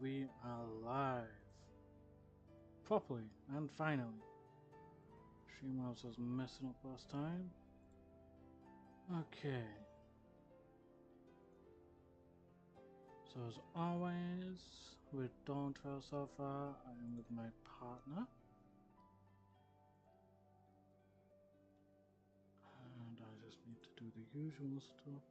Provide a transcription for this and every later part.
we are live. Properly and finally. Streamlabs was messing up last time. Okay. So as always, with Dawntrail so far, I am with my partner. And I just need to do the usual stuff.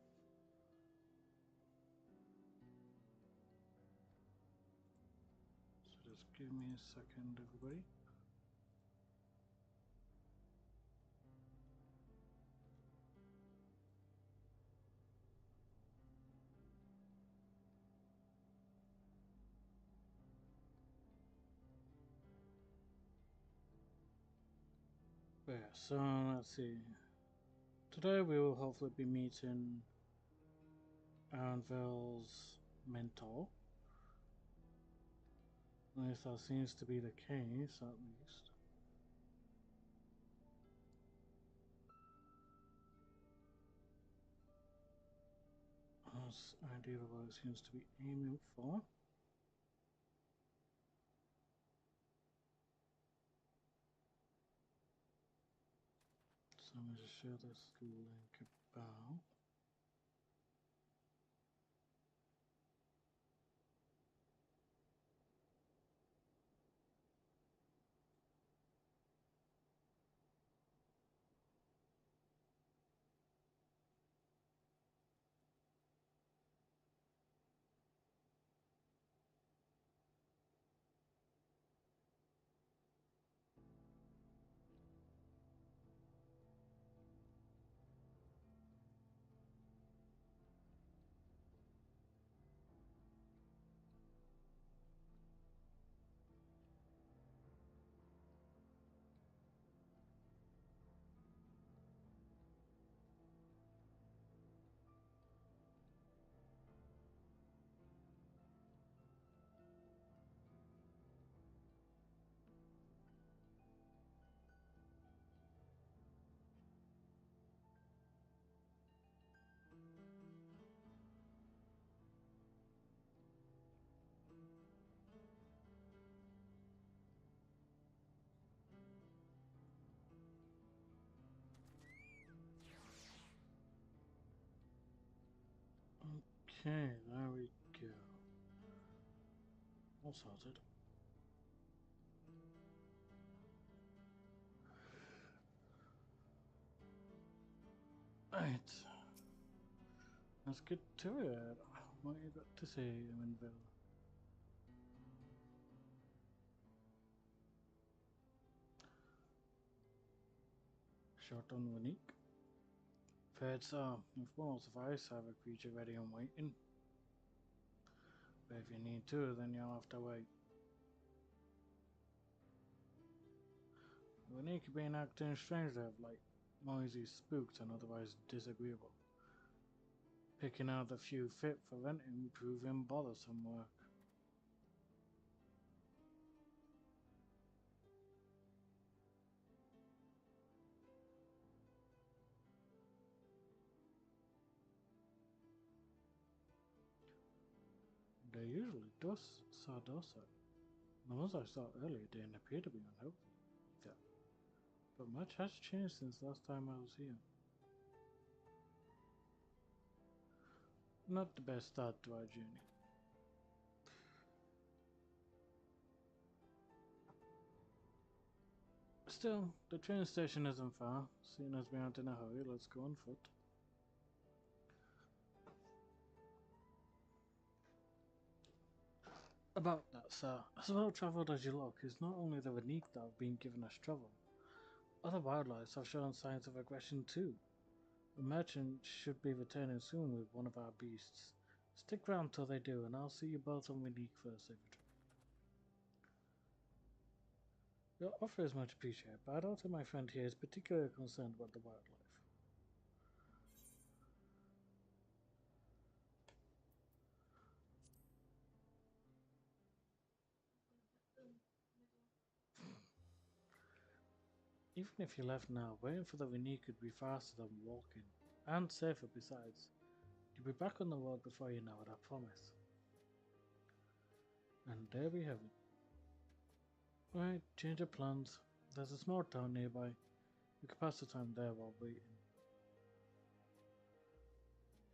So just give me a second, everybody. Yeah, so let's see. Today we will hopefully be meeting Erenville's mentor. At least that seems to be the case, at least. That's ideally what it seems to be aiming for. So I'm going to share this link about. Okay, there we go. All sorted. Right. Let's get to it. What you got to say, Erenville? Short on unique. Fair so, if most of us have a creature ready and waiting. But if you need to, then you'll have to wait. Unique being acting strangely of late. Noisy, spooked, and otherwise disagreeable. Picking out the few fit for renting proving bothersome work. They're usually docile. The ones I saw earlier didn't appear to be unhealthy either. But much has changed since last time I was here. Not the best start to our journey. Still, the train station isn't far. Seeing as we aren't in a hurry, let's go on foot. About that, sir. As well travelled as you look, it's not only the Renique that have been given us trouble. Other wildlife have shown signs of aggression too. The merchant should be returning soon with one of our beasts. Stick round till they do, and I'll see you both on Renique first, if it. Your offer is much appreciated, but I don't think my friend here is particularly concerned about the wildlife. Even if you left now, waiting for the Renique could be faster than walking, and safer besides. You'll be back on the road before you know it, I promise. And there we have it. Right, change of plans. There's a small town nearby. We could pass the time there while waiting.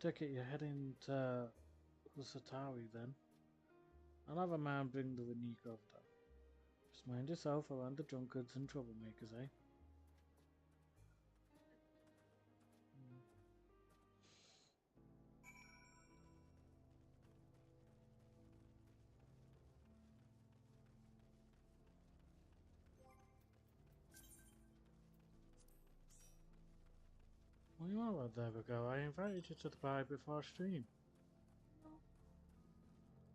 Take it you're heading to Husatawi then. I'll have a man bring the Vanika over there. Just mind yourself around the drunkards and troublemakers, eh? What do you want about there, Virgo? I invited you to the bar before stream.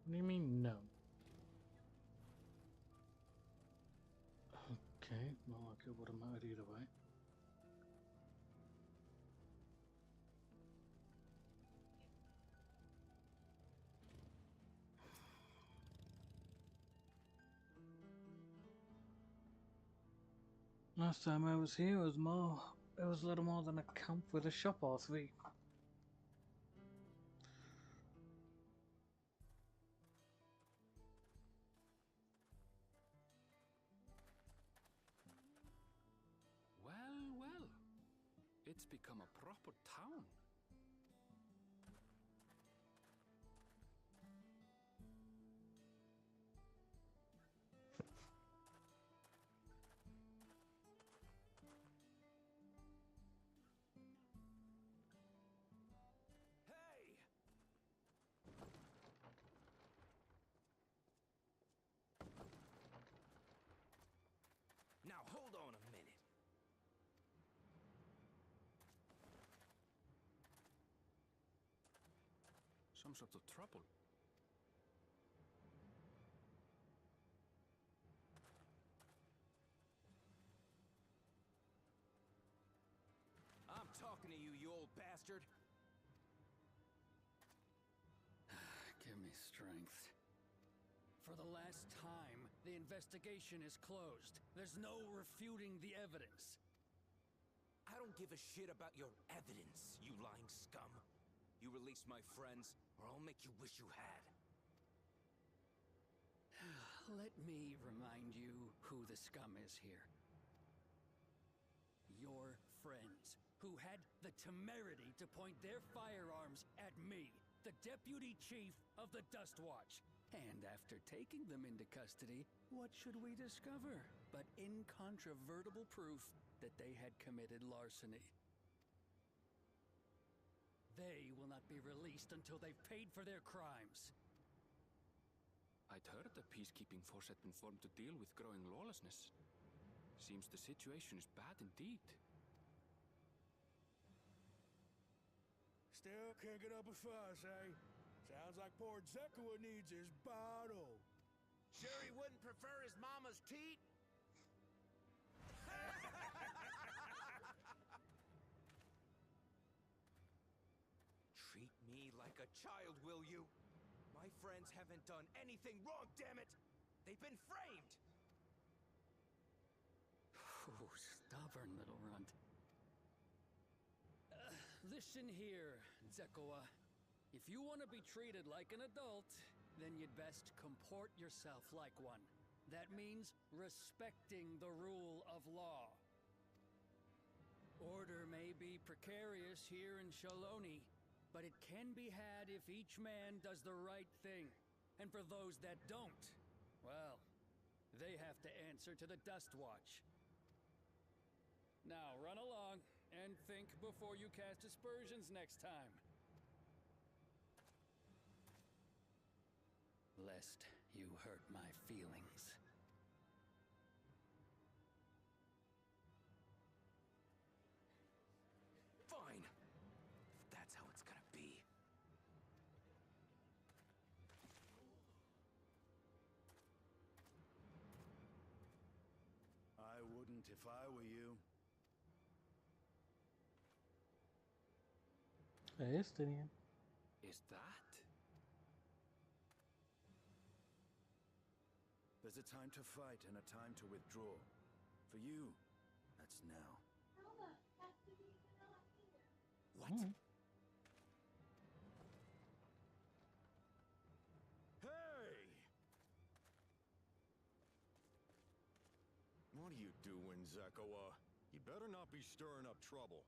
What do you mean, no? Okay, well, like it would have mattered either way. Last time I was here, it was a little more than a camp with a shop or three. Well, well. It's become a proper town. Hey! Now hold on a minute. Some sort of trouble. I'm talking to you, you old bastard. Give me strength. For the last time, the investigation is closed. There's no refuting the evidence. I don't give a shit about your evidence, you lying scum. You release my friends, or I'll make you wish you had. Let me remind you who the scum is here. Your friends, who had the temerity to point their firearms at me, the deputy chief of the Dust Watch. And after taking them into custody, what should we discover but incontrovertible proof that they had committed larceny? They will not be released until they've paid for their crimes. I'd heard the peacekeeping force had been formed to deal with growing lawlessness. Seems the situation is bad indeed. Still can't get up a fuss, eh? Sounds like poor Zekua needs his bottle. Sure he wouldn't prefer his mama's teat? Treat me like a child, will you? My friends haven't done anything wrong, damn it! They've been framed! Oh, stubborn little runt. Listen here, Zekua. If you want to be treated like an adult, then you'd best comport yourself like one. That means respecting the rule of law. Order may be precarious here in Shaloni, but it can be had if each man does the right thing. And for those that don't, well, they have to answer to the Dust Watch. Now run along and think before you cast aspersions next time. Lest you hurt my feelings. Fine! If that's how it's gonna be. I wouldn't if I were you. Hey, Stinian. Is that? There's a time to fight and a time to withdraw. For you, that's now. What? Hey! Zekoa. You better not be stirring up trouble.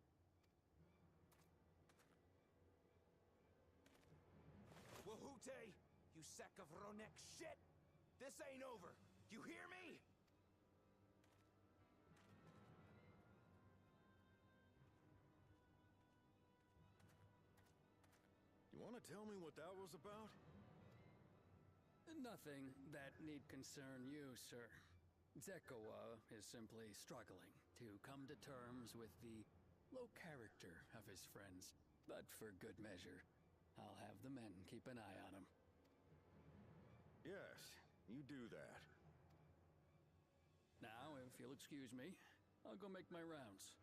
Wahute! You sack of Ronek shit! This ain't over! You hear me? You want to tell me what that was about? Nothing that need concern you, sir. Zekoa is simply struggling to come to terms with the low character of his friends. But for good measure, I'll have the men keep an eye on him. Yes, you do that. Now, if you'll excuse me, I'll go make my rounds.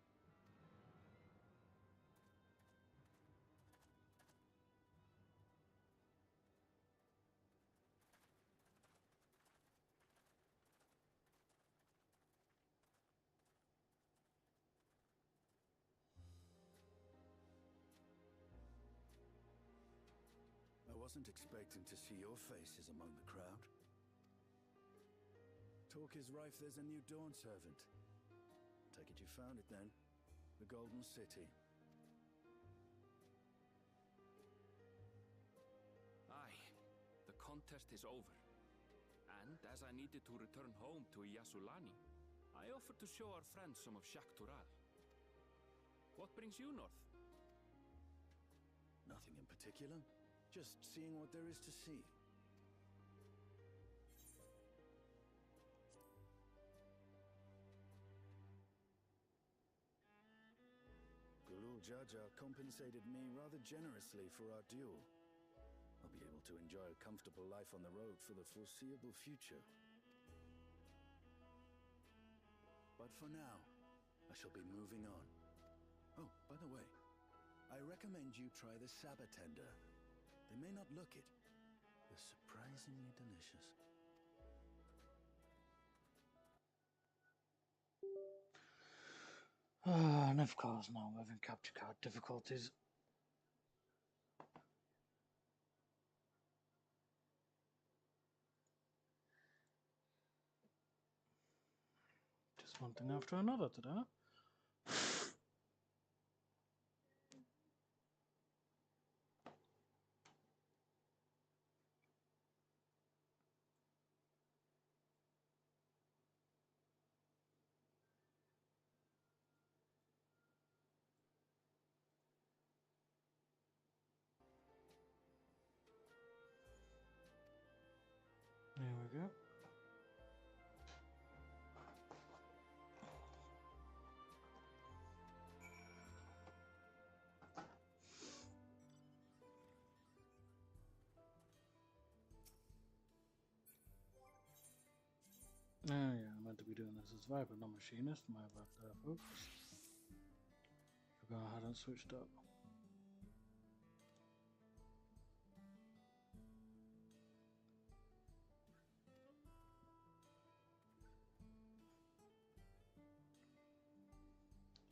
I wasn't expecting to see your faces among the crowd. Talk is rife there's a new Dawn servant. Take it you found it then. The Golden City. Aye, the contest is over. And as I needed to return home to Yasulani, I offered to show our friends some of Shaktural. What brings you north? Nothing in particular. Just seeing what there is to see. Gulul Jaja compensated me rather generously for our duel. I'll be able to enjoy a comfortable life on the road for the foreseeable future. But for now, I shall be moving on. Oh, by the way, I recommend you try the Sabatender. They may not look it. They're surprisingly delicious. And of course now we're having capture card difficulties. Just one thing after another today. There we go. Oh yeah, I meant to be doing this as Viper, not Machinist. My bad there, folks. Forgot I hadn't switched up.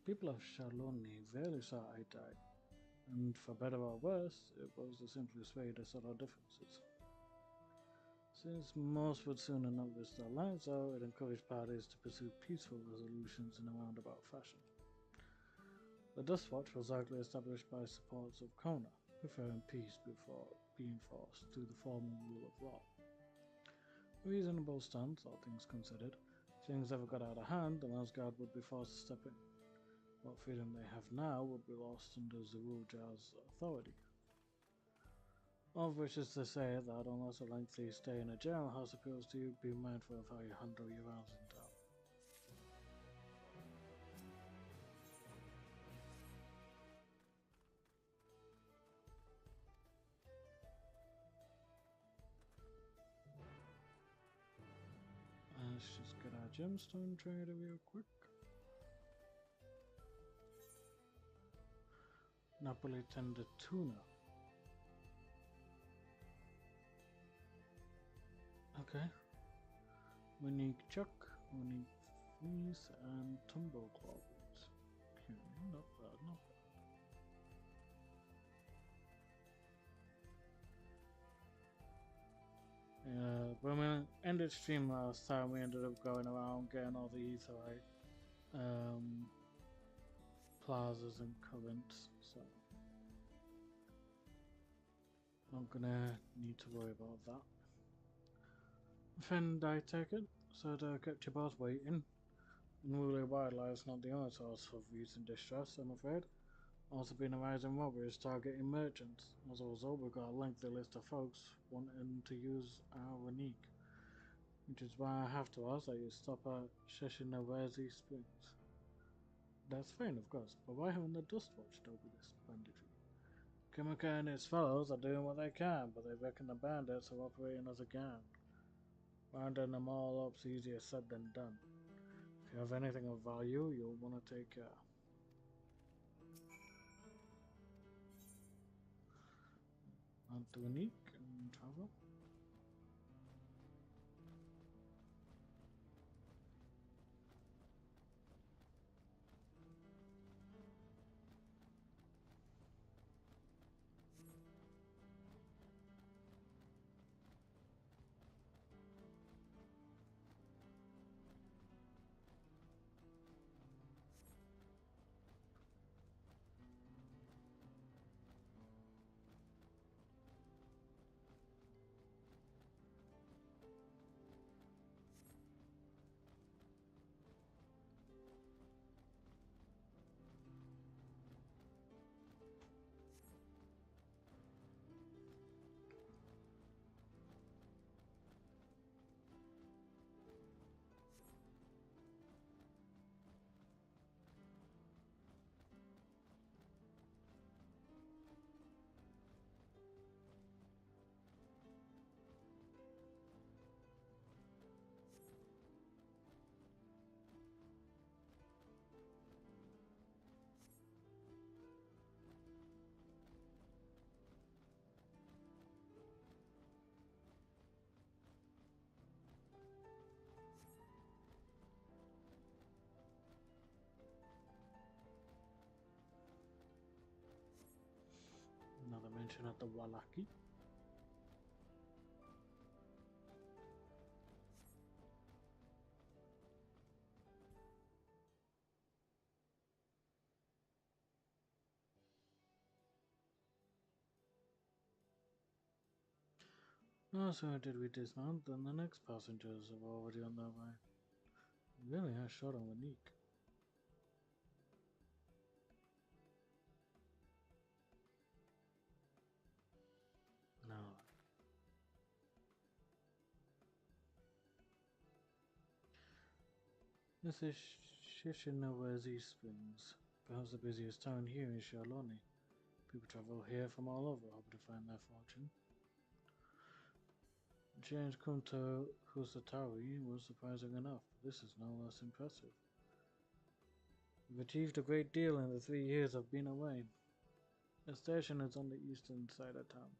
People of Shaloni rarely saw eye to eye, and for better or worse, it was the simplest way to settle differences. Since most would soon enough wish their lines out, it encouraged parties to pursue peaceful resolutions in a roundabout fashion. The Dustwatch was likely established by supporters of Kona, preferring peace before being forced through the formal rule of law. A reasonable stance, all things considered. If things ever got out of hand, the Landsguard would be forced to step in. What freedom they have now would be lost under Zaruja's authority. All of which is to say that unless a lengthy stay in a jailhouse appeals to you, be mindful of how you handle your rounds in town. Let's just get our gemstone trader real quick. Napoli tender tuna. Okay. We need chuck, we need fleece, and tumble claw boots. Okay, not bad, not bad. When we ended stream last time, we ended up going around getting all the etherite plazas and currents, so not gonna need to worry about that. Friend, I take it, so I kept you both waiting. Unruly wildlife's not the only source of recent distress, I'm afraid. Also been a rise in robberies targeting merchants. As a result, we've got a lengthy list of folks wanting to use our unique, which is why I have to ask that you stop at Sheshinawezi Springs. That's fine, of course, but why haven't the Dustwatch dealt with this banditry? Kimika and his fellows are doing what they can, but they reckon the bandits are operating as a gang. Rounding them all up's easier said than done. If you have anything of value, you'll want to take care. On to unique and travel. Another mention of the Wallaki. No sooner did we dismount than the next passengers were already on their way. Really are short on unique. Now, this is Shishinawazi Springs, perhaps the busiest town here in Shaloni. People travel here from all over, hoping to find their fortune. The change come to Husatari was surprising enough, but this is no less impressive. We've achieved a great deal in the 3 years I've been away. The station is on the eastern side of town.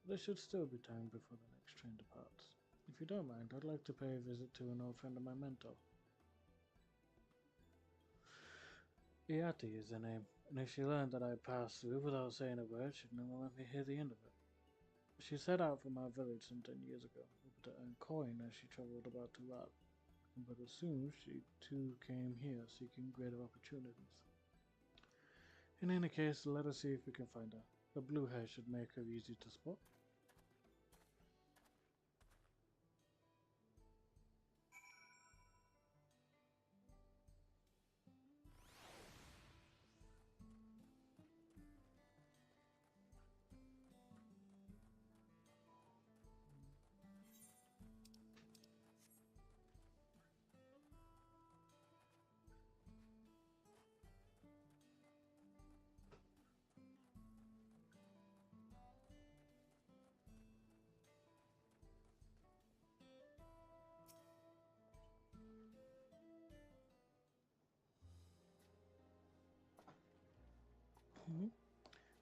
There should still be time before the next train departs. If you don't mind, I'd like to pay a visit to an old friend of my mentor. Iati is her name, and if she learned that I passed through without saying a word, she'd never let me hear the end of it. She set out from our village some 10 years ago, hoping to earn coin as she travelled about Tural. But as soon she too came here seeking greater opportunities. In any case, let us see if we can find her. The blue hair should make her easy to spot.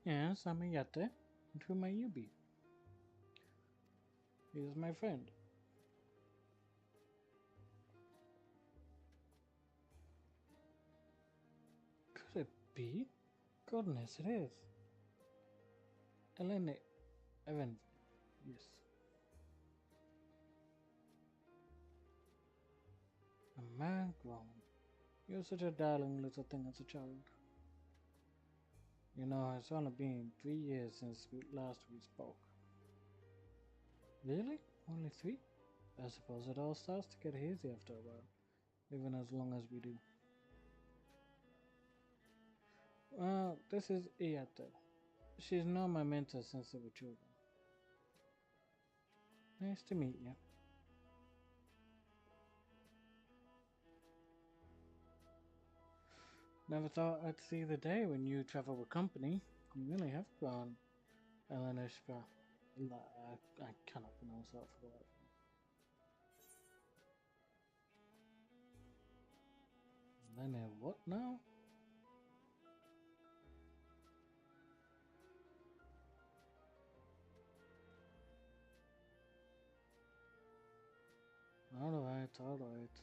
Yes, I'm Ayate. And who may you be? He is my friend. Could it be? Goodness, it is. Erenville. Yes. A man grown. You were such a darling little thing as a child. You know, it's only been 3 years since last we spoke. Really? Only 3? I suppose it all starts to get hazy after a while, even as long as we do. Well, this is Iyate. She's known my mentor since they were children. Nice to meet you. Never thought I'd see the day when you travel with company. You really have grown, Elenishka. I cannot pronounce that for life. Lene, what now? Alright, alright.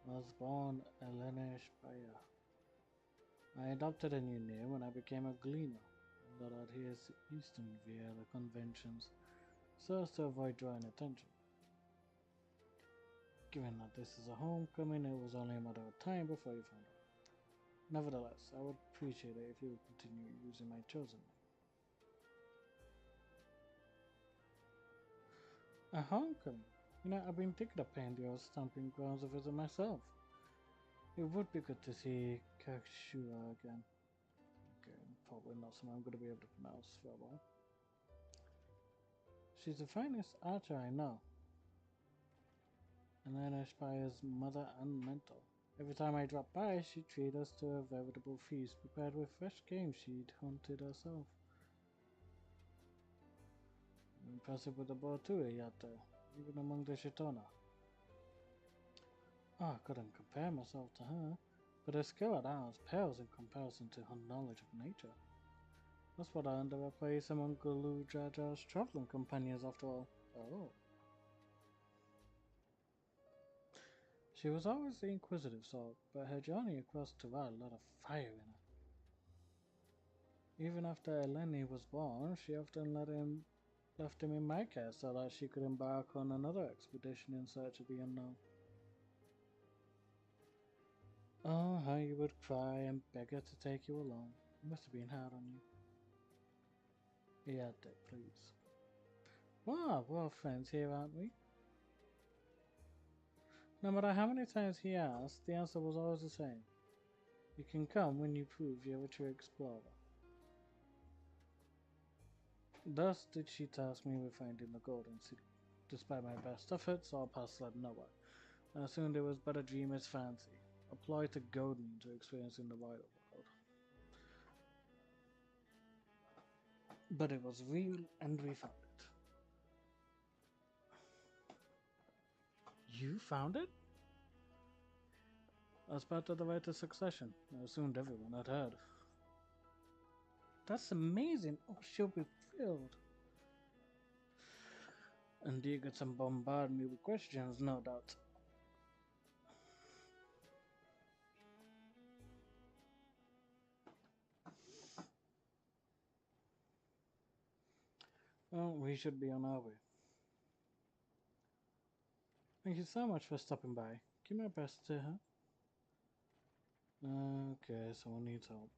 I was born Elena Shpaya. I adopted a new name when I became a gleaner, that adheres to Eastern via the conventions, so as to avoid drawing attention. Given that this is a homecoming, it was only a matter of time before you found out. Nevertheless, I would appreciate it if you would continue using my chosen name. A homecoming? You know, I've been thinking of paying the old stomping grounds a visit myself. It would be good to see Kakshua again. Okay, probably not something I'm going to be able to pronounce for a while. She's the finest archer I know. And then Aspire's mother and mentor. Every time I drop by, she'd treat us to a veritable feast prepared with fresh game she'd hunted herself. Impressive with the bow too, Yata, even among the Shitona. Oh, I couldn't compare myself to her, but her skill at arms pales in comparison to her knowledge of nature. That's what I earned her a place among Gulu Jaja's traveling companions after all. Oh. She was always the inquisitive sort, but her journey across Tuval lit a fire in her. Even after Eleni was born, she often left him in my care so that she could embark on another expedition in search of the unknown. Oh, how you would cry and beg her to take you along. It must have been hard on you. Yeah, Dick, please. Wow, we're all friends here, aren't we? No matter how many times he asked, the answer was always the same. You can come when you prove you're a true explorer. Thus did she task me with finding the Golden City. Despite my best efforts, our paths led nowhere. I assumed it was but a dreamer's fancy, a ploy to goad me into experiencing the wider world. But it was real, and we found it. You found it? As part of the rite of succession, I assumed everyone had heard. That's amazing. Oh, she'll be thrilled. And you get some bombard me with questions, no doubt. Well, we should be on our way. Thank you so much for stopping by. Give my best to her. Okay, someone needs help.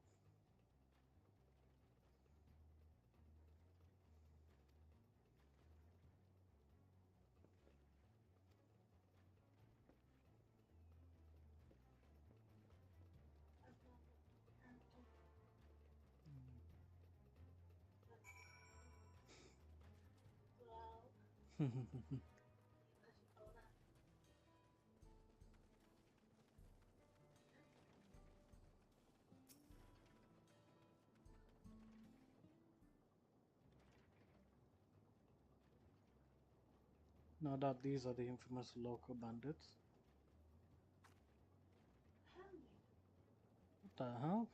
No doubt these are the infamous local bandits. What the hell?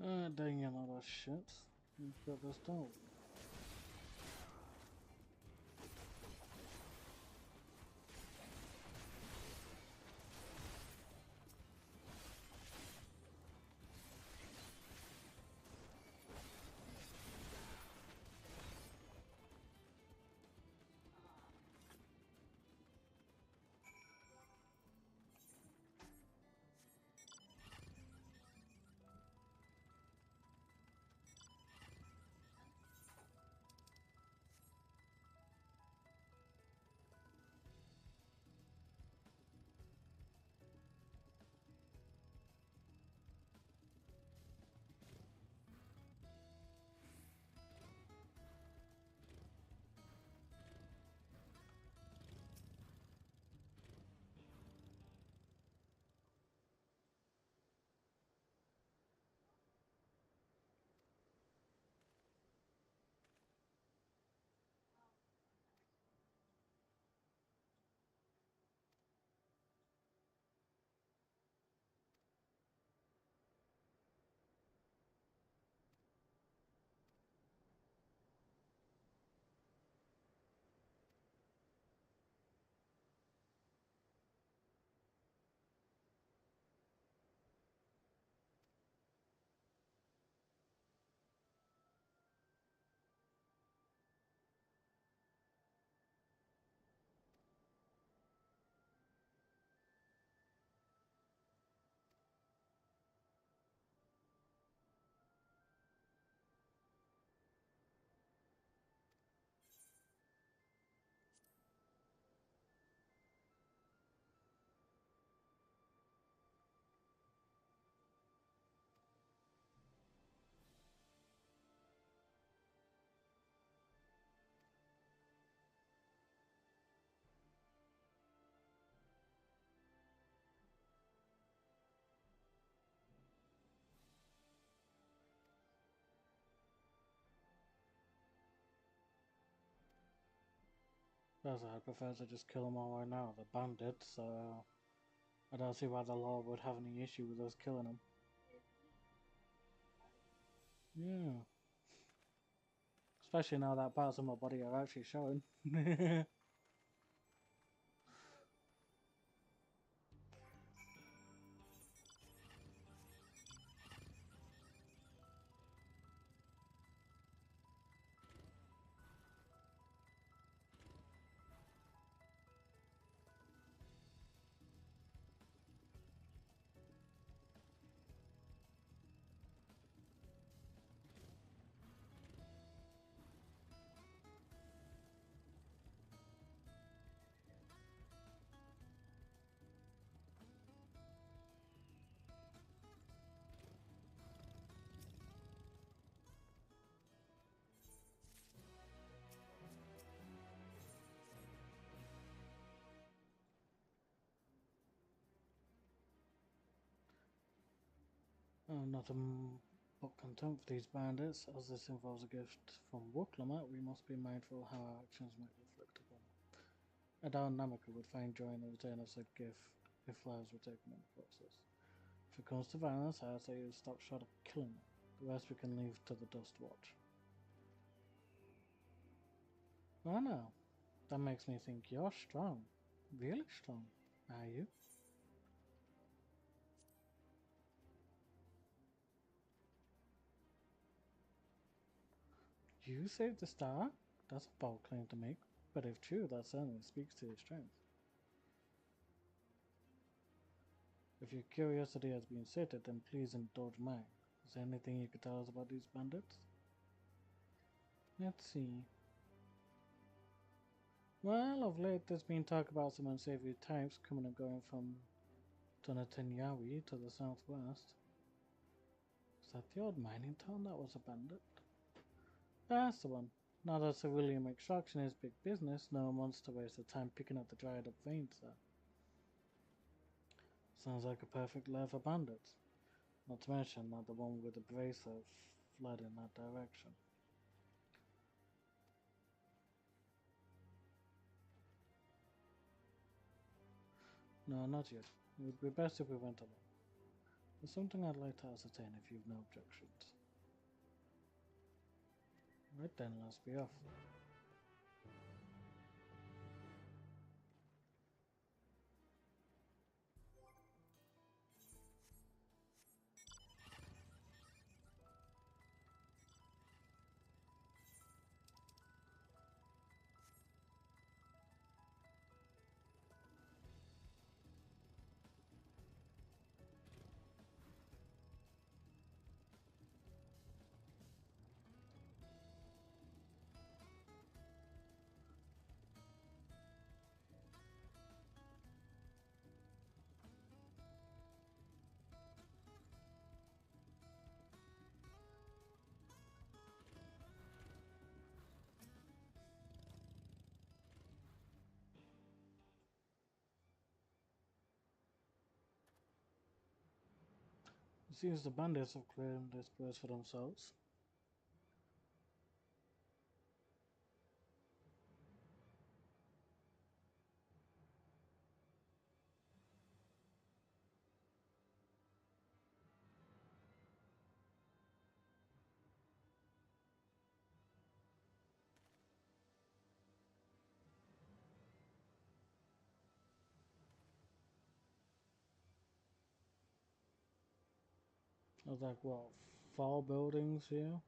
Dang it, all that shit. Let's get this done. That's I'd prefer to just kill them all right now. They're bandits, so I don't see why the law would have any issue with us killing them. Yeah. Especially now that parts of my body are actually showing. Nothing but contempt for these bandits, as this involves a gift from Wooklamat. We must be mindful how our actions might reflect upon them. A down Namaka would find joy in the return of said gift if lives were taken in the process. If it comes to violence, I say you stop short of killing them. The rest we can leave to the Dust Watch. I know. That makes me think you're strong. Really strong. Are you? You saved the star? That's a bold claim to make, but if true, that certainly speaks to your strength. If your curiosity has been sated, then please indulge mine. Is there anything you could tell us about these bandits? Let's see. Well, of late there's been talk about some unsavory types coming and going from Tunatanyawi to the southwest. Is that the old mining town that was abandoned? That's the one. Now that civilian extraction is big business, no one wants to waste their time picking up the dried up veins there. Sounds like a perfect lair for bandits. Not to mention that the one with the bracer fled in that direction. No, not yet. It would be best if we went alone. There's something I'd like to ascertain if you've no objections. Right then, let's be off. It seems the bandits have claimed this place for themselves. There's like what, 4 buildings here?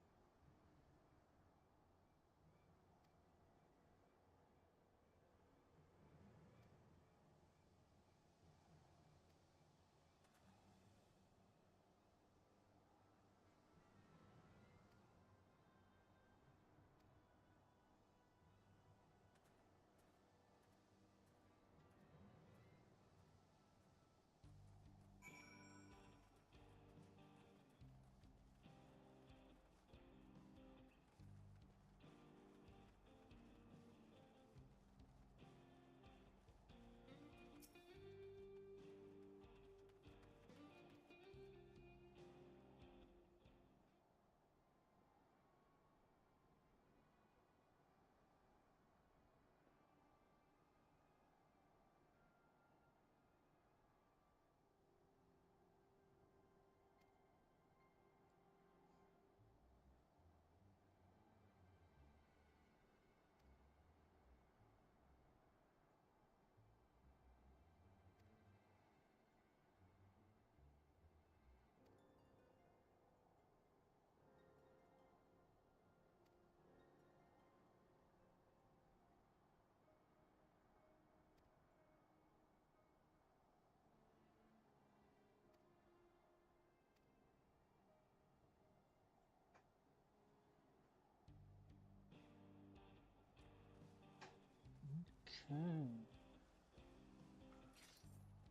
Okay.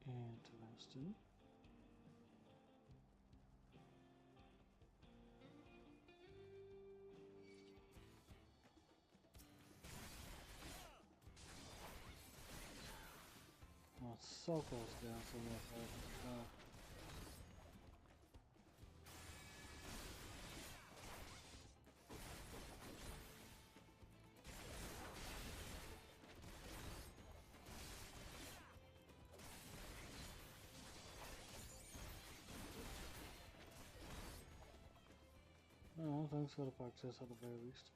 Interesting. Oh, so close down from my head. Oh, thanks for the practice at the very least.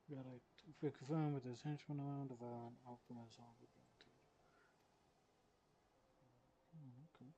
Got it. If we confirm with his henchman around, devour an alchemist all will guaranteed. Okay.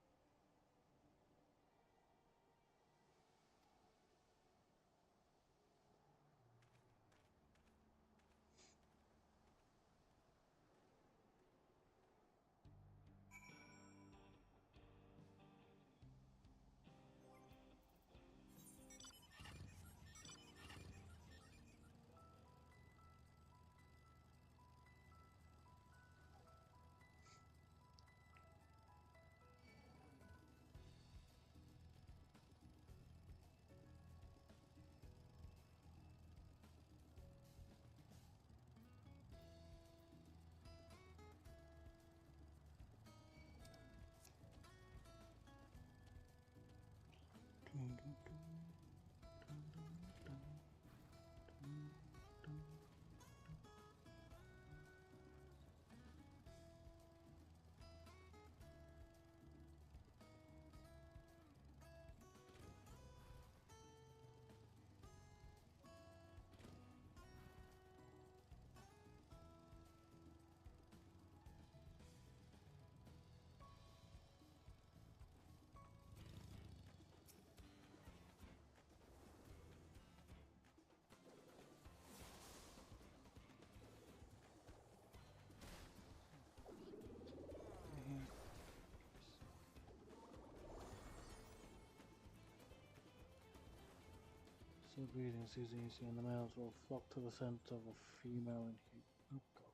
So greeting season easy and the males will flock to the scent of a female in heat. Oh god.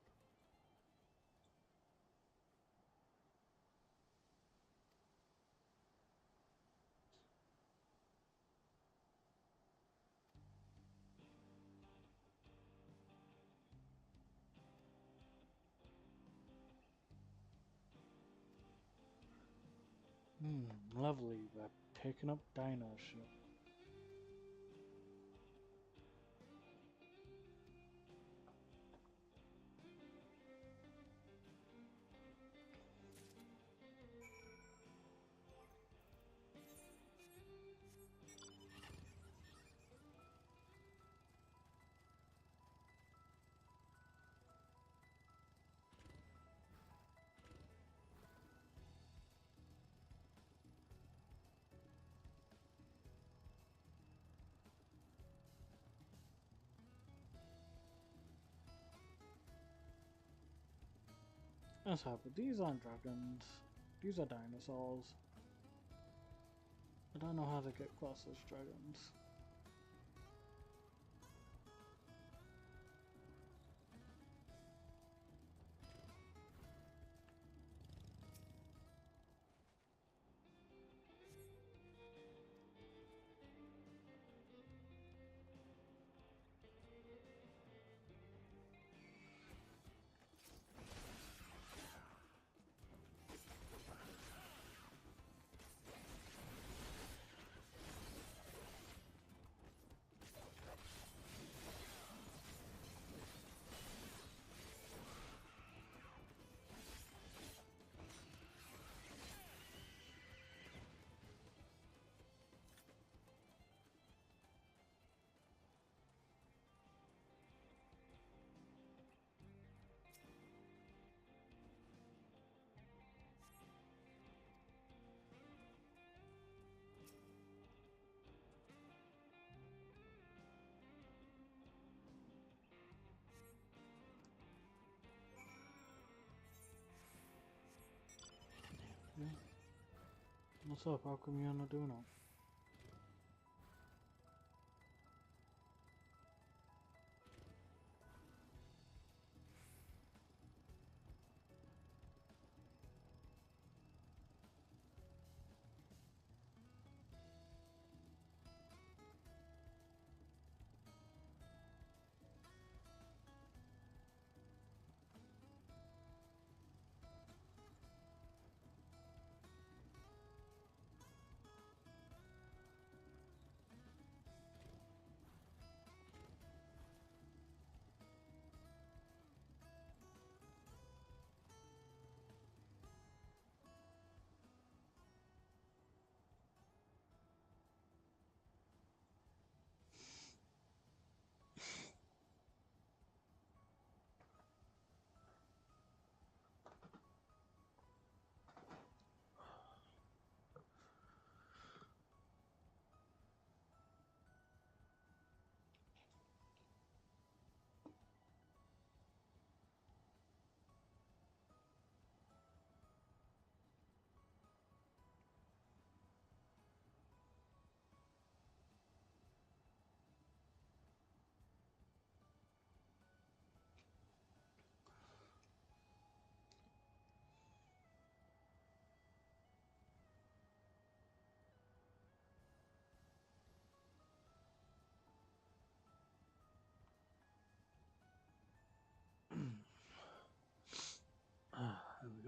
Lovely, we're picking up dino shit. That's happened. These aren't dragons. These are dinosaurs. I don't know how they get classed as dragons. Yeah. What's up? How come you're not doing it?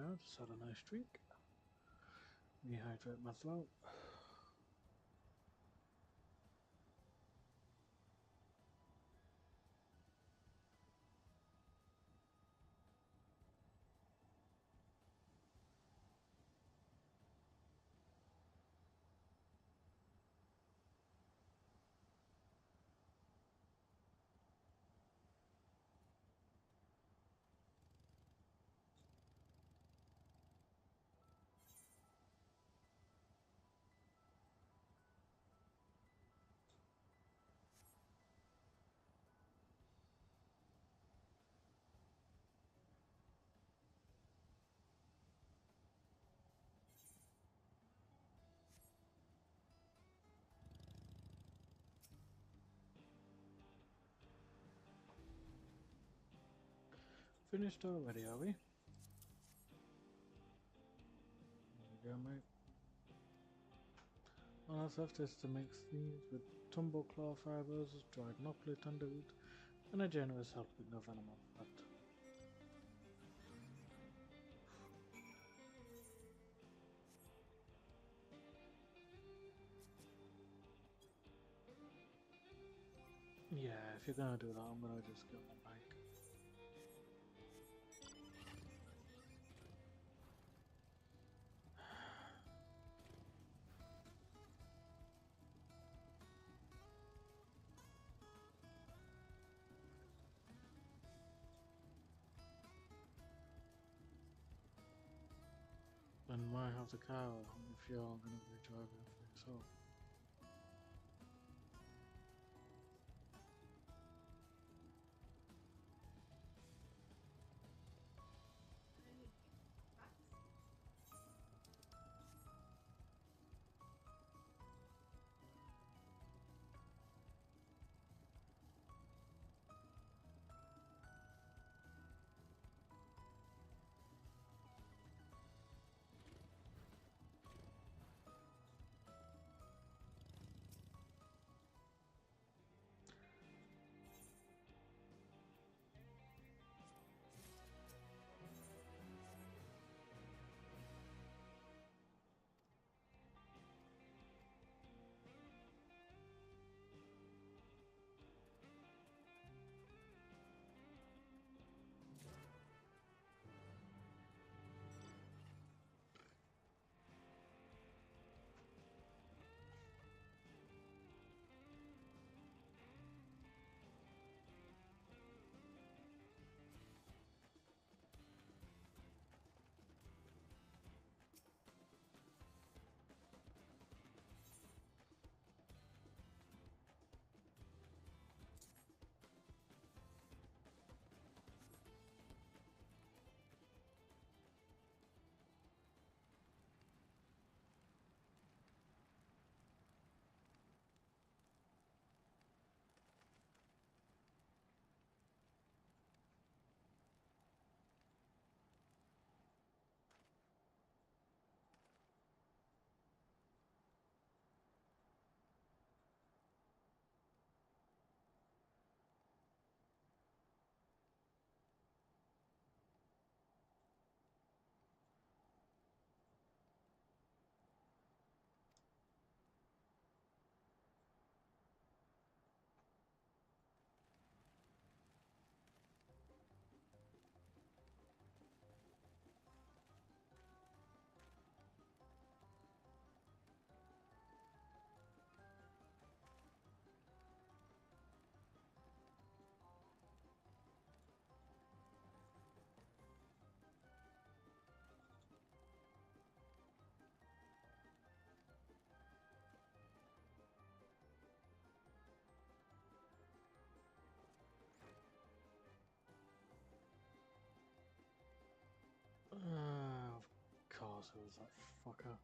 now. Just had a nice drink. Rehydrate my throat. Finished already, are we? There we go, mate. All that's left is to mix these with tumble claw fibers, dried noplet underwood, and a generous help with no venom of fat. Yeah, if you're gonna do that, I'm gonna just get my bike. And might have the car if you're gonna be driving for yourself. Of course it was that fucker.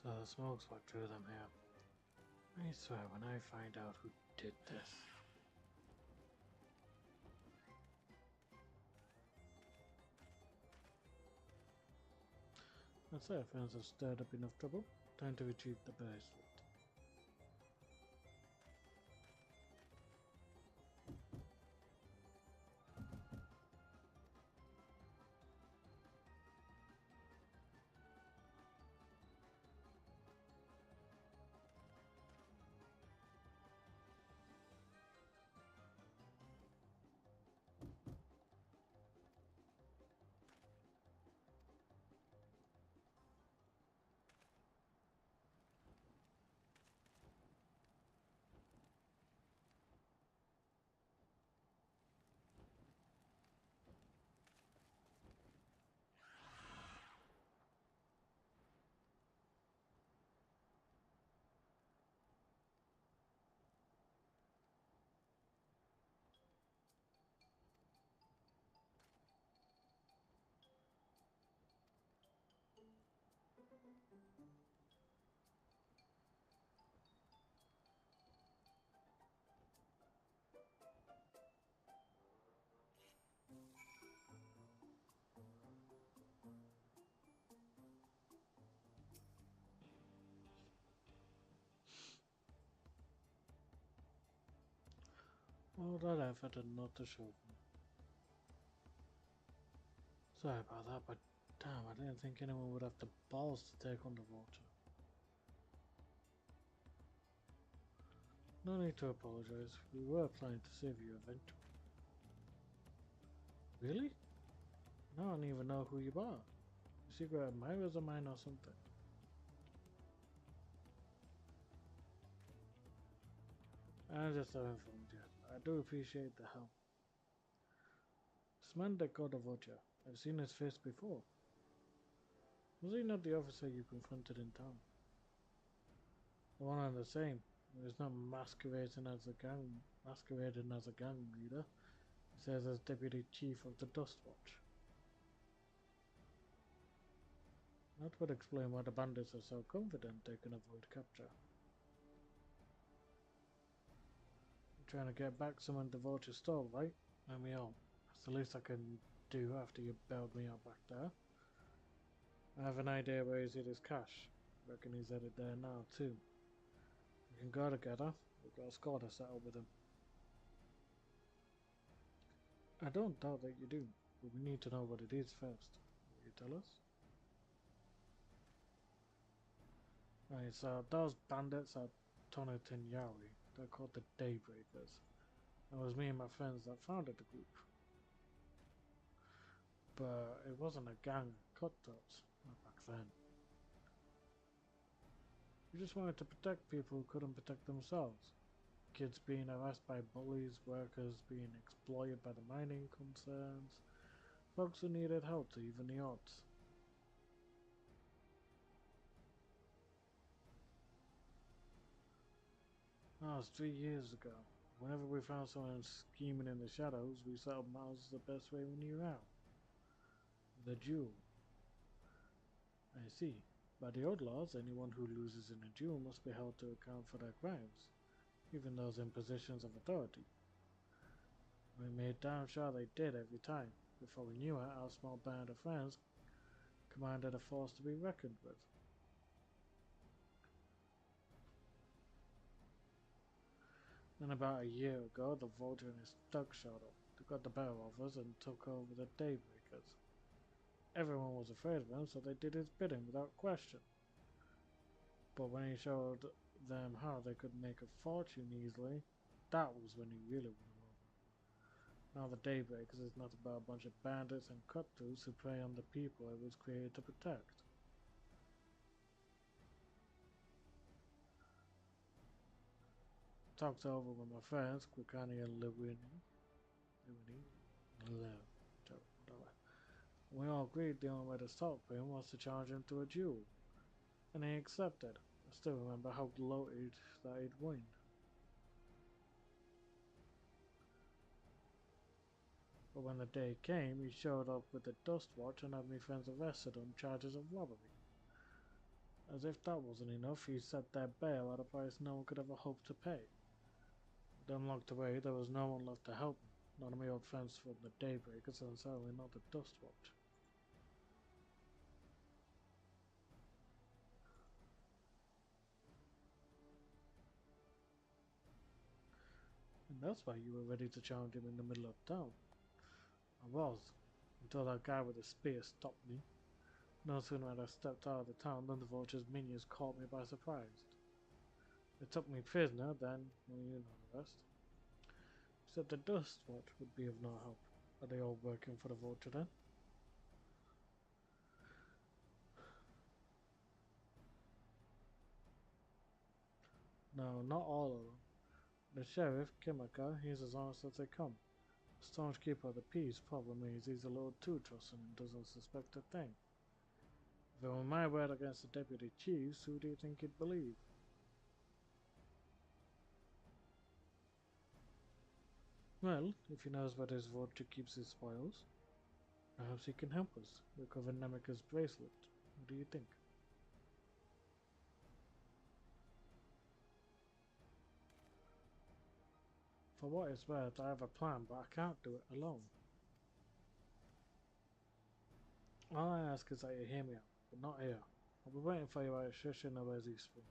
So the smoke's what drew them here. I swear, when I find out who did this. I'd say our friends have stirred up enough trouble. Time to retrieve the bracelet. All that effort and not to show them. Sorry about that, but damn, I didn't think anyone would have the balls to take on the vulture. No need to apologize. We were planning to save you eventually. Really? I don't even know who you are. You secret admirers of mine or something? I just haven't informed yet. I do appreciate the help. This man that got the vulture. I've seen his face before. Was he not the officer you confronted in town? The one and the same. He was not masquerading as a gang leader. He says as deputy chief of the Dust Watch. That would explain why the bandits are so confident they can avoid capture. You're trying to get back someone the vulture stole, right? Let me all. That's the least I can do after you bailed me out back there. I have an idea where he's hid his cash. Reckon he's headed there now too. We can go together. We've got a score to settle with him. I don't doubt that you do, but we need to know what it is first. Will you tell us? Right, so those bandits are Tonitin Yaoi. They're called the Daybreakers. It was me and my friends that founded the group. But it wasn't a gang of cutthroats, not back then. We just wanted to protect people who couldn't protect themselves. Kids being harassed by bullies, workers being exploited by the mining concerns, folks who needed help to even the odds. That was 3 years ago. Whenever we found someone scheming in the shadows, we settled matters the best way we knew how. The jewel. I see. By the old laws, anyone who loses in a duel must be held to account for their crimes, even those in positions of authority. We made damn sure they did every time. Before we knew it, our small band of friends commanded a force to be reckoned with. Then about a year ago, the Vulture and his thugs showed up. They got the better of us and took over the Daybreakers. Everyone was afraid of him, so they did his bidding without question. But when he showed them how they could make a fortune easily, that was when he really won them over. Now the Daybreakers is not about a bunch of bandits and cutthroats who prey on the people it was created to protect. Talked over with my friends, Quicani and Lewini. We all agreed the only way to stop him was to challenge him to a duel. And he accepted. I still remember how gloated that he'd win. But when the day came, he showed up with the Dust Watch and had me friends arrested on charges of robbery. As if that wasn't enough, he set their bail at a price no one could ever hope to pay. With them locked away, there was no one left to help me. None of my old friends from the Daybreakers, and certainly not the Dustwatch. And that's why you were ready to challenge him in the middle of town. I was, until that guy with the spear stopped me. No sooner had I stepped out of the town than the vulture's minions caught me by surprise. They took me prisoner, then, well, you know the rest. Except the Dustwatch would be of no help. Are they all working for the vulture then? No, not all of them. The sheriff, Kimaka, he's as honest as they come. The staunch keeper of the peace, problem is he's a little too trusting and doesn't suspect a thing. If it were my word against the deputy chiefs, who do you think he'd believe? Well, if he knows where his vulture keeps his spoils, perhaps he can help us recover Namika's bracelet. What do you think? For what it's worth, I have a plan, but I can't do it alone. All I ask is that you hear me out, but not here. I'll be waiting for you at Shishinoezi Springs.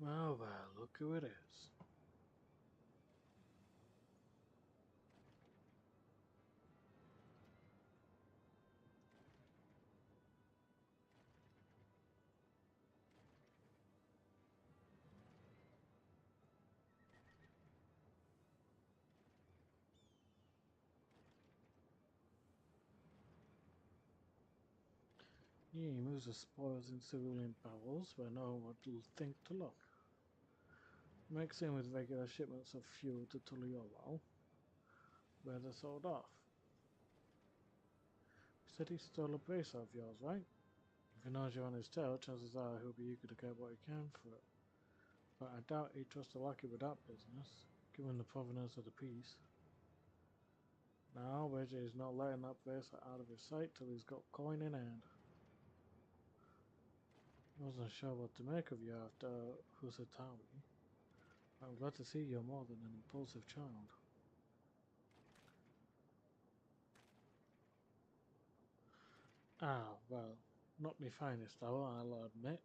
Well, look who it is. He moves the spoils in civilian barrels where no one would think to look. Mixing with regular shipments of fuel to Tuliolo, where they're sold off. He said he stole a brace of yours, right? If he knows you're on his tail, chances are he'll be eager to get what he can for it. But I doubt he'd trust a lackey with that business, given the provenance of the piece. Now, Wedge is not letting that bracelet out of his sight till he's got coin in hand. I wasn't sure what to make of you after Husatawi. I'm glad to see you're more than an impulsive child. Ah, well, not my finest hour, I'll admit.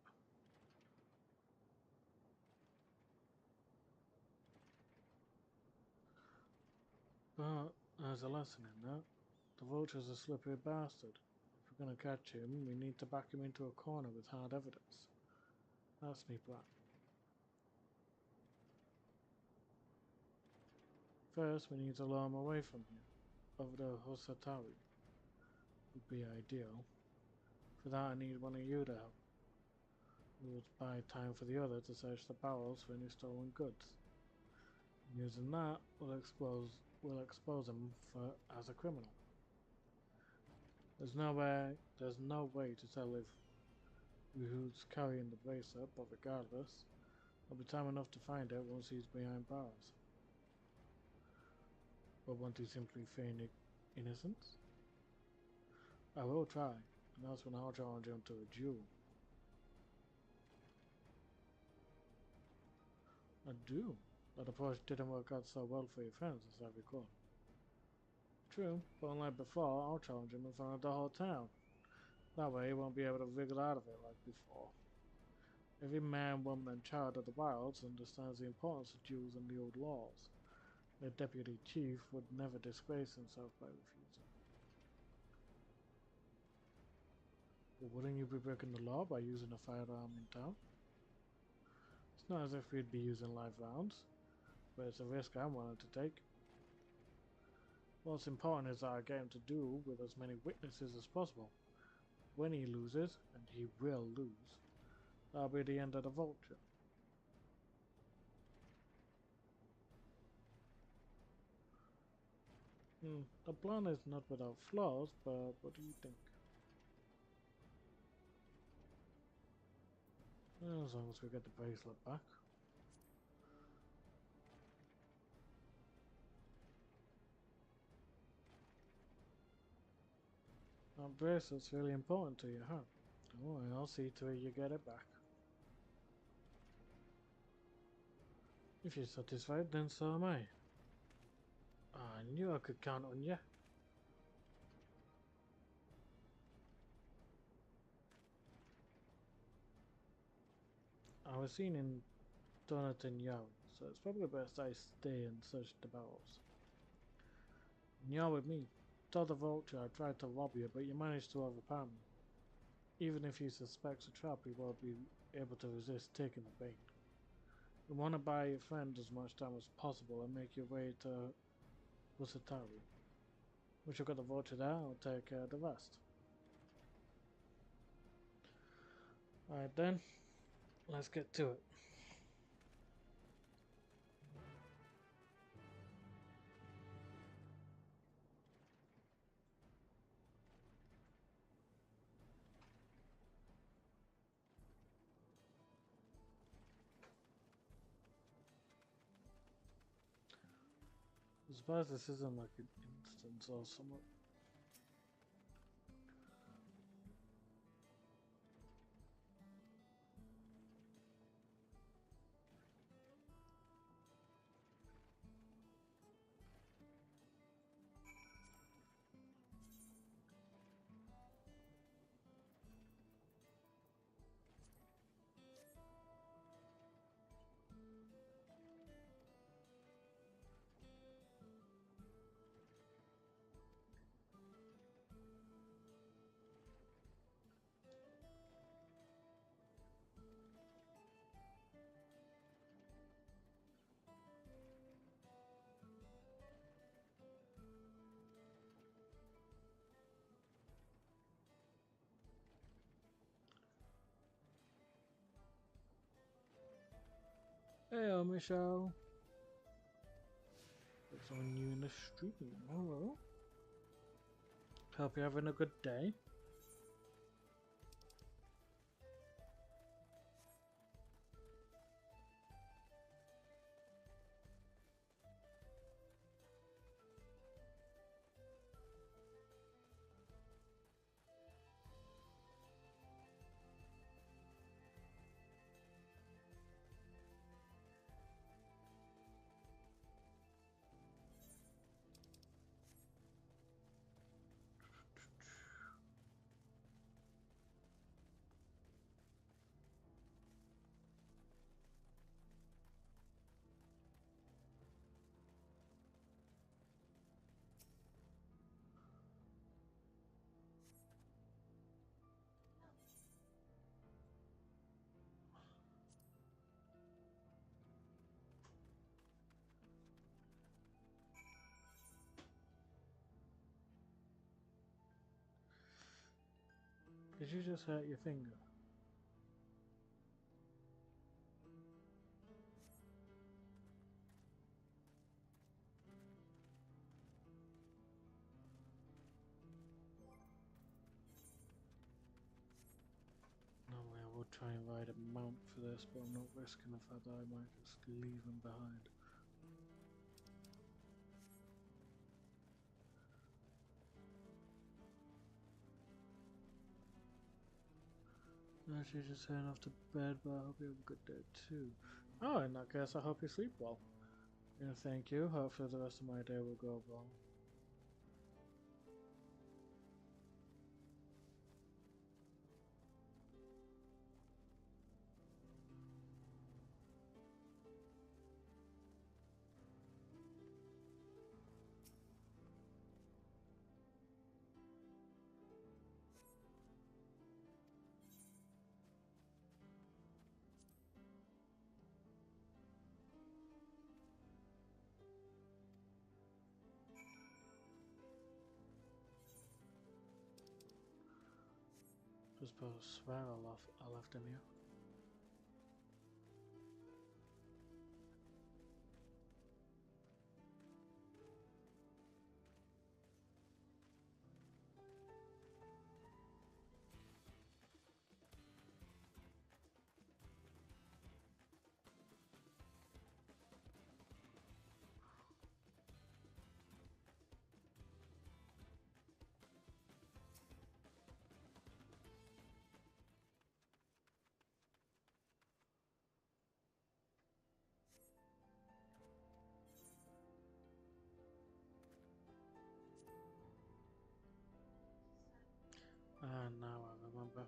But there's a lesson in that. The vulture's a slippery bastard. If we're gonna catch him, we need to back him into a corner with hard evidence. That's me plan. First, we need to lure him away from here, over to Hosatawi. Would be ideal. For that, I need one of you to help. We would buy time for the other to search the barrels for any stolen goods. Using that, we'll expose him as a criminal. There's no way to tell if who's carrying the bracelet, but regardless, there'll be time enough to find it once he's behind bars. But won't he simply feign innocence? I will try, and that's when I'll challenge him to a duel. I do. That approach didn't work out so well for your friends, as I recall. True, but unlike before, I'll challenge him in front of the whole town. That way he won't be able to wriggle out of it like before. Every man, woman, and child of the wilds understands the importance of duels and the old laws. The deputy chief would never disgrace himself by refusing. But wouldn't you be breaking the law by using a firearm in town? It's not as if we'd be using live rounds, but it's a risk I'm willing to take. What's important is that I get him to duel with as many witnesses as possible. When he loses, and he will lose, that'll be the end of the vulture. The plan is not without flaws, but what do you think? As long as we get the bracelet back. That bracelet's really important to you, huh? Don't worry, I'll see to it you get it back. If you're satisfied, then so am I. I knew I could count on you. I was seen in Donatin Young, so it's probably best I stay and search the barrels. And you're with me. Tell the vulture I tried to rob you, but you managed to overpower me. Even if he suspects a trap, he won't be able to resist taking the bait. You want to buy your friend as much time as possible and make your way to Lusitari. Once you've got the vulture there, I'll take care of the rest. Alright then, let's get to it. I suppose this isn't like an instance or something. Hey, Michelle. There's someone new in the stream. Hello. Hope you're having a good day. Did you just hurt your finger? No way, I would try and ride a mount for this, but I'm not risking the fact that I might just leave him behind. Actually, just heading off to bed, but I hope you have a good day too. Oh, in that case, I hope you sleep well. And thank you. Hopefully the rest of my day will go well. I suppose swear I left him here. And now I remember.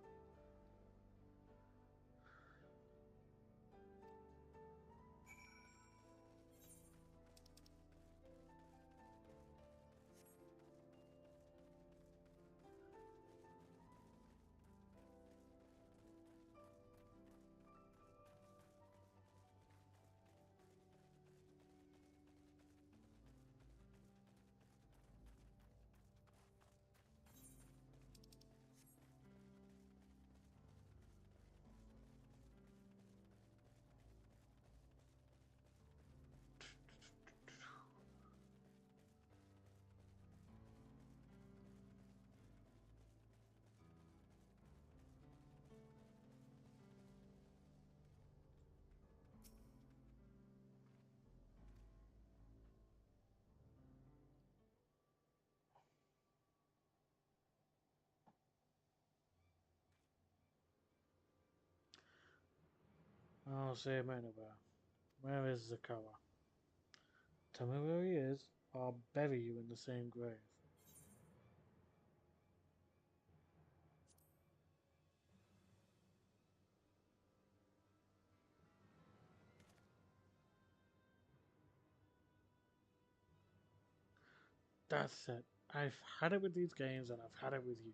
I don't see him anywhere. Where is Zakawa? Tell me where he is, or I'll bury you in the same grave. That's it. I've had it with these games and I've had it with you.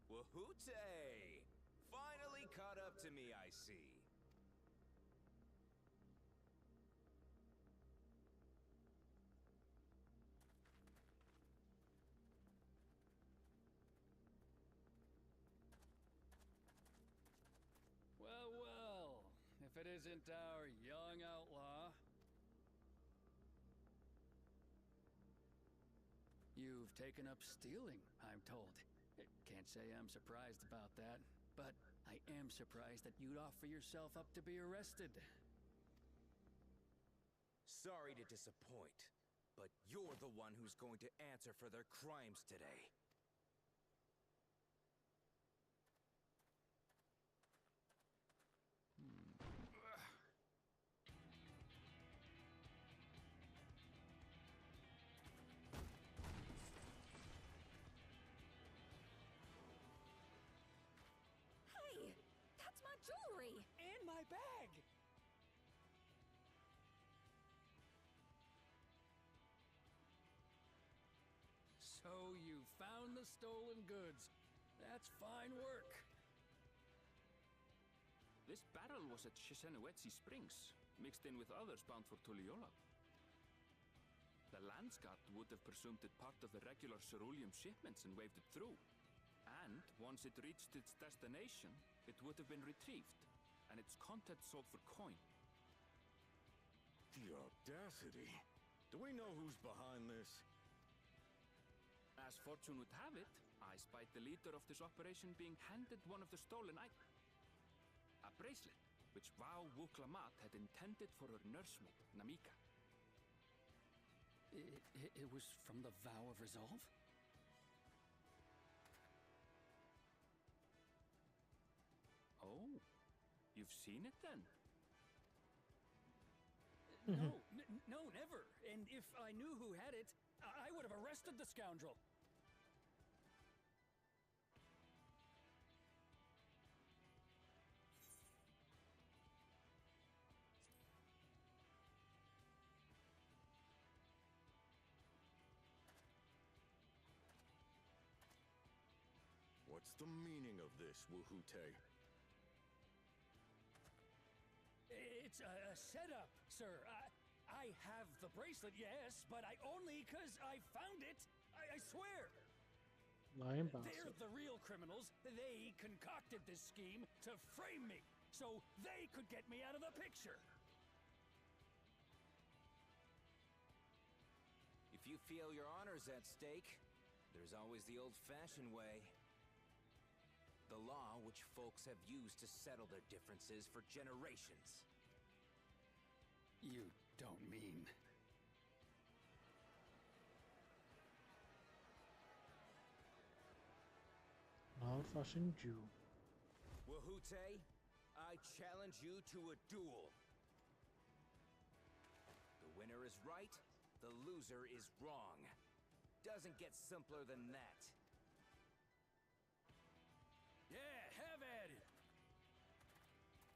Wahoote! Finally caught up to me, I see. Well, well, if it isn't our young outlaw. You've taken up stealing, I'm told. Can't say I'm surprised about that, but I am surprised that you'd offer yourself up to be arrested. Sorry to disappoint, but you're the one who's going to answer for their crimes today. Hey, that's my jewelry! And my bag! So you found the the stolen goods. That's fine work. This barrel was at Shisenuetsi Springs, mixed in with others bound for Tuliyola. The Landsguard would have presumed it part of the regular ceruleum shipments and waved it through. And once it reached its destination, it would have been retrieved, and its contents sold for coin. The audacity. Do we know who's behind this? As fortune would have it, I spied the leader of this operation being handed one of the stolen items. A bracelet, which Vau Wuklamat had intended for her nursemaid, Namika. It was from the Vow of Resolve? Oh, you've seen it then? No, never. And if I knew who had it, I would have arrested the scoundrel. What's the meaning of this, Wuhute? It's a setup, sir. I have the bracelet, yes, but I only 'cause I found it. I swear. Lying They're bastard. the real criminals. They concocted this scheme to frame me, so they could get me out of the picture. If you feel your honor's at stake, there's always the old-fashioned way. The law which folks have used to settle their differences for generations. You don't mean... An old-fashioned Jew. Wahute, I challenge you to a duel. The winner is right, the loser is wrong. Doesn't get simpler than that. Yeah, have at it!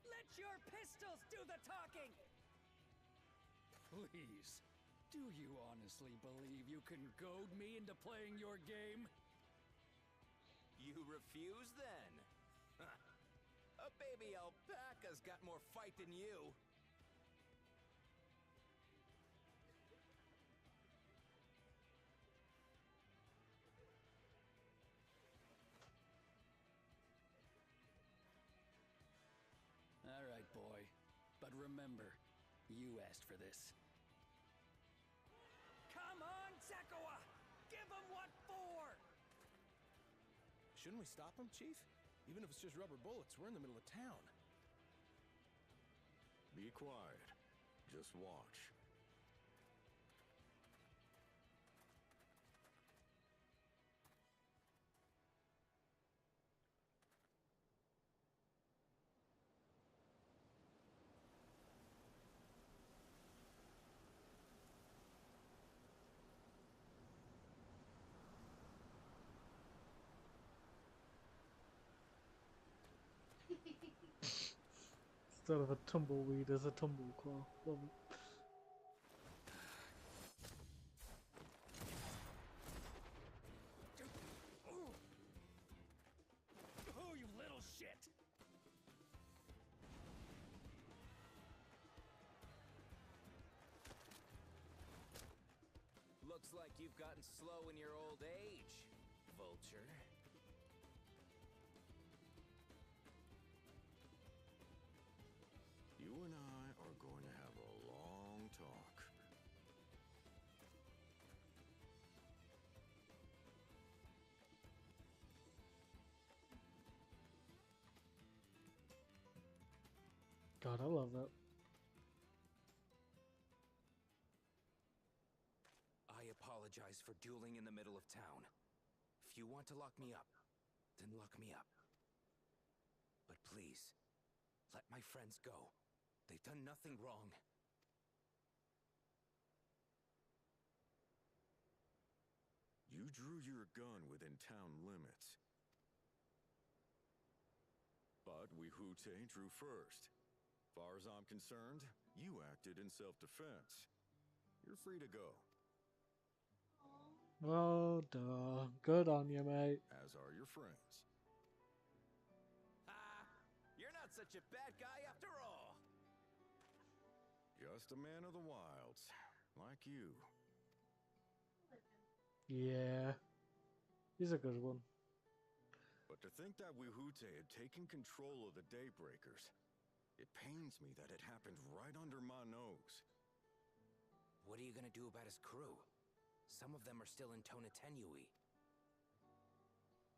Let your pistols do the talking! Please, do you honestly believe you can goad me into playing your game? You refuse then? A baby alpaca's got more fight than you. All right, boy. But remember, you asked for this. Come on, Zakawa! Give him what for! Shouldn't we stop him, Chief? Even if it's just rubber bullets, we're in the middle of town. Be quiet. Just watch. Instead of a tumbleweed, there's a tumbleclaw. Love it. Oh, you little shit! Looks like you've gotten slow in your old age, Vulture. You and I are going to have a long talk. God, I love that. I apologize for dueling in the middle of town. If you want to lock me up, then lock me up. But please, let my friends go. They've done nothing wrong. You drew your gun within town limits. But Wihute drew first. Far as I'm concerned, you acted in self-defense. You're free to go. Well done. Good on you, mate. as are your friends. Ha! You're not such a bad guy after all. Just a man of the wilds, like you. Yeah. He's a good one. But to think that Wihute had taken control of the Daybreakers, it pains me that it happened right under my nose. What are you gonna do about his crew? Some of them are still in Tonatenui.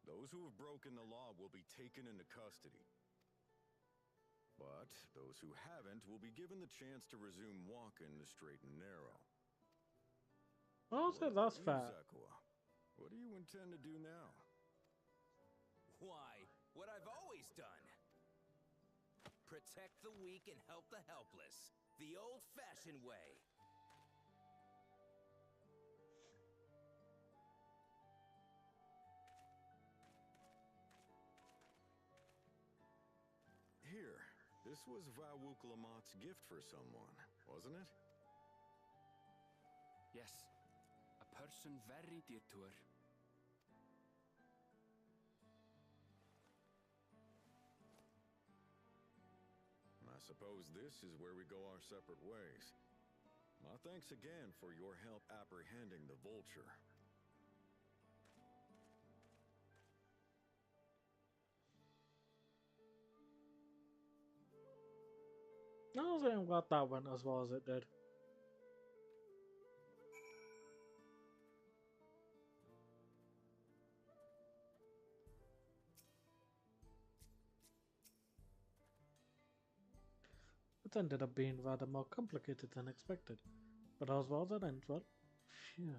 Those who have broken the law will be taken into custody. But those who haven't will be given the chance to resume walking the straight and narrow. I'll say that's What about fair. you, Zekua? What do you intend to do now? Why, what I've always done. Protect the weak and help the helpless. The old-fashioned way. Here, this was Vawuk Lamot's gift for someone, wasn't it? Yes, a person very dear to her. I suppose this is where we go our separate ways. My thanks again for your help apprehending the vulture. I was saying glad that went as well as it did. It ended up being rather more complicated than expected. But as well as it ends well. Phew,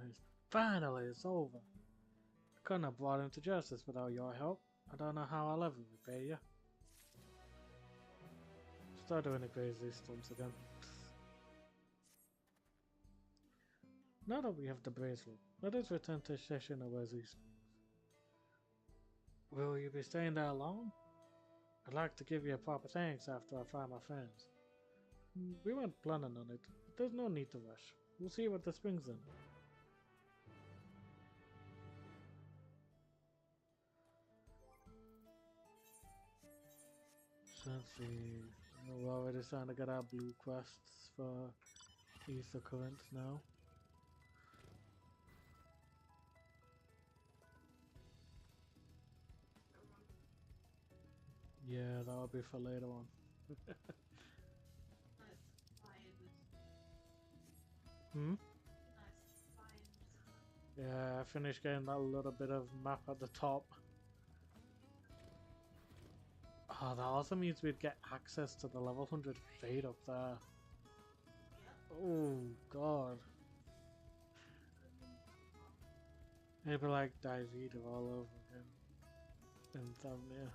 finally it's over. I couldn't have brought him to justice without your help. I don't know how I'll ever repay you. Start doing the crazy stunts again. Now that we have the bracelet, let us return to Sheshina Springs. Will you be staying there long? I'd like to give you a proper thanks after I find my friends. We weren't planning on it, but there's no need to rush. We'll see what the springs in. Let's see. We're already starting to get our blue quests for Ether Currents now. Yeah, that'll be for later on. Hmm? Yeah, I finished getting that little bit of map at the top. Oh, that also means we'd get access to the level 100 fade up there. Oh, God. It'd be like Divida all over again. In thumbnail.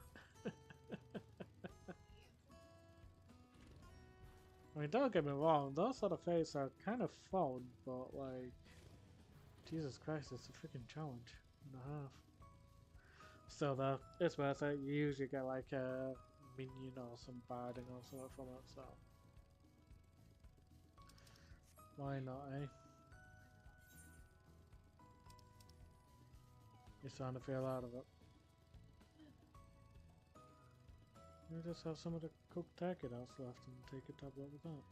I mean, don't get me wrong, those sort of fades are kind of fun, but like, Jesus Christ, it's a freaking challenge and a half. Still though, it's worth it. You usually get like a minion or some barding or something from it, so why not, eh? You're starting to feel out of it. You just have some of the cooked turkey that's left and take a tablet with that.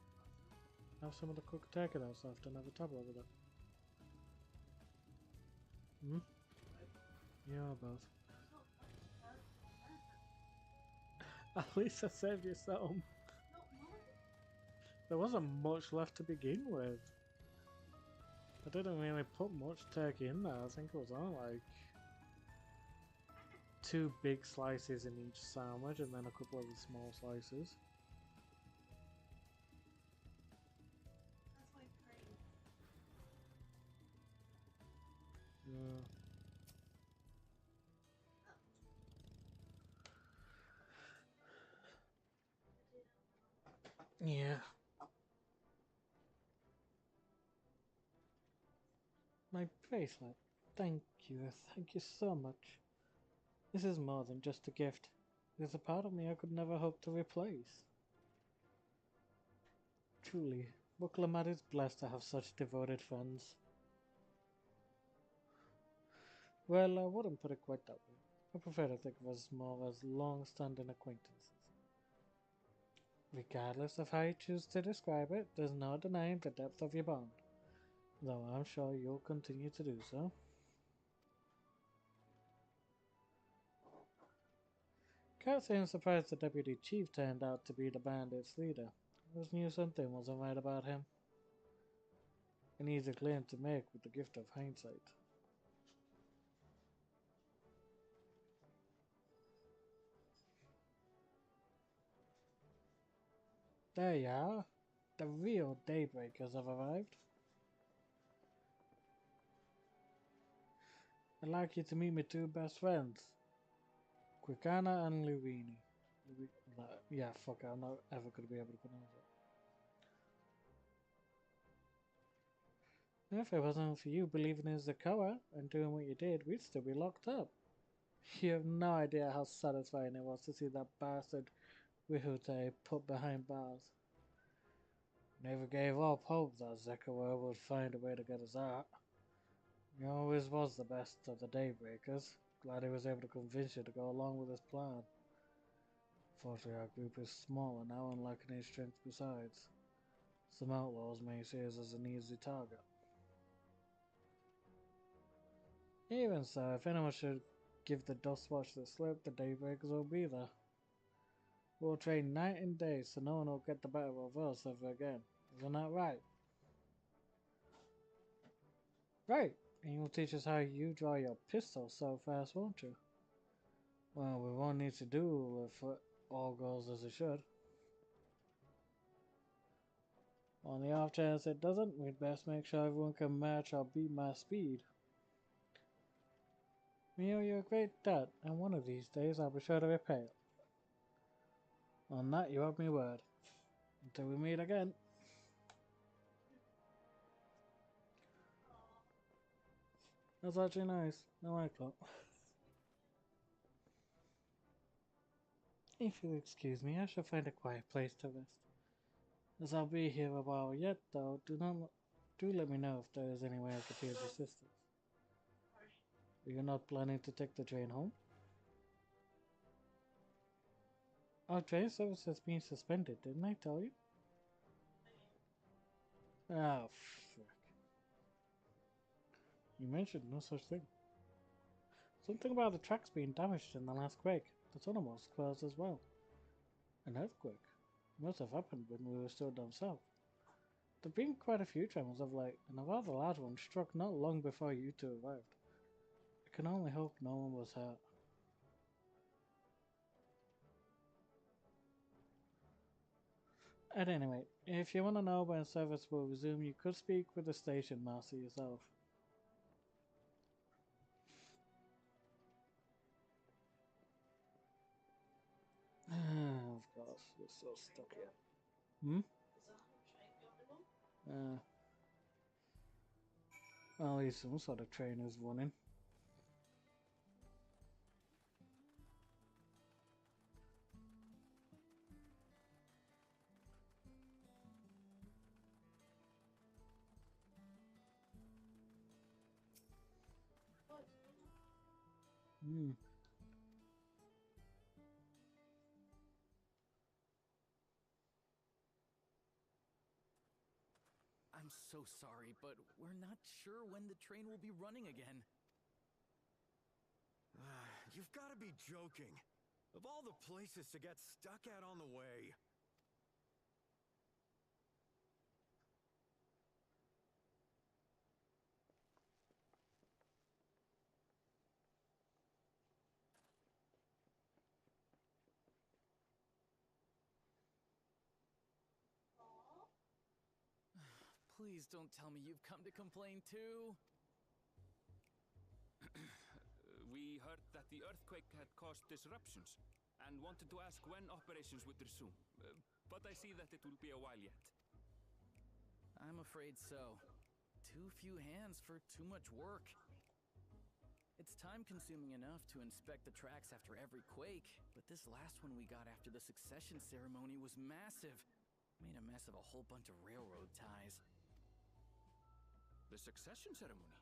Have some of the cooked turkey that's left and have a tablet with it. Hmm? Yeah, both. At least I saved you some. There wasn't much left to begin with. I didn't really put much turkey in there. I think it was only like 2 big slices in each sandwich and then a couple of the small slices. Yeah. My bracelet. Thank you so much. This is more than just a gift. There's a part of me I could never hope to replace. Truly, Buklamat is blessed to have such devoted friends. Well, I wouldn't put it quite that way. I prefer to think of us more as long-standing acquaintances. Regardless of how you choose to describe it, there's no denying the depth of your bond, though I'm sure you'll continue to do so. Can't say I'm surprised the deputy chief turned out to be the bandits' leader. I just knew something wasn't right about him. An easy claim to make with the gift of hindsight. There you are. The real Daybreakers have arrived. I'd like you to meet my two best friends, Quickana and Luini. Yeah, fuck it, I'm not ever going to be able to pronounce it. If it wasn't for you believing in Zakoa and doing what you did, we'd still be locked up. You have no idea how satisfying it was to see that bastard Wihute put behind bars. Never gave up hope that Zakoa would find a way to get us out. He always was the best of the Daybreakers. Glad he was able to convince you to go along with his plan. Fortunately, our group is smaller now and lacking any strength besides. Some outlaws may see us as an easy target. Even so, if anyone should give the Dustwatch the slip, the Daybreakers will be there. We'll train night and day so no one will get the better of us ever again. Isn't that right? Right, and you'll teach us how you draw your pistol so fast, won't you? Well, we won't need to do if all goes as it should. On the off chance it doesn't, we'd best make sure everyone can match or beat my speed. Mio, you're a great dad, and one of these days I'll be sure to repay it. On that, you have my word. Until we meet again. That's actually nice. I like that. If you'll excuse me, I shall find a quiet place to rest. As I'll be here a while yet, though, do let me know if there is any way I could be of assistance. You're not planning to take the train home? Our train service has been suspended, didn't I tell you? Oh, frick. You mentioned no such thing. Something about the tracks being damaged in the last quake. The tunnel was closed as well. An earthquake? Must have happened when we were still down south. There have been quite a few tremors of late, and a rather large one struck not long before you two arrived. I can only hope no one was hurt. At any rate, if you want to know when service will resume, you could speak with the station master yourself. Of course, we're so stuck here. Hmm? Well, at least some sort of train is running. Hmm. I'm so sorry, but we're not sure when the train will be running again. You've got to be joking. Of all the places to get stuck at on the way. Please don't tell me you've come to complain too. We heard that the earthquake had caused disruptions and wanted to ask when operations would resume. But I see that it will be a while yet. I'm afraid so. Too few hands for too much work. It's time-consuming enough to inspect the tracks after every quake, but this last one we got after the succession ceremony was massive. Made a mess of a whole bunch of railroad ties. The succession ceremony?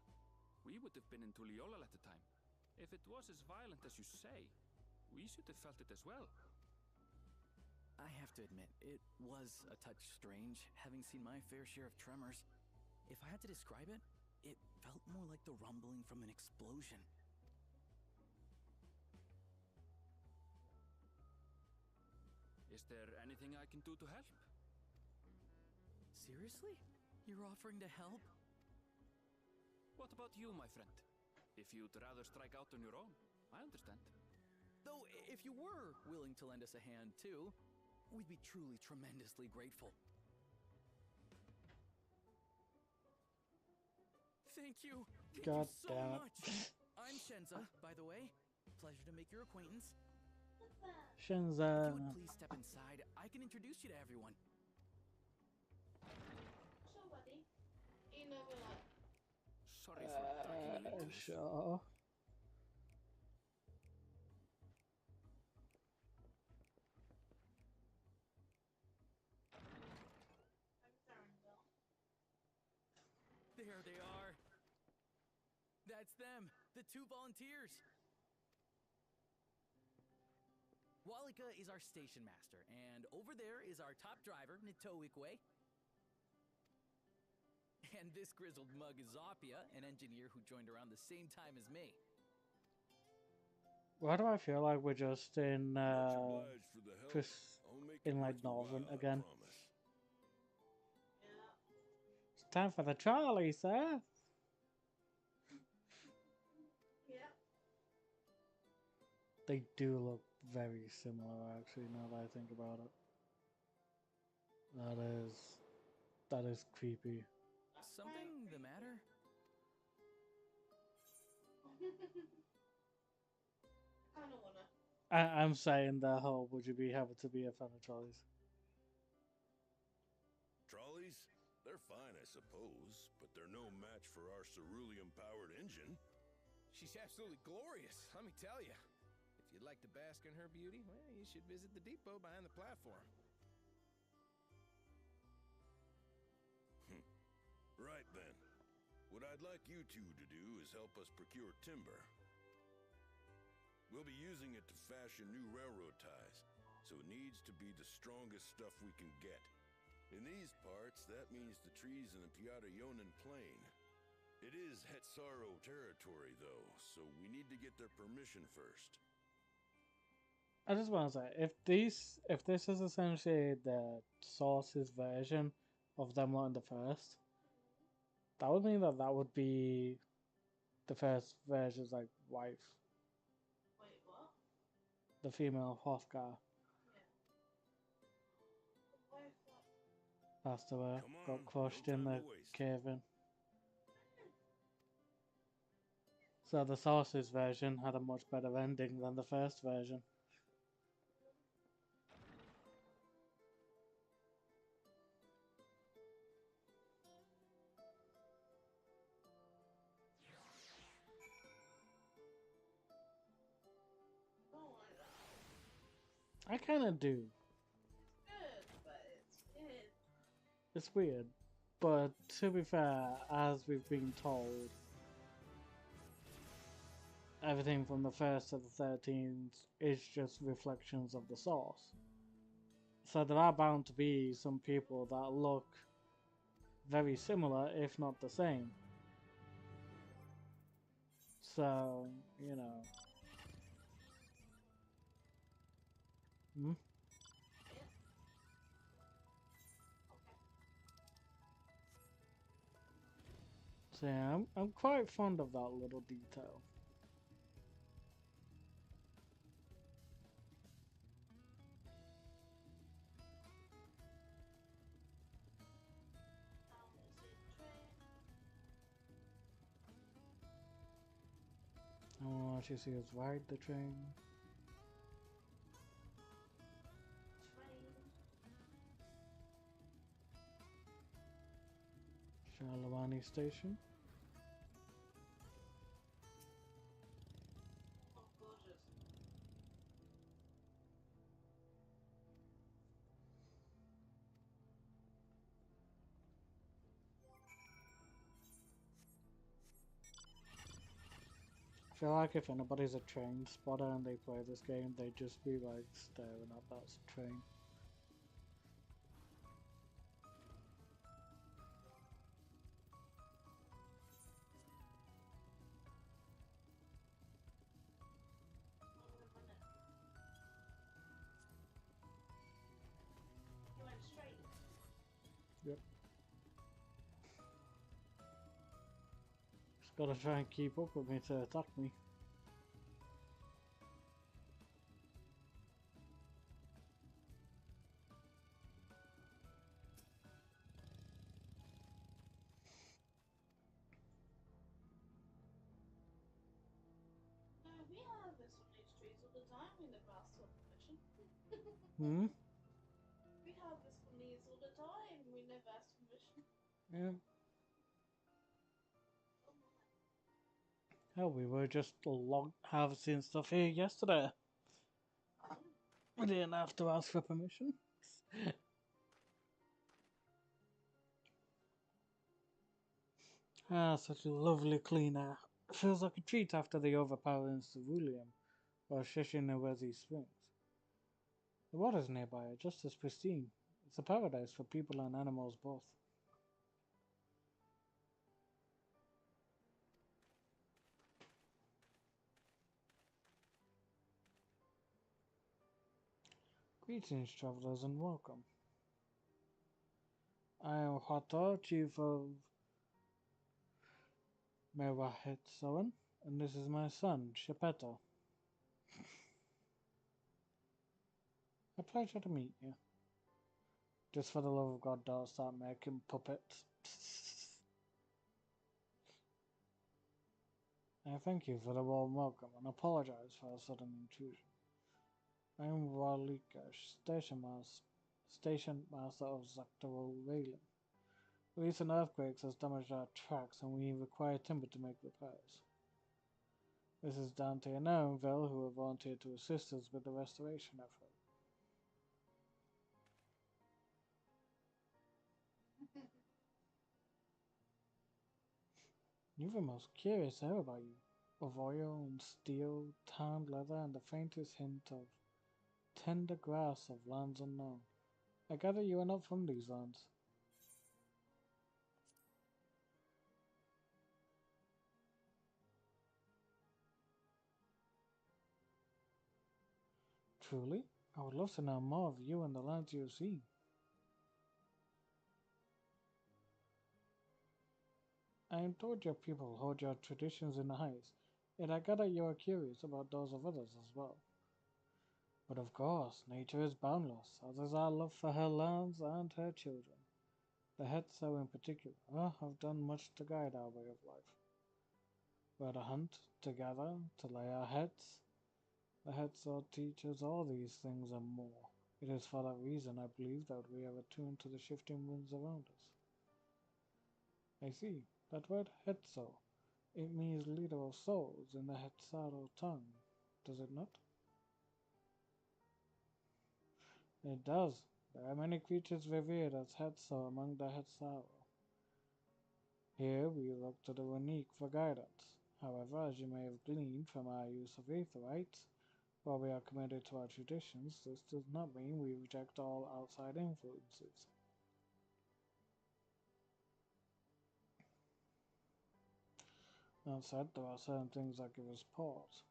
We would have been in Tuliolal at the time. If it was as violent as you say, we should have felt it as well. I have to admit, it was a touch strange, having seen my fair share of tremors. If I had to describe it, it felt more like the rumbling from an explosion. Is there anything I can do to help? Seriously? You're offering to help? What about you, my friend? If you'd rather strike out on your own, I understand. Though, if you were willing to lend us a hand, too, we'd be truly tremendously grateful. Thank you! Thank God you so damn it. much! I'm Shenza, by the way. Pleasure to make your acquaintance. If you Shenza. would please step inside, I can introduce you to everyone. So, buddy, you know we're like, Sorry for dragging you into this. Sure. I'm Erenville. There they are. That's them, the two volunteers. Walika is our station master, and over there is our top driver, Nitoikwe. And this grizzled mug is Zopia, an engineer who joined around the same time as me. Why do I feel like we're just in Much obliged for the help. just I'll make in it like worth your Northern while, I again? promise. Yeah. It's time for the Charlie, sir. Yeah. They do look very similar, actually, now that I think about it. That is creepy. Something the matter? I don't wanna. I'm saying the whole, would you be happy to be a fan of Charlie's? Trolleys? They're fine, I suppose, but they're no match for our cerulean-powered engine. She's absolutely glorious, let me tell you. If you'd like to bask in her beauty, well, you should visit the depot behind the platform. Right then. What I'd like you two to do is help us procure timber. We'll be using it to fashion new railroad ties, so it needs to be the strongest stuff we can get. In these parts, that means the trees in the Piata-Yonan Plain. It is Hetsaro territory, though, so we need to get their permission first. I just want to say, if this is essentially the source's version of them wanting the first, that would mean that would be the first version's like wife, Wait, what? the female Hrothgar, Yeah. Why is that? passed away, Come got on, crushed no in time the to waste. cave-in. So the source's version had a much better ending than the first version. I don't like that. I kind of do. Good, but it's good. It's weird, but to be fair, as we've been told, everything from the 1st to the 13th is just reflections of the source. So there are bound to be some people that look very similar, if not the same. So, you know. Hmm? So yeah, I'm quite fond of that little detail. I want you to see us ride the train. Charlevani Station. Oh, gorgeous. feel like if anybody's a train spotter and they play this game, they'd just be like staring at that train. You went straight. Yep. Just gotta try and keep up with me to attack me. We have this on these trees all the time. We never ask for permission. Hmm? We have this on these all the time. We never ask permission. Yeah. Oh my. Hell, we were just harvesting stuff here yesterday. We didn't have to ask for permission. Ah, such a lovely clean air. Feels like a treat after the overpowering ceruleum or Shishinawezi Springs. The waters nearby are just as pristine. It's a paradise for people and animals both. Greetings, travelers, and welcome. I am Hato, chief of Mewahetsoan, and this is my son, Shepeto. A pleasure to meet you. Just for the love of God, don't start making puppets. I thank you for the warm welcome and apologize for our sudden intrusion. I am Walika, station master of Zaktaral Raylan. Recent earthquakes has damaged our tracks and we require timber to make repairs. This is Dawntrail and Erenville who have volunteered to assist us with the restoration effort. You've the most curious air about you, of oil and steel, tanned leather, and the faintest hint of tender grass of lands unknown. I gather you are not from these lands. Truly? I would love to know more of you and the lands you have seen. I am told your people hold your traditions in the highest, yet I gather you are curious about those of others as well. But of course, nature is boundless, as is our love for her lands and her children. The Hetso in particular have done much to guide our way of life. Where to hunt, to gather, to lay our heads. The Hetso teach us all these things and more. It is for that reason I believe that we are attuned to the shifting winds around us. I see. That word Hetso, it means leader of souls in the Hetsaro tongue, does it not? It does. There are many creatures revered as Hetso among the Hetsaro. Here we look to the Unique for guidance. However, as you may have gleaned from our use of aetherites, while we are committed to our traditions, this does not mean we reject all outside influences. That said, there are certain things that give us pause.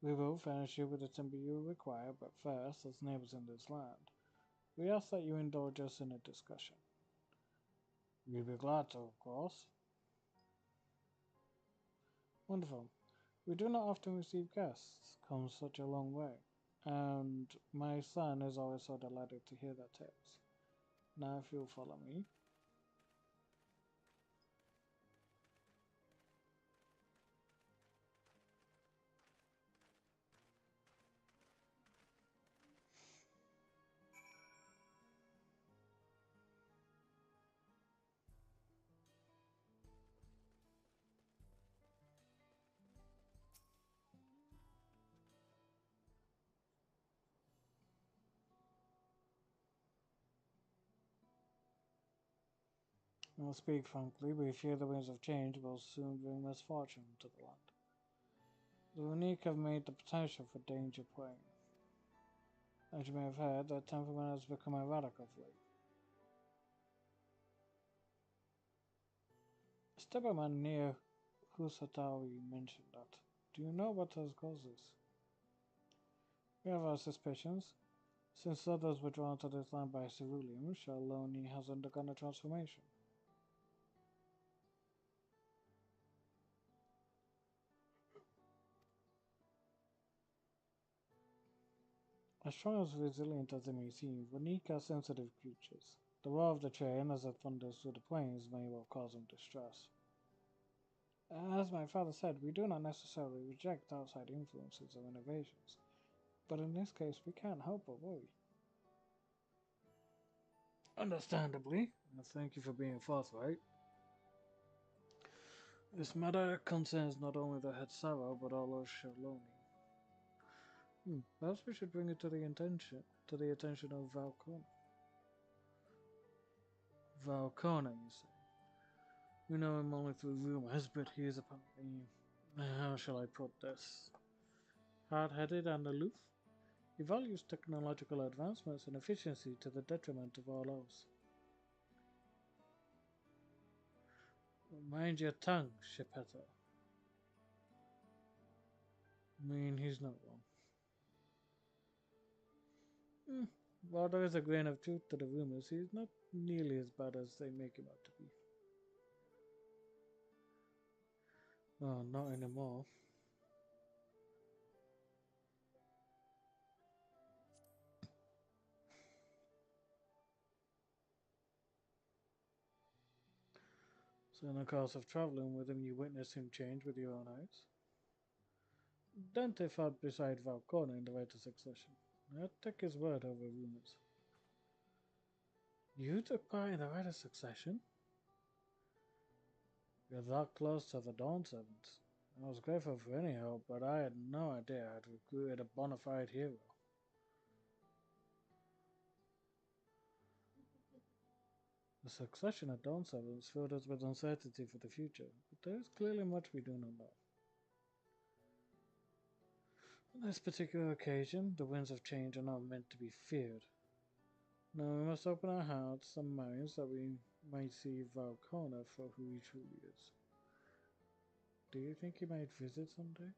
We will furnish you with the timber you require, but first, as neighbors in this land, we ask that you indulge us in a discussion. We'd be glad to, of course. Wonderful. We do not often receive guests, come such a long way, and my son is always so delighted to hear their tales. Now if you'll follow me. I'll speak frankly, we fear the winds of change will soon bring misfortune to the land. The unique have made the potential for danger plain. As you may have heard, their temperament has become erratic of late. A stepperman near Husatawi mentioned that. Do you know what has caused this? We have our suspicions. Since others were drawn to this land by ceruleum, Shaloni has undergone a transformation. As strong as resilient as they may seem, Vanik are sensitive creatures. The roar of the train as it thunders through the plains may well cause them distress. As my father said, we do not necessarily reject outside influences or innovations, but in this case we can't help but worry. Understandably, and thank you for being forthright. This matter concerns not only the head Sarah, but all of Shaloni. Perhaps we should bring it to the attention of Valcona. Valcona, you say? We know him only through rumors, but he is apparently, how shall I put this, hard-headed and aloof. He values technological advancements and efficiency to the detriment of all else. Mind your tongue, Shepetta. I mean, he's not wrong. While there is a grain of truth to the rumors, he's not nearly as bad as they make him out to be. Oh, not anymore. So in the course of travelling with him, you witnessed him change with your own eyes? Dante fought beside Valcona in the right of succession. I'd take his word over rumors. You took part in the right of succession? You're that close to the Dawn Servants. I was grateful for any help, but I had no idea I'd recruited a bona fide hero. The succession of Dawn Servants filled us with uncertainty for the future, but there is clearly much we do not know. On this particular occasion, the winds of change are not meant to be feared. No, we must open our hearts and minds that we might see Valcona for who he truly is. Do you think he might visit someday?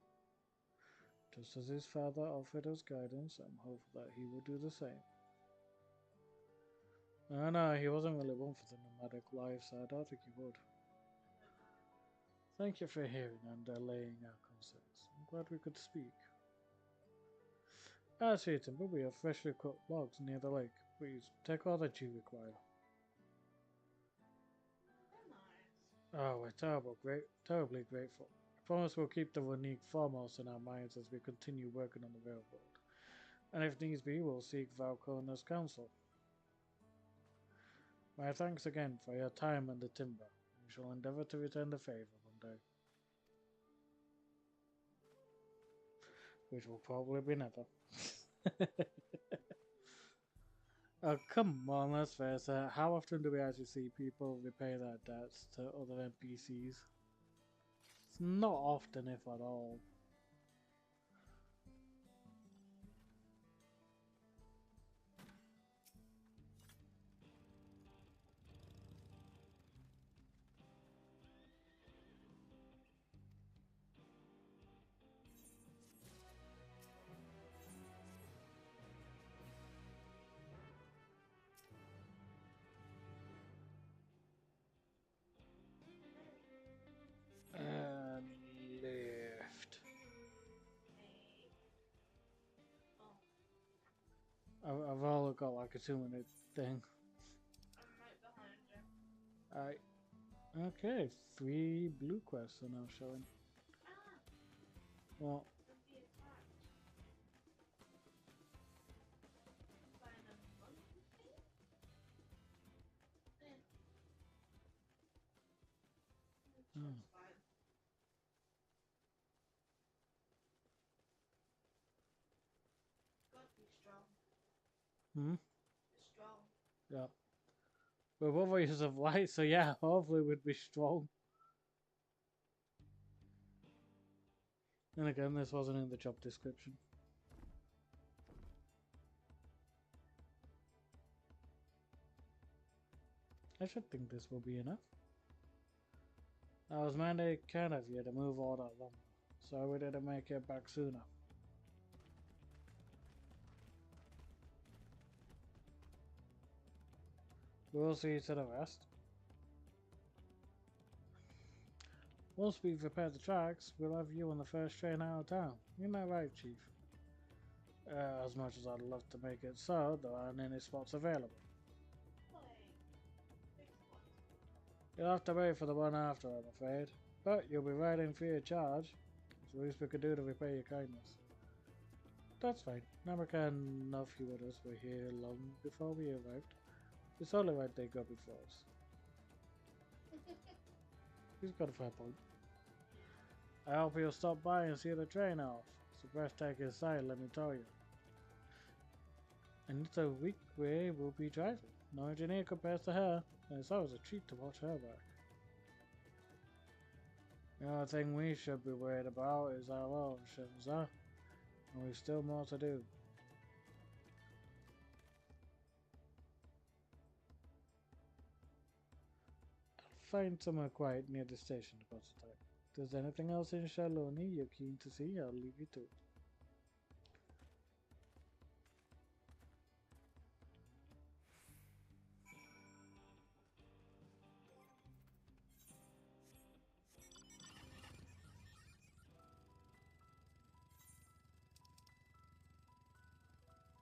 Just as his father offered us guidance, I'm hopeful that he will do the same. No, he wasn't really one for the nomadic life, so I don't think he would. Thank you for hearing and allaying our concerns. I'm glad we could speak. Sweet Timber, we have freshly cut logs near the lake. Please, take all that you require. Oh, we're terribly grateful. I promise we'll keep the Runique foremost in our minds as we continue working on the railroad. And if needs be, we'll seek Valcona's counsel. My thanks again for your time and the timber. We shall endeavor to return the favor one day. Which will probably be never. Oh, come on, let's face it. How often do we actually see people repay their debts to other NPCs? It's not often, if at all. And left. I've all got like a 2-minute thing. I'm right behind you. Okay, 3 blue quests are now showing. Well, Could be attacked. By an monkey thing? That's fine. Gotta be strong. Hmm? It's strong. Yeah. We're warriors of light, so yeah, hopefully we'd be strong. And again, this wasn't in the job description. I should think this will be enough. I was mighty kind of you to move all that lumber, so we didn't make it back sooner. We'll see to the rest. Once we've repaired the tracks, we'll have you on the first train out of town. Isn't that right, Chief? As much as I'd love to make it so, there aren't any spots available. You'll have to wait for the one after, I'm afraid. But you'll be riding free of charge. It's the least we could do to repay your kindness. That's fine. Never can enough you with us were here long before we arrived. It's only right they go before us. He's got a fair point. I hope you'll stop by and see the train off. It's a breathtaking sight, let me tell you. And it's a week way we'll be driving. No engineer compares to her, and it's always a treat to watch her back. The only thing we should be worried about is our own, shouldn't we? And we've still more to do. I'll find somewhere quiet near the station to pass the time. If there's anything else in Shaloni you're keen to see, I'll leave you to it.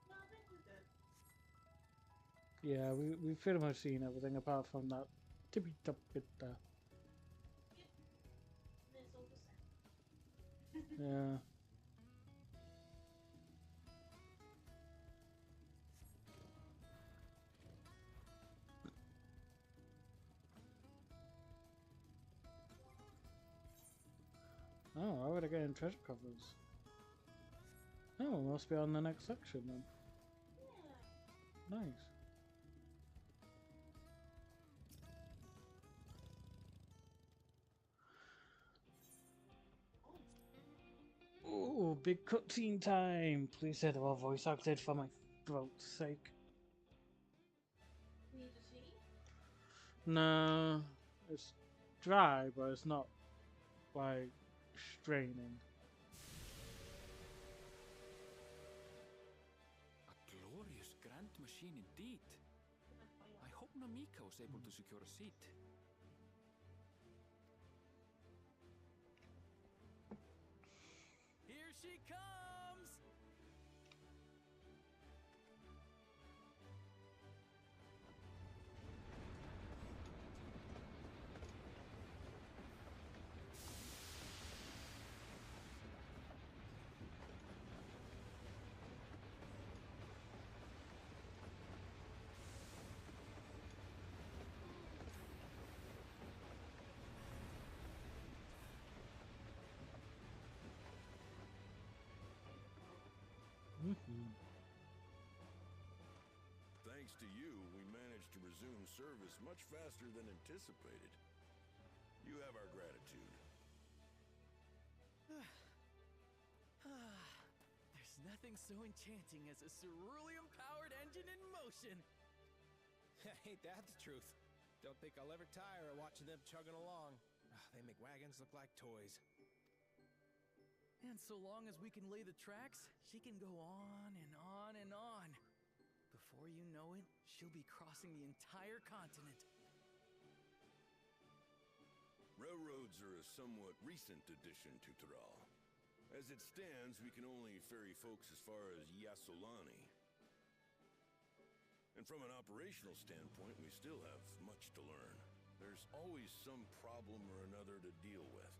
No, I think we're good. Yeah, we've pretty much seen everything apart from that tippy top bit there. And it's all the same. Yeah. Oh, already getting treasure covers. Oh, we must be on the next section then. Yeah. Nice. Oh, big cutscene time! Please say they were voice acted for my throat's sake. Need to see? No, it's dry, but it's not like straining. A glorious grand machine indeed. I hope Namika was able to secure a seat. Here she comes! Thanks to you, we managed to resume service much faster than anticipated. You have our gratitude. There's nothing so enchanting as a cerulean-powered engine in motion. Ain't that the truth? Don't think I'll ever tire of watching them chugging along. They make wagons look like toys. And so long as we can lay the tracks, she can go on and on and on. Before you know it, she'll be crossing the entire continent. Railroads are a somewhat recent addition to Thrall. As it stands, we can only ferry folks as far as Yassolani. And from an operational standpoint, we still have much to learn. There's always some problem or another to deal with.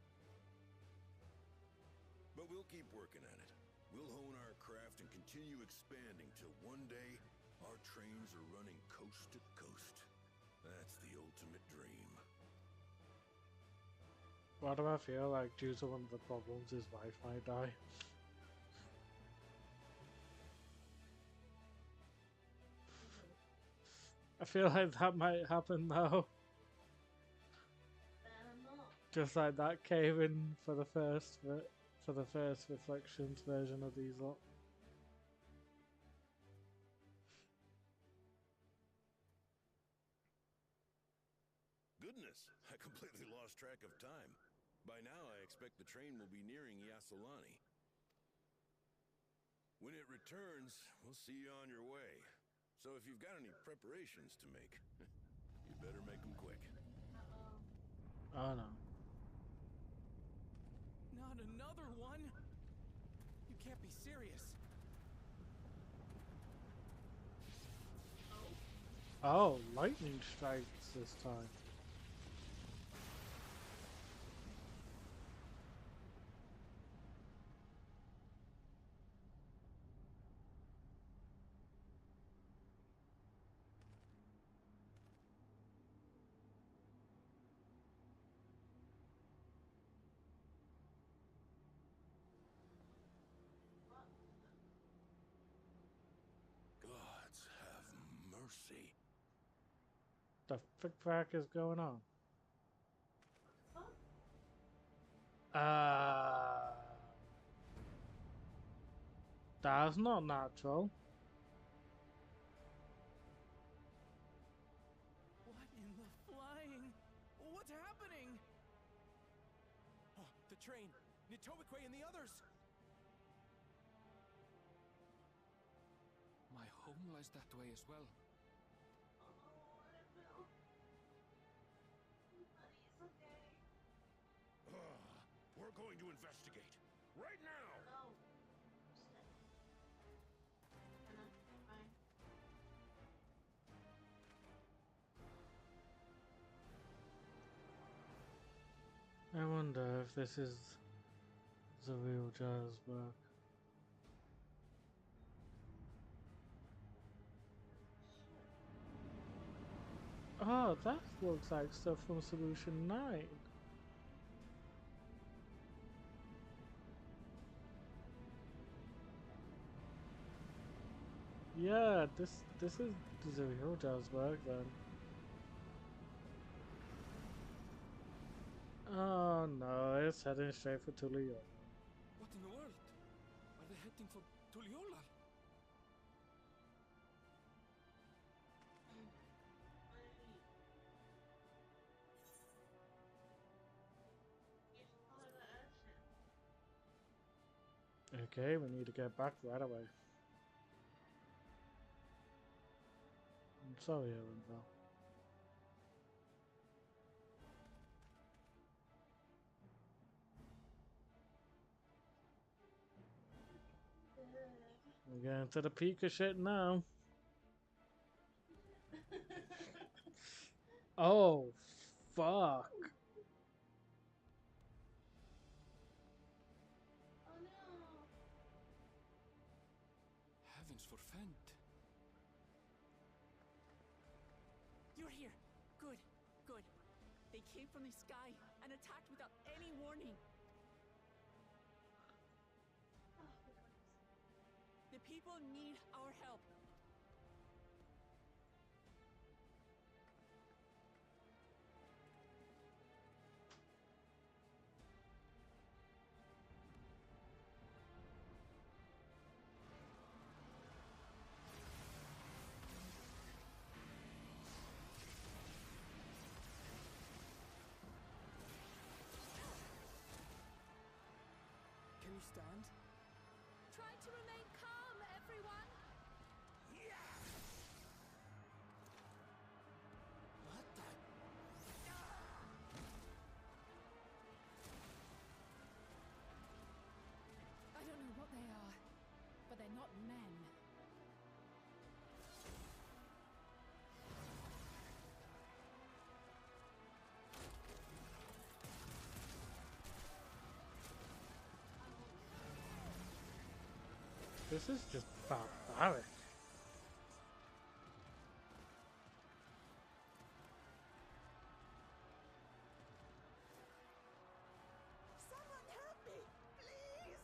But we'll keep working at it. We'll hone our craft and continue expanding till one day our trains are running coast to coast. That's the ultimate dream. Why do I feel like due to one of the problems his wife might die? I feel like that might happen now. Better not. Just like that cave in for the first Reflections version of these lot. Goodness, I completely lost track of time. By now, I expect the train will be nearing Yasolani. When it returns, we'll see you on your way. So if you've got any preparations to make, you better make them quick. Oh no. Not another one? You can't be serious. Oh, lightning strikes this time. Gods have mercy. The frick is going on? That's not natural. What in the flying? What's happening? Oh, the train! Nitobekwe and the others! My home lies that way as well. We're going to investigate. Right now! I wonder if this is the real Jarlsberg. Oh, that looks like stuff from Solution 9. Yeah, this is the real Jarlsberg then. Oh no, it's heading straight for Tulio. What in the world? Are they heading for Tuliolal? Okay, we need to get back right away. I'm sorry, Erenville. We're getting to the peak of shit now. Oh, fuck. Oh no. Heavens forfend. You're here. Good, good. They came from the sky and attacked without any warning. The people need our help. Can you stand? Try to remain calm, everyone. What the? I don't know what they are, but they're not men. This is just barbaric. Someone help me, please!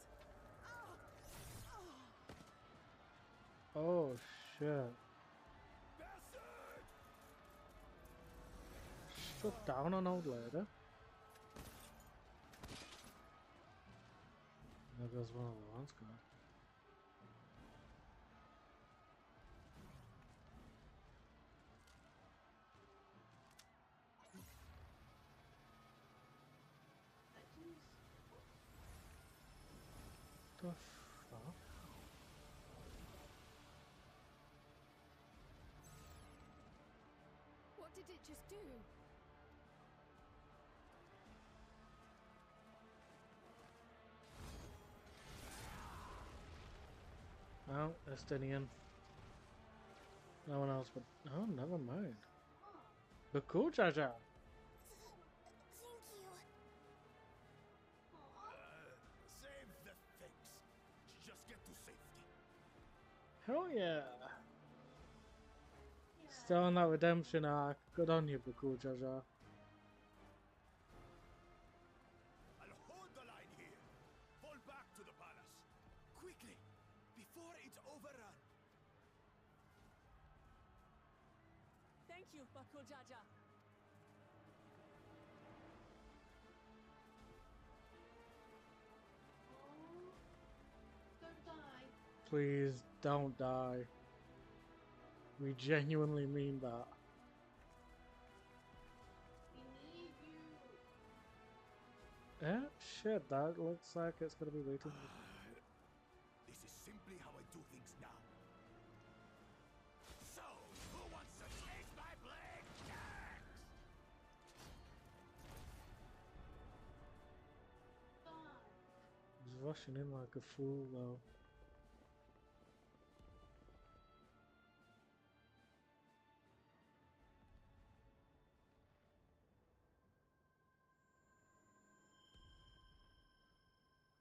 Oh shit. Bastard! Look down on old lady. There goes one of the ones gone. The fuck? What did it just do? Oh, Estinian. No one else but... Oh, never mind. The cool Jaja. Thank you. Save the things. Just get to safety. Hell yeah. Still on that redemption arc. Good on you, Bakul Jaja. I'll hold the line here. Fall back to the palace. Quickly, before it's overrun. Thank you, Bakul Jaja. Oh, don't die. Please don't die. We genuinely mean that. We need you. Eh? Shit, that looks like it's gonna be waiting. This is simply how I do things now. So, who wants to taste my blade next? Die. He's rushing in like a fool though.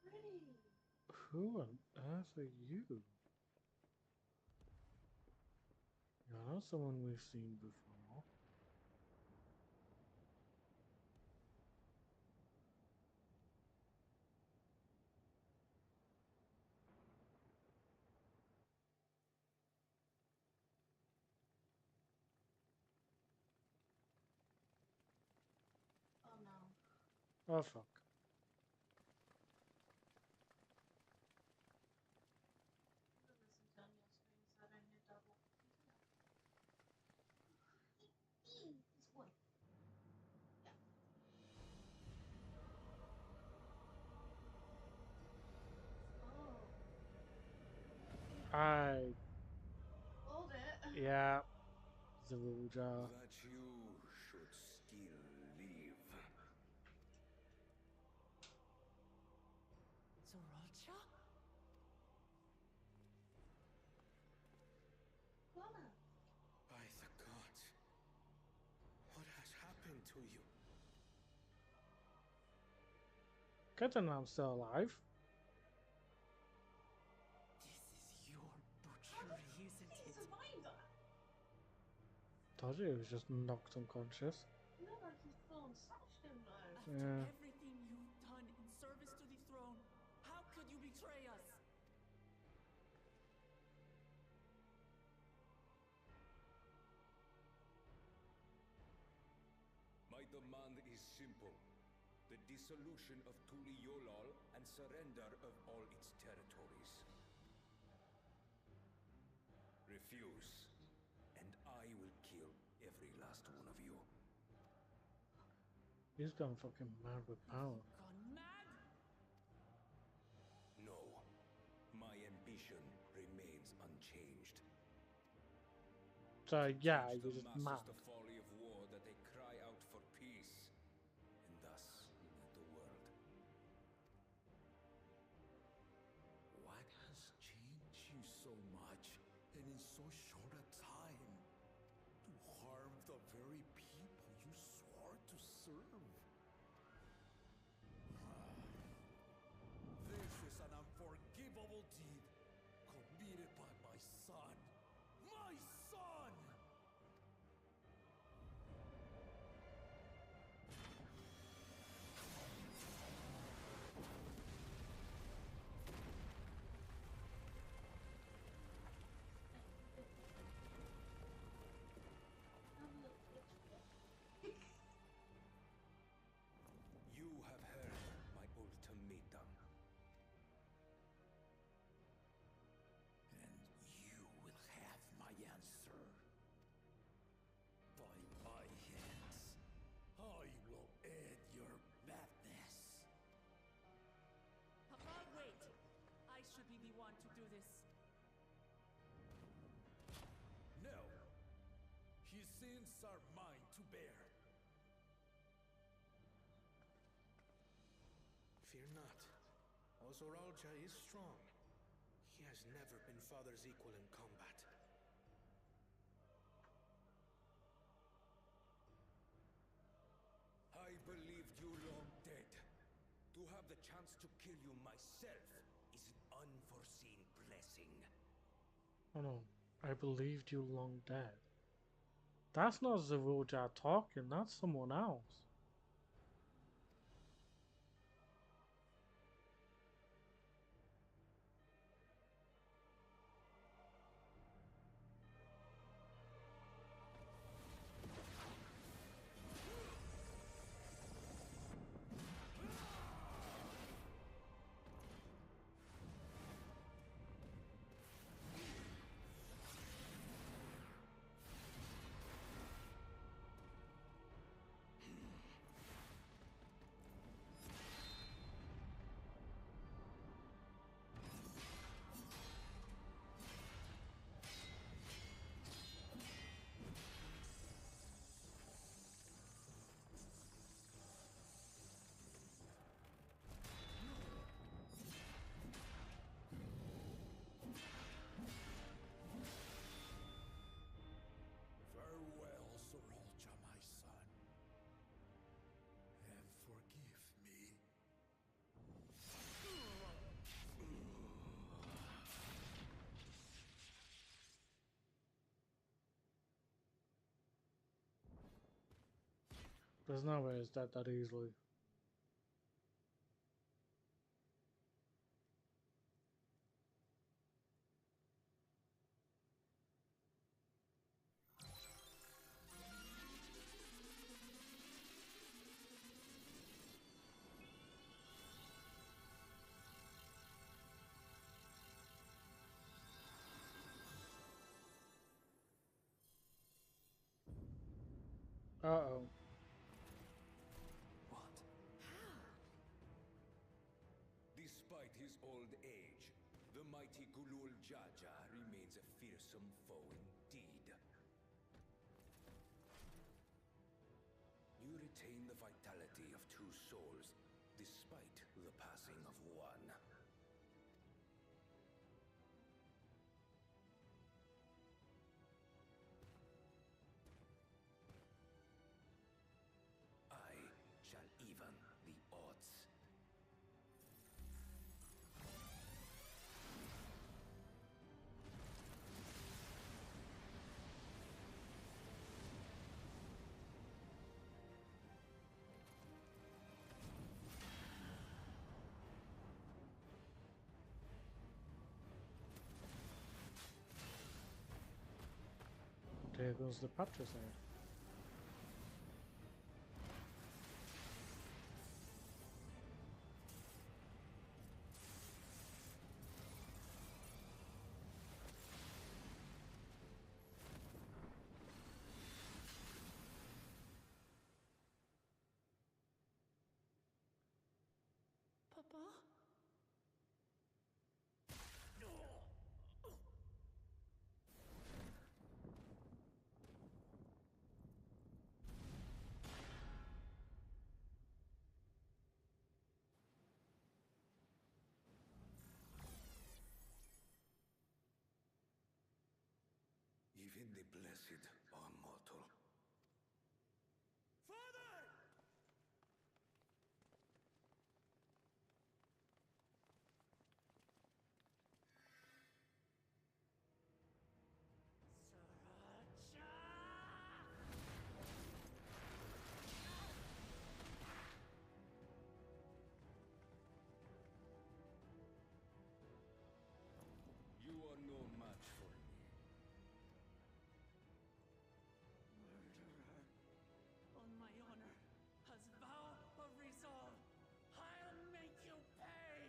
Pretty. Who on earth are you? You're not someone we've seen before. Oh no. Oh fuck. Put this in Daniel's screen so I don't hear double. This one. Yeah. Oh. I Hold it. yeah. Zaruja. That you should still live. Zoralcha? Connor. By the gods. What has happened to you? Good, I'm still alive. This is your How the butchery, fuck isn't did he it? survive that? Told you he was just knocked unconscious. No, like his phone smashed him though. After Yeah. everything you've done in service to the throne, how could you betray us? My demand is simple. The dissolution of Tuli Yolal and surrender of all its territories. Refuse, and I will kill every last one of you. He's gone fucking mad with power. Gone mad? No, my ambition remains unchanged. So yeah, Teach you're the just masses mad. the folly of war, that they cry out for peace, and thus unite the world. What has changed you so much, and in so short a time? To harm the very people you swore to serve? This is an unforgivable deed committed by my son. My son! Have a look. be the one to do this. No! His sins are mine to bear. Fear not. Ozoralja is strong. He has never been father's equal in combat. I believed you long dead. To have the chance to kill you myself is an unforeseen blessing. Oh no, I believed you long dead. That's not Zeruja talking, that's someone else. Farewell, Zoralja, my son. And forgive me. There's no way it's dead that easily. Uh-oh. What? Despite his old age, the mighty Gulul Jaja remains a fearsome foe indeed. You retain the vitality of two souls, despite the passing of one. I shall even the odds. There goes the patricide. Papa? Even the blessed are mortal. Father! You are no match for me. Murderer. On my honor, as vow of resolve, I'll make you pay!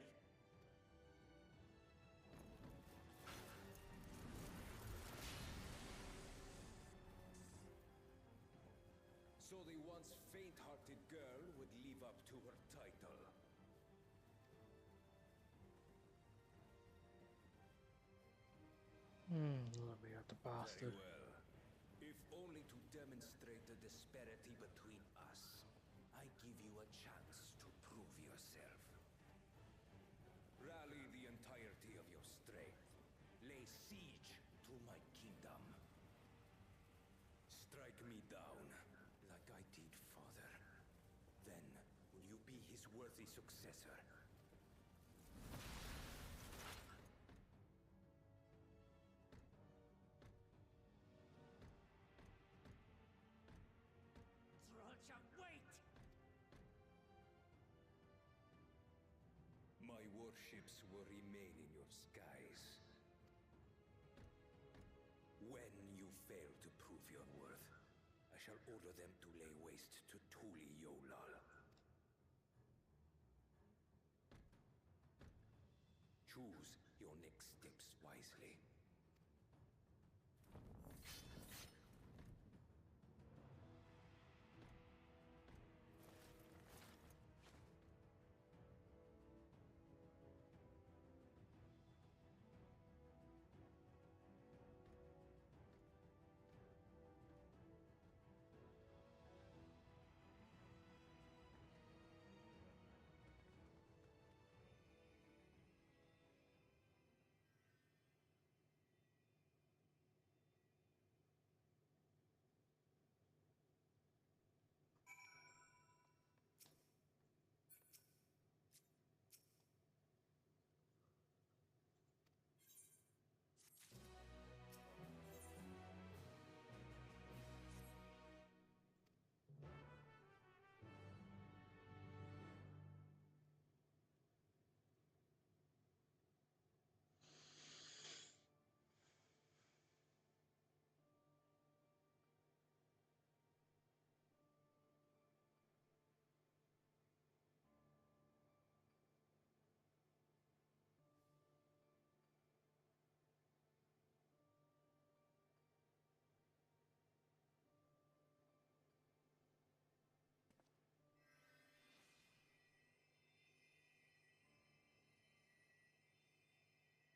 So the once faint-hearted girl would live up to her title. The bastard. Very well. If only to demonstrate the disparity between us, I give you a chance to prove yourself. Rally the entirety of your strength. Lay siege to my kingdom. Strike me down, like I did father. Then will you be his worthy successor? Trolcha, wait! My warships will remain in your skies. When you fail to prove your worth, I shall order them to lay waste to Tuli Yolal. Choose your next steps wisely.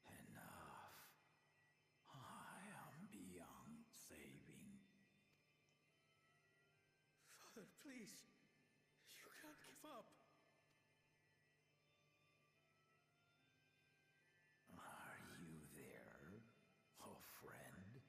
Enough. I am beyond saving. Father, please. You can't give up. Are you there, oh friend?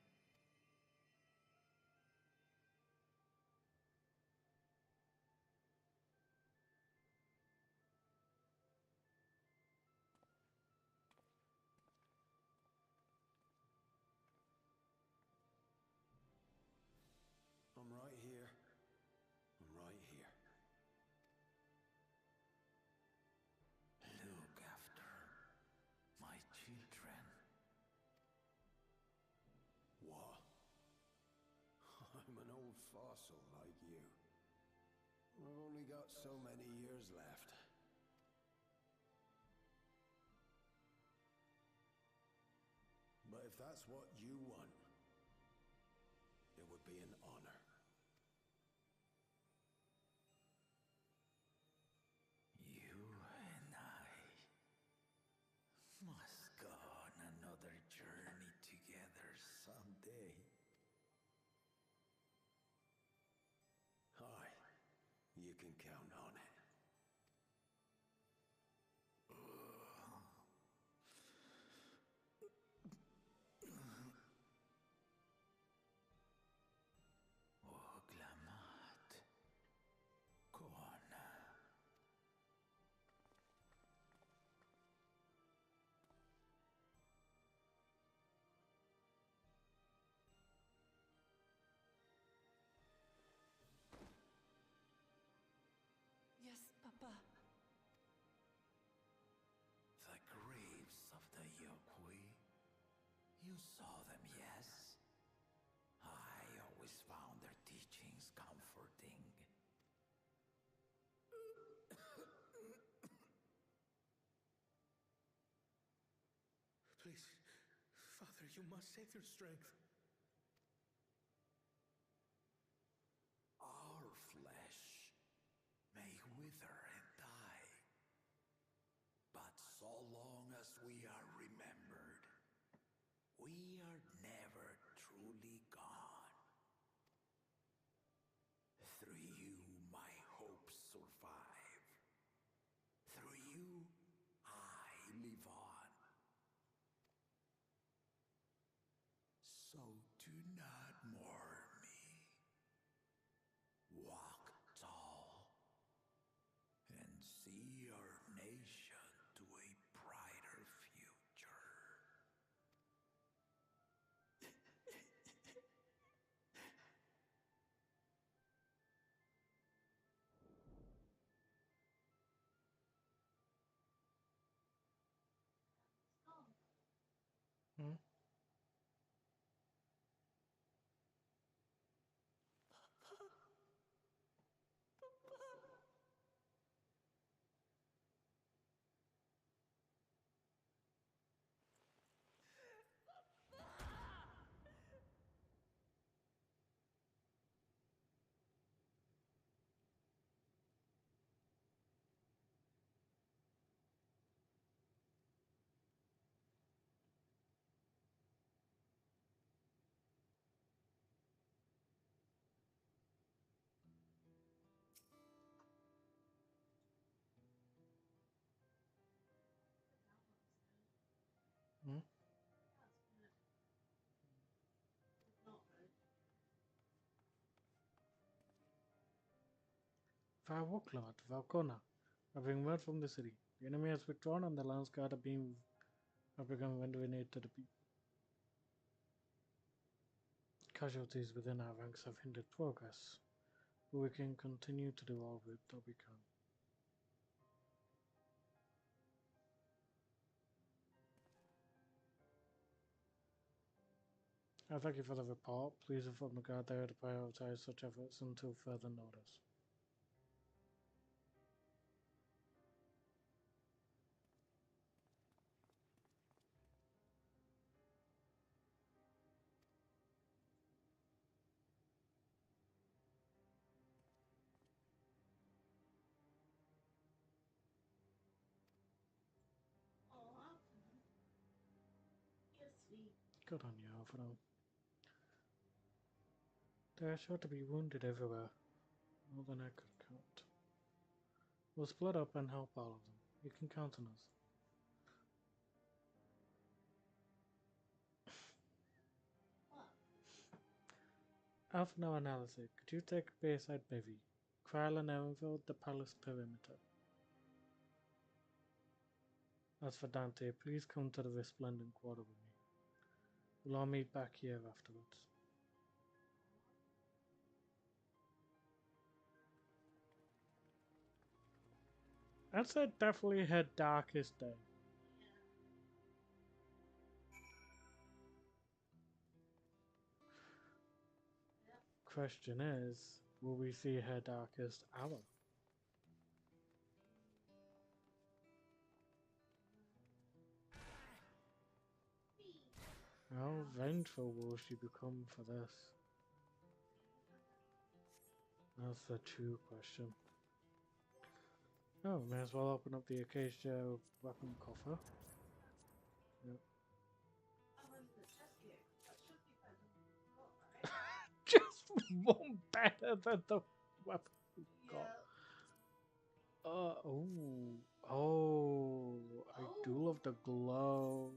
I'm right here. I'm right here. Look after my children. What? I'm an old fossil like you. I've only got so many years left. But if that's what you want, it would be an honor. You and I must go on another journey together someday. Aye, you can count on it. Oglamat. Kona. Yes, Papa. The graves of the Yokui. You saw them, yes? I always found their teachings comforting. Please, Father, you must save their strength. Our flesh may wither and die, but so long as we are remembered, we are never So do not mourn me. Walk tall and see your nation to a brighter future. Hmm? Hmm? Lord, Valcona, having word from the city. The enemy has withdrawn and the lands guard have begun rendering aid to the people. Casualties within our ranks have hindered progress, but we can continue to do all that we can. I thank you for the report. Please inform the guard there to prioritize such efforts until further notice. You're sweet. Good on you, Alfredo. There are sure to be wounded everywhere, more than I could count. We'll split up and help all of them. You can count on us. Alpha now analysis. Could you take Bayside Bevy? Kyle and Erenville, the palace perimeter. As for Dante, please come to the Resplendent Quarter with me. We'll all meet back here afterwards. I'd say definitely her darkest day. Question is, will we see her darkest hour? How vengeful will she become for this? That's the true question. Oh, may as well open up the Acacia weapon coffer. Yep. Just one better than the weapon we got. Oh, I do love the glow.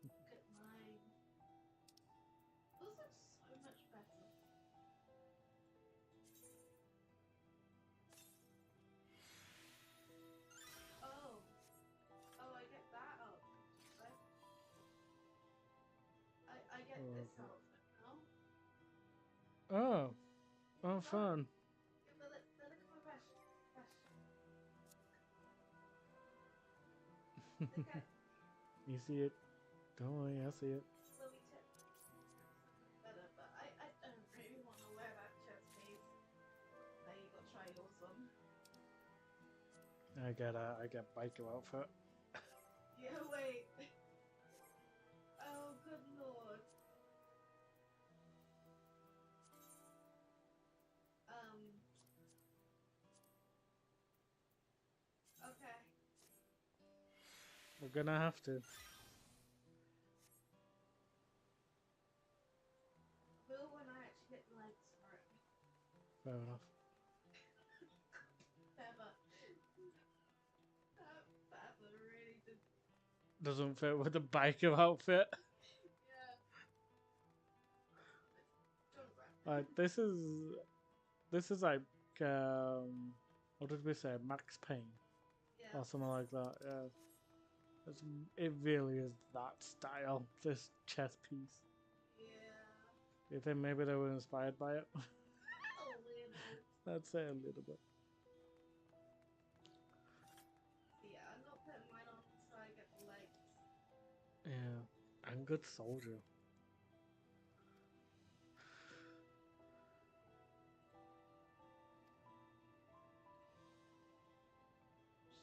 Look at mine. Those look so much better. Oh. Oh, I get that outfit. I get this outfit now. Oh, oh, fun. Yeah, but look at my brush. Look at You see it? Don't worry, I see it. glowy tip. Better, but I don't really want to wear that chest piece. Now you got to try yours on. I get biker outfit. Yeah, wait. Oh, good lord. Okay. We're gonna have to. Will when I actually get the legs for it. Fair enough. Never. doesn't fit with the biker outfit. Yeah. Don't grab. Like this is like what did we say? Max Payne Yeah. or something like that. Yeah. It really is that style. This chess piece. Yeah. Do you think maybe they were inspired by it? A little. I'd say a little bit. Yeah, I'm not putting mine on until I get the legs. Yeah. And good soldier.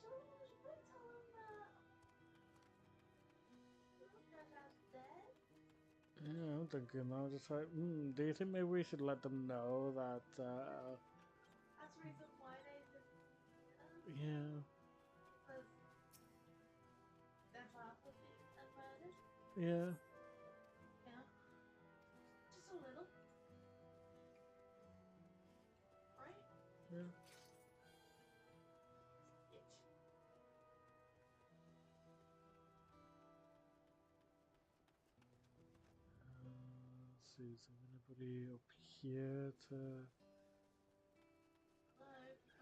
So much better than that. Look at us dead. Yeah, I'm thinking. I was just like, do you think maybe we should let them know that? That's the reason why they didn't. Yeah. Because their father was being murdered. Yeah. Yeah. Just a little. Right? Yeah. Itch. Let's see. Is there anybody up here to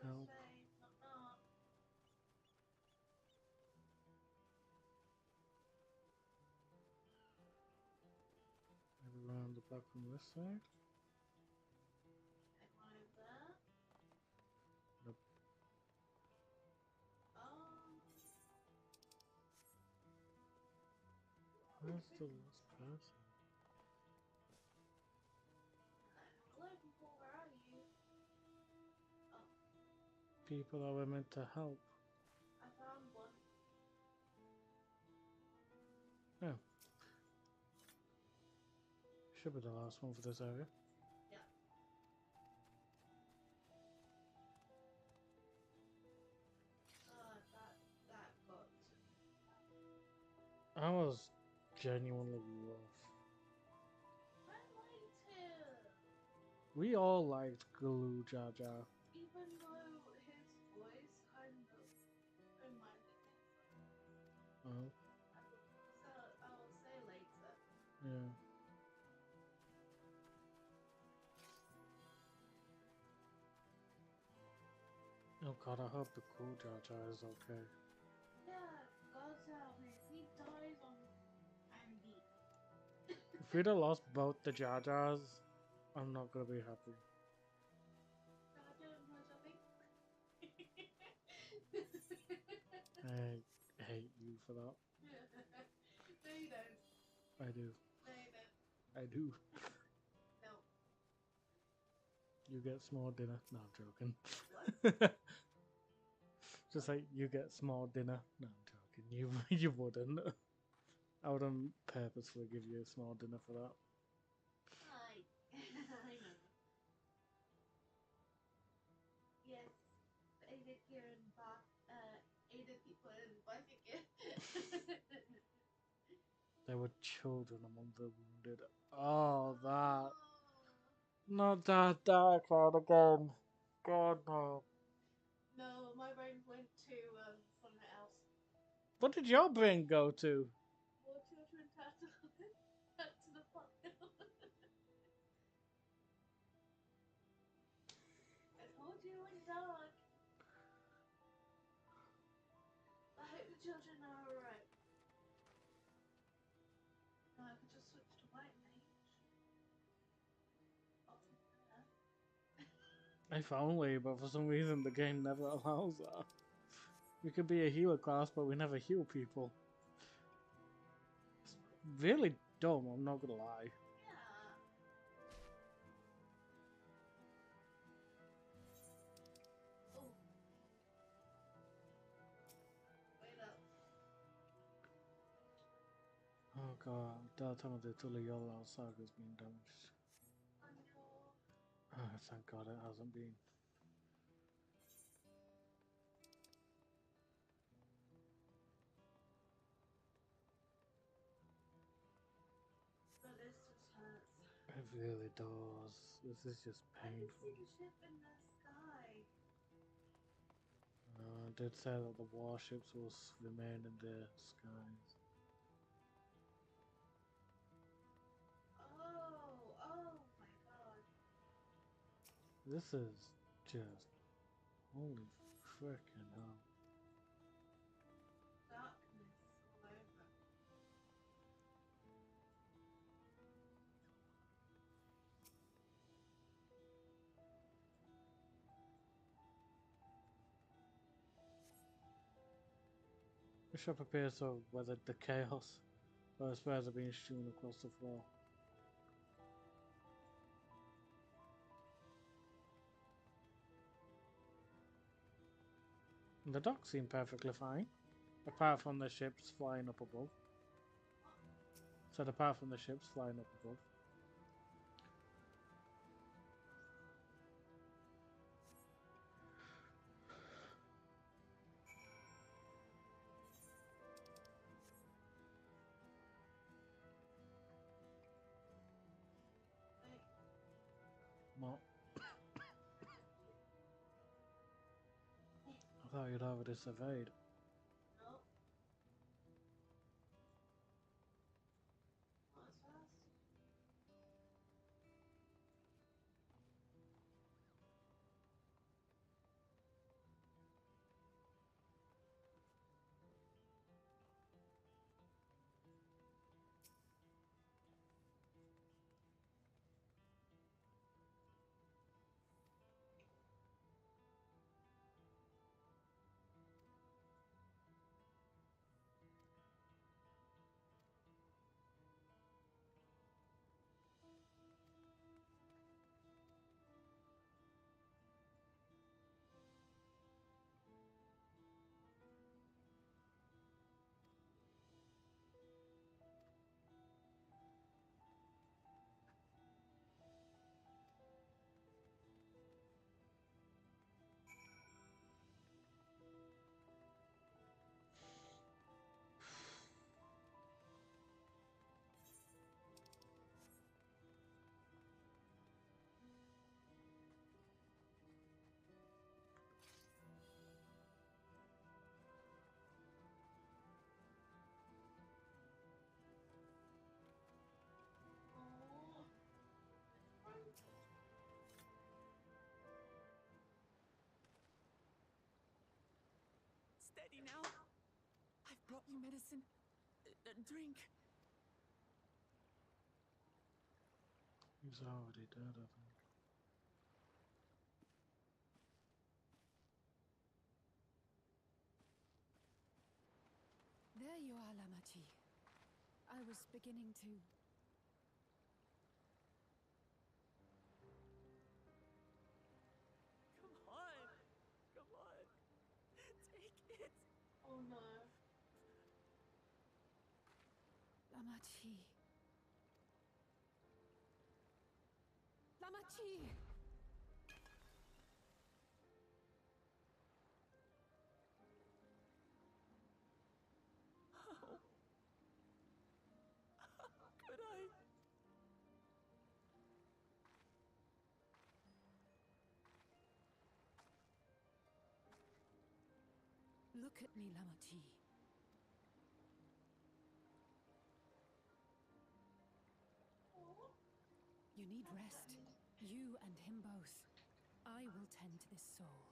Hello, help? say, knock knock. Maybe around the back on this side? Anyone over there? Nope. Where's the last person? Hello, people, where are you? Oh, People that were meant to help. I found one. Yeah. Should be the last one for this area. Yeah. That got. I was genuinely rough. I liked him. We all liked Glue Jar Jar. Even though his voice kind of reminded me of Oh, so I'll say later. yeah. Oh god, I hope the Cool Jar Jar is okay. Yeah, God help me. If he dies on Andy. If we'd have lost both the Jar Jars, I'm not gonna be happy. God don't know something. I hate you for that. No, you don't. I do. No, you don't. I do. No. You get small dinner. No, I'm joking. What? Just like you get small dinner. No, I'm joking. You wouldn't. I wouldn't purposefully give you a small dinner for that. I know. Yes, aided here in aided people in Bosnia. There were children among the wounded. Oh, that. Not that dark cloud again. God, no. No, my brain went to something else. What did your brain go to? More children turtle. Back to the file. I told you it went dark. I hope the children are alright. No, I could just switch to white mage. If only, but for some reason the game never allows that. We could be a healer class, but we never heal people. It's really dumb, I'm not gonna lie. Yeah. Oh. Wait up. Oh god, that time of the Tuliyolo saga's been damaged. I know. Oh, thank god it hasn't been. But this just hurts. It really does. This is just I can painful. see a ship in the sky. It did say that the warships will remain in the skies. This is just holy frickin' hell. Darkness all over. The shop appears to have weathered the chaos, where spurs are being strewn across the floor. The docks seem perfectly fine, apart from the ships flying up above. Apart from the ships flying up above. Well, I thought you'd already surveyed. No. Not as fast. Steady now. I've brought you medicine. Drink. He's already dead, I think. There you are, Lamachi. I was beginning to... Come on! Come on! Take it! Oh no. Lamachi. Lamachi! How could I? Look at me, Lamachi. You need rest. You and him both. I will tend to this soul.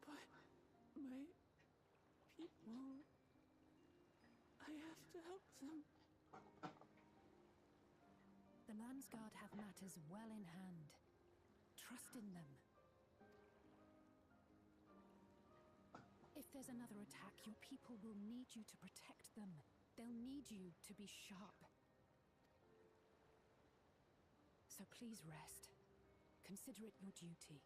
But my people... I have to help them. The Landsguard have matters well in hand. Trust in them. If there's another attack, your people will need you to protect them. They'll need you to be sharp. So please rest. Consider it your duty.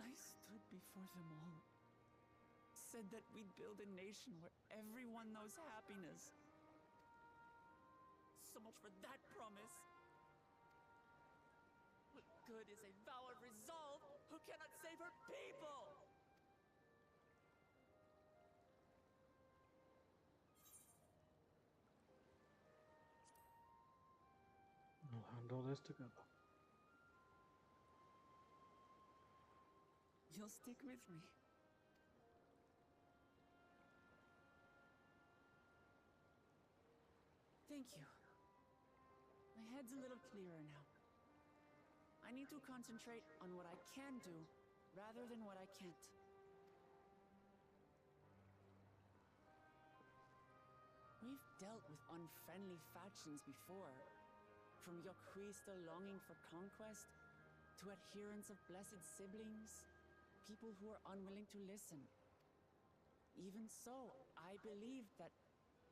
I stood before them all. Said that we'd build a nation where everyone knows happiness. So much for that promise. What good is a vow of resolve who cannot save her people? put all this together. You'll stick with me. Thank you. My head's a little clearer now. I need to concentrate on what I can do rather than what I can't. We've dealt with unfriendly factions before. From Yokhui still longing for conquest, to adherents of blessed siblings, people who are unwilling to listen. Even so, I believed that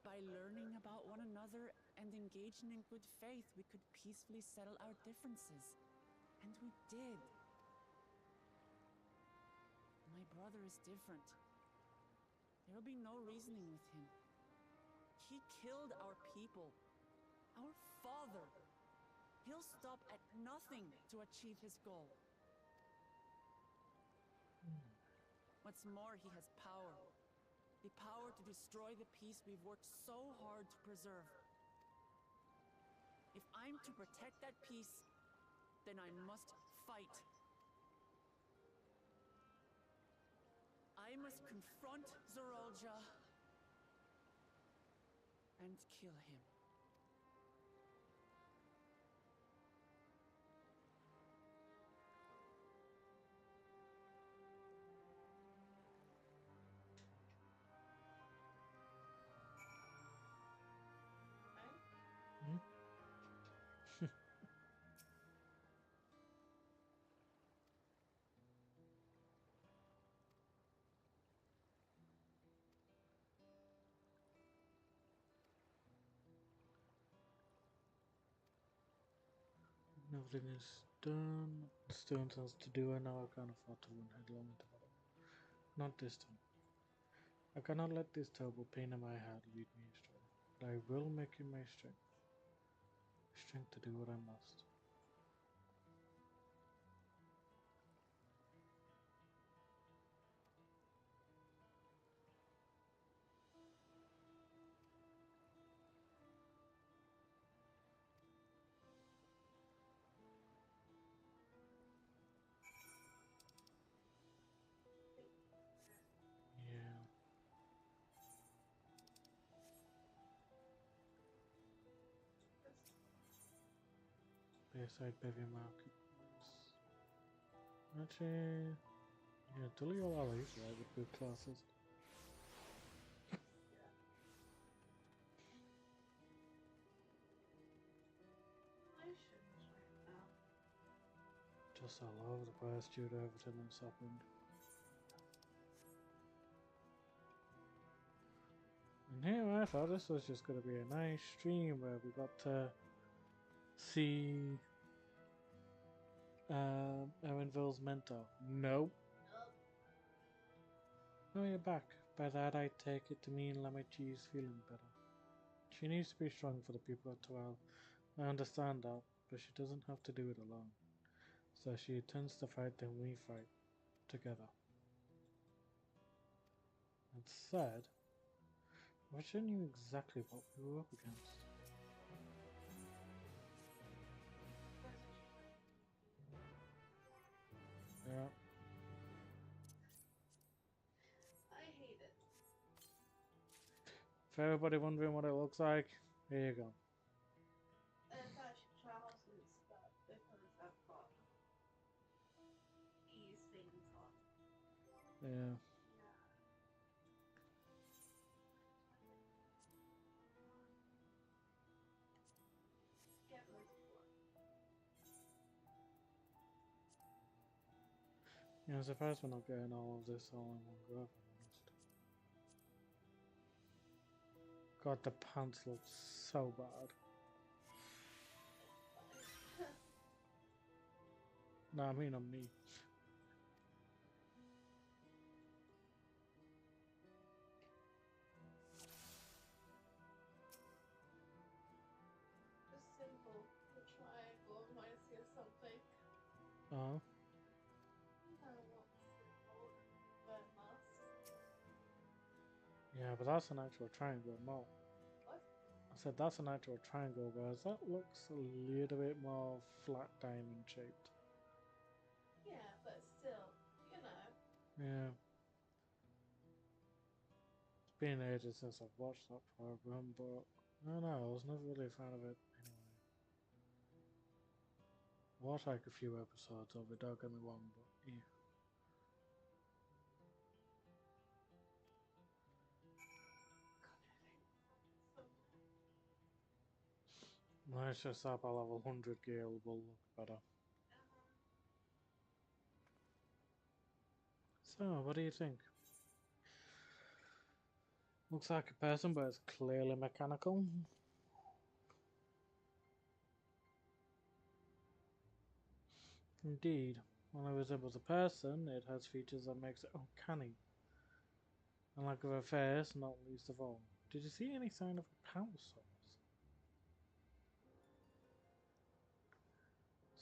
by learning about one another and engaging in good faith, we could peacefully settle our differences. And we did. My brother is different. There'll be no reasoning with him. He killed our people, our father. He'll stop at nothing to achieve his goal. What's more, he has power. The power to destroy the peace we've worked so hard to preserve. If I'm to protect that peace, then I must fight. I must confront Zorolja and kill him. Everything is done. Still things to do, and now I can't afford to run headlong into battle. Not this time. I cannot let this terrible pain in my head lead me astray. But I will make it my strength. Strength to do what I must. Yeah. Bayside Bevy Market. Actually, yeah, Tulio Alley is right with good classes. Just all over the place due to everything that's happened. And here I thought this was just going to be a nice stream where we got to see Erenville's mentor. Nope. Oh, you're back. By that I take it to mean Lamachi is feeling better. She needs to be strong for the people of Toral. I understand that, but she doesn't have to do it alone. So she intends to fight, then we fight. Together. That said, why shouldn't you exactly what we were up against? Yeah. I hate it. For everybody wondering what it looks like, here you go. Attached trousers stuff because I've got these things on. Yeah. Get this one. Yeah, I'm surprised we're not getting all of this all in one go, if I'm honest. God, the pants look so bad. No, I mean on me. Just simple. The triangle reminds me of something. Uh-huh. I want simple, but must. Yeah, but that's an actual triangle, no. What? A said that's an actual triangle, guys. That looks a little bit more flat diamond shaped. Yeah, but still, you know. Yeah. It's been ages since I've watched that program, but I don't know, I was never really a fan of it anyway. I watched like a few episodes of it, don't get me wrong, but yeah. Nice just up a level 100 Gale will look better. So, what do you think? Looks like a person, but it's clearly mechanical. Indeed, when it resembles a person, it has features that makes it uncanny. And like of affairs, not least of all. Did you see any sign of a power source?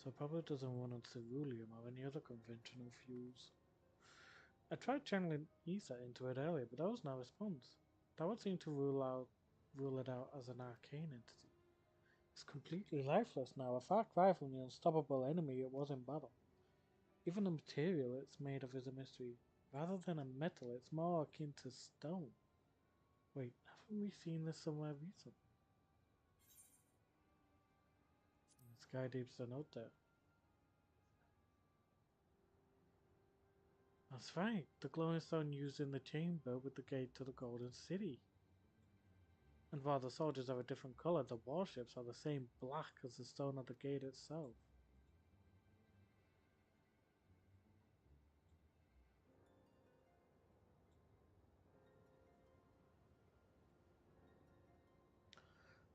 So probably doesn't run on ceruleum or any other conventional fuels. I tried channeling Isa into it earlier, but there was no response. That would seem to rule it out as an arcane entity. It's completely lifeless now, a far cry from the unstoppable enemy it was in battle. Even the material it's made of is a mystery. Rather than a metal, it's more akin to stone. Wait, haven't we seen this somewhere recently? Sky Deep's the note there. That's right, the glowing stone used in the chamber with the gate to the Golden City. And while the soldiers are a different color, the warships are the same black as the stone of the gate itself.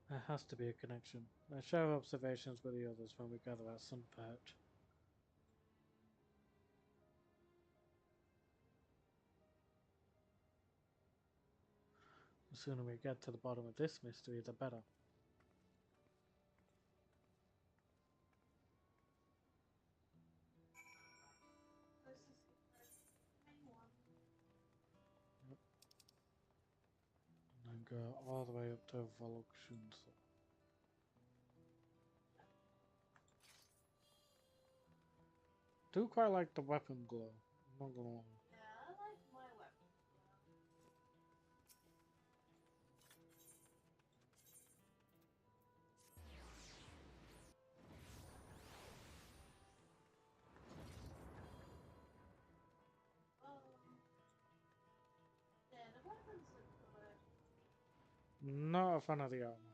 There has to be a connection. I share observations with the others when we gather at Sun Perch. The sooner we get to the bottom of this mystery, the better. Yep. And then go all the way up to Volokshunsa. Do quite like the weapon glow, I'm not gonna lie. Yeah, I like my weapon. Yeah, the weapons look good. Not a fan of the armor.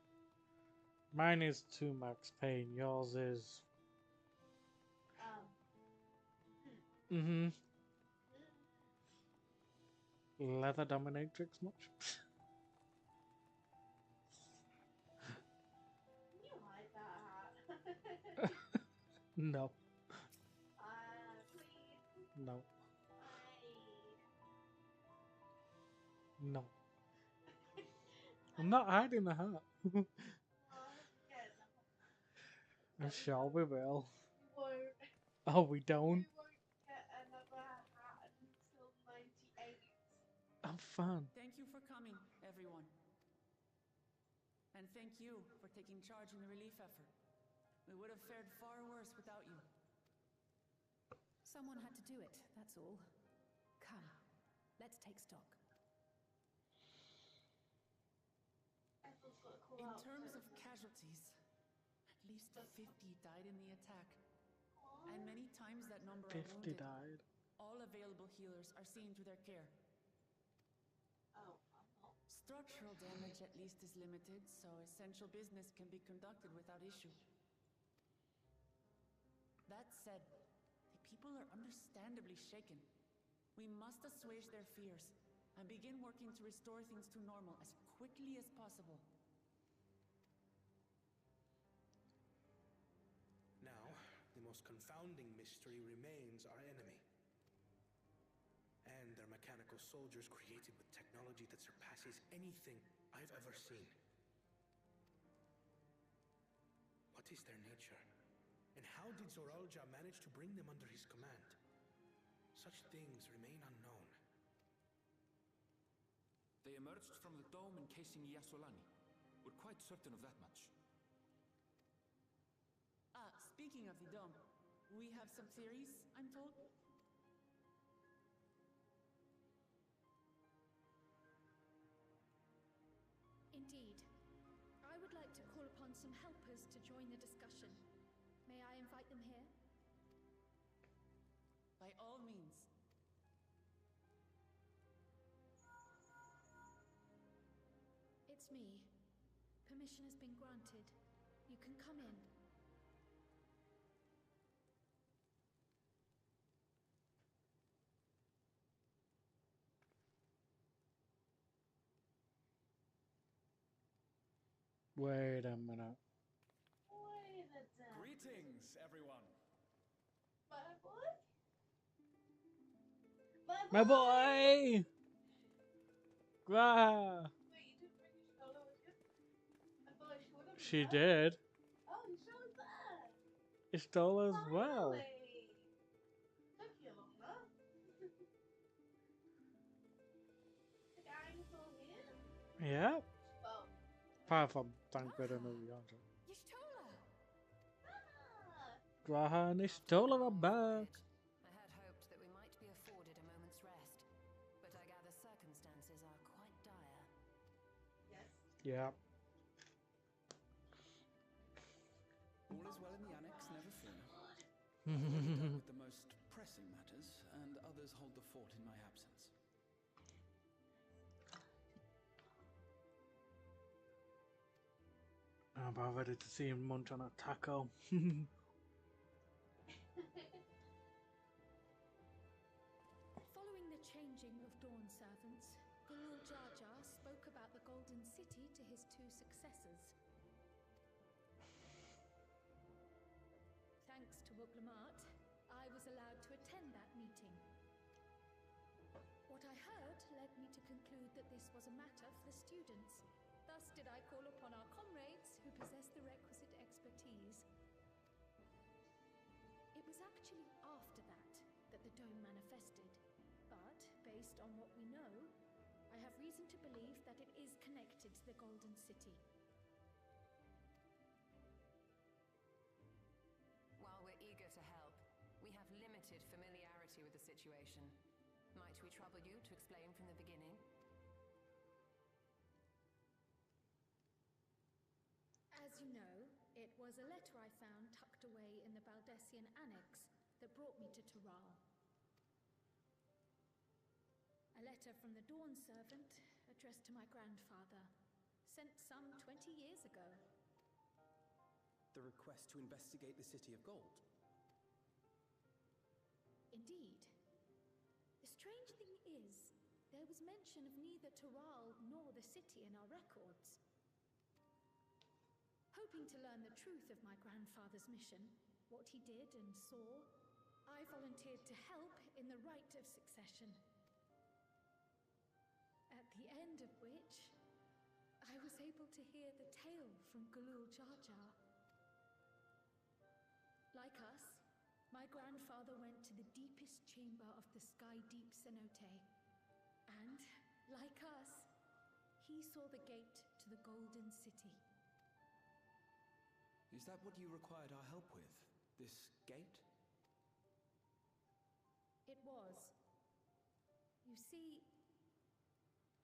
Mine is 2 max pain, yours is... Mm-hmm. Leather dominatrix much? You hide that hat. No. Please. No. Hide. No. I'm not hiding the hat. I'm sure we will. We won't. Oh, we don't? We won't get another hat until 98. I'm fine. Thank you for coming, everyone. And thank you for taking charge in the relief effort. We would have fared far worse without you. Someone had to do it, that's all. Come, let's take stock. In terms of casualties, at least 50 died in the attack. And many times that number are 50 wounded. died. All available healers are seen to their care. Structural damage at least is limited, so essential business can be conducted without issue. That said, the people are understandably shaken. We must assuage their fears and begin working to restore things to normal as quickly as possible. Now, the most confounding mystery remains our enemy. And their mechanical soldiers created with technology that surpasses anything I've ever seen. What is their nature? And how did Zoralja manage to bring them under his command? Such things remain unknown. They emerged from the dome encasing Yasolani. We're quite certain of that much. Speaking of the dome, we have some theories, I'm told. Indeed. I would like to call upon some helpers to join the discussion. May I invite them here? By all means. It's me. Permission has been granted. You can come in. Wait a minute. Wait a damn. Greetings, everyone. My boy? My boy! Grah! Wait, you didn't bring your stroller with you? I thought I showed him. She did. Oh, you showed that. It stole as well. Finally. Took you long enough. The gang's all here. Yeah. Well, Apart from Dankbed and Orianto. Y'shtola! ah, Graha and Ishtola are back. I had hoped that we might be afforded a moment's rest, but I gather circumstances are quite dire. yes. Yeah. All is well in the annex, never fear. I've already dealt with the most pressing matters, and others hold the fort in my absence. I'm about ready to see him munch on a taco. Following the changing of Dawn servants, Gulul Jar Jar spoke about the Golden City to his two successors. Thanks to Wuglamart, I was allowed to attend that meeting. What I heard led me to conclude that this was a matter for the students. Thus did I call upon our comrades who possess the requisite expertise. It was actually after that the dome manifested. But, based on what we know, I have reason to believe that it is connected to the Golden City. While we're eager to help, we have limited familiarity with the situation. Might we trouble you to explain from the beginning? As you know, it was a letter I found tucked away in the Baldessian Annex that brought me to Tural. A letter from the Dawn servant addressed to my grandfather, sent some 20 years ago. The request to investigate the City of Gold. Indeed. The strange thing is, there was mention of neither Tural nor the city in our records. Hoping to learn the truth of my grandfather's mission, what he did and saw, I volunteered to help in the rite of succession. At the end of which, I was able to hear the tale from Gulul Jar Jar. Like us, my grandfather went to the deepest chamber of the Sky Deep Cenote. And, like us, he saw the gate to the Golden City. Is that what you required our help with? This gate? It was. You see,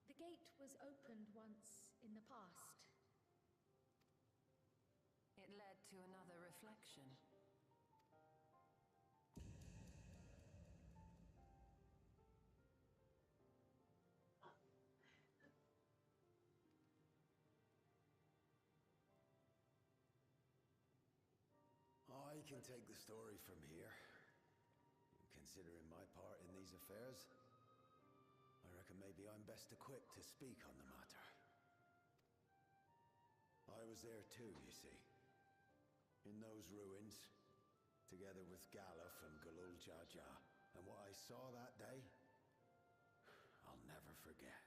the gate was opened once in the past. It led to another reflection. I can take the story from here. Considering my part in these affairs, I reckon maybe I'm best equipped to speak on the matter. I was there too, you see. In those ruins, together with Galuf and Gulul Jar Jar. And what I saw that day, I'll never forget.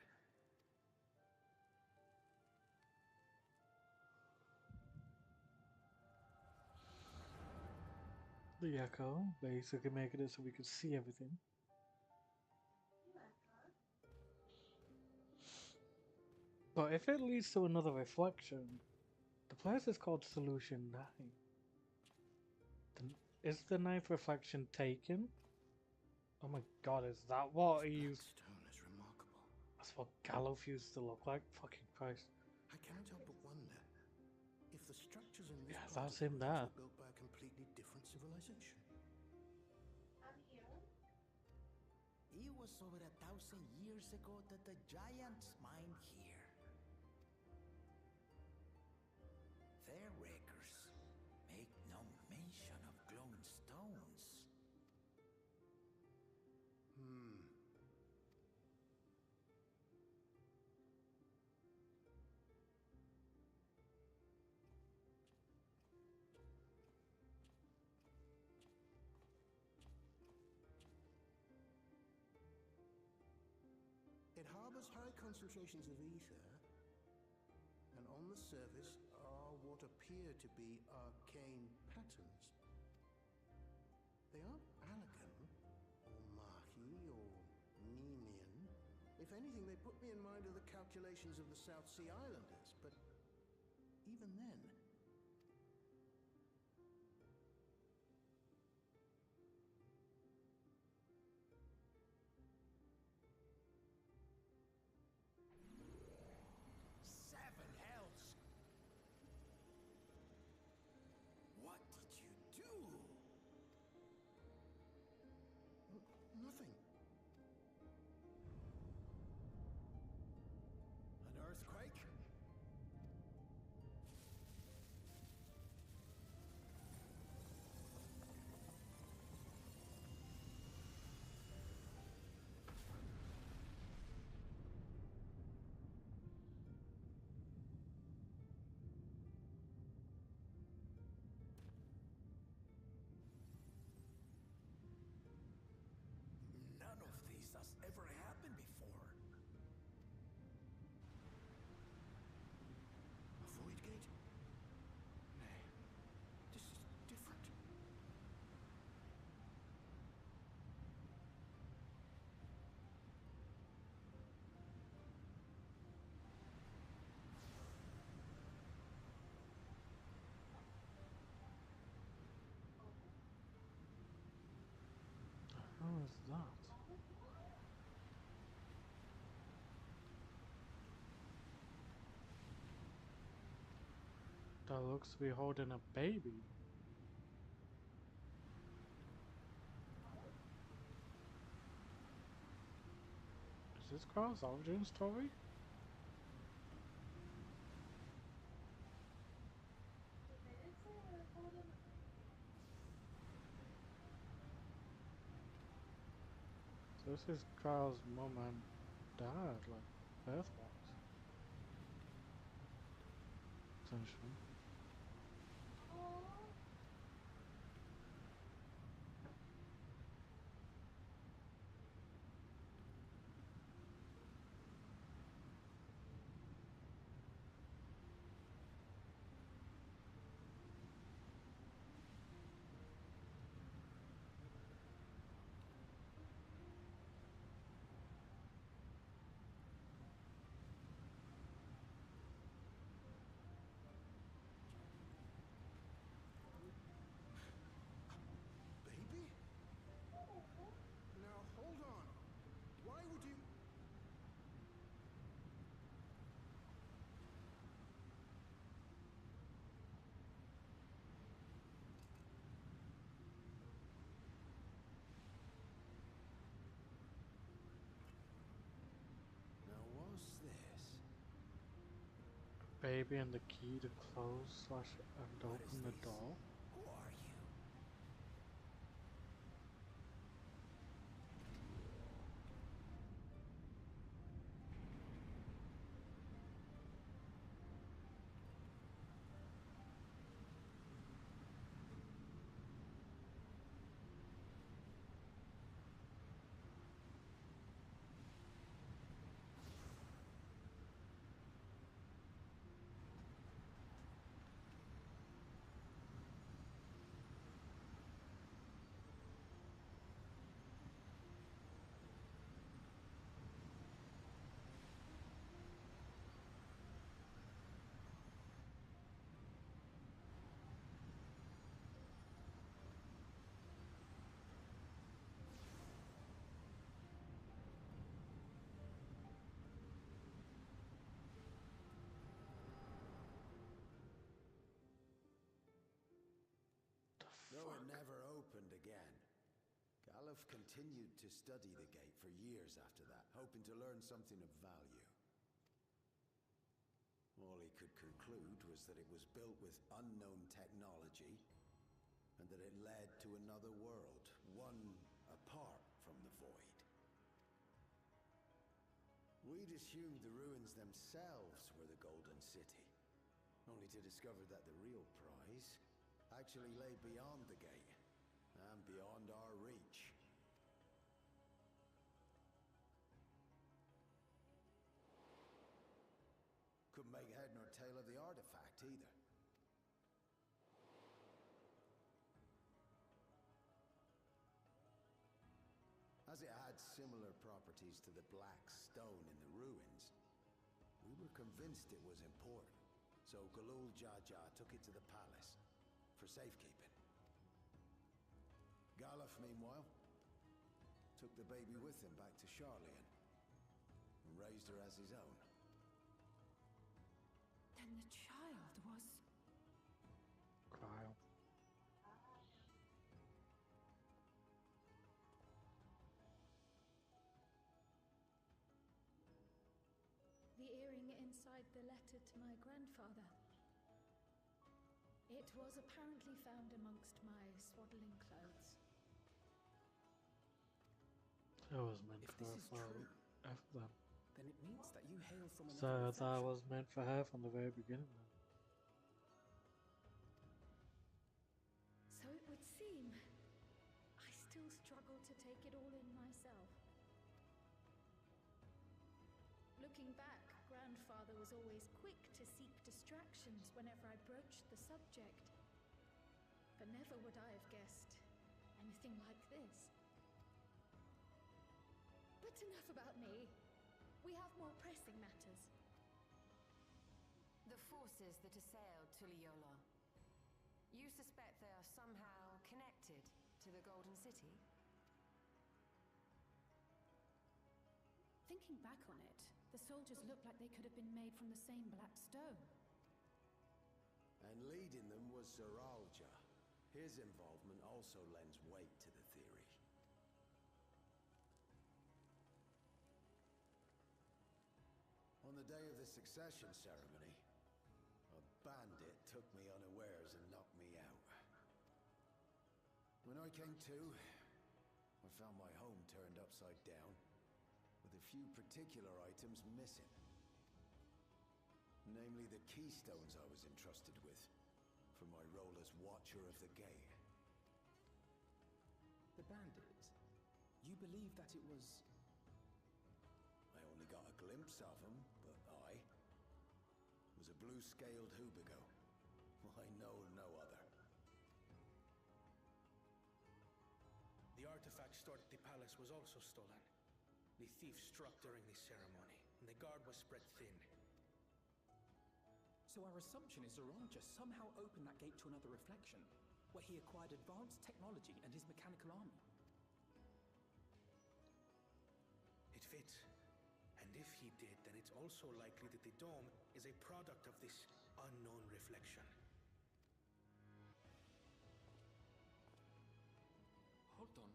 The echo, basically making it so we could see everything. But if it leads to another reflection, the place is called Solution 9. Is the ninth reflection taken? Oh my god, is that what he used? Stone is remarkable. That's what Gallof used to look like? Fucking Christ. I cannot help but wonder if the structures in this Yeah, part that's of the him ruins there. were built by a completely different civilization. I'm here. It was over 1,000 years ago that the giants mined here. Their records make no mention of glowing stones. It harbors high concentrations of ether, and on the surface are what appear to be arcane patterns. They aren't Alakan, or Mahi, or Nemian. If anything, they put me in mind of the calculations of the South Sea Islanders, but even then... Seven hells! What did you do? Nothing. An earthquake? None of this has ever happened before. A void gate? Nay, this is different. How is that? That looks to be holding a baby. Is this Carl's origin story? So this is Carl's mom and dad, like birthwise. Essentially. Baby? Now hold on. Why would you... Now was this? Baby and the key to close / and What is open the this? door. Who are you? Galuf continued to study the gate for years after that, hoping to learn something of value. All he could conclude was that it was built with unknown technology, and that it led to another world, one apart from the void. We'd assumed the ruins themselves were the Golden City, only to discover that the real prize actually lay beyond the gate, and beyond our reach. Couldn't make head nor tail of the artifact, either. As it had similar properties to the black stone in the ruins, we were convinced it was important. So Galul Jaja took it to the palace for safekeeping. Galuf, meanwhile, took the baby with him back to Charlian and raised her as his own. Then the child was... Kyle. The earring inside the letter to my grandfather. It was apparently found amongst my swaddling clothes. That was meant If for this her is father. true, After that. then it means that you hail from So another that reflection. was meant for her from the very beginning. Then. So it would seem. I still struggle to take it all in myself. Looking back, grandfather was always quick to seek distractions whenever I broached the subject. But never would I have guessed anything like this. But enough about me. We have more pressing matters. The forces that assailed Tuliyola. You suspect they are somehow connected to the Golden City? Thinking back on it, the soldiers look like they could have been made from the same black stone. And leading them was Zeralja. His involvement also lends weight to the theory. On the day of the succession ceremony, a bandit took me unawares and knocked me out. When I came to, I found my home turned upside down, with a few particular items missing. Namely the keystones I was entrusted with, for my role as Watcher of the Gate. The bandit. You believe that it was... I only got a glimpse of him, but was a blue-scaled Hubigo. I know no other. The artifact stored at the palace was also stolen. The thief struck during the ceremony, and the guard was spread thin. So our assumption is Zeralja somehow opened that gate to another reflection, where he acquired advanced technology and his mechanical army. It fits. And if he did, then it's also likely that the dome is a product of this unknown reflection. Hold on.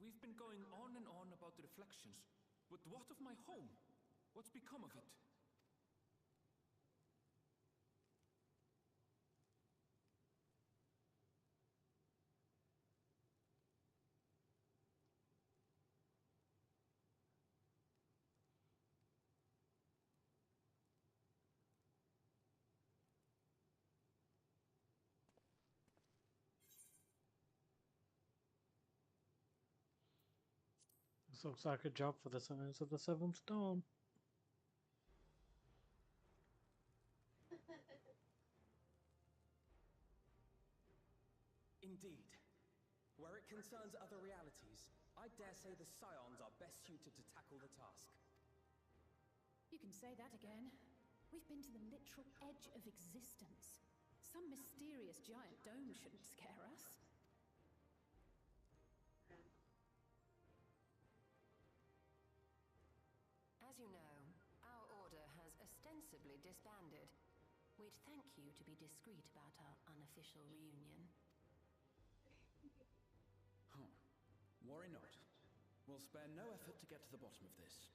We've been going on and on about the reflections. But what of my home? What's become of it? This looks like a job for the Science of the Seventh Dawn. Indeed. Where it concerns other realities, I dare say the Scions are best suited to tackle the task. You can say that again. We've been to the literal edge of existence. Some mysterious giant dome shouldn't scare us. As you know, our order has ostensibly disbanded. We'd thank you to be discreet about our unofficial reunion. Huh. Worry not. We'll spare no effort to get to the bottom of this.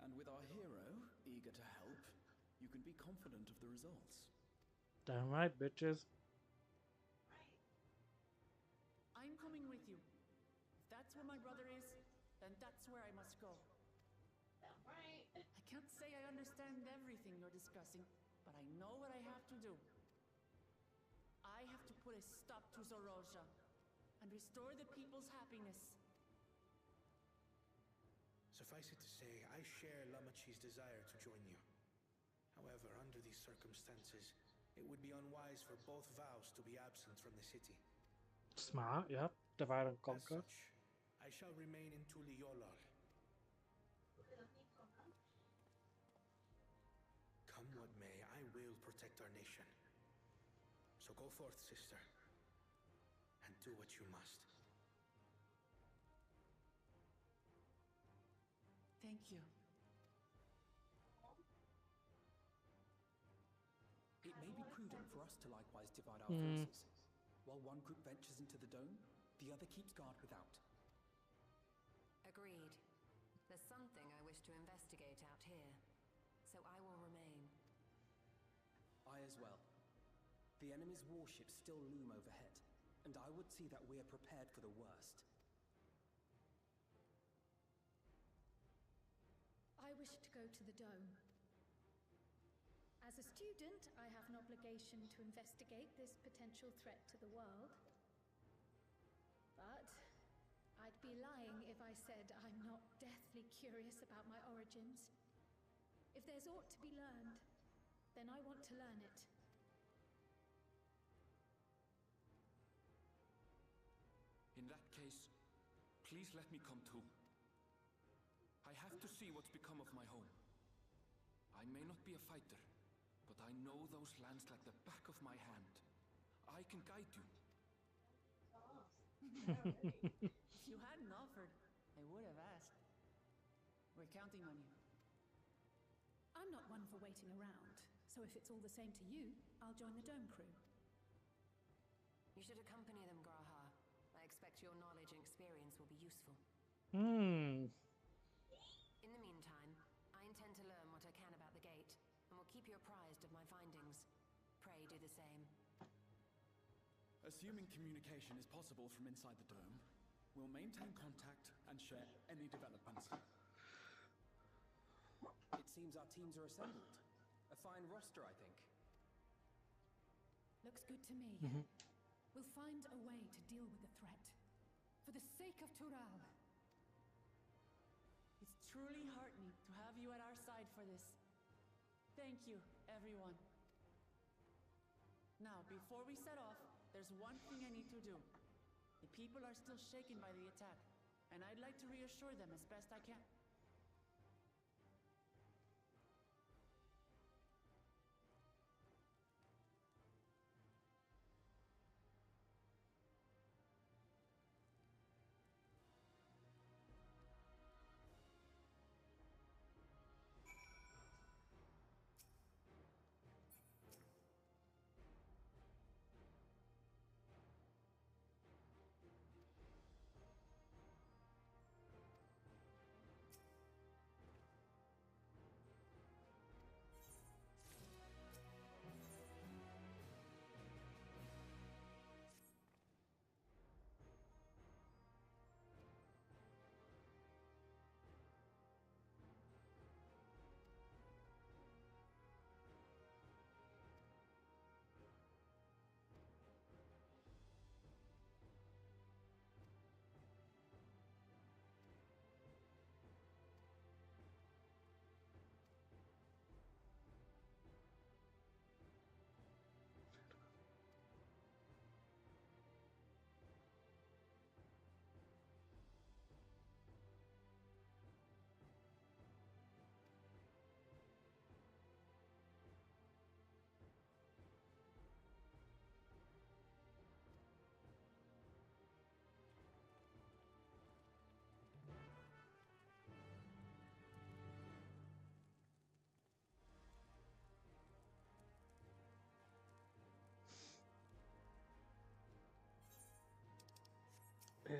And with our hero eager to help, you can be confident of the results. Damn right, bitches. I'm coming with you. If that's where my brother is, then that's where I must go. Right. I can't say I understand everything you're discussing, but I know what I have to do. I have to put a stop to Zorozha and restore the people's happiness. Suffice it to say, I share Lamachi's desire to join you. However, under these circumstances, it would be unwise for both vows to be absent from the city. Smart, yep. Divide and As conquer. such, I shall remain in Tuliolal. Come what may, I will protect our nation. So go forth, sister, and do what you must. Thank you. It may be prudent for us to likewise divide our forces. While one group ventures into the dome, the other keeps guard without. Agreed. There's something I wish to investigate out here, so I will remain. I as well. The enemy's warships still loom overhead, and I would see that we are prepared for the worst. I wish to go to the dome. As a student, I have an obligation to investigate this potential threat to the world. But I'd be lying if I said I'm not deathly curious about my origins. If there's aught to be learned, then I want to learn it. In that case, please let me come too. I have to see what's become of my home. I may not be a fighter, but I know those lands like the back of my hand. I can guide you. If you hadn't offered, I would have asked. We're counting on you. I'm not one for waiting around, so if it's all the same to you, I'll join the dome crew. You should accompany them, Graha. I expect your knowledge and experience will be useful. Hmm. In the meantime, I intend to learn what I can about the gate, and will keep you apprised of my findings. Pray do the same. Assuming communication is possible from inside the dome, we'll maintain contact and share any developments. It seems our teams are assembled. A fine roster, I think. Looks good to me. We'll find a way to deal with the threat. For the sake of Tural. It's truly heartening to have you at our side for this. Thank you, everyone. Now, before we set off, there's one thing I need to do. The people are still shaken by the attack, and I'd like to reassure them as best I can.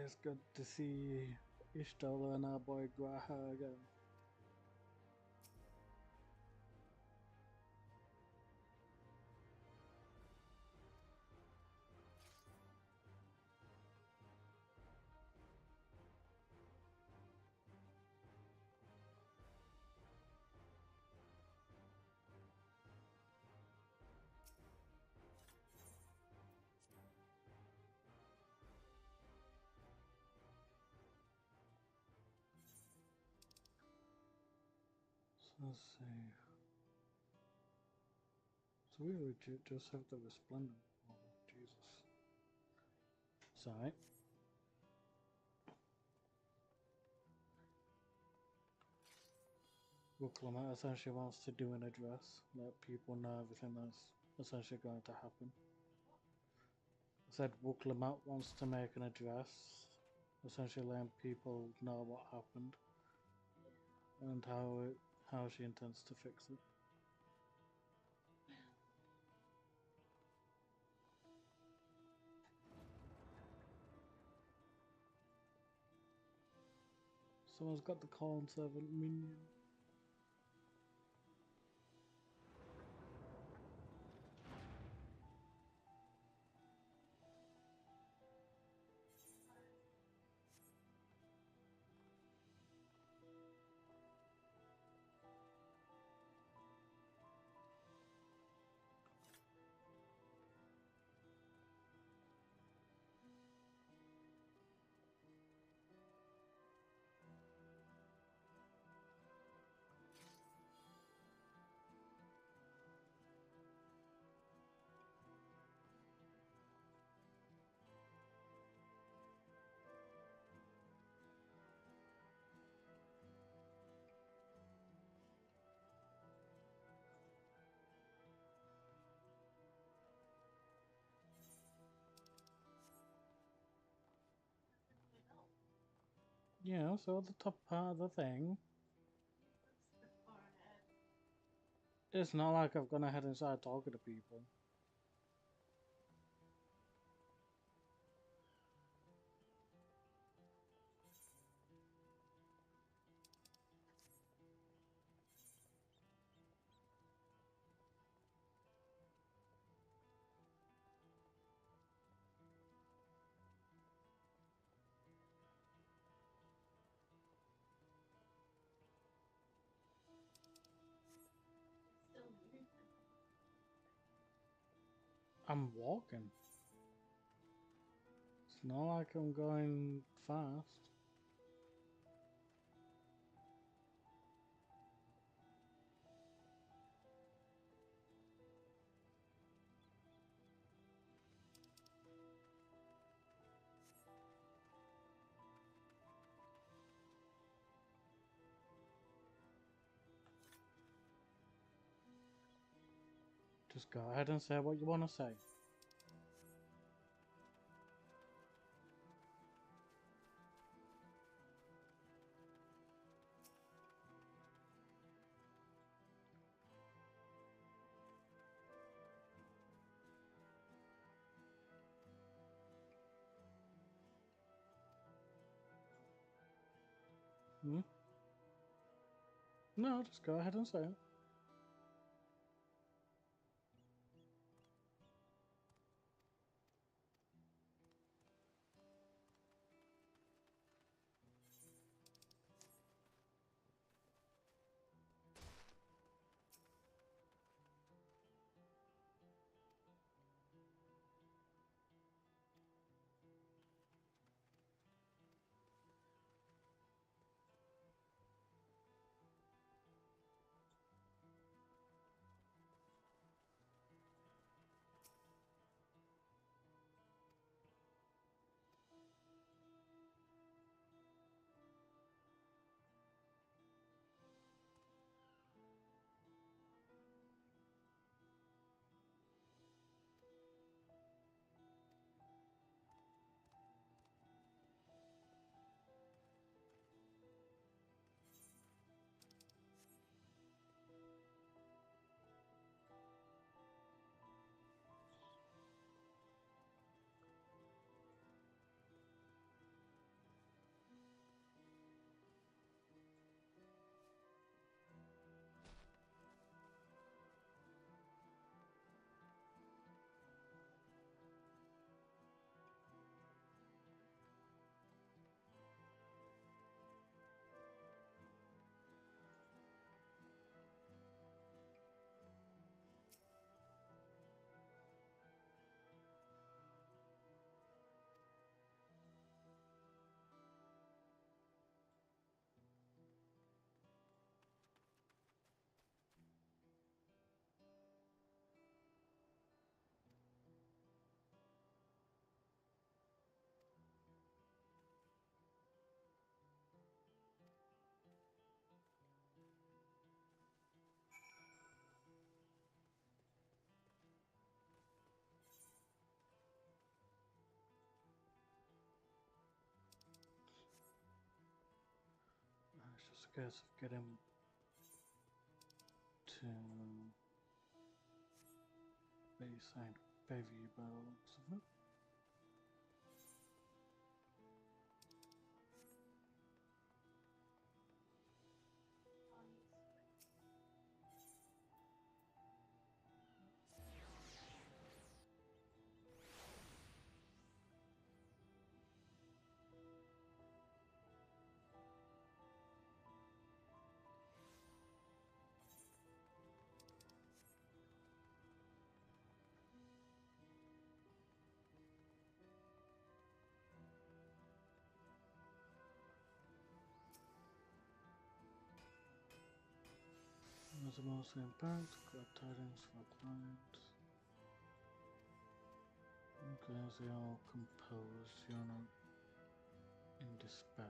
It's good to see Ishtar and our boy Graha again. Let's see. So we legit just have the resplendent. Oh, Jesus. Sorry. Wooklama essentially wants to do an address, let people know everything that's essentially going to happen. I said Wooklamat wants to make an address, essentially letting people know what happened and how she intends to fix it. Someone's got the corn servant minion. Yeah, so the top part of the thing. It's not like I've gone ahead and started talking to people. I'm walking. It's not like I'm going fast. Just go ahead and say what you want to say. Hmm? No, just go ahead and say it. guess of getting to Bayside Bayview by the looks of it. As a mostly impact, got tidings for clients. Okay, as they all composed, you're not in despair.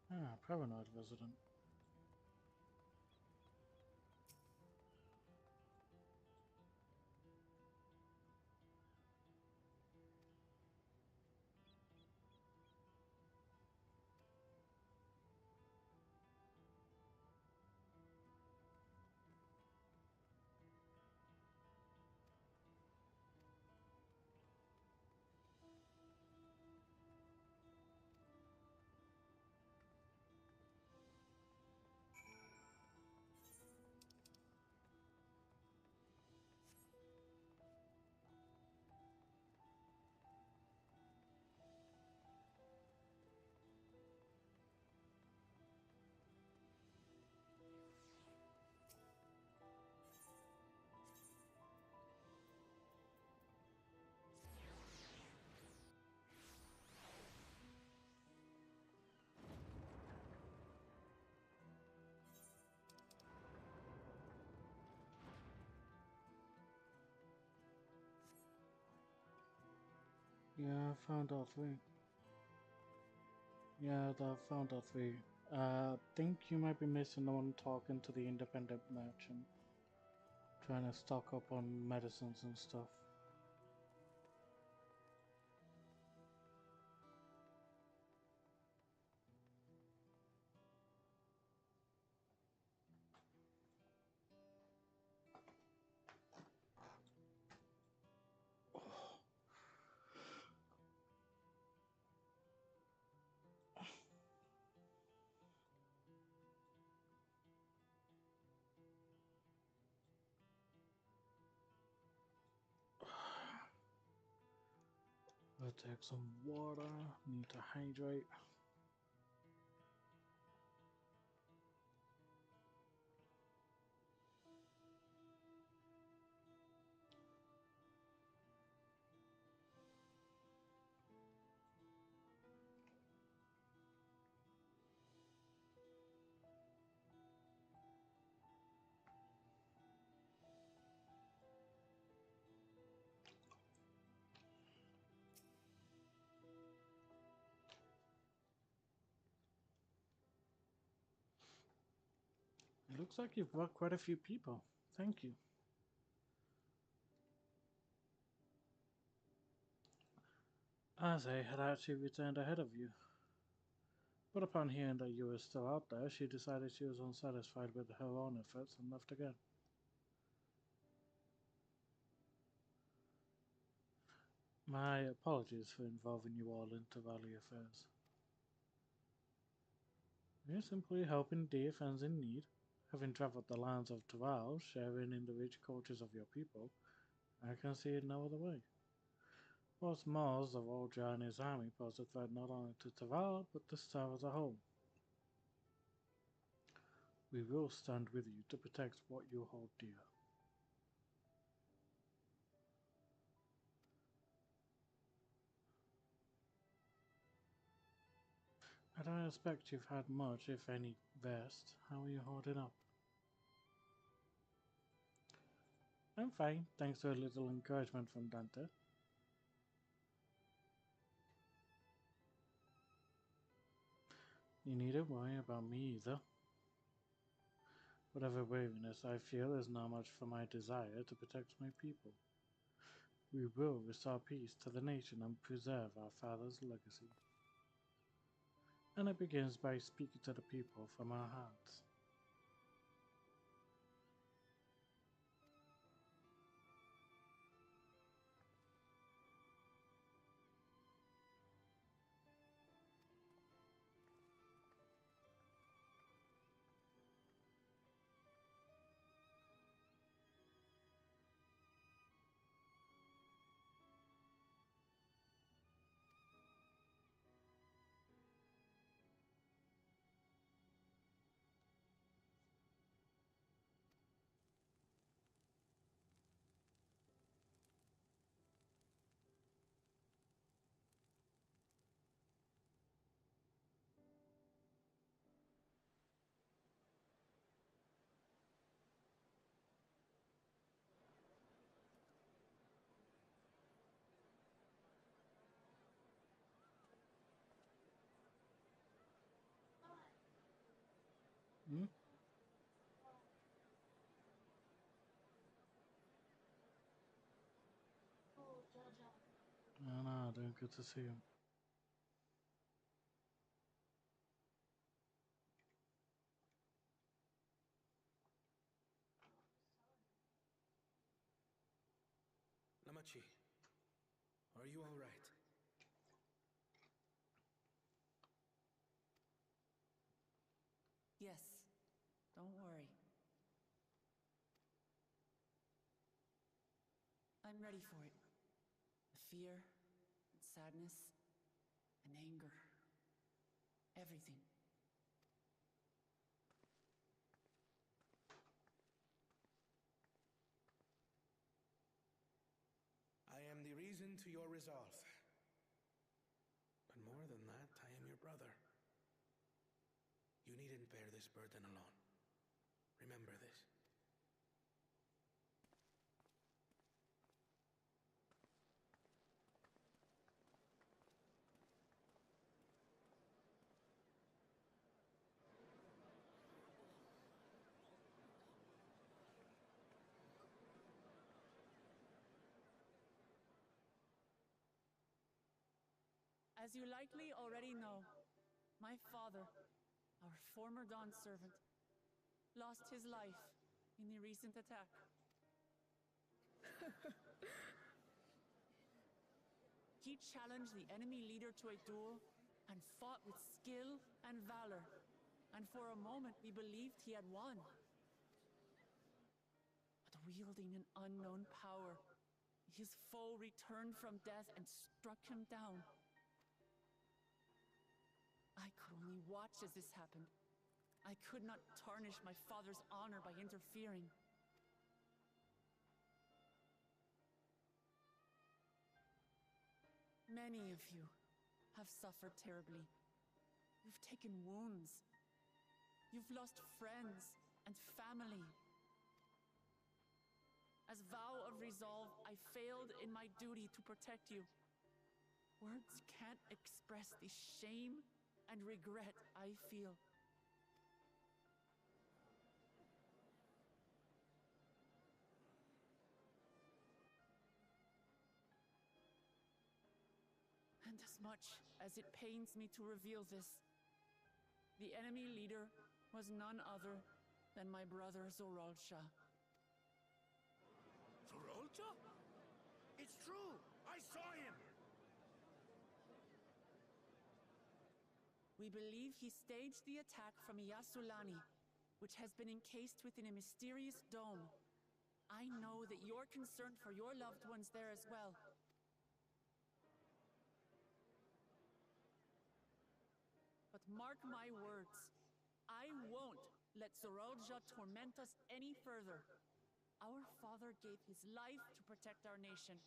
Ah, paranoid resident. Yeah, I found all three. Yeah, I found all three. Think you might be missing the one talking to the independent merchant, trying to stock up on medicines and stuff. I'll take some water, need to hydrate. Looks like you've brought quite a few people. Thank you. Aze had actually returned ahead of you, but upon hearing that you were still out there, she decided she was unsatisfied with her own efforts and left again. My apologies for involving you all into valley affairs. We're simply helping dear friends in need. Having traveled the lands of Taval, sharing in the rich cultures of your people, I can see it no other way. What's more, the Old Journey's army pose a threat not only to Taval, but the star as a whole. We will stand with you to protect what you hold dear. I don't expect you've had much, if any, rest. How are you holding up? I'm fine, thanks to a little encouragement from Dante. You needn't worry about me either. Whatever weariness I feel is not much for my desire to protect my people. We will restore peace to the nation and preserve our father's legacy. And it begins by speaking to the people from our hearts. Hmm? No, I don't get to see him. Lamachi, are you all right? Yes, don't worry. I'm ready for it. The fear, and sadness, and anger. Everything. I am the reason to your resolve. But more than that, I am your brother. You needn't bear this burden alone. Remember this. As you likely already know, my father, our former Dawn servant, lost his life in the recent attack. He challenged the enemy leader to a duel and fought with skill and valor, and for a moment we believed he had won. But wielding an unknown power, his foe returned from death and struck him down. I could only watch as this happened. I could not tarnish my father's honor by interfering. Many of you have suffered terribly. You've taken wounds. You've lost friends and family. As vow of resolve, I failed in my duty to protect you. Words can't express the shame and regret I feel. And as much as it pains me to reveal this, the enemy leader was none other than my brother Zorolsha. Zorolcha? It's true! I saw him! We believe he staged the attack from Yasulani, which has been encased within a mysterious dome. I know that you're concerned for your loved ones there as well. But mark my words, I won't let Zorolja torment us any further. Our father gave his life to protect our nation,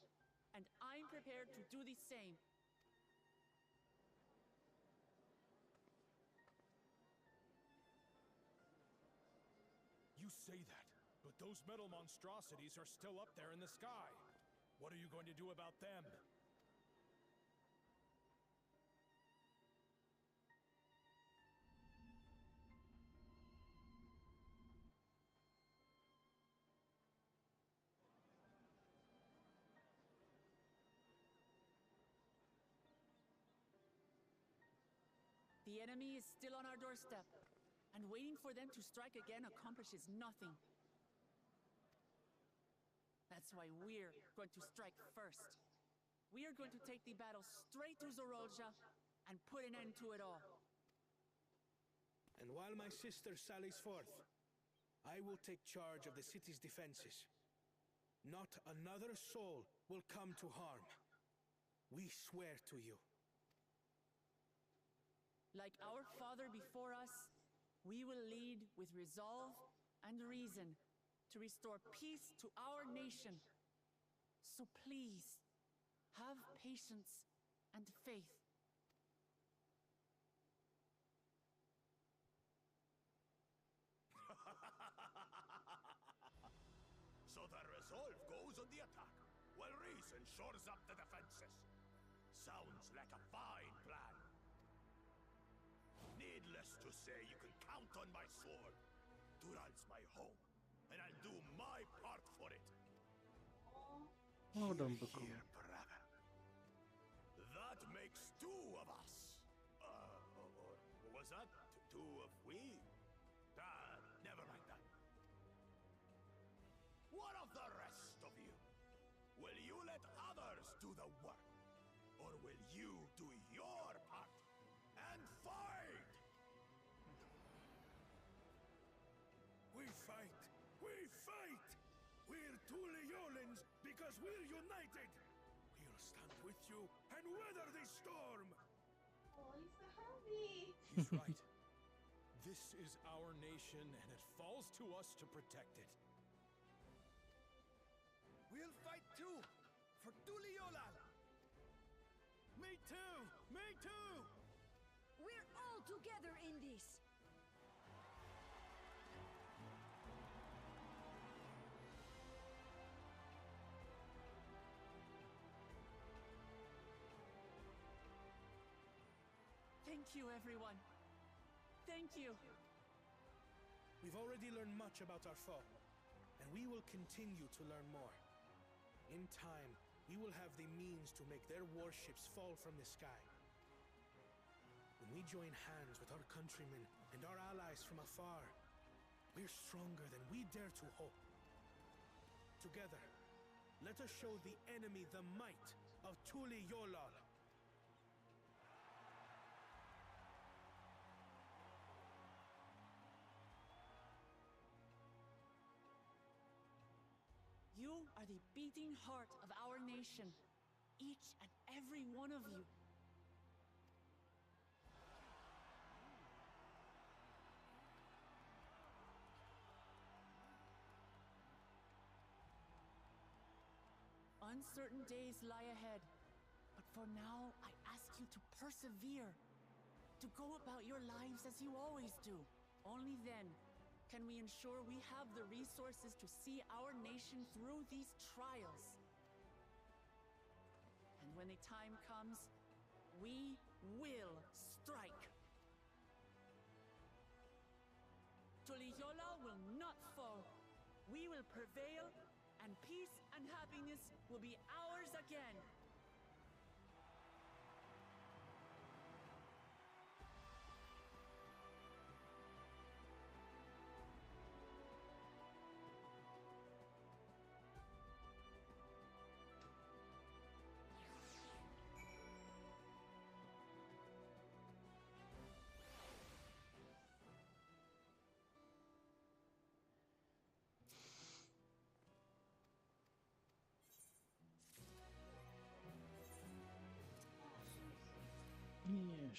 and I'm prepared to do the same. You say that, but those metal monstrosities are still up there in the sky. What are you going to do about them? The enemy is still on our doorstep, and waiting for them to strike again accomplishes nothing. That's why we're going to strike first. We are going to take the battle straight to Zorolja and put an end to it all. And while my sister sallies forth, I will take charge of the city's defenses. Not another soul will come to harm. We swear to you. Like our father before us, we will lead with resolve and reason to restore peace to our nation. So please, have patience and faith. So the resolve goes on the attack, while reason shores up the defenses. Sounds like a fine plan. Needless to say, you can count on my sword. Dural's my home, and I'll do my part for it. Well done, Bukum. Here, brother. That makes two of us. Was that two of we? Never mind that. What of the rest of you? Will you let others do the work? Or will you do your part and fight? We fight! We fight! We're Tuliolans because we're united! We'll stand with you and weather this storm! Oh, he's so happy! He's right. This is our nation, and it falls to us to protect it. We'll fight too! For Tuliolal! Me too! Me too! We're all together in this! Thank you, everyone. Thank you. We've already learned much about our foe, and we will continue to learn more. In time, we will have the means to make their warships fall from the sky. When we join hands with our countrymen and our allies from afar, we're stronger than we dare to hope. Together, let us show the enemy the might of Tuliolal. You are the beating heart of our nation, each and every one of you. Uncertain days lie ahead, but for now, I ask you to persevere, to go about your lives as you always do. Only then can we ensure we have the resources to see our nation through these trials. And when the time comes, we will strike. Tuliyola will not fall. We will prevail, and peace and happiness will be ours again.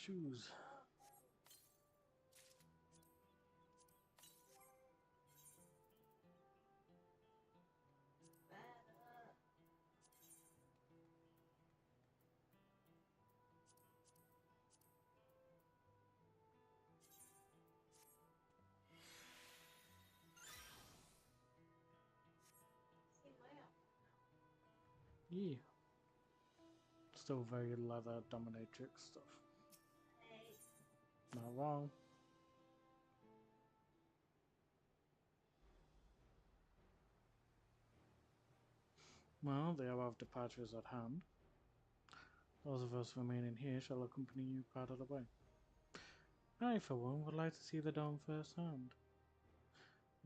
shoes. Yeah. Still very leather dominatrix stuff. Not wrong. Well, the hour of departure is at hand. Those of us remaining here shall accompany you part of the way. I, for one, would like to see the dawn firsthand.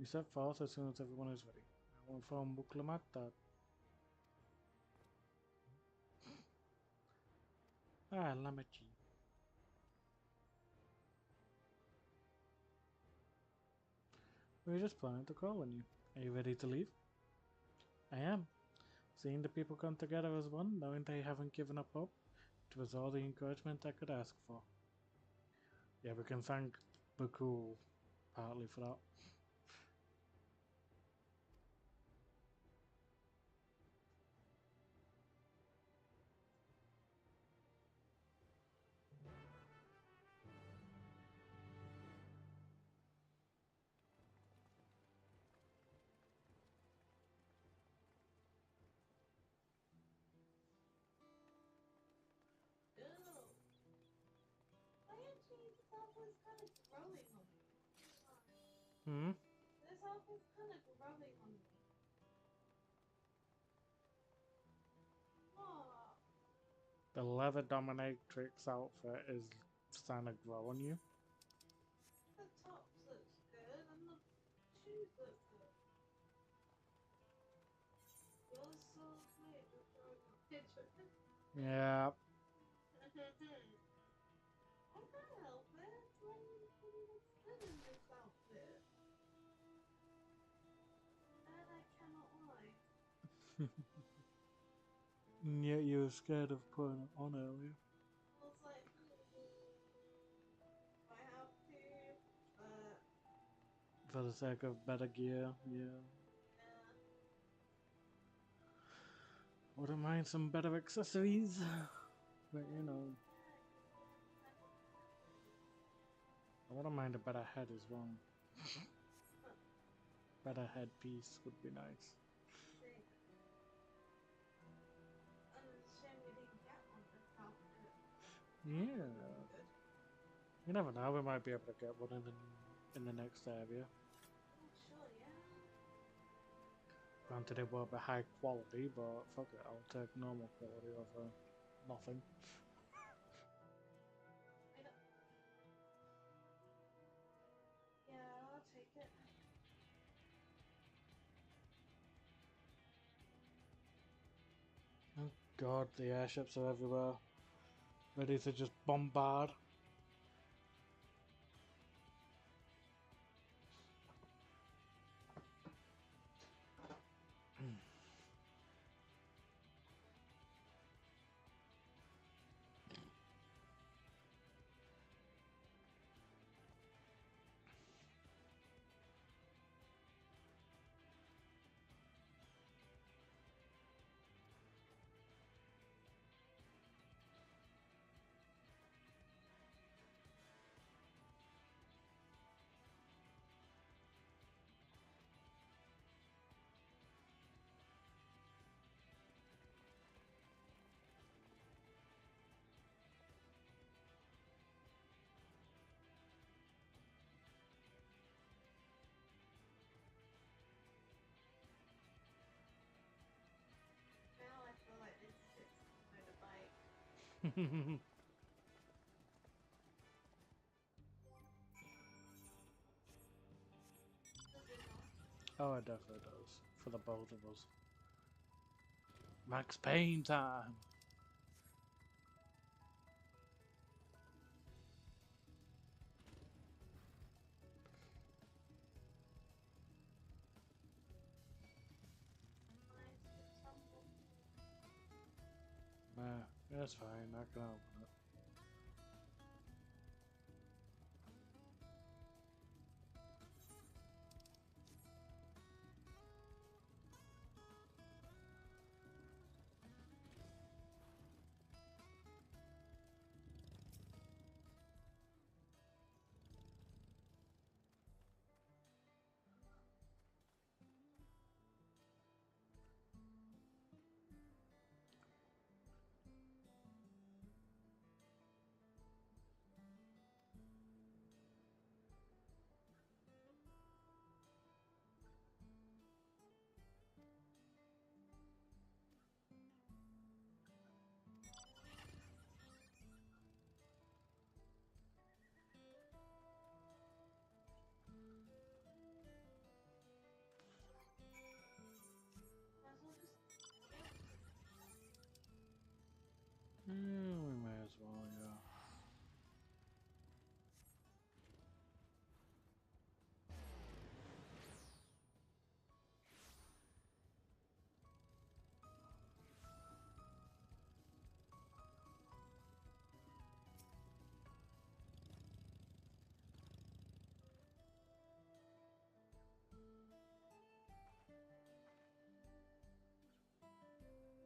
We set forth as soon as everyone is ready. I will inform Buklamat that. Lamachi. We're just planning to call on you. Are you ready to leave? I am. Seeing the people come together as one, knowing they haven't given up hope, it was all the encouragement I could ask for. Yeah, we can thank Bakul partly for that. Hmm? This outfit's kind of growing on me. Oh. The leather dominatrix outfit is starting to grow on you. The top looks good and the shoes look good. Yours so weird with growing a picture. Yeah. I can't help it. When looks good in this outfit. And I cannot lie. Yet you were scared of putting it on earlier. I was like, I have to, but... For the sake of better gear, yeah. Wouldn't mind some better accessories. But you know. I wouldn't mind a better head as well. Better headpiece would be nice. Yeah. You never know, we might be able to get one in the next area. Sure, yeah. Granted, it won't be high quality, but fuck it, I'll take normal quality over nothing. Yeah, I'll take it. Oh god, the airships are everywhere. Ready to just bombard. Oh, it definitely does. For the both of us. Max Payne time! Nah, that's fine. I can open it.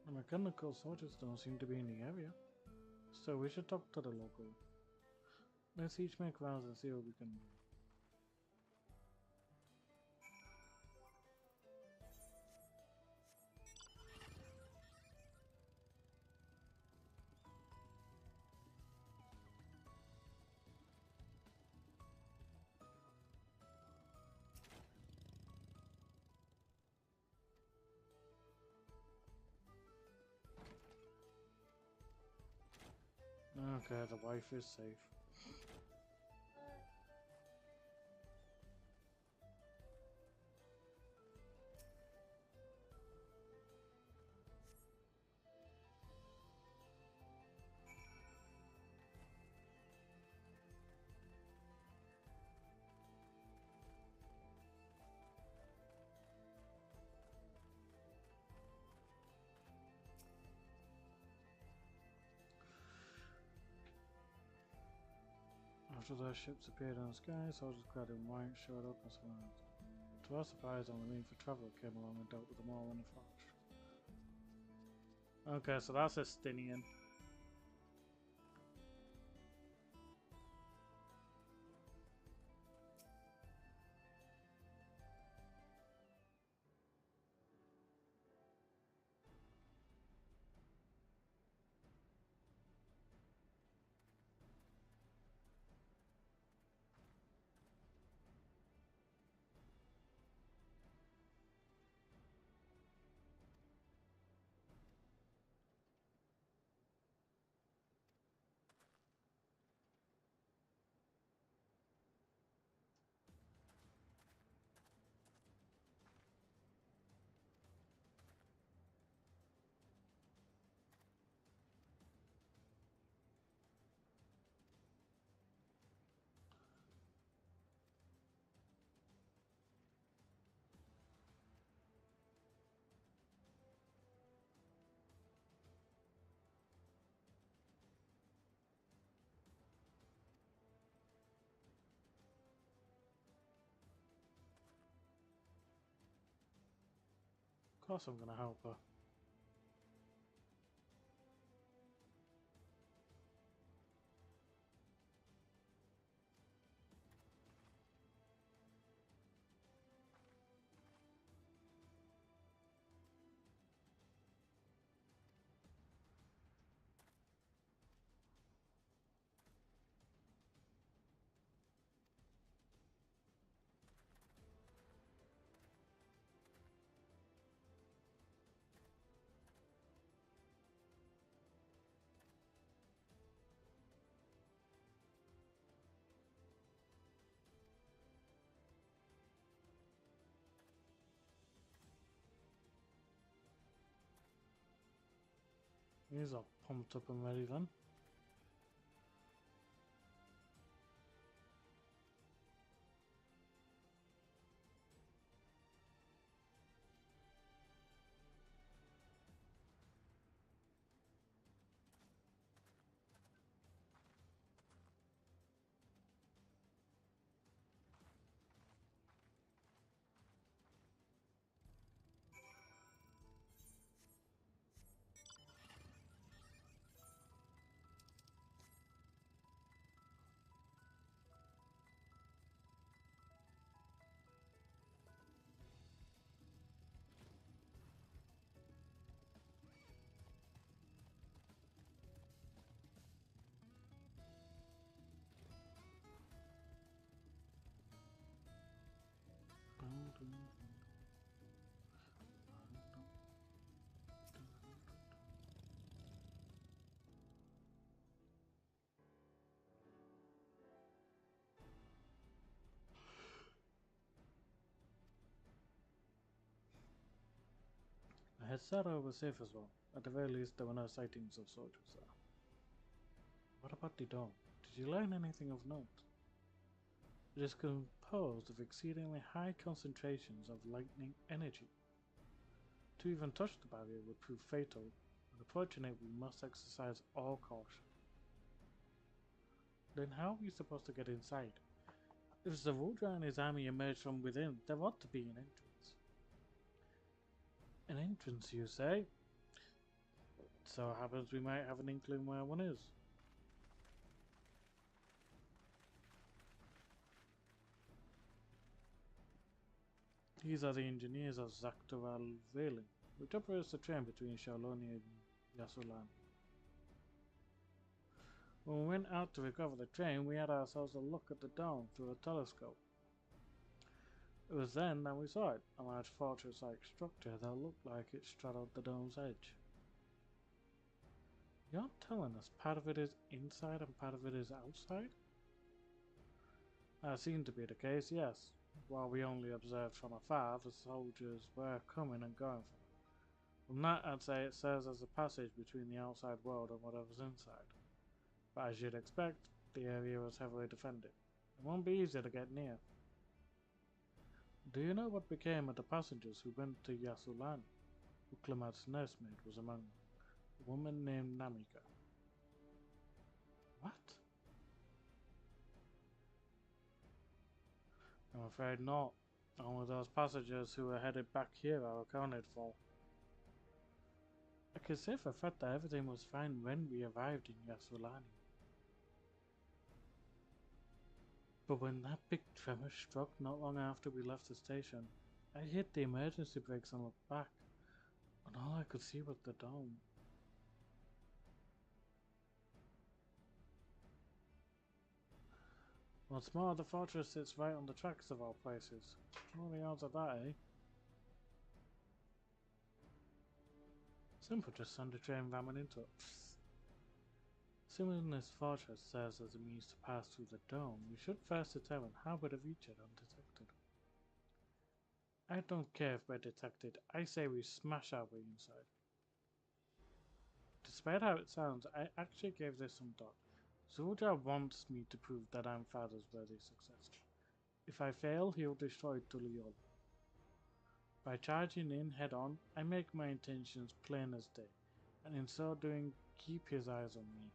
The mechanical soldiers don't seem to be in the area. So we should talk to the local. Let's each make rounds and see what we can do. Okay, the wife is safe. After those ships appeared in the sky, soldiers clad in white showed up and surrounded. To our surprise, only mean for travel came along and dealt with them all in a flash. Okay, so that's Estinian. Of course I'm gonna help her. He's all pumped up and ready then. I had said I was safe as well. At the very least, there were no sightings of soldiers there. What about the dome? Did you learn anything of note? It is composed of exceedingly high concentrations of lightning energy. To even touch the barrier would prove fatal, and approaching it we must exercise all caution. Then how are we supposed to get inside? If Zavudra and his army emerge from within, there ought to be an entrance. An entrance, you say? so happens we might have an inkling where one is. These are the engineers of Dawntrail Veiling, which operates the train between Shaoloni and Yasulani. When we went out to recover the train, we had ourselves a look at the dome through a telescope. It was then that we saw it, a large fortress-like structure that looked like it straddled the dome's edge. You're telling us part of it is inside and part of it is outside? That seemed to be the case, yes. While we only observed from afar, the soldiers were coming and going from it. From that, I'd say it serves as a passage between the outside world and whatever's inside. But as you'd expect, the area was heavily defended. It won't be easy to get near. Do you know what became of the passengers who went to Yasulani? Uklamad's nursemaid was among them. A woman named Namika. What? I'm afraid not. Only those passengers who were headed back here are accounted for. I can say for a fact that everything was fine when we arrived in Yasulani. But when that big tremor struck not long after we left the station, I hit the emergency brakes and looked back, and all I could see was the dome. What's more, the fortress sits right on the tracks of all places. What are the odds of that, eh? Simple, just send a train ramming into it. Assuming this fortress serves as a means to pass through the dome, we should first determine how we're to reach it undetected. I don't care if we're detected, I say we smash our way inside. Despite how it sounds, I actually gave this some thought. Zulja wants me to prove that I'm father's worthy successor. If I fail, he'll destroy Tuliola. By charging in head-on, I make my intentions plain as day, and in so doing, keep his eyes on me.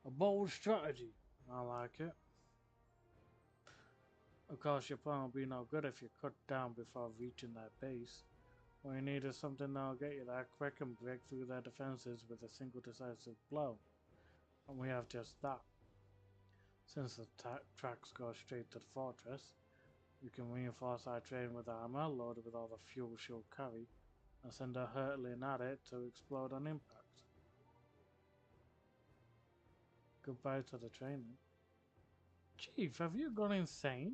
A bold strategy. I like it. Of course, your plan will be no good if you're cut down before reaching that base. What you need is something that'll get you there quick and break through their defenses with a single decisive blow. And we have just that. Since the tracks go straight to the fortress, we can reinforce our train with armor loaded with all the fuel she'll carry, and send her hurtling at it to explode on impact. Goodbye to the training. Chief, have you gone insane?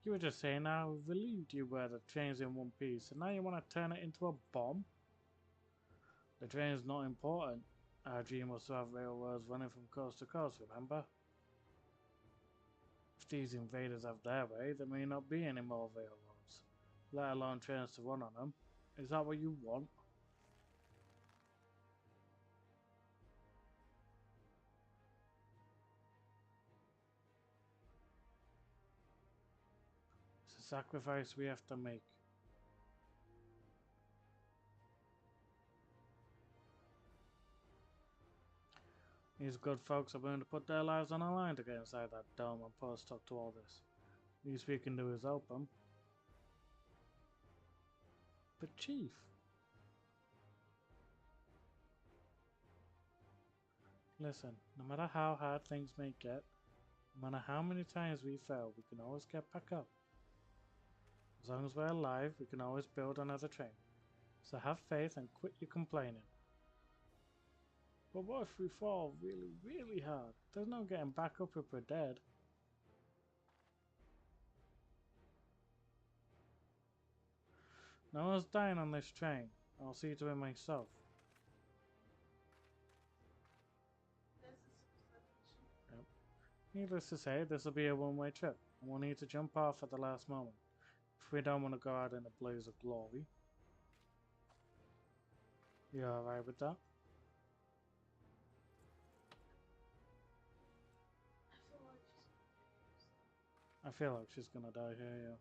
You were just saying how relieved you were the train's in one piece, and now you want to turn it into a bomb? The train's not important. Our dream was to have railroads running from coast to coast, remember? If these invaders have their way, there may not be any more railroads, let alone trains to run on them. Is that what you want? It's a sacrifice we have to make. These good folks are willing to put their lives on the line to get inside that dome and put a stop to all this. Least we can do is help them. But Chief... Listen, no matter how hard things may get, no matter how many times we fail, we can always get back up. As long as we're alive, we can always build another train. So have faith and quit your complaining. But what if we fall really, really hard? There's no getting back up if we're dead. No one's dying on this train. I'll see to it myself. Yep. Needless to say, this will be a one-way trip, and we'll need to jump off at the last moment, if we don't want to go out in a blaze of glory. You alright with that? I feel like she's gonna die here, yeah.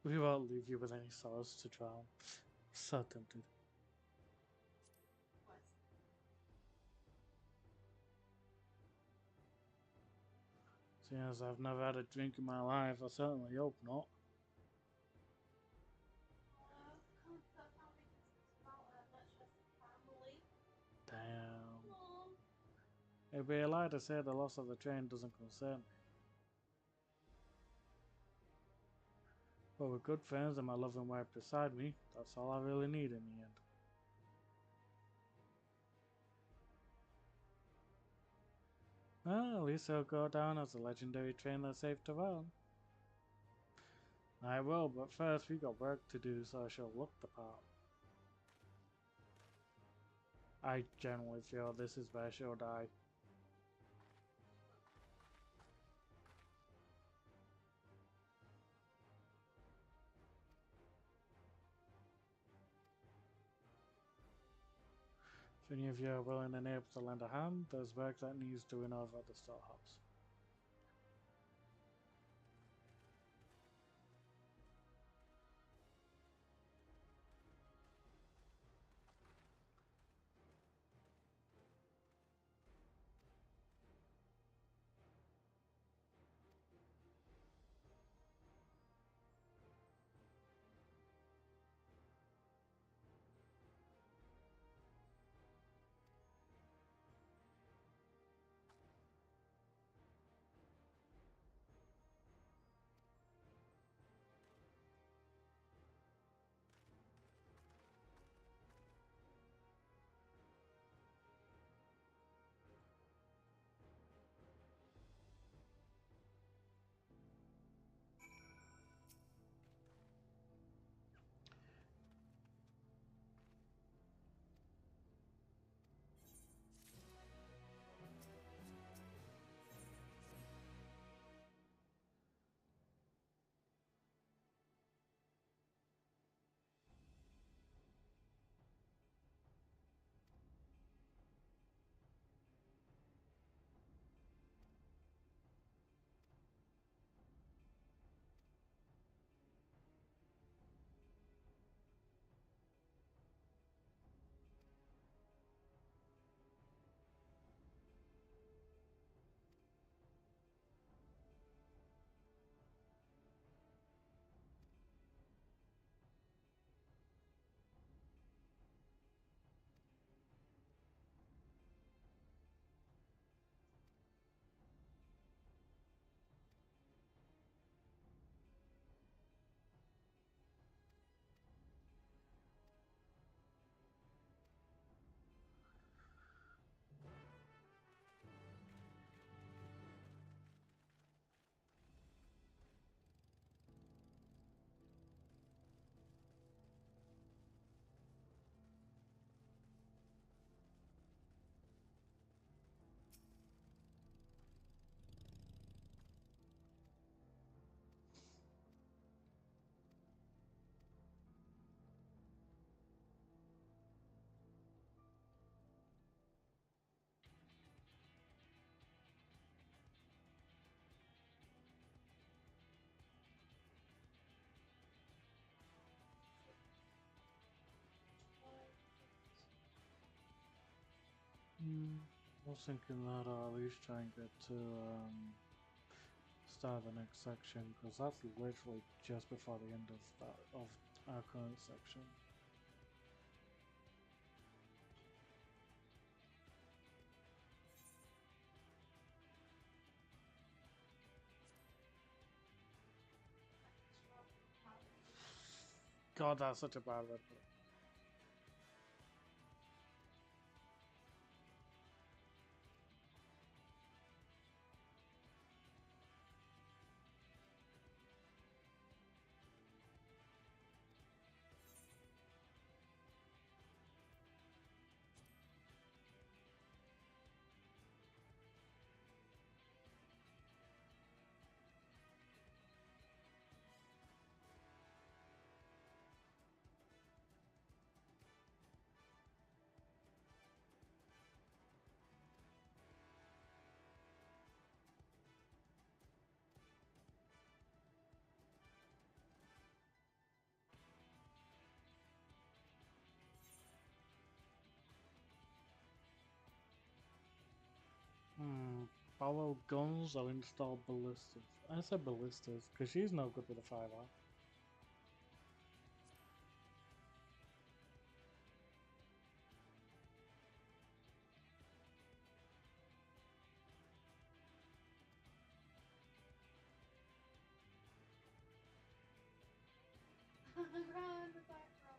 We won't leave you with any sorrows to drown. So tempted. Seeing as I've never had a drink in my life, I certainly hope not. Damn. It'd be a lie to say the loss of the train doesn't concern me. But with good friends and my loving wife beside me, that's all I really need in the end. Well, at least it'll go down as a legendary train that saved Tyrell. I will, but first we got work to do, so I shall look the part. I generally feel this is where she'll die. If any of you are willing and able to lend a hand, there's work that needs doing over at the storehouse. I was thinking that I'll at least try and get to start the next section, because that's literally just before the end of our current section. God, that's such a bad red book. Borrow guns or install ballistas? I said ballistas, because she's no good with a firearm. Run the back row.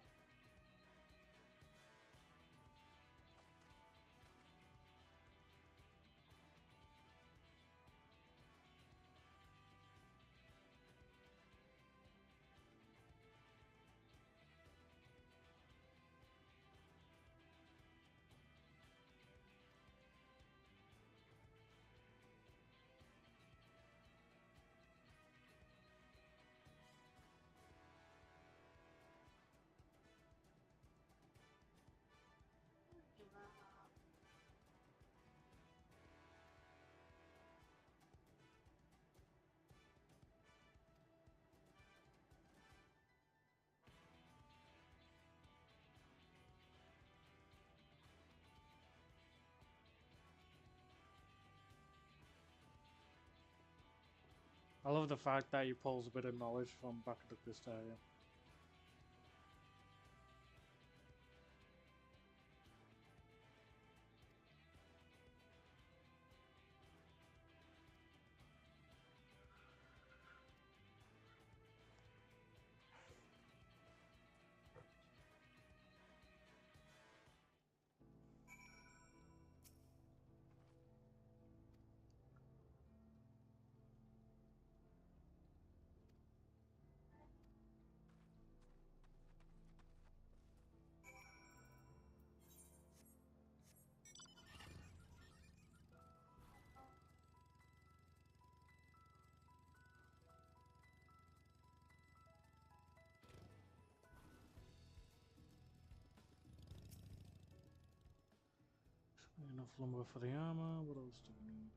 I love the fact that he pulls a bit of knowledge from back at the Crystarium. Enough lumber for the armor. What else do we need?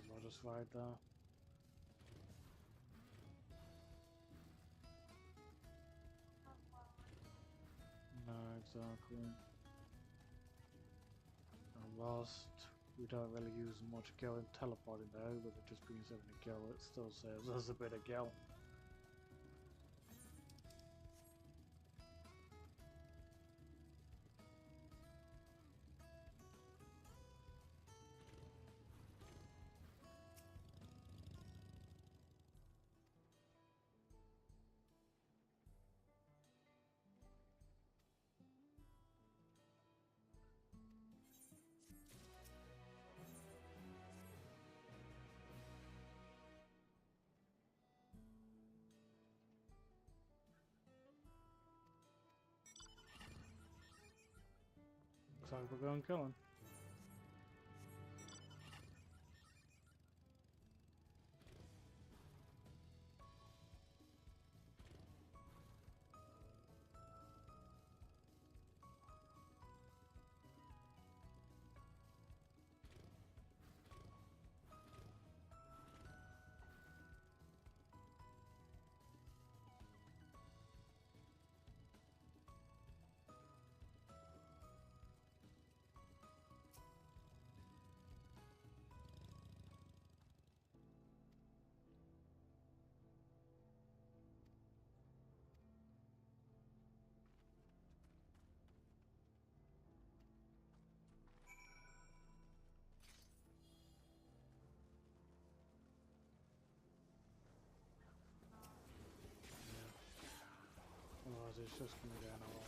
I'll just ride there. No, exactly. And whilst we don't really use much gil in teleporting there, with it just being 70 gil, it still saves us a bit of gil. Looks like we're going killing. Otherwise it's just going to get in our way.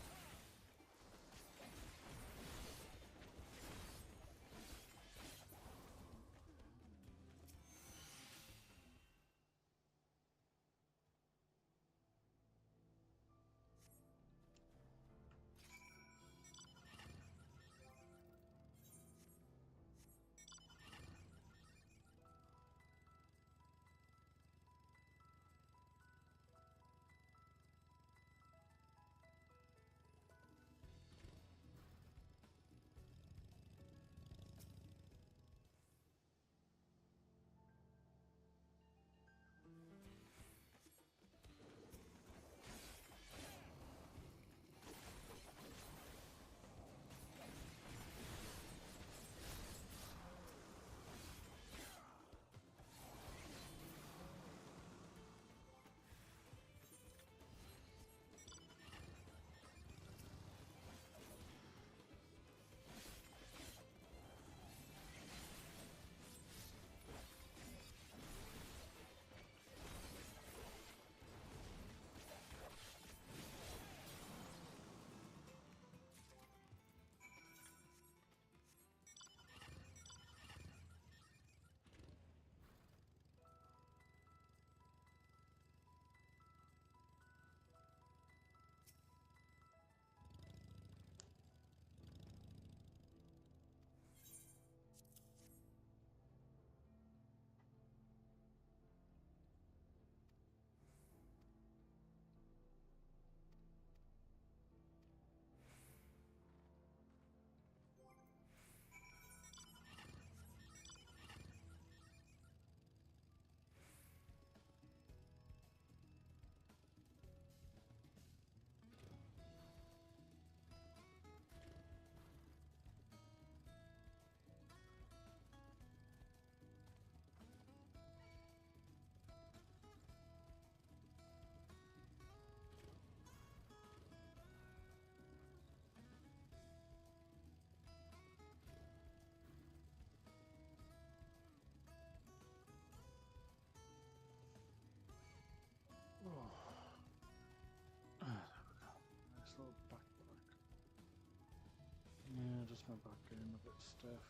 a bit stiff.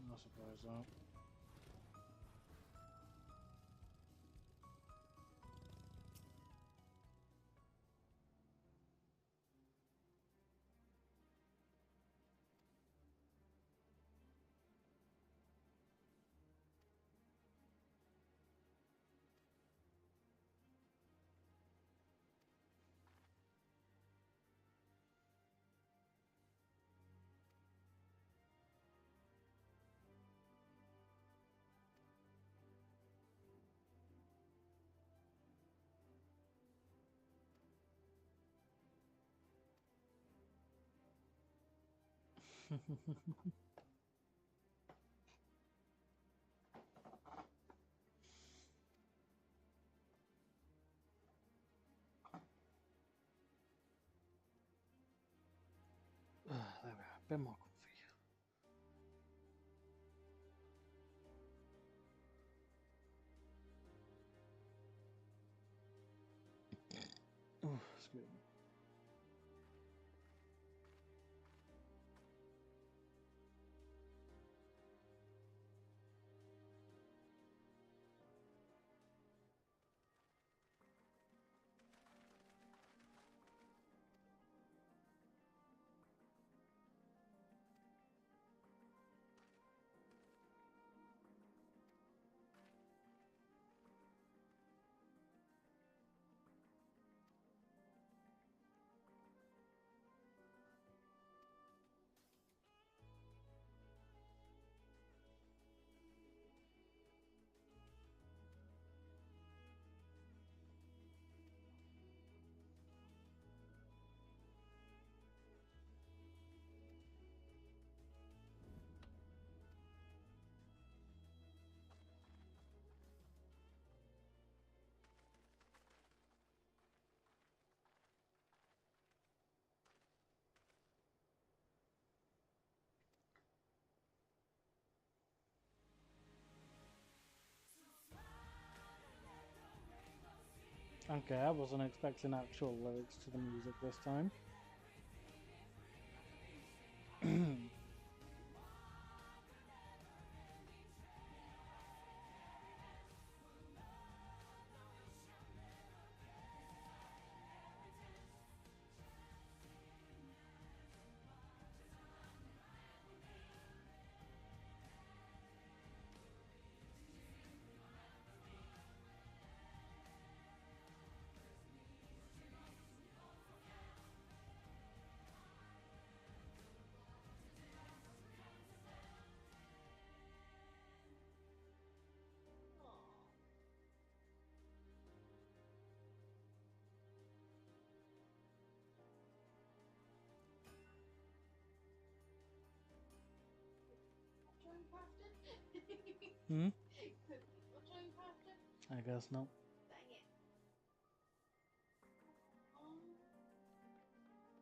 No surprise though. There we are, a bit more comfy. Oh, excuse me. Okay, I wasn't expecting actual lyrics to the music this time. Hmm? I guess no.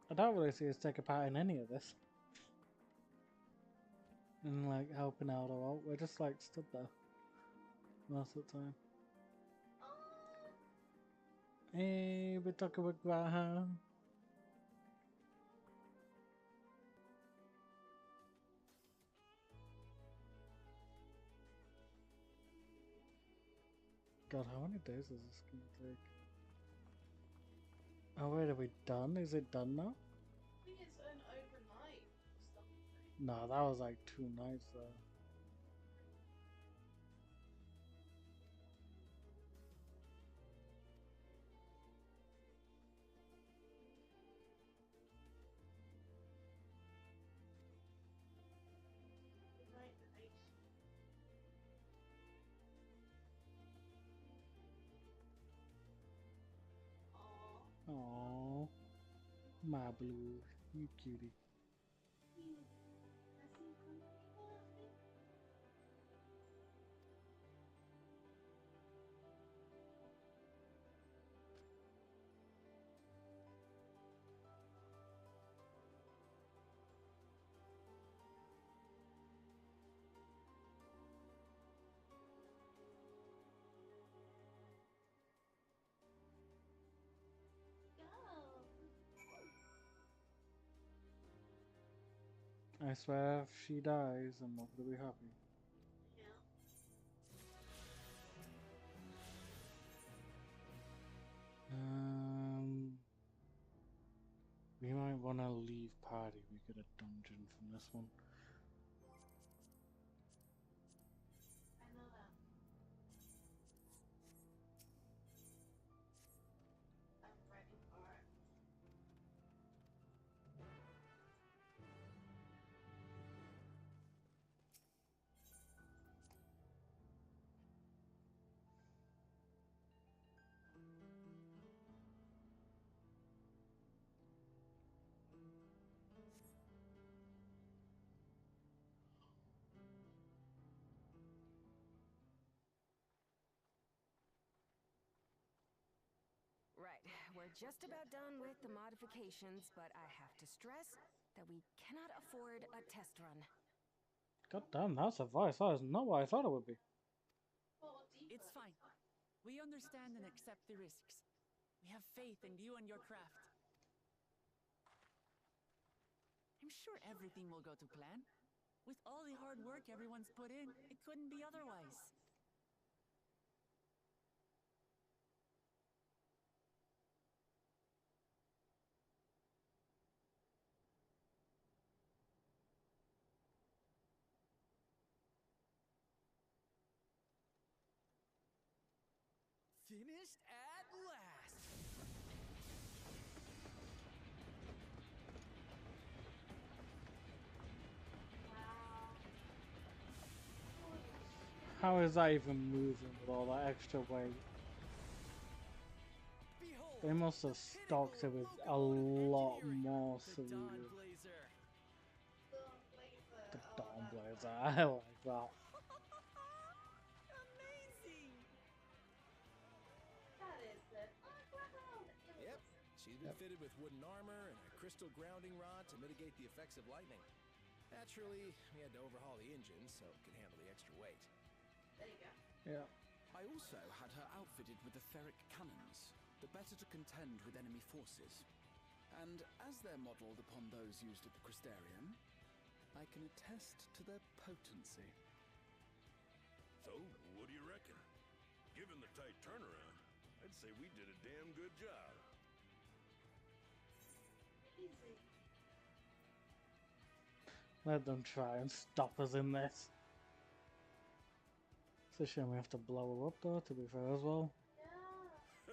I don't really see us take a part in any of this. And like helping out or out. We're just like stood there most of the time. Hey, we talk about Graha. God, how many days is this gonna take? Oh wait, are we done? Is it done now? I think it's an overnight stuff. No, that was like 2 nights though. Right, night. Aww. My blue. You cutie. I swear if she dies, I'm not gonna be happy. Yeah. We might want to leave party. We get a dungeon from this one. I know that. I'm ready for it. Right, we're just about done with the modifications, but I have to stress that we cannot afford a test run. God damn, that's advice. That is not what I thought it would be. It's fine. We understand and accept the risks. We have faith in you and your craft. I'm sure everything will go to plan. With all the hard work everyone's put in, it couldn't be otherwise. Finished at last! How is that even moving with all that extra weight? They must have stocked it with a lot more cerulean. The Dawnblazer. I like that. Amazing! That is it. Oh, wow. Yep, she's been fitted with wooden armor and a crystal grounding rod to mitigate the effects of lightning. Naturally, we had to overhaul the engine so it could handle the extra weight. There you go. Yeah. I also had her outfitted with the ferric cannons, the better to contend with enemy forces. And as they're modelled upon those used at the Crystarium, I can attest to their potency. So, what do you reckon? Given the tight turnaround, I'd say we did a damn good job. Easy. Let them try and stop us in this. It's a shame we have to blow her up though, to be fair as well. Yeah.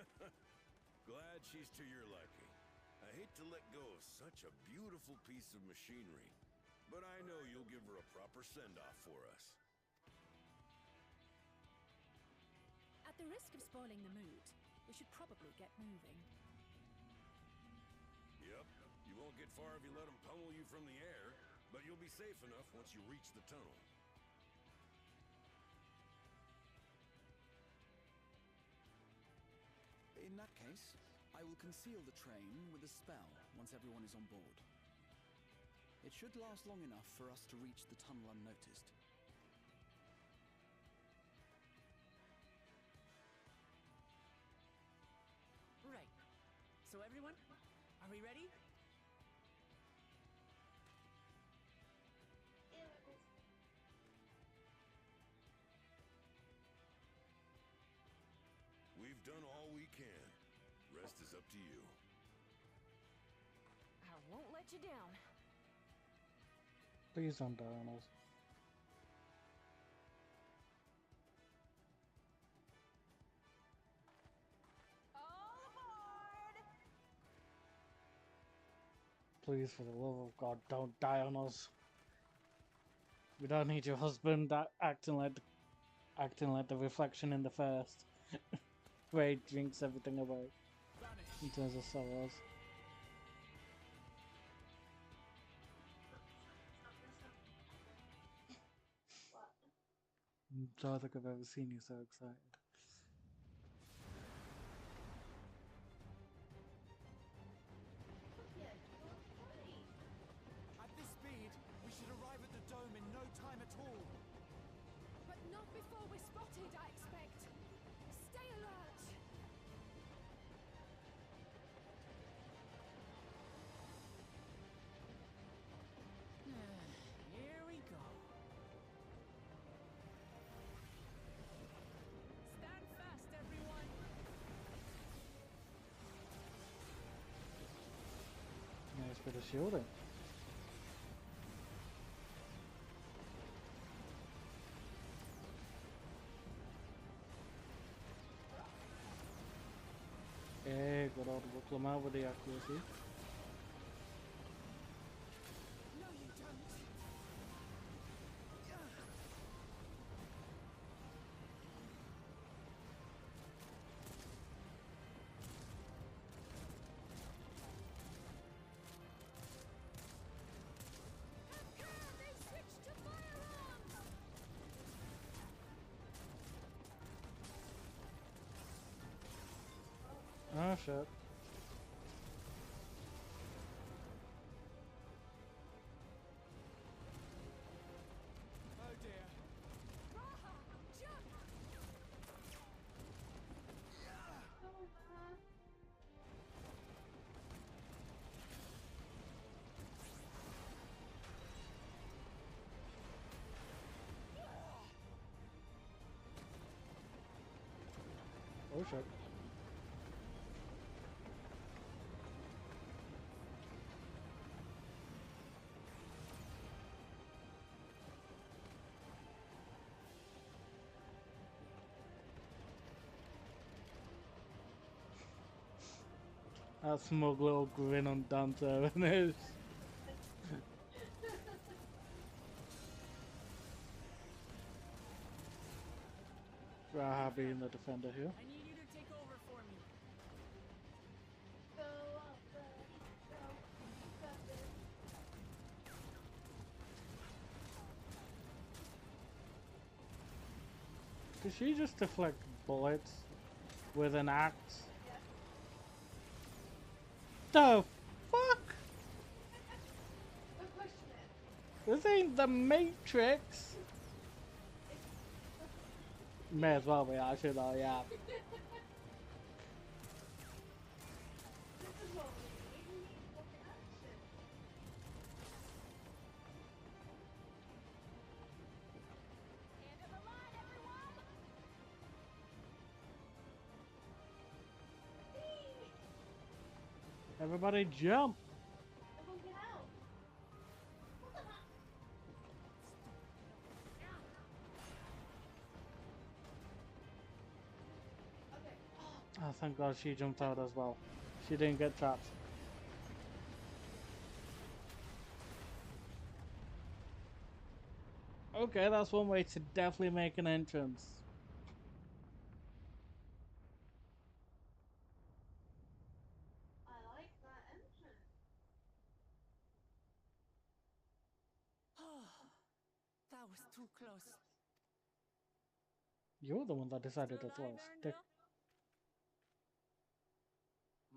Glad she's to your liking. I hate to let go of such a beautiful piece of machinery, but I know you'll give her a proper send-off for us. At the risk of spoiling the mood, we should probably get moving. Yep, you won't get far if you let them pummel you from the air, but you'll be safe enough once you reach the tunnel. In that case, I will conceal the train with a spell once everyone is on board. It should last long enough for us to reach the tunnel unnoticed. Right. So everyone, are we ready? We've done all we can. Rest is up to you. I won't let you down. Please don't die on us. All aboard! Please, for the love of God, don't die on us. We don't need your husband acting like the reflection in the first. Where he drinks everything away. In terms of sorrows. I don't think I've ever seen you so excited. At this speed, we should arrive at the dome in no time at all. But not before we're spotted, I expect. Stay alert! Bit of shielding. Hey, good old buckle him out with the accuracy. No, you don't. They switched to firearms! Ah, shit. Oh dear. Raha, jump! Oh shit. That smug little grin on Dawntrail and his. Raha being the defender here. I need you to take over for me. Go up there. Go. You got this. Does she just deflect bullets with an axe? The fuck? Don't question it. This ain't the Matrix. May as well be actually though, yeah. This is what we need. We need fucking action. End of the line, everyone! Everybody jump! Everyone get out. What the heck? Okay. Oh, thank God she jumped out as well. She didn't get trapped. Okay, that's one way to definitely make an entrance. I like that entrance. That was too close. You're the one that decided to throw a stick.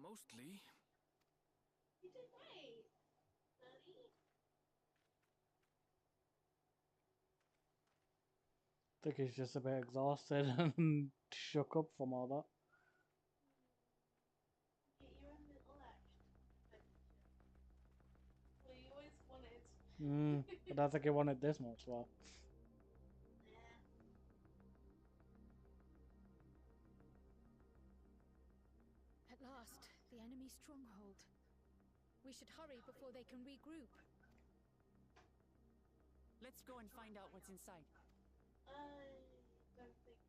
Mostly. You did great, buddy. I think he's just a bit exhausted and shook up from all that. Get your own little act. Well, you always wanted. I don't think he wanted this much, though. At last, the enemy stronghold. We should hurry before they can regroup. Let's go and find out what's inside. I don't think.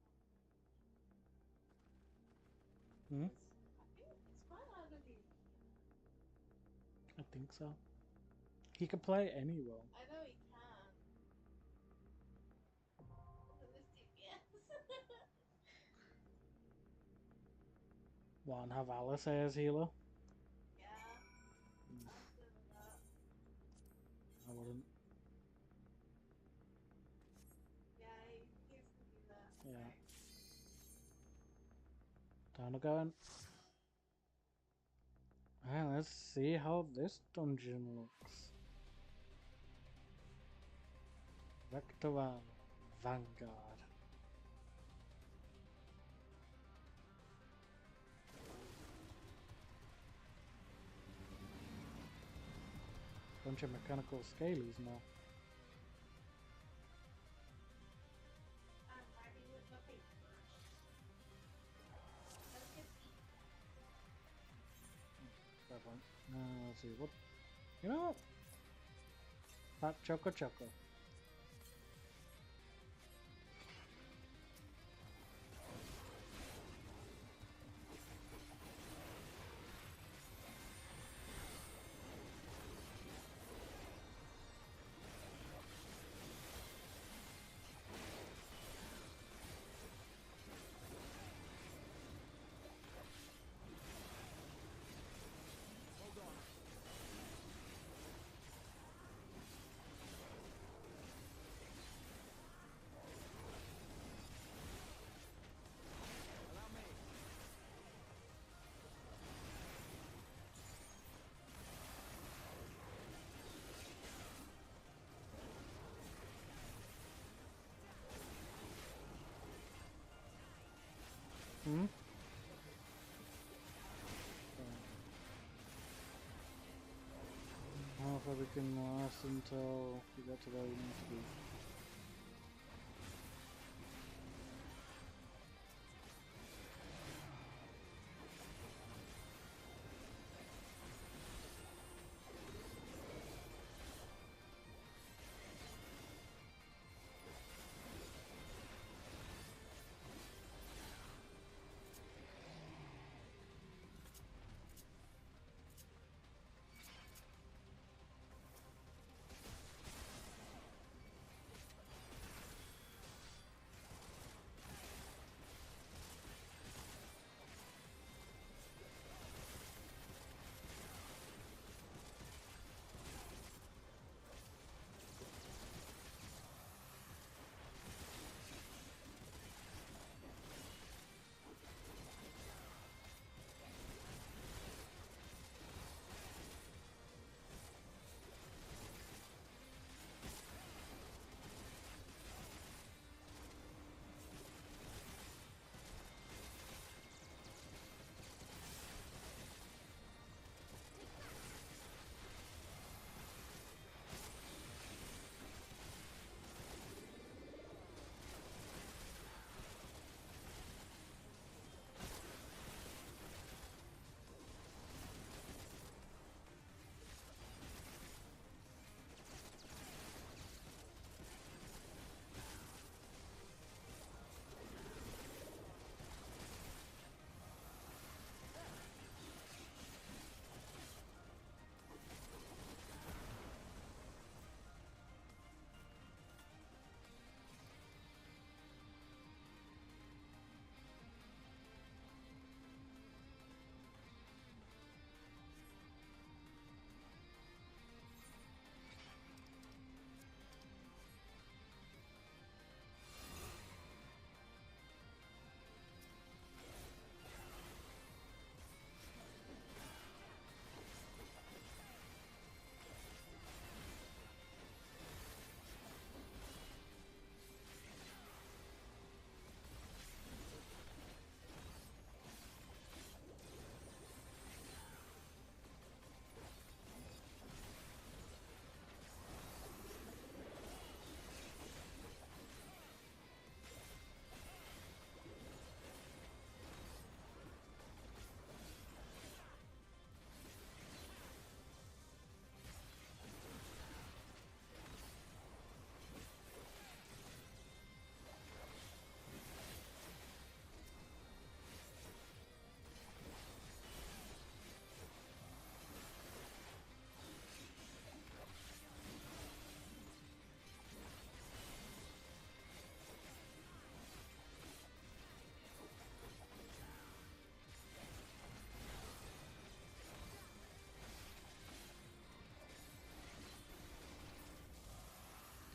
Hmm? I think it's quite hard to do. I think so. He could play any role. I know he can. Look at this DPS. One, have Alice as healer? Yeah. I'm good with that. I wouldn't. Yeah, he can do that. Yeah. Time to go in. Alright, let's see how this dungeon looks. Vectoral Vanguard. Bunch of mechanical scalies now. I'm writing with my paper. Let's get Fair point. Let's see what You know what? Hot choco choco. Hmm? I don't know if we can last until we get to where we need to be.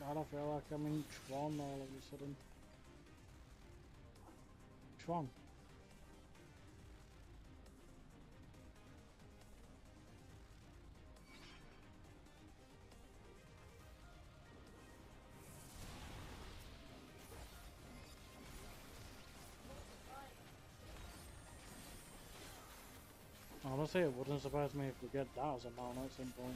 God, I feel like I'm in Tron all of a sudden. Tron. Honestly, it wouldn't surprise me if we get that as a mount at some point.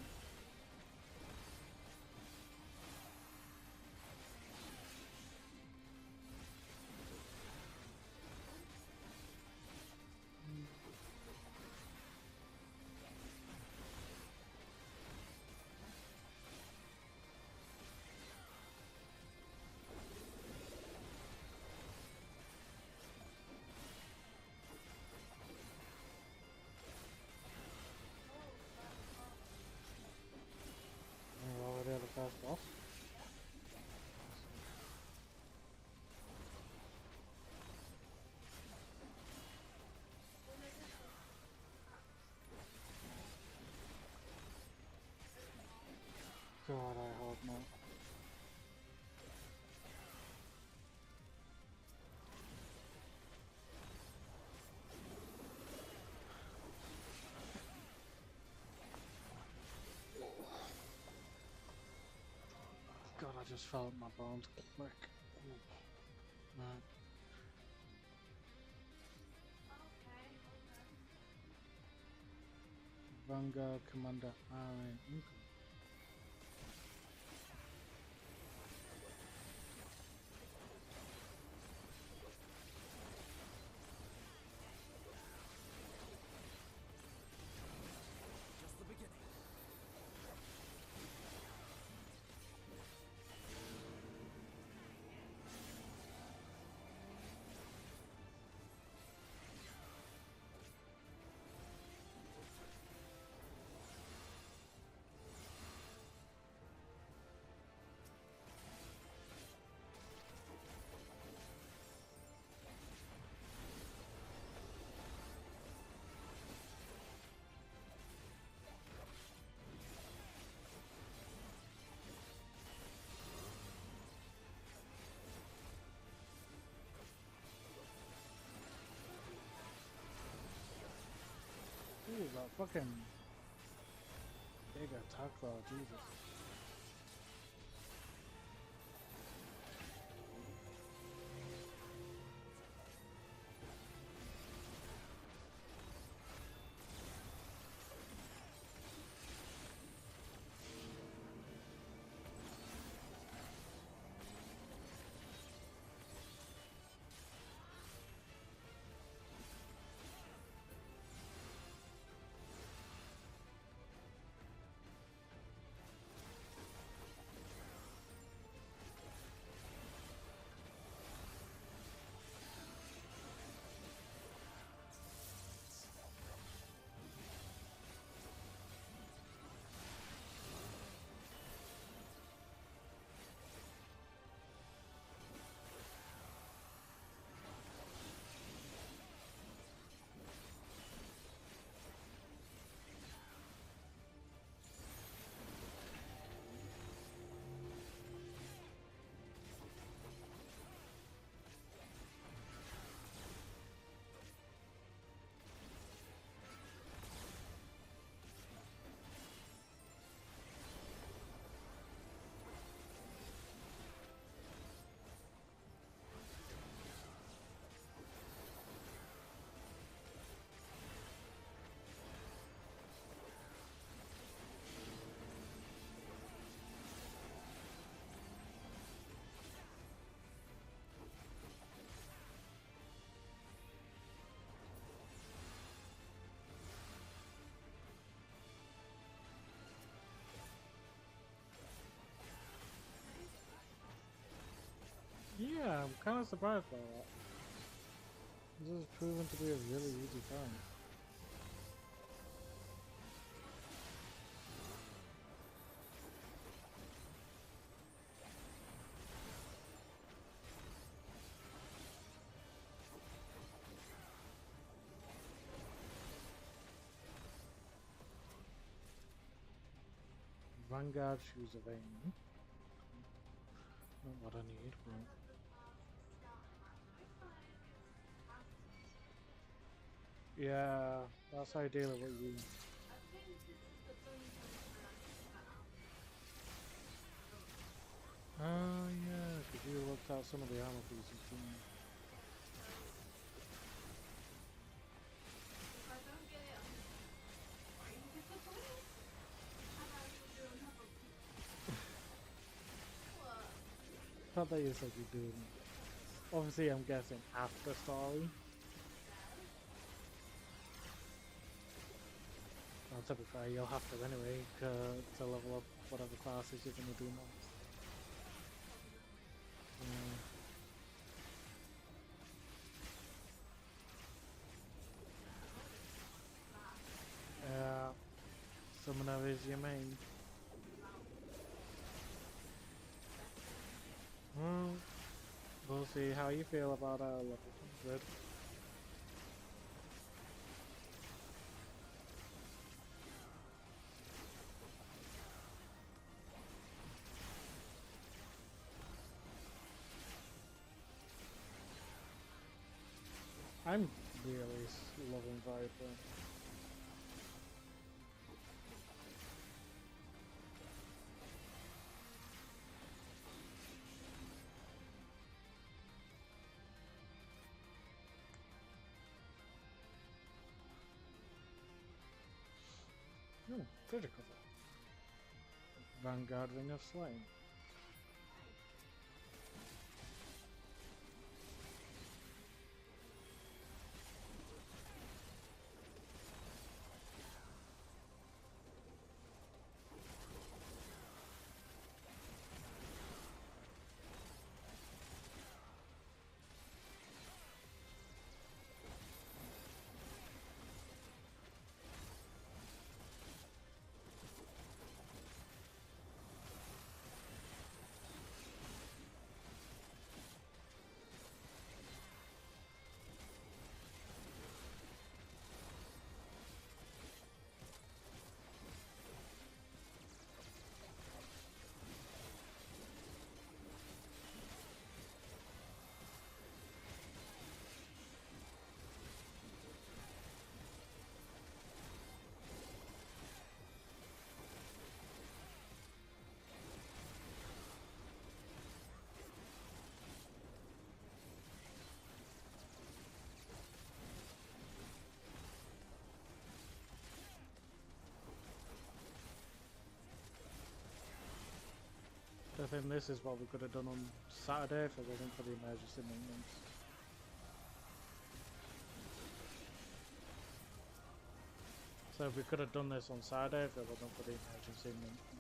just felt my bones click. Right. Vanguard Commander Iron Inca. Just the beginning. Ooh, that fucking big attack though, Jesus. Yeah, I'm kind of surprised by that. This is proven to be a really easy fight. Vanguard Shoes of Aim. Not what I need, but... Yeah, that's ideally what you... Oh yeah, because you looked at some of the armor pieces, didn't you? Not that you said you're doing it. Obviously, I'm guessing after story. Well, to be fair, you'll have to anyway to level up whatever classes you're going to do next. Summoner is your main. We'll see how you feel about our level 100. I'm really loving Viper. Oh, critical. Vanguard Ring of Slain. I think this is what we could have done on Saturday if it wasn't for the emergency maintenance. So we could have done this on Saturday if it wasn't for the emergency maintenance.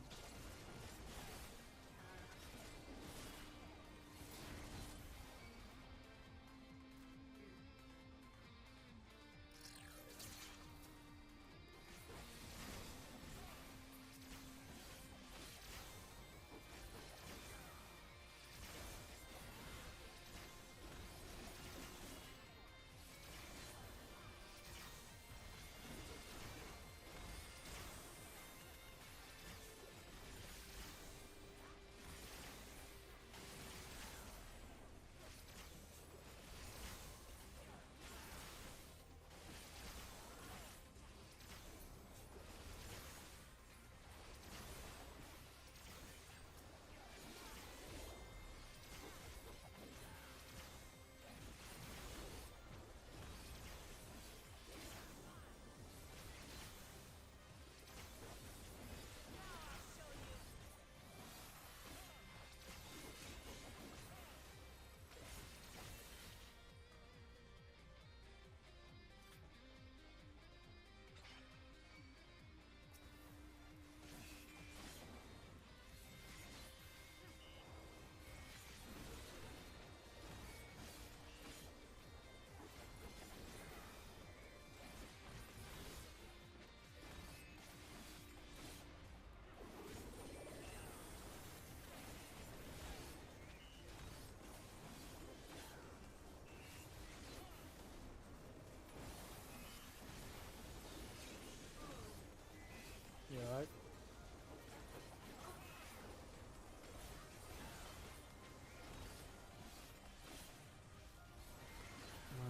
You alright?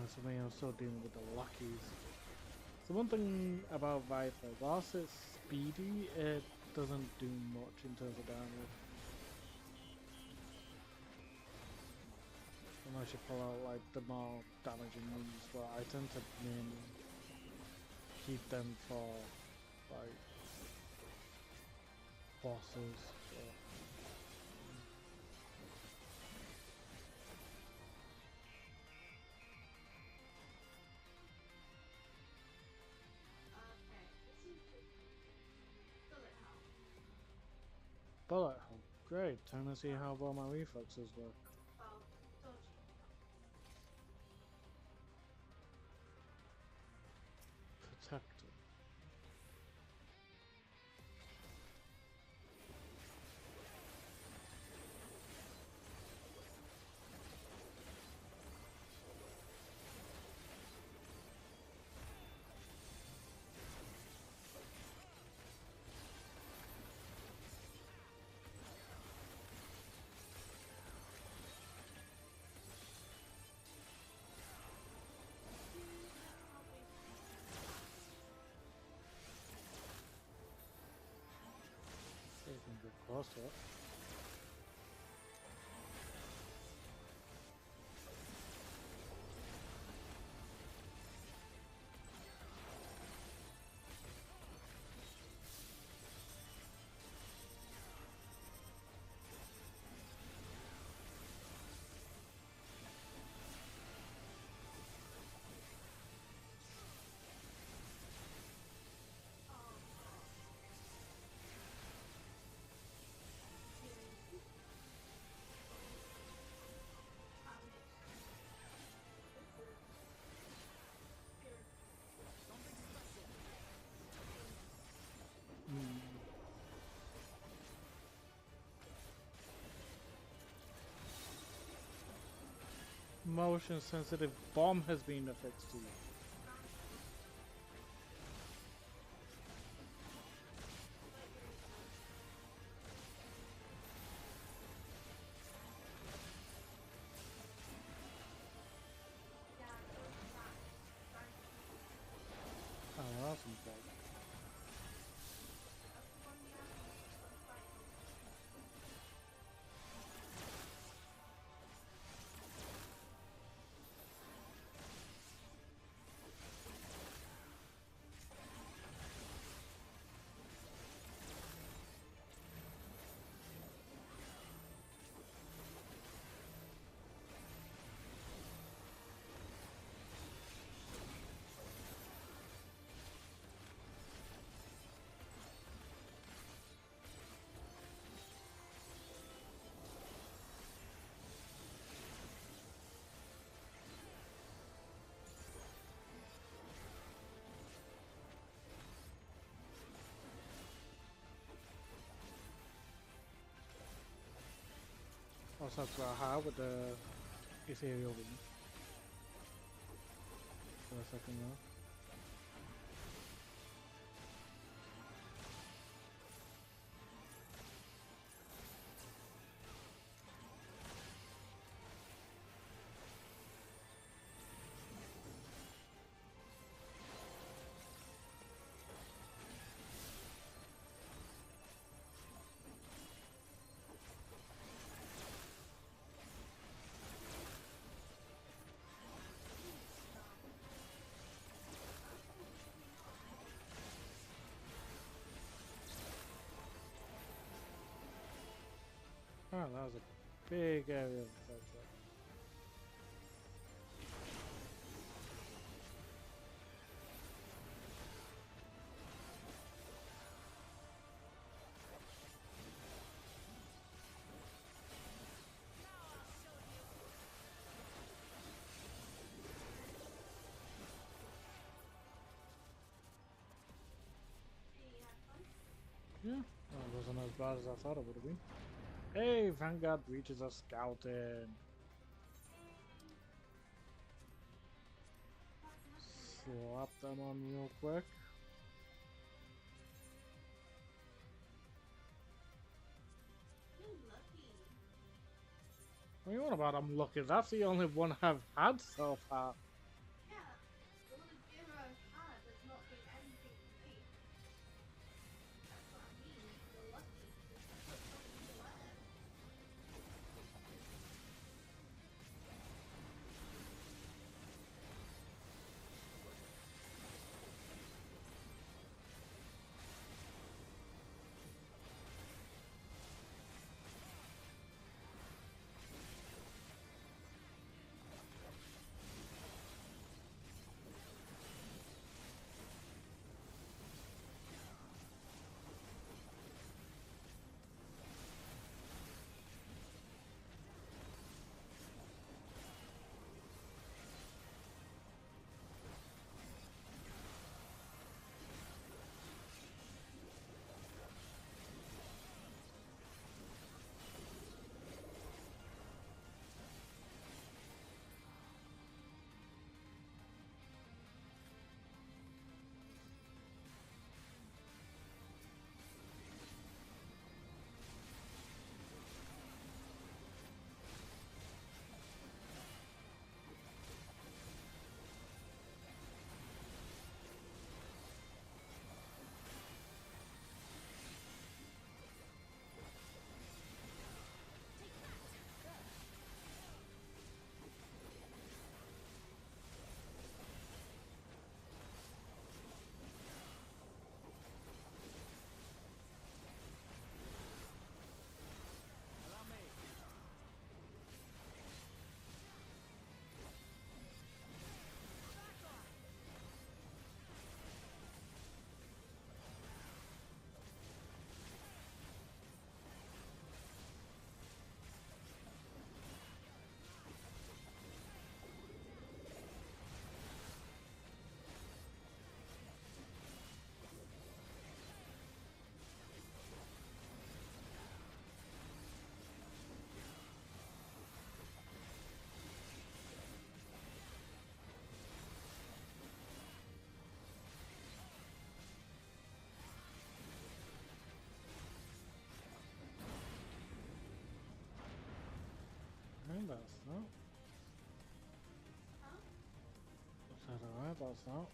For me, I'm still dealing with the lackeys. So one thing about Viper, whilst it's speedy, it doesn't do much in terms of damage. Unless you pull out like the more damaging moves, but I tend to mainly keep them for like bosses. Bullet hole. Great. Time to see how well my reflexes work. Protector. You can get close to it. Motion sensitive bomb has been affixed to you. Oh, that's okay. What's up to high with the ethereal beam? For a second now. Oh, that was a big area of effect there. Yeah, well, it wasn't as bad as I thought it would have been. Hey, Vanguard breaches are scouting. Slap them on real quick. What do you want about I'm lucky? That's the only one I've had so far. Yeah, the only game I've had has not been anything great. That's what I mean. You're lucky. You've got something to learn. that's that. Huh? I said alright, that's that.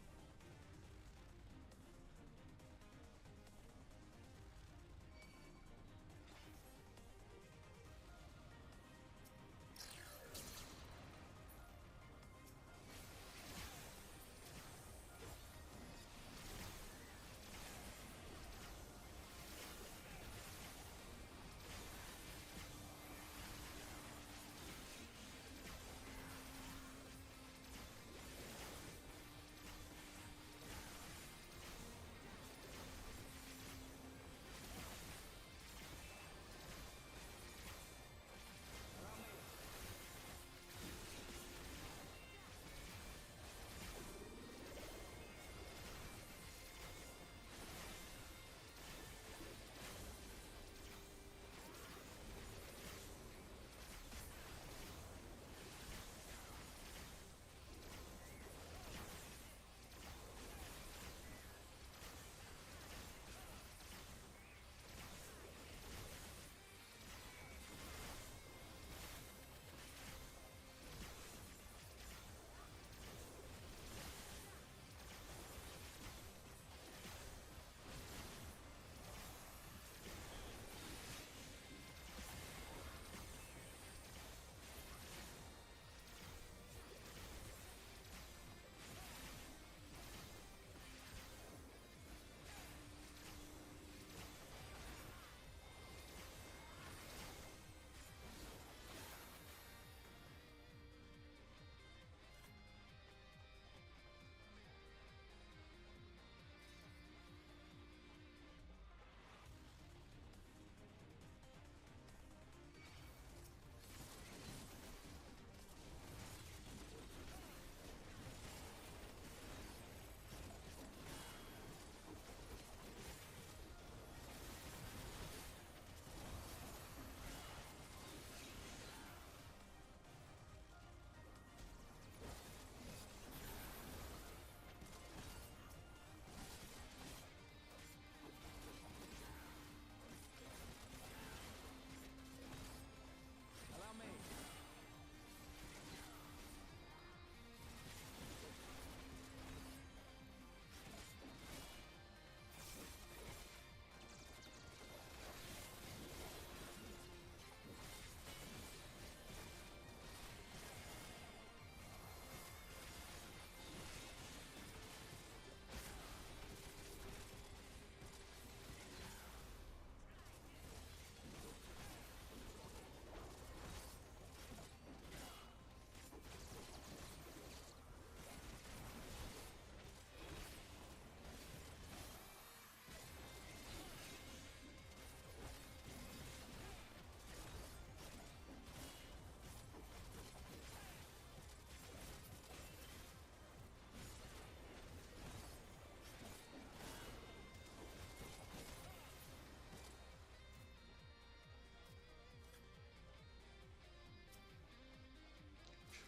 Allow me.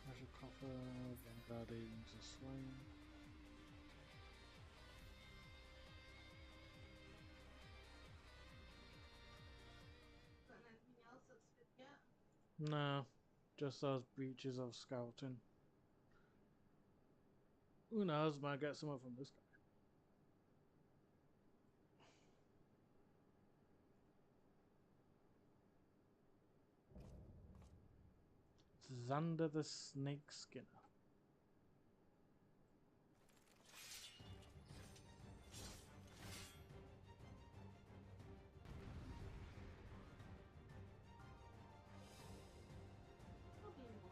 Treasure coffer, Vanguard agents are slain. Got anything else that's good yet? No, just those breaches of scouting. Who knows, might get someone from this guy. Xander the Snake Skinner. I'll be more.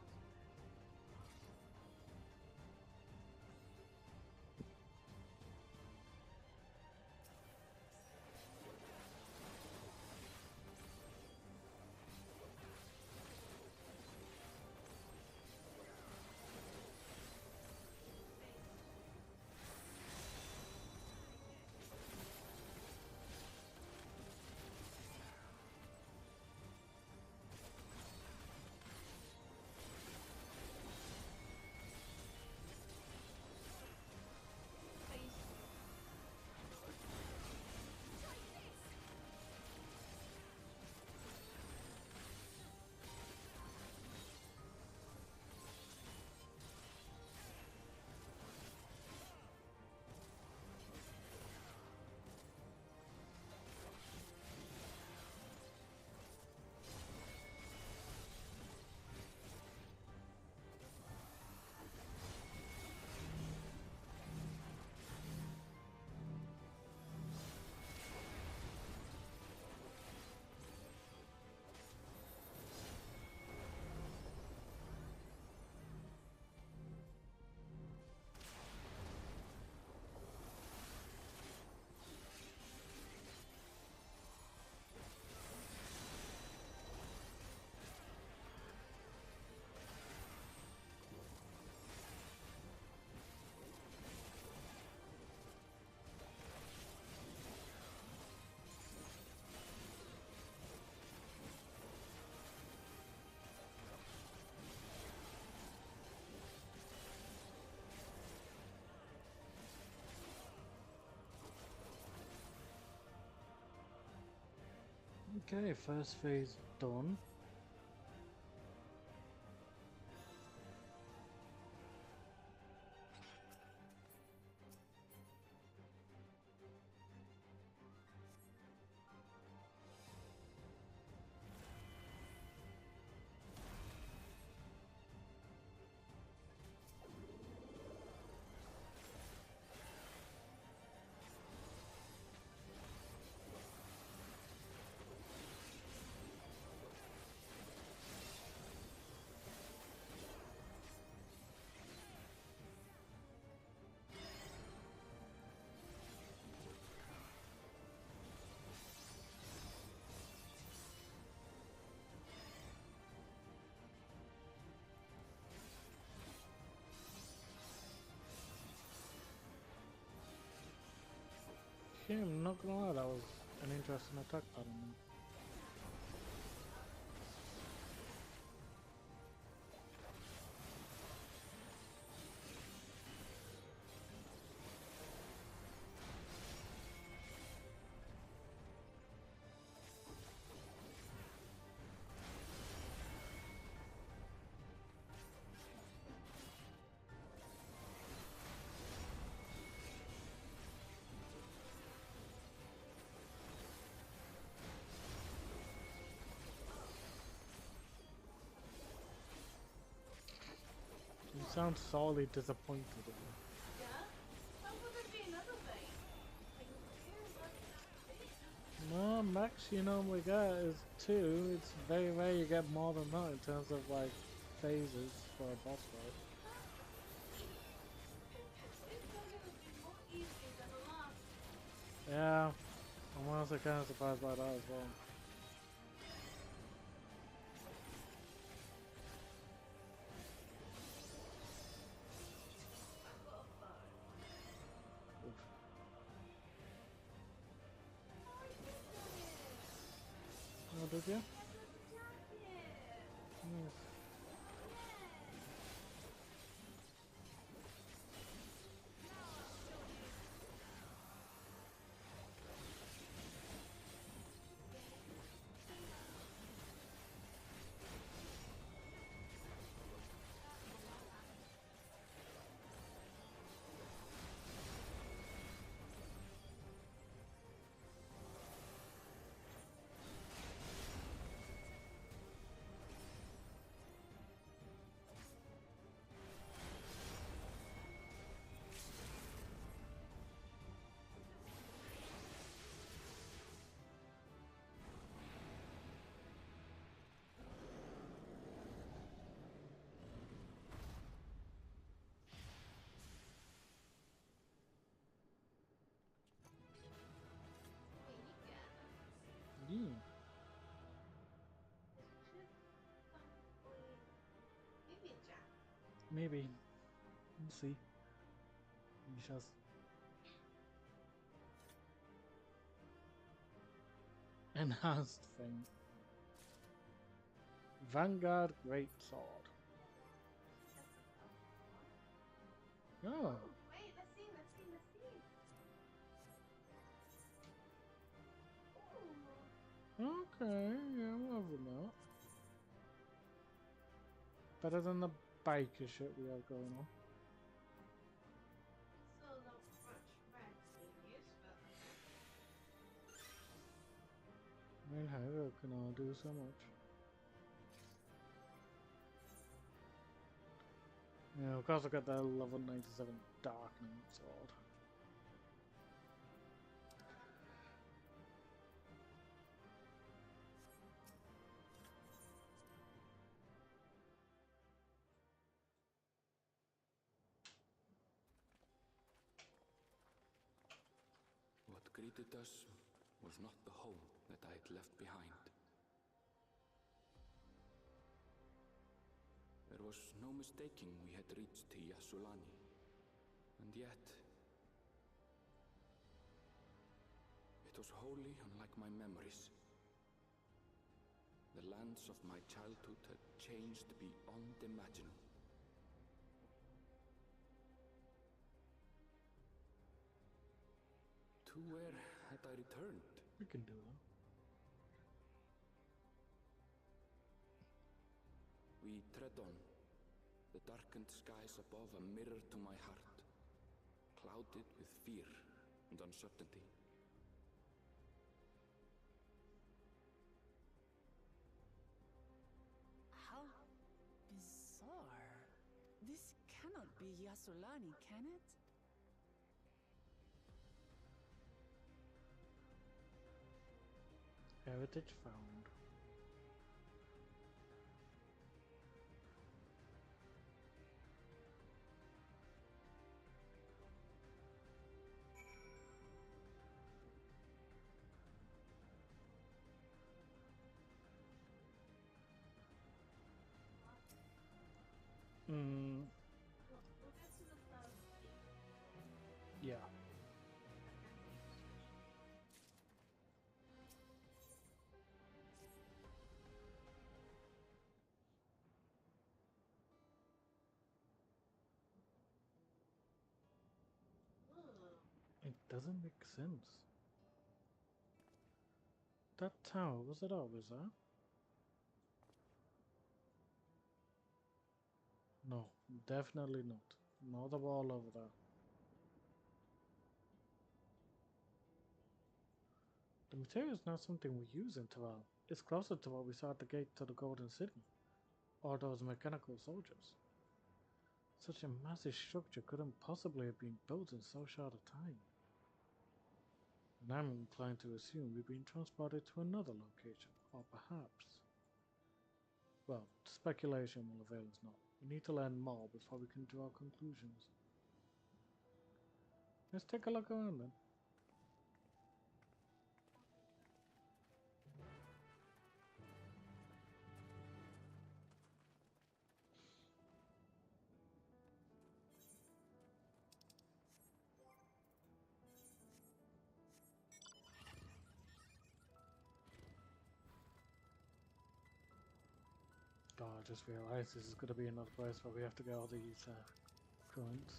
Okay, first phase done. Yeah, I'm not gonna lie, that was an interesting attack pattern. You sound sorely disappointed in me. Yeah? How would there be another way? Like, we're lucky enough to beat. No, max you normally get is 2. It's very rare you get more than that in terms of like phases for a boss fight. It's still gonna be more easy than the last. Yeah, I'm honestly kind of surprised by that as well. Oh, did you? Yes. Yeah. Maybe a jack. Maybe. We'll see. We shall see. Enhanced thing. Vanguard Great Sword. Oh. Wait, let's see. Okay, yeah, I'm loving that. Better than the biker shit we have going on. Still not much red in use, but I mean, Hydra can all do so much. Yeah, of course I got that level 97 Darkening Sword. What greeted us was not the home that I had left behind. There was no mistaking we had reached Yassulani, and yet it was wholly unlike my memories. The lands of my childhood had changed beyond imagining. To where had I returned? We can do that. We tread on. The darkened skies above a mirror to my heart, clouded with fear and uncertainty. How bizarre. This cannot be Yasulani, can it? Heritage found. We'll get to the first thing. Yeah. It doesn't make sense. That tower, was it always there? No, definitely not. Not the wall over there. The material is not something we use in Terral. It's closer to what we saw at the gate to the Golden City. Or those mechanical soldiers. Such a massive structure couldn't possibly have been built in so short a time. And I'm inclined to assume we've been transported to another location, or perhaps... Well, speculation will avail us not. We need to learn more before we can draw conclusions. Let's take a look around then. Oh, I just realized this is going to be another place where we have to get all these currents.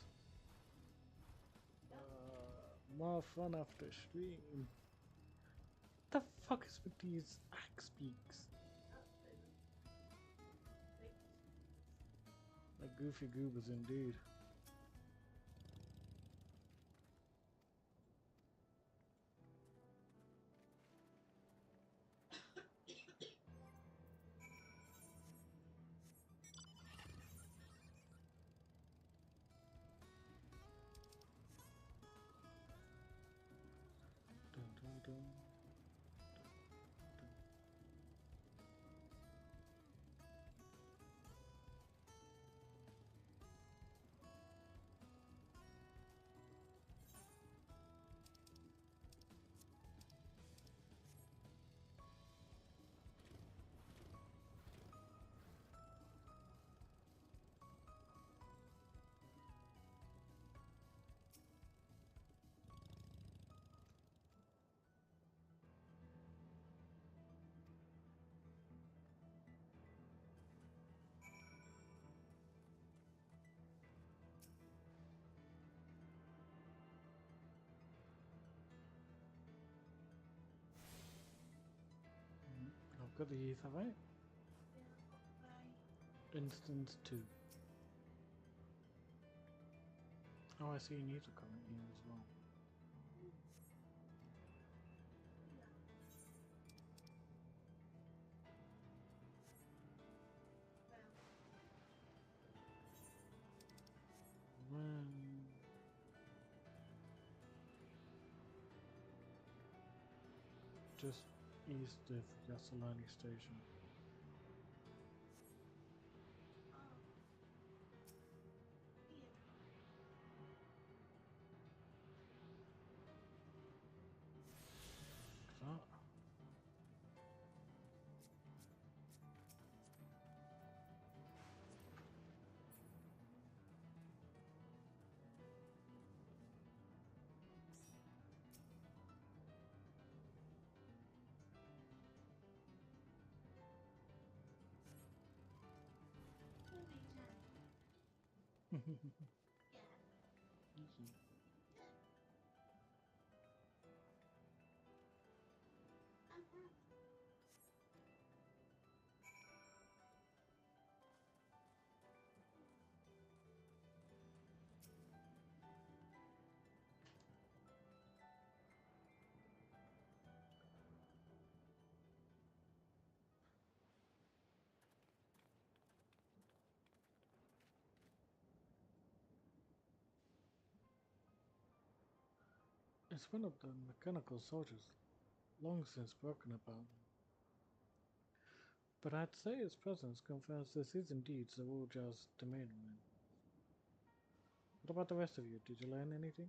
More fun after stream. What the fuck is with these axe beaks? Like goofy goobers indeed. Dun, dun, dun. I've got the ether right. Instance 2. Oh, I see an ether current here as well. Just east of Yasulani Station. That. Easy. It's one of the mechanical soldiers, long since broken about. But I'd say its presence confirms this is indeed the Wuljar's domain. What about the rest of you? Did you learn anything?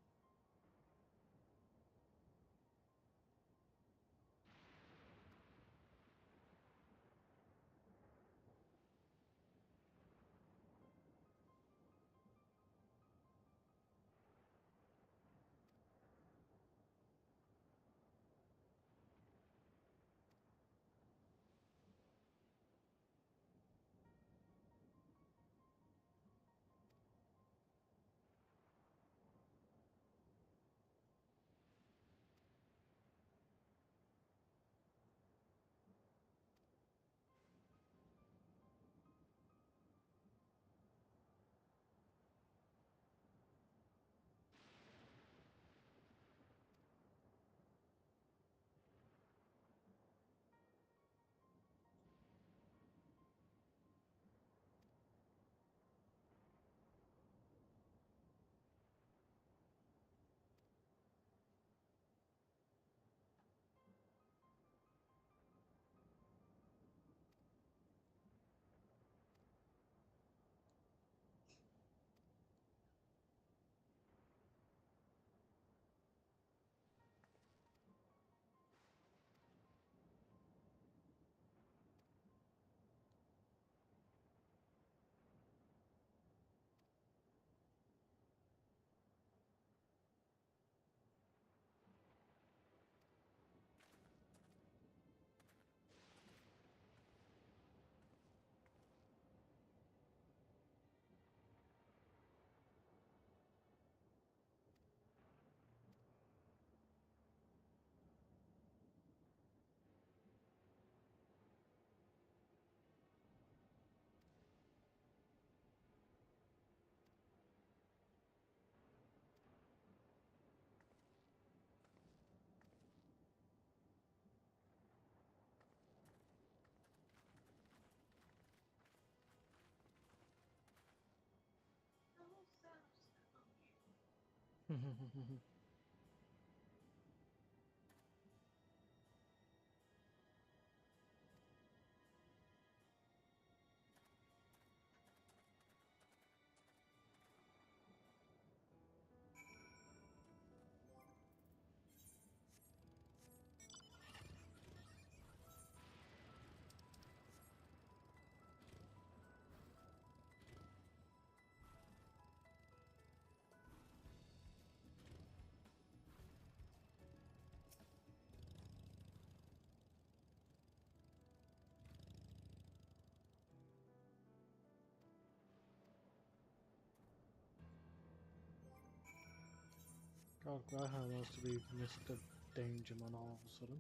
God, Graham wants to be Mr. Dangerman all of a sudden.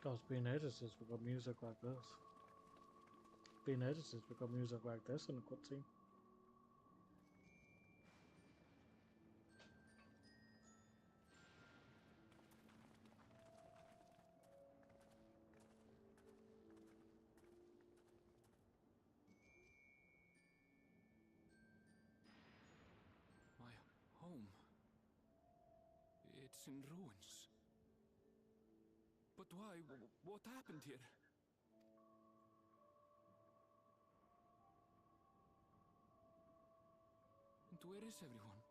Because being editors, we got music like this. Being editors, we got music like this in the cutscene. My home. village in ruins. But why? What happened here? And where is everyone?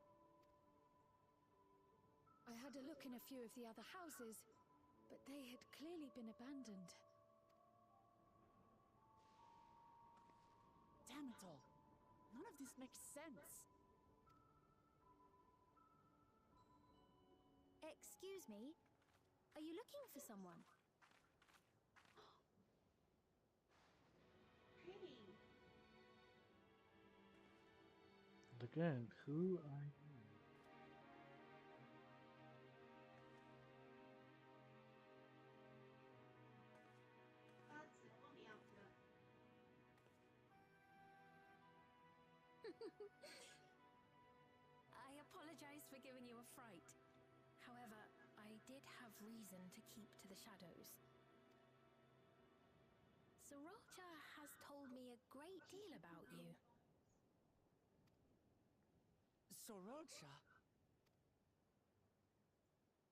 I had a look in a few of the other houses, but they had clearly been abandoned. Damn it all. None of this makes sense. Excuse me, are you looking for someone? Pretty. And again, who are you? That's it. Want the outfit. I apologize for giving you a fright. However, I did have reason to keep to the shadows. Sorolcha has told me a great deal about you. Sorolcha?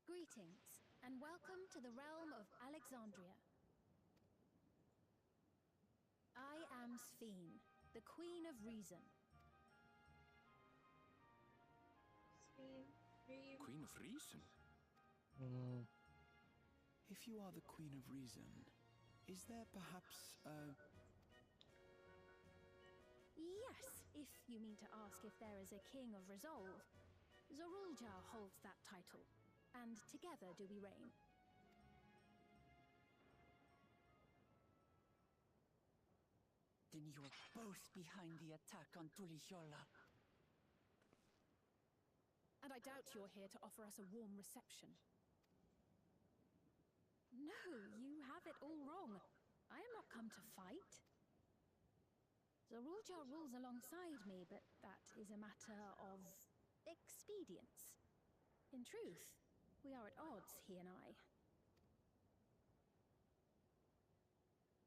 Greetings, and welcome to the realm of Alexandria. I am Sphene, the Queen of Reason. Queen of Reason? If you are the Queen of Reason, is there perhaps a... Yes, if you mean to ask if there is a King of Resolve, Zorulja holds that title, and together do we reign. Then you're both behind the attack on Tulihiola. And I doubt you're here to offer us a warm reception. No, you have it all wrong. I am not come to fight. Zorulja rules alongside me, but that is a matter of expedience. In truth, we are at odds, he and I.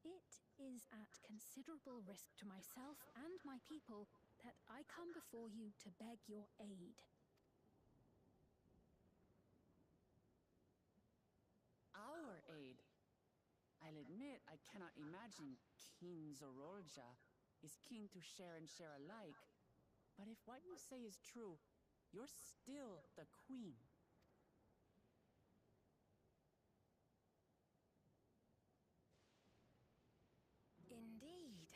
It is at considerable risk to myself and my people that I come before you to beg your aid. Our aid? I'll admit I cannot imagine King Zorolja is keen to share and share alike. But if what you say is true, you're still the queen. Indeed.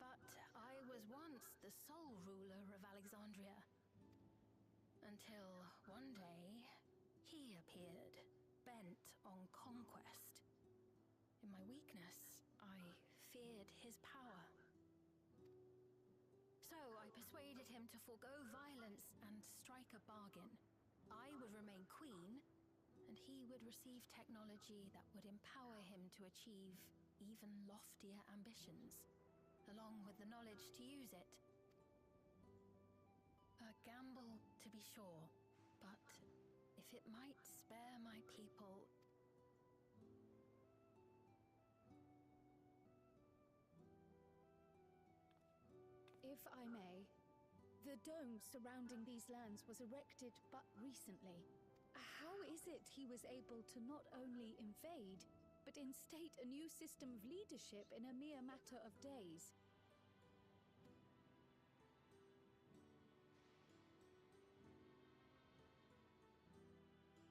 But I was once the sole ruler of Alexandria. Until one day, he appeared, bent on conquest. In my weakness, I feared his power. So I persuaded him to forego violence and strike a bargain. I would remain queen, and he would receive technology that would empower him to achieve even loftier ambitions, along with the knowledge to use it. A gamble, to be sure, but if it might spare my people... If I may, the dome surrounding these lands was erected but recently. How is it he was able to not only invade, but instate a new system of leadership in a mere matter of days?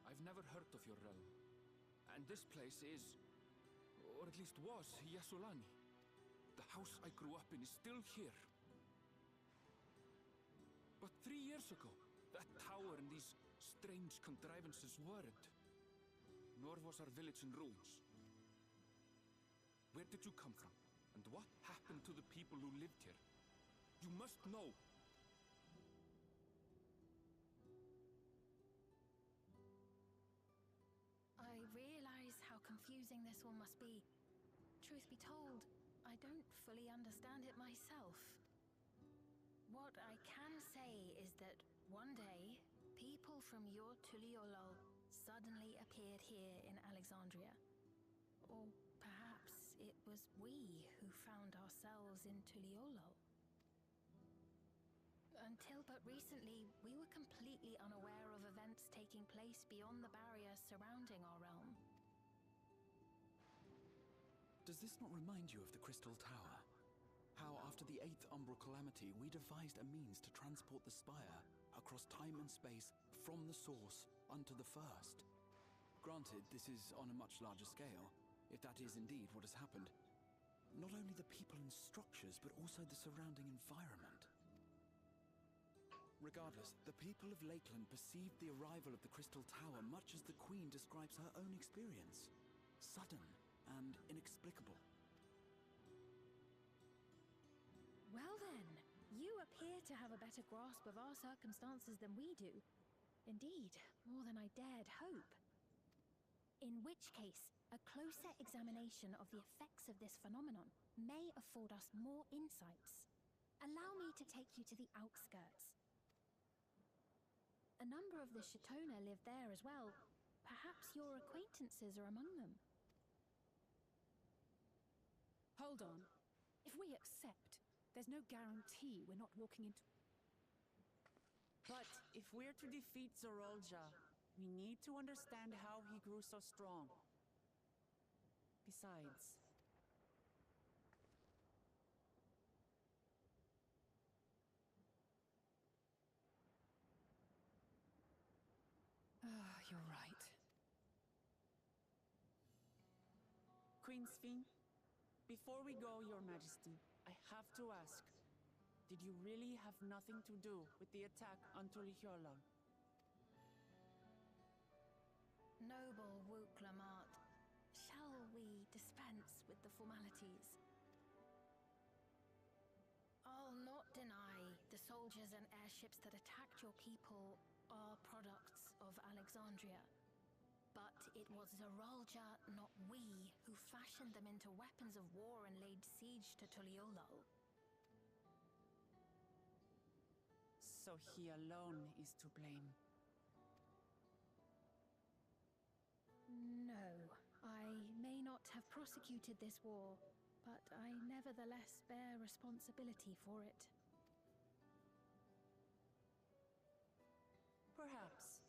I've never heard of your realm. And this place is, or at least was, Yasulani. The house I grew up in is still here. But 3 years ago, that tower and these strange contrivances weren't. Nor was our village in ruins. Where did you come from? And what happened to the people who lived here? You must know. I realize how confusing this all must be. Truth be told, I don't fully understand it myself. What I can say is that one day, people from your Tuliolol suddenly appeared here in Alexandria. Or perhaps it was we who found ourselves in Tuliolol. And Until but recently, we were completely unaware of events taking place beyond the barriers surrounding our realm. Does this not remind you of the Crystal Tower? How, after the 8th Umbral Calamity, we devised a means to transport the Spire across time and space from the source unto the First. Granted, this is on a much larger scale, if that is indeed what has happened. Not only the people and structures, but also the surrounding environment. Regardless, the people of Lakeland perceived the arrival of the Crystal Tower much as the Queen describes her own experience. Sudden and inexplicable. Well then, you appear to have a better grasp of our circumstances than we do. Indeed, more than I dared hope. In which case, a closer examination of the effects of this phenomenon may afford us more insights. Allow me to take you to the outskirts. A number of the Shatona live there as well. Perhaps your acquaintances are among them. Hold on. If we accept, there's no guarantee we're not walking into... But if we're to defeat Zorolja, we need to understand how he grew so strong. Besides... You're right. Queen Sphene, before we go, Your Majesty, I have to ask, did you really have nothing to do with the attack on Tulihiola? Noble Wook Lamart, shall we dispense with the formalities? I'll not deny the soldiers and airships that attacked your people are products of Alexandria. But it was Zorolja, not we, who fashioned them into weapons of war and laid siege to Tuliolo. So he alone is to blame. No, I may not have prosecuted this war, but I nevertheless bear responsibility for it. Perhaps.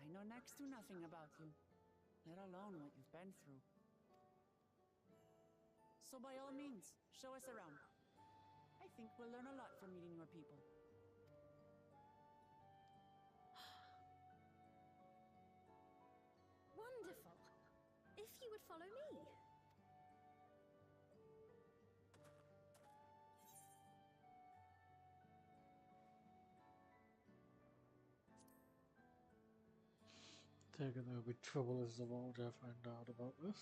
I know next to nothing about you, let alone what you've been through. So by all means, show us around. I think we'll learn a lot from meeting your people. Wonderful! If you would follow me. Take it there'll be trouble as the Volga find out about this.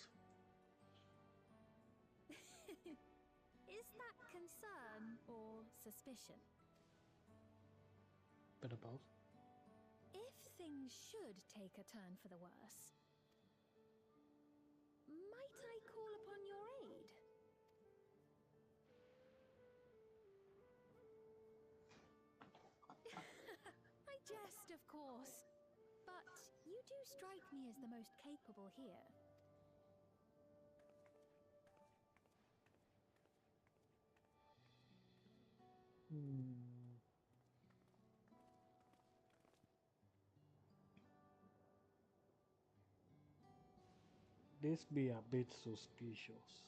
Is that concern or suspicion? Bit of both. If things should take a turn for the worse, might I call upon your aid? I jest, of course. But you do strike me as the most capable here. This be a bit suspicious.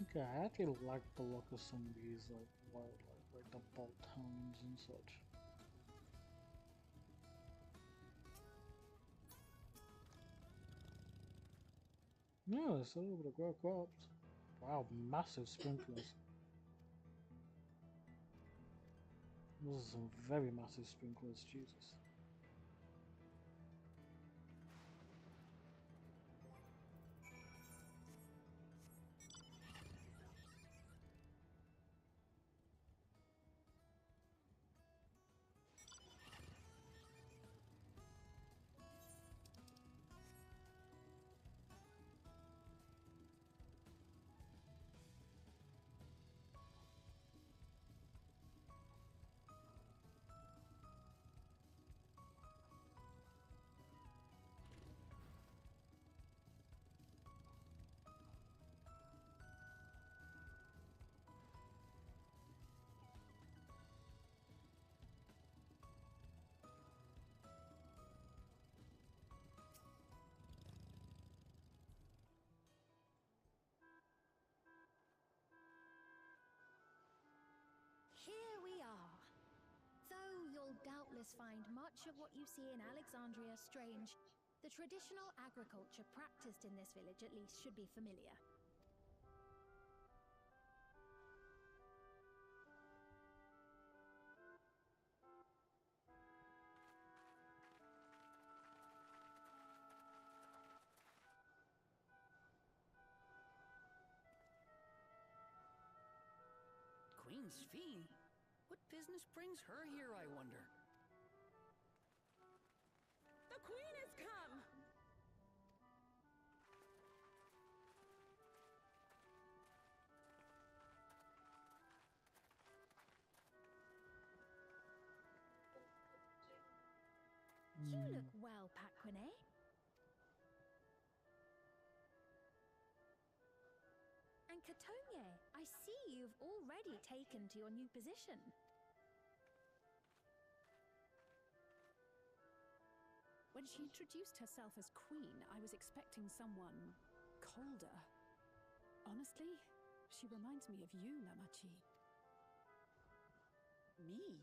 Okay, I actually like the look of some of these like wildlife, like the bolt hounds and such. Yeah, it's a little bit of grow crops. Wow, massive sprinklers. Those are some very massive sprinklers, Jesus. Here we are. Though you'll doubtless find much of what you see in Alexandria strange, the traditional agriculture practiced in this village at least should be familiar. Queen's fee? What business brings her here, I wonder? The Queen has come! You look well, Paquine. And Katonye, I see you've already taken to your new position. When she introduced herself as queen, I was expecting someone colder. Honestly, she reminds me of you, Namachi. Me?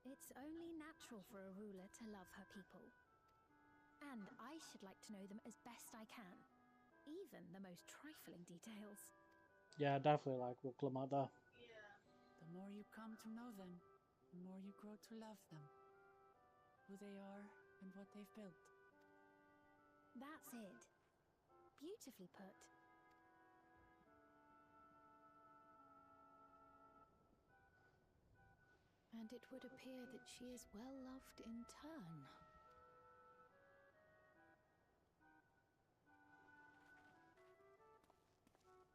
It's only natural for a ruler to love her people. And I should like to know them as best I can. Even the most trifling details. Yeah, definitely like Wuklamada. The more you come to know them, the more you grow to love them. Who they are and what they've built. That's it. Beautifully put. And it would appear that she is well loved in turn.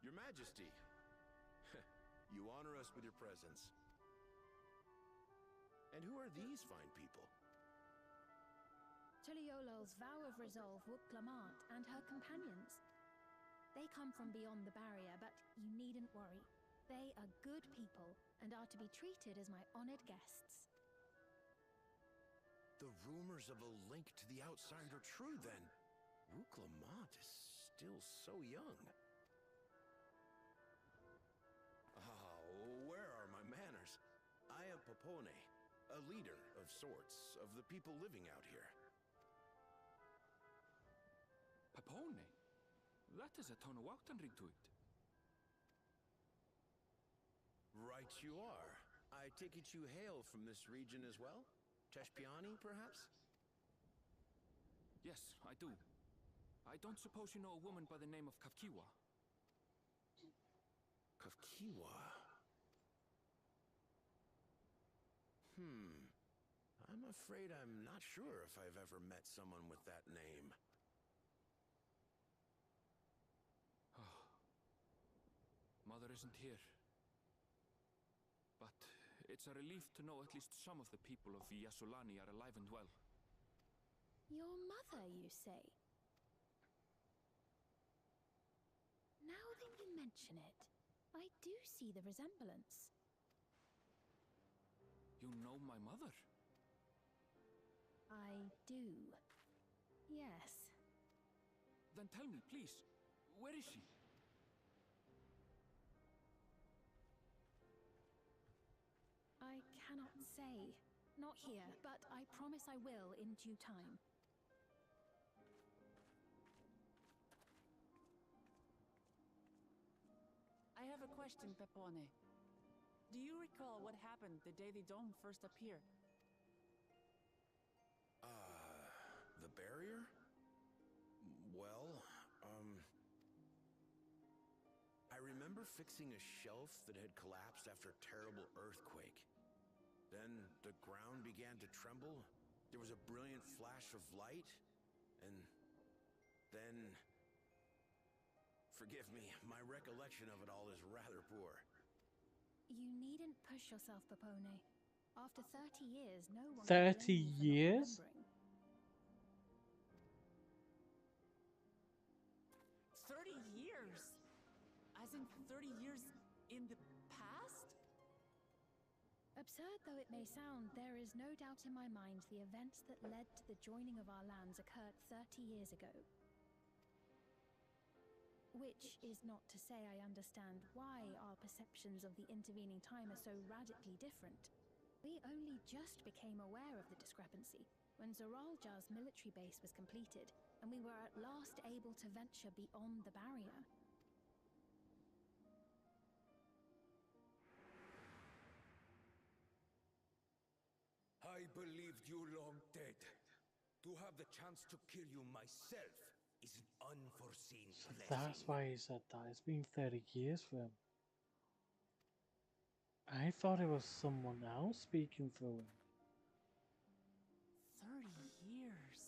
Your Majesty, you honor us with your presence. And who are these fine people? Tuliolo's vow of resolve, Wuklamant, and her companions. They come from beyond the barrier, but you needn't worry. They are good people and are to be treated as my honored guests. The rumors of a link to the outside are true, then. Wuklamant is still so young. Where are my manners? I am Popone, a leader of sorts of the people living out here. Papone? That is a Tonawautan ring to it. Right you are. I take it you hail from this region as well? Teshpiani, perhaps? Yes, I do. I don't suppose you know a woman by the name of Kafkiwa? Kafkiwa? I'm afraid I'm not sure if I've ever met someone with that name. Mother isn't here. But it's a relief to know at least some of the people of Yasulani are alive and well. Your mother, you say? Now that you mention it, I do see the resemblance. You know my mother? I do. Yes. Then tell me, please, where is she? I cannot say. Not here, but I promise I will in due time. have a question, Pepone. Do you recall what happened the day the dome first appeared? The barrier? Well, I remember fixing a shelf that had collapsed after a terrible earthquake. Then the ground began to tremble. There was a brilliant flash of light, and then... Forgive me, my recollection of it all is rather poor. You needn't push yourself, Pepone. After 30 years, no one 30 can blame you for not years? remembering. 30 years? As in 30 years in the past? Absurd though it may sound, there is no doubt in my mind the events that led to the joining of our lands occurred 30 years ago. Which is not to say I understand why our perceptions of the intervening time are so radically different. We only just became aware of the discrepancy when Zoraljar's military base was completed, and we were at last able to venture beyond the barrier. I believed you long dead. To have the chance to kill you myself is an unforeseen So blessing. that's why he said that. It's been 30 years for him. I thought it was someone else speaking through him. 30 years.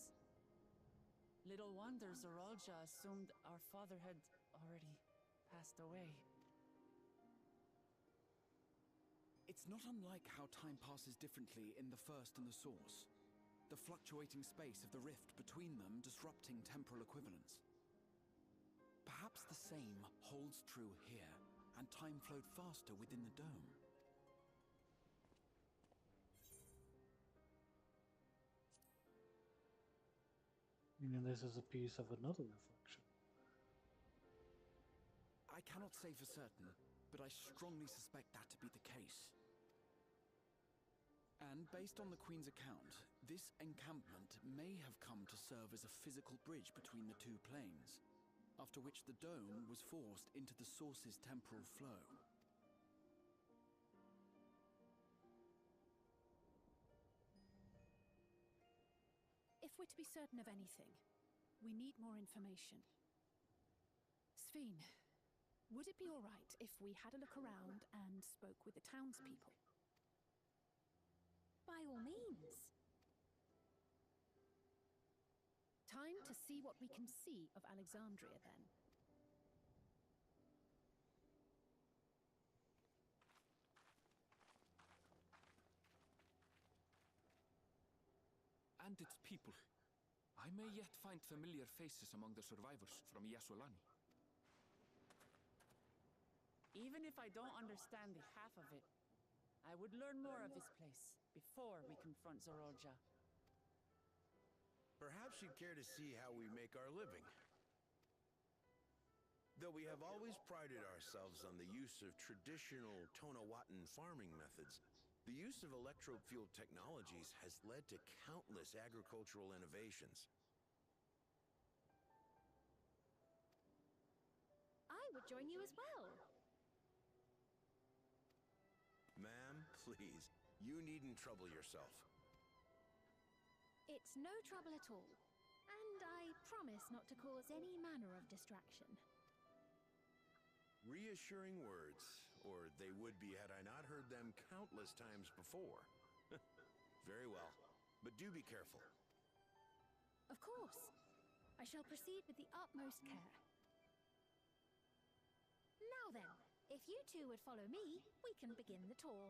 Little wonder Zoralja assumed our father had already passed away. It's not unlike how time passes differently in the First and the Source. The fluctuating space of the rift between them disrupting temporal equivalence. Perhaps the same holds true here, and time flowed faster within the dome. Meaning this is a piece of another reflection. I cannot say for certain, but I strongly suspect that to be the case. And based on the Queen's account, this encampment may have come to serve as a physical bridge between the two planes, after which the dome was forced into the Source's temporal flow. If we're to be certain of anything, we need more information. Sphene, would it be all right if we had a look around and spoke with the townspeople? By all means. Time to see what we can see of Alexandria, then. And its people. I may yet find familiar faces among the survivors from Yasulani. Even if I don't understand the half of it, I would learn more of this place before we confront Zoralja. Perhaps you'd care to see how we make our living. Though we have always prided ourselves on the use of traditional Tonawatan farming methods, the use of electro-fueled technologies has led to countless agricultural innovations. I would join you as well. Ma'am, please, you needn't trouble yourself. It's no trouble at all, and I promise not to cause any manner of distraction. Reassuring words, or they would be had I not heard them countless times before. Very well, but do be careful. Of course. I shall proceed with the utmost care. Now then, if you two would follow me, we can begin the tour.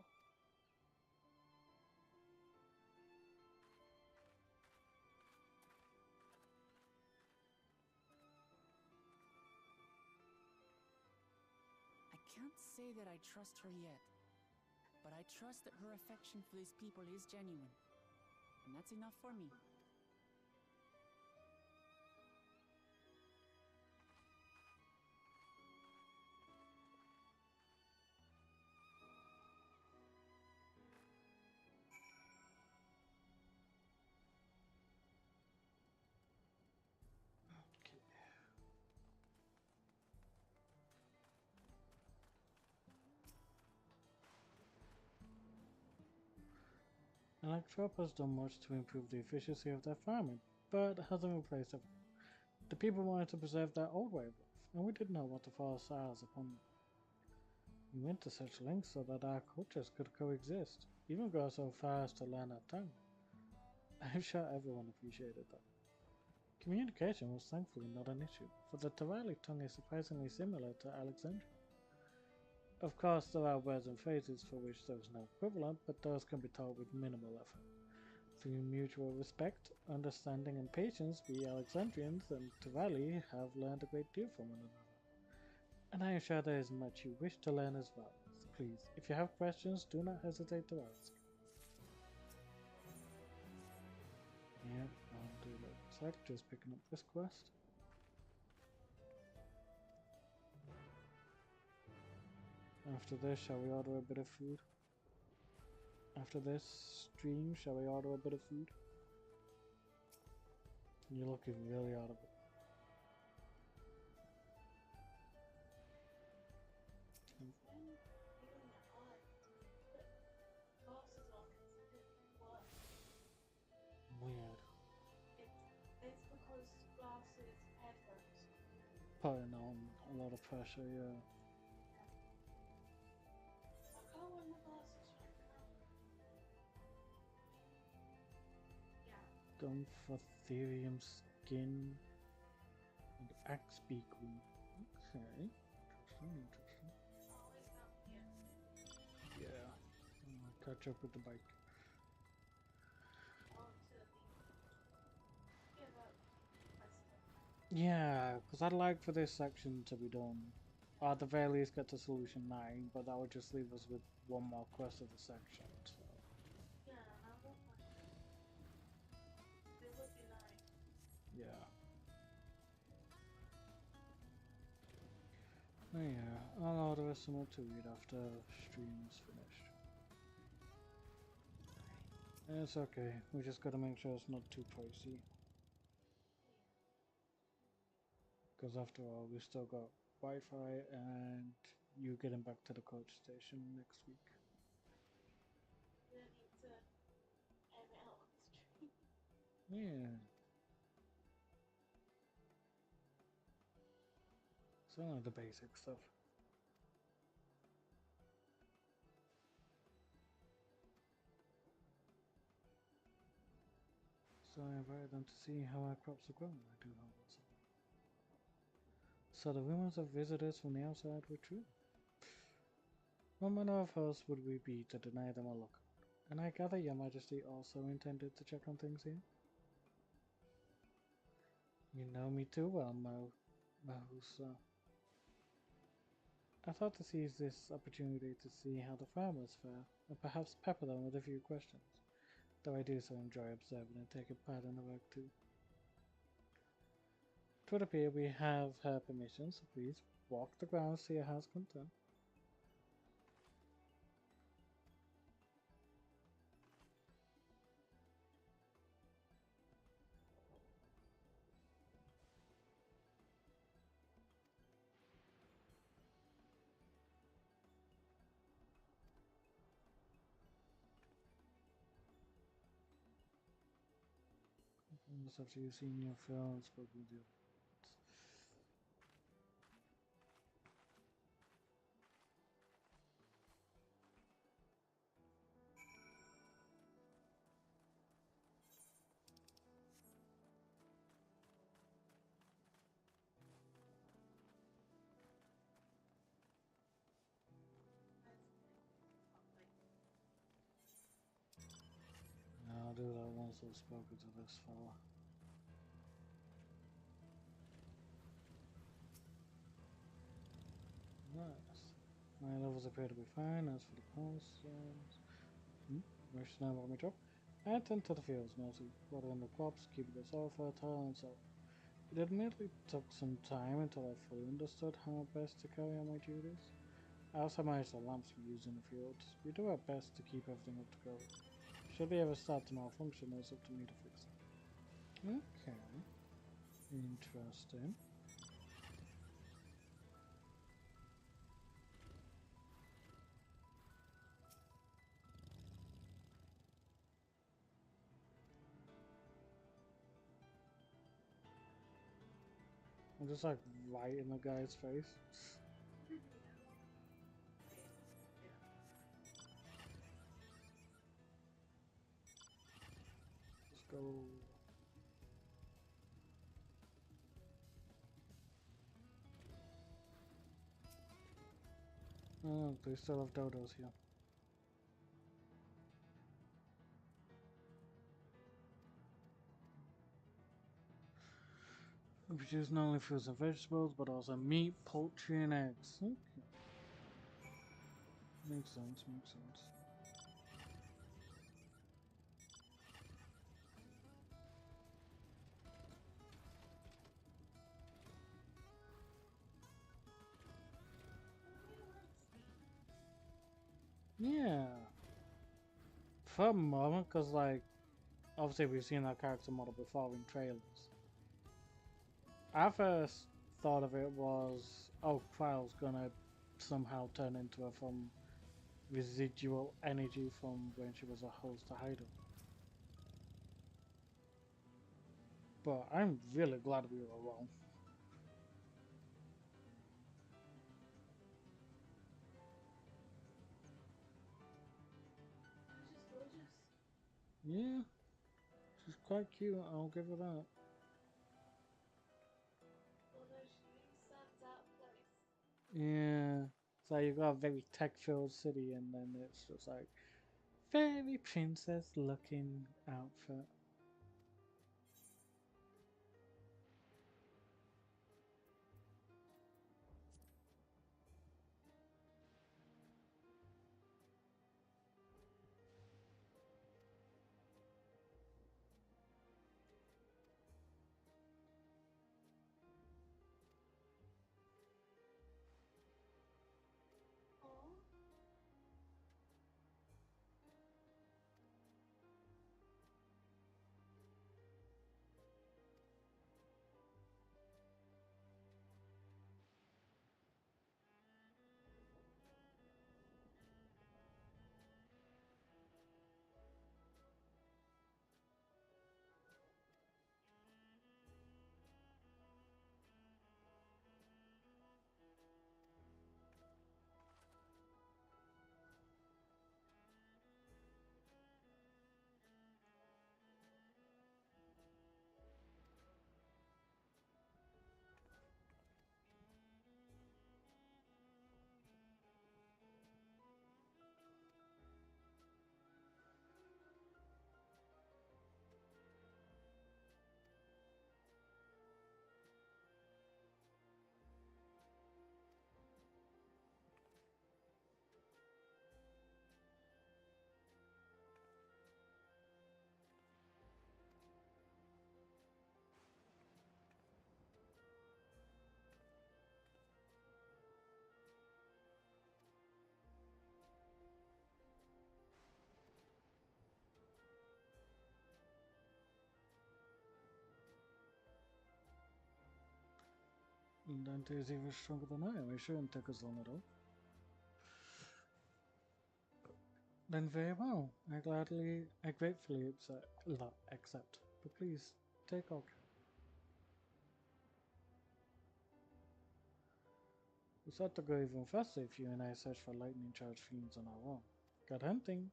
I can't say that I trust her yet, but I trust that her affection for these people is genuine, and that's enough for me. Electrop has done much to improve the efficiency of their farming, but hasn't replaced everything. The people wanted to preserve their old way of life, and we didn't know what the forest eyes upon them. We went to such lengths so that our cultures could coexist, even go so far as to learn our tongue. I'm sure everyone appreciated that. Communication was thankfully not an issue, for the Tawali tongue is surprisingly similar to Alexandrian. Of course, there are words and phrases for which there is no equivalent, but those can be taught with minimal effort. Through mutual respect, understanding, and patience, we Alexandrians and Tawali have learned a great deal from one another. And I am sure there is much you wish to learn as well. Please, if you have questions, do not hesitate to ask. Yep, I'll do that. So just picking up this quest. After this, shall we order a bit of food? After this stream, shall we order a bit of food? You're looking really out of it. Weird. It's because Glass's head hurts. Putting on a lot of pressure, yeah. I can't wear my glasses right now. Yeah. Dumphotherium skin and axe beak wound. Okay. Interesting. Oh, it's up here. Yeah. I'll catch up with the bike. Yeah, because I'd like for this section to be done. Or at the very least get to solution 9, but that would just leave us with one more quest of the section, so. Yeah, another one. It would be nice. Yeah. Oh yeah, I'll order us something to eat after stream's finished. It's okay, we just gotta make sure it's not too pricey. Because after all, we still got Wi-Fi and you getting back to the coach station next week. We need to air it out on the stream. Yeah. Some of the basic stuff. So I invited them to see how our crops are growing. I do hope that's all. So the rumors of visitors from the outside were true. What manner of host would we be to deny them a look? And I gather your majesty also intended to check on things here? You know me too well, Mahusa. I thought to seize this opportunity to see how the farmers fare, and perhaps pepper them with a few questions, though I do so enjoy observing and taking part in the work too. It would appear we have her permission, so please walk the grounds to your heart's content. Almost after you've seen your film and spoken with you. I'll do that once I've spoken to this fella. Nice. My levels appear to be fine. As for the potions, wish to know about my job? I attend to the fields mostly, watering the crops, keeping the soil fertile, and so on. It admittedly took some time until I fully understood how best to carry out my duties. I also manage the lamps we use in the fields. We do our best to keep everything up to code. Should they ever start to malfunction, it's up to me to fix it. Okay. Interesting. I'm just like right in the guy's face. Let's go. Oh, they still have dodos here. We produce not only fruits and vegetables, but also meat, poultry, and eggs. Okay. Makes sense, makes sense. Yeah. For a moment, because, like, obviously we've seen that character model before in trailers. I first thought of it was, oh, Trial's gonna somehow turn into her from residual energy from when she was a host to Hydo. But I'm really glad we were wrong. She's gorgeous. Yeah, she's quite cute, I'll give her that. Although she really stands out of place. Yeah, so you got a very tech-filled city, and then it's just like very princess-looking outfit. Dante is even stronger than I am. It shouldn't take us long at all. Then very well. I gratefully accept. But please, take all care. We start to go even faster if you and I search for lightning charged fiends on our own. Good hunting!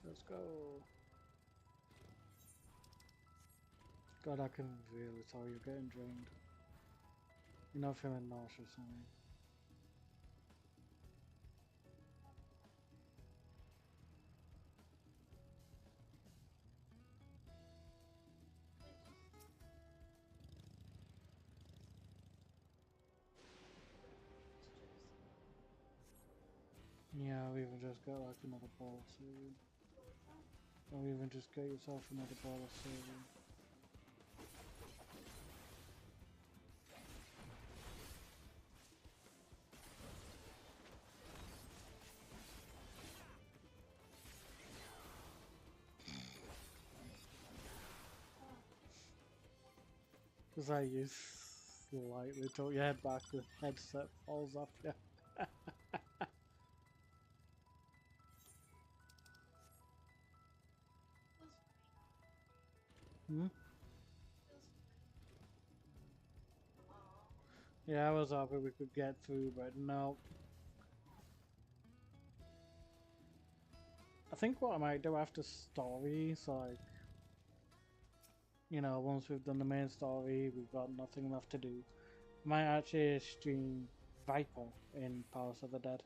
Let's go. God, I can really tell you're getting drained. You're not feeling nauseous, honey. Yeah, or even just get like another ball of cereal. Or even just get yourself another ball of cereal. It's like you slightly tilt your head back, the headset falls off you. Hmm? Yeah, I was hoping we could get through, but no. I think what I might do after story, so like, you know, once we've done the main story, we've got nothing left to do. I might actually stream Viper in Palace of the Dead.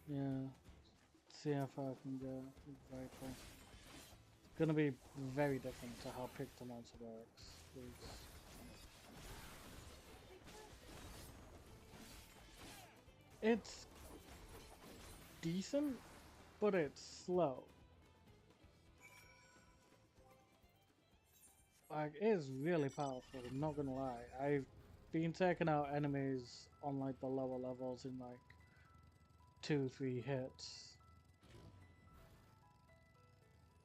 Yeah, see how far I can go with Viper. It's gonna be very different to how Pictomancer works. It's decent, but it's slow. Like, it is really powerful, I'm not gonna lie. I've been taking out enemies on like the lower levels in like 2-3 hits.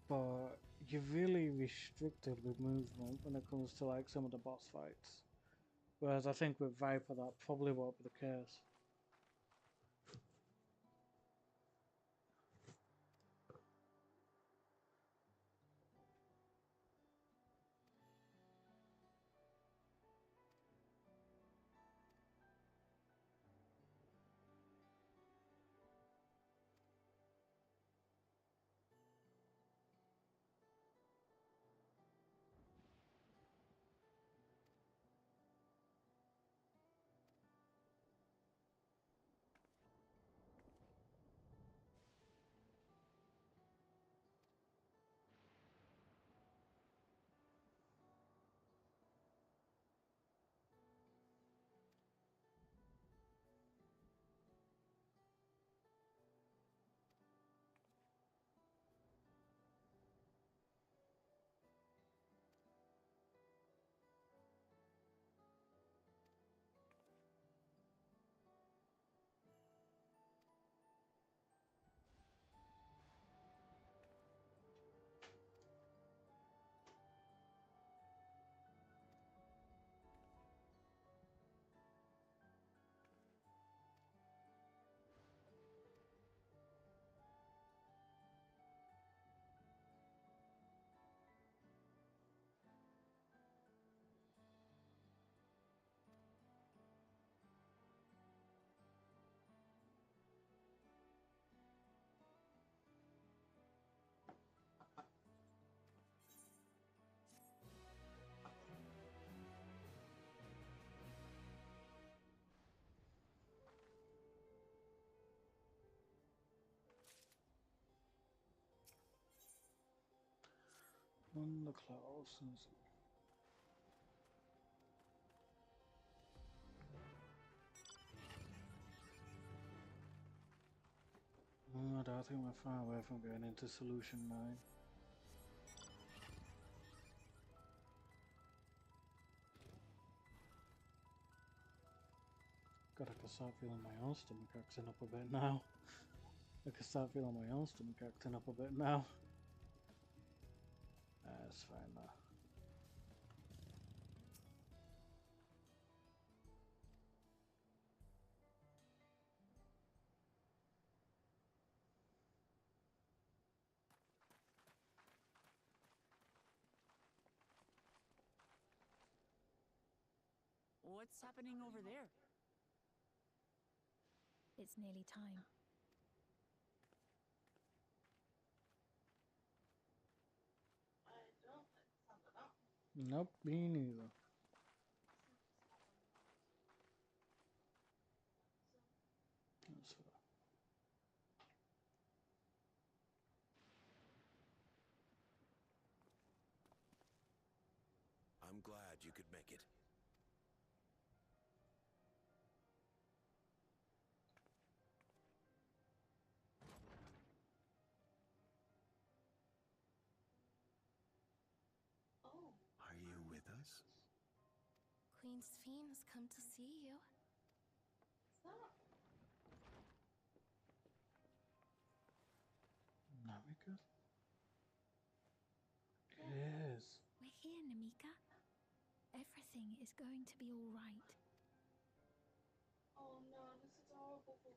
But you're really restricted with movement when it comes to like some of the boss fights. Whereas I think with Viper that probably won't be the case. On the clouds. I don't think we're far away from going into Solution 9. God, I can start feeling my own stomach acting up a bit now. I can start feeling my own stomach acting up a bit now. That's fine now. What's happening over there? It's nearly time. Nope, me neither. That's fair. I'm glad you could make it. Are you with us? Queen Sphene has come to see you. Namika? Yes. We're here, Namika. everything is going to be all right. Oh no, this is horrible for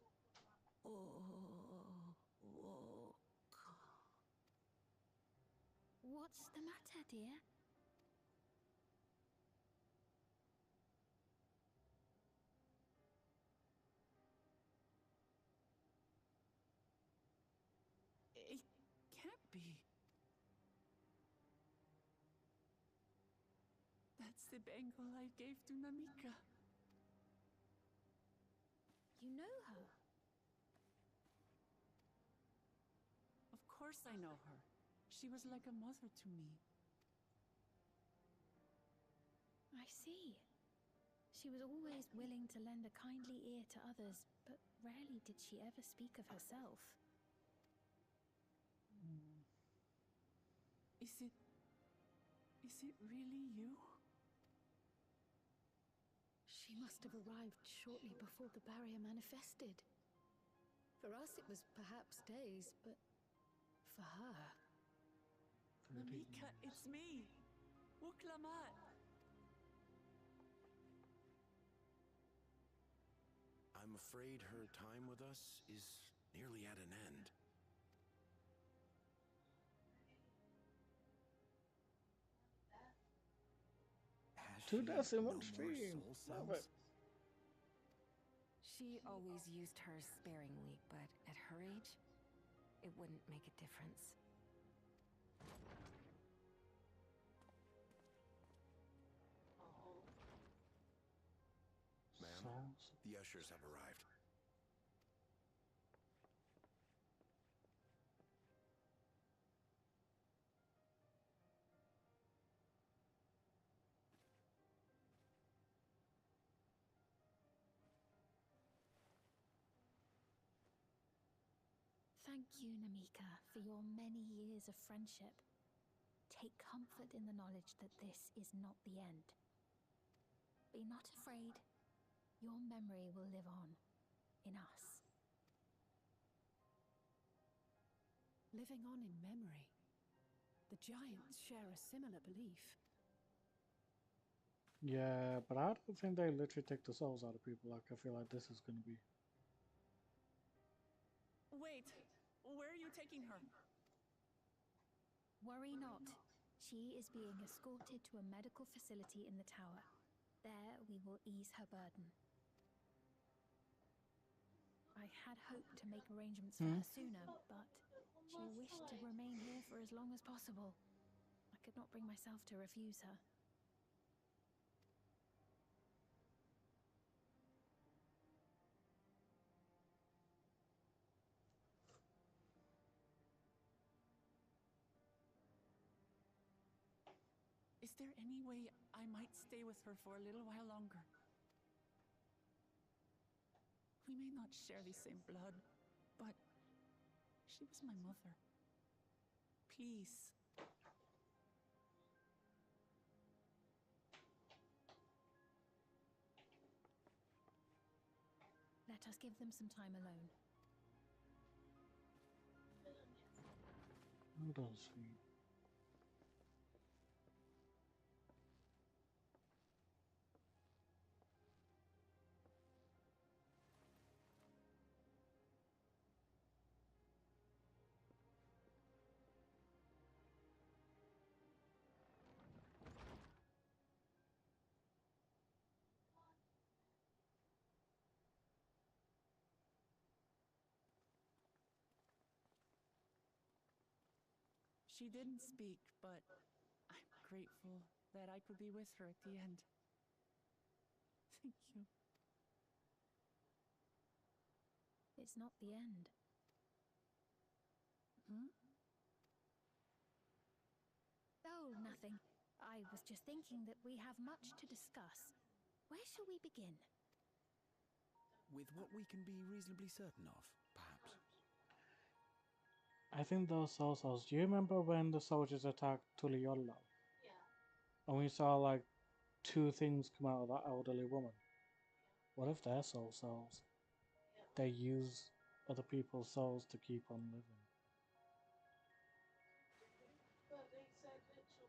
What's the matter, dear? It can't be. That's the bangle I gave to Namika. You know her? Of course I know her. She was like a mother to me. I see. She was always willing to lend a kindly ear to others, but rarely did she ever speak of herself. Is it really you? She must have arrived shortly before the barrier manifested. For us, it was perhaps days, but for her... Namika, it's me! Wuklamat! I'm afraid her time with us is nearly at an end. Has Two she deaths in no one more stream. soul Love cells? it. She always used hers sparingly, but at her age, it wouldn't make a difference. Ma'am, the ushers have arrived. Thank you, Namika, for your many years of friendship. Take comfort in the knowledge that this is not the end. Be not afraid. Your memory will live on in us. Living on in memory. The giants share a similar belief. Yeah, but I don't think they literally take the souls out of people like I feel like this is gonna be. Wait! Where are you taking her? Worry not. She is being escorted to a medical facility in the tower. There we will ease her burden. I had hoped to make arrangements for her sooner, but she wished to remain here for as long as possible. I could not bring myself to refuse her. Is there any way I might stay with her for a little while longer? We may not share the same blood, but she was my mother. Please. Let us give them some time alone. Hold on, sweet. She didn't speak, but I'm grateful that I could be with her at the end. Thank you. It's not the end. Oh, nothing. I was just thinking that we have much to discuss. Where shall we begin? With what we can be reasonably certain of, perhaps. I think those soul cells. Do you remember when the soldiers attacked Tuliyolla? Yeah. And we saw like two things come out of that elderly woman. What if they're soul cells? They use other people's souls to keep on living. But they said literally.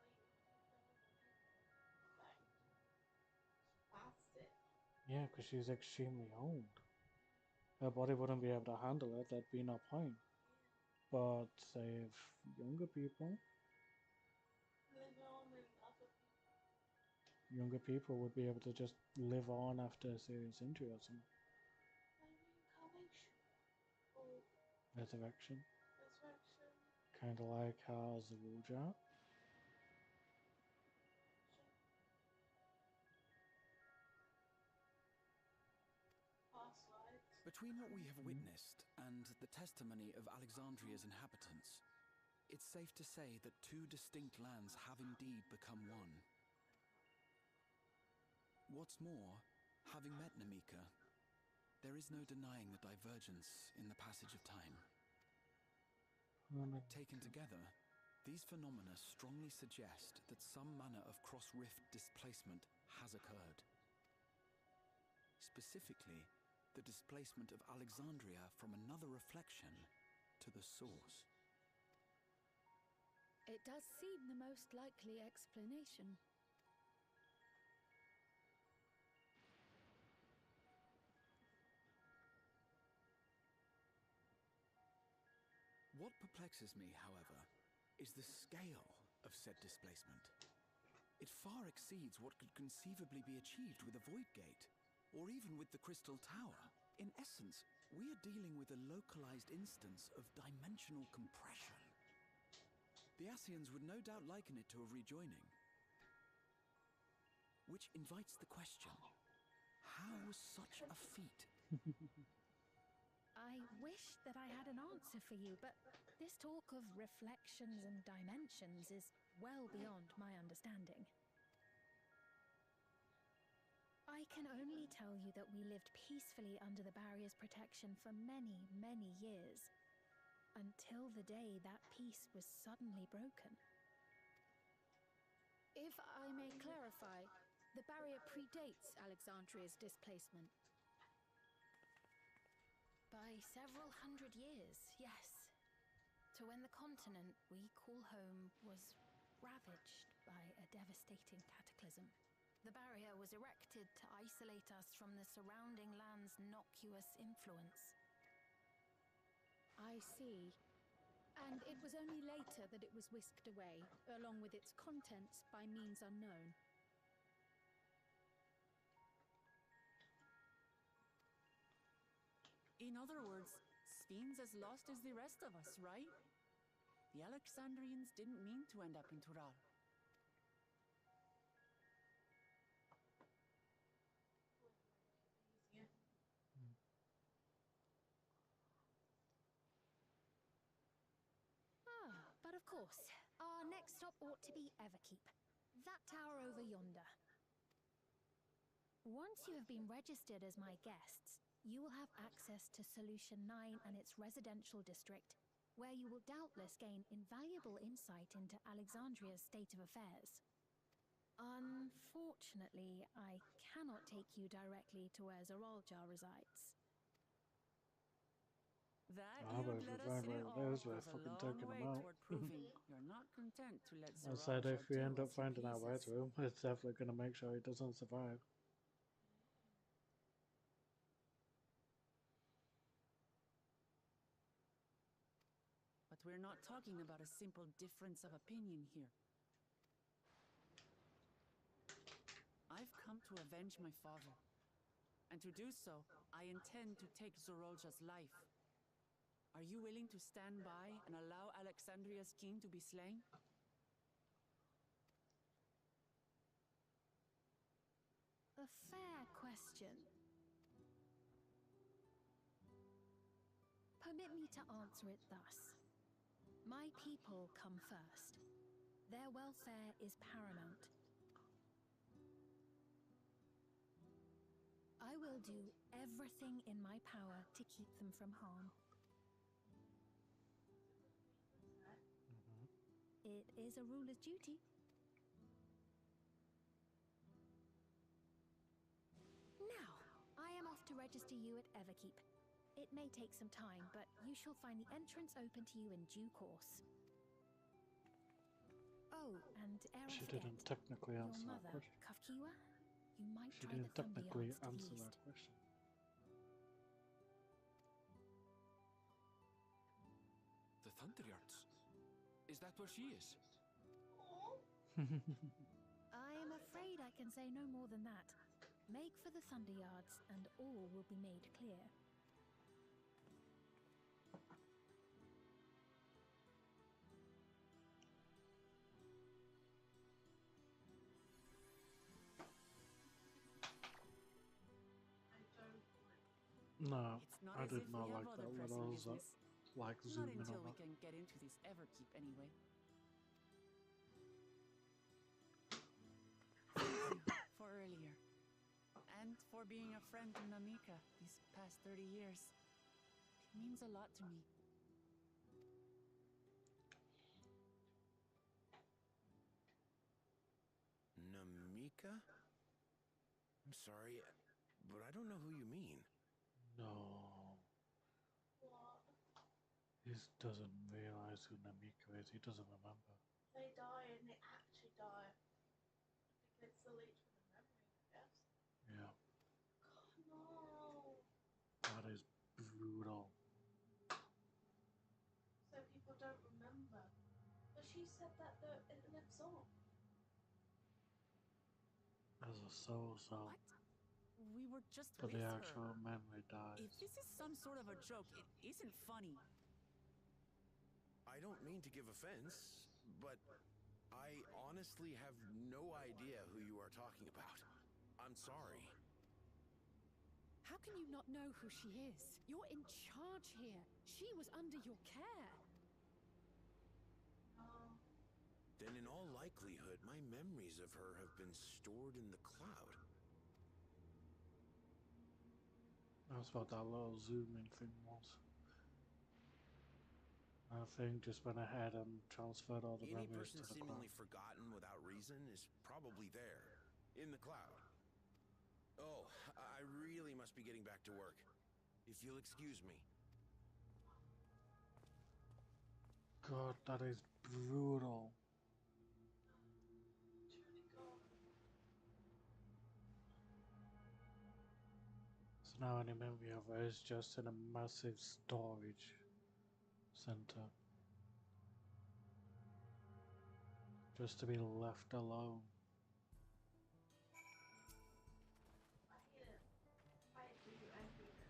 Yeah, because she's extremely old. Her body wouldn't be able to handle it, there'd be no point. But say if younger people, would be able to just live on after a serious injury or something. Resurrection. Kind of like how Zaruja. Between what we have witnessed and the testimony of Alexandria's inhabitants, it's safe to say that two distinct lands have indeed become one. What's more, having met Namika, there is no denying the divergence in the passage of time. Taken together, these phenomena strongly suggest that some manner of cross-rift displacement has occurred. Specifically, the displacement of Alexandria from another reflection to the source. It does seem the most likely explanation. What perplexes me, however, is the scale of said displacement. It far exceeds what could conceivably be achieved with a Void Gate, or even with the Crystal Tower. In essence, we are dealing with a localized instance of dimensional compression. The Ascians would no doubt liken it to a rejoining. Which invites the question, how such a feat? I wish that I had an answer for you, but this talk of reflections and dimensions is well beyond my understanding. I can only tell you that we lived peacefully under the barrier's protection for many, many years, until the day that peace was suddenly broken. If I may clarify, the barrier predates Alexandria's displacement. By several hundred years, yes. To when the continent we call home was ravaged by a devastating cataclysm. The barrier was erected to isolate us from the surrounding land's innocuous influence. I see. And it was only later that it was whisked away, along with its contents, by means unknown. In other words, Sphyn's as lost as the rest of us, right? The Alexandrians didn't mean to end up in Tural. But of course, our next stop ought to be Everkeep. That tower over yonder. Once you have been registered as my guests, you will have access to Solution 9 and its residential district, where you will doubtless gain invaluable insight into Alexandria's state of affairs. Unfortunately, I cannot take you directly to where Zoraljar resides. That but you'd if let we us find in where it it all is, we're goes a fucking long taking way them out. toward proving you're not content to let I said if we Zoraljar end do up us in finding our way pieces. to him, it's definitely going to make sure he doesn't survive. But we're not talking about a simple difference of opinion here. I've come to avenge my father. And to do so, I intend to take Zoraljar's life. Are you willing to stand by and allow Alexandria's king to be slain? A fair question. Permit me to answer it thus. My people come first. Their welfare is paramount. I will do everything in my power to keep them from harm. It is a ruler's duty. Now, I am off to register you at Everkeep. It may take some time, but you shall find the entrance open to you in due course. Oh, and ere I She forget, didn't technically your answer that mother, question. Kafkiwa, you might She try the didn't Thunder technically Yards to the answer east. that question. The Thunder Yards? Is that where she is? I am afraid I can say no more than that. Make for the Thunder Yards, and all will be made clear. No, It's not I as did if we not have like other that when I pressing was business. like Not zooming until on we it. can get into this Everkeep anyway. Thank you for earlier. And for being a friend to Namika these past 30 years. It means a lot to me. Namika? I'm sorry, but I don't know who you mean. No. He doesn't realize who Namika is. He doesn't remember. They die and they actually die. It deletes from the memory, I guess. Yeah. No. That is brutal. So people don't remember. But she said that it lives on. As a soul, so. We were just But with the her. actual memory dies. If this is some sort of a joke, it isn't funny. I don't mean to give offense, but I honestly have no idea who you are talking about. I'm sorry. How can you not know who she is? You're in charge here. She was under your care. Then in all likelihood, my memories of her have been stored in the cloud. That's what that little zooming thing was. I think just went ahead and transferred all the Any memories person to the seemingly cloud. forgotten without reason is probably there, in the cloud. Oh, I really must be getting back to work. If you'll excuse me. God, that is brutal. So now any memory of her is just in a massive storage center. Just to be left alone. I hate it. I do. I hate it.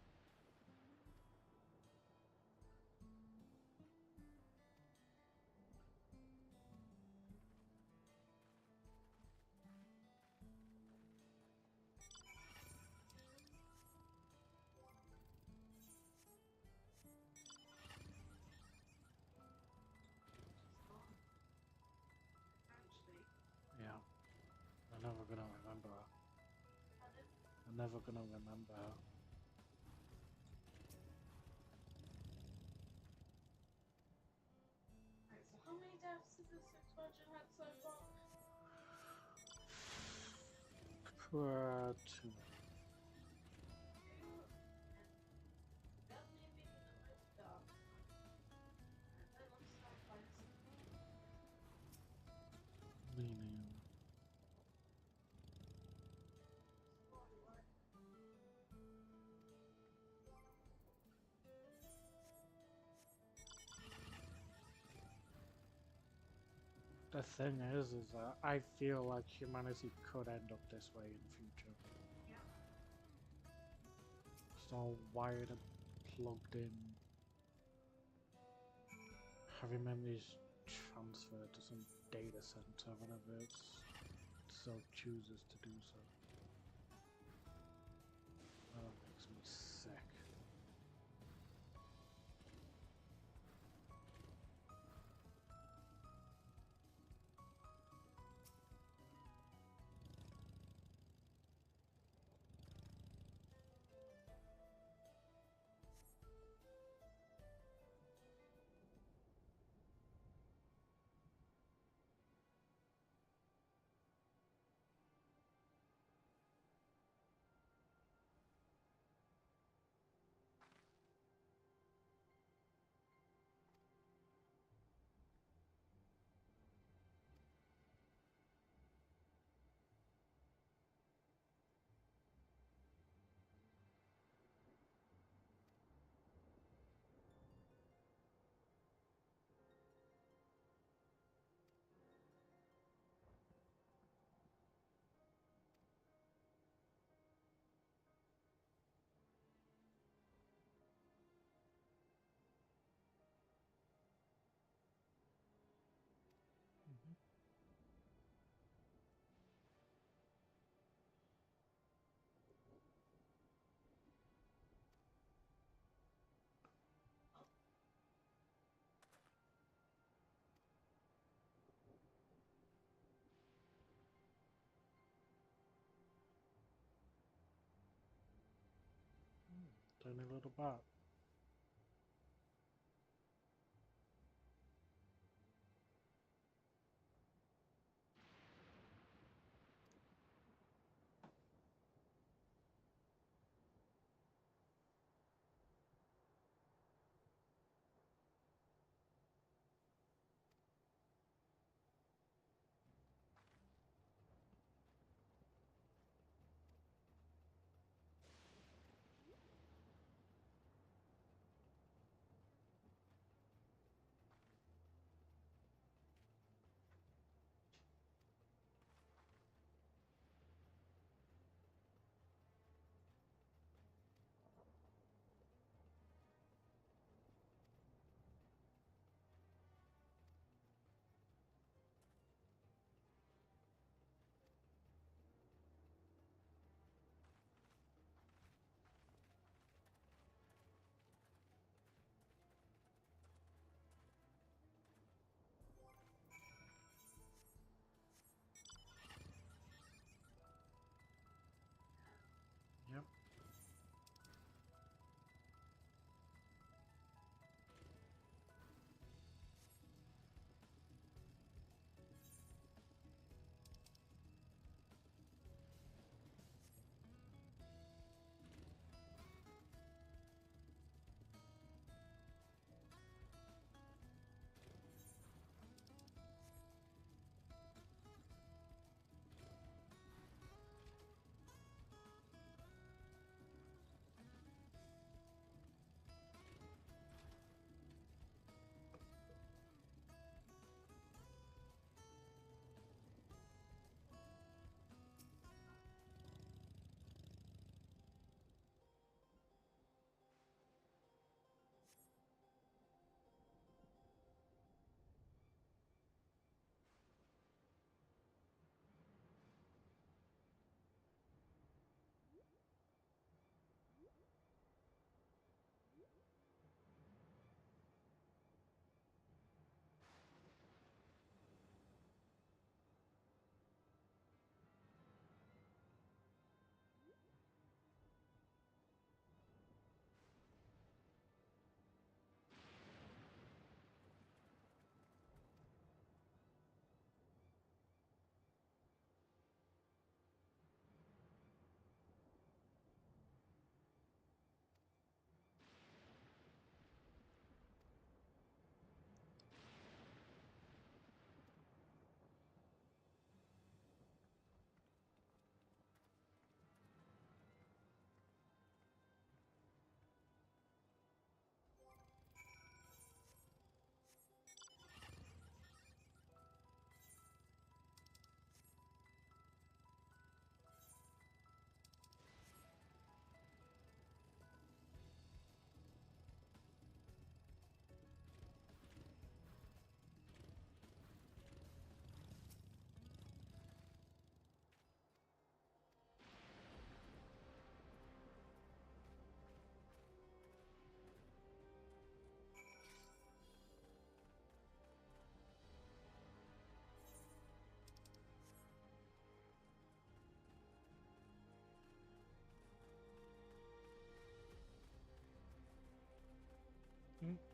Actually, Yeah. I'm never gonna remember her. I'm never gonna remember her. right, so how many deaths has this expansion had so far? Two. Meaning. The thing is that I feel like humanity could end up this way in the future. It's all wired and plugged in. Having memories transferred to some data center whenever it so chooses to do so. That makes me sick. Tiny little bat. Yep.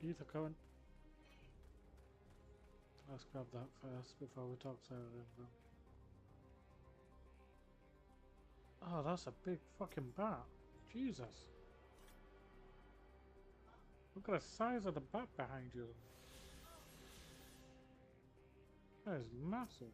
Geese are coming. Let's grab that first before we talk to Erenville. Oh, that's a big fucking bat. Jesus. Look at the size of the bat behind you. That is massive.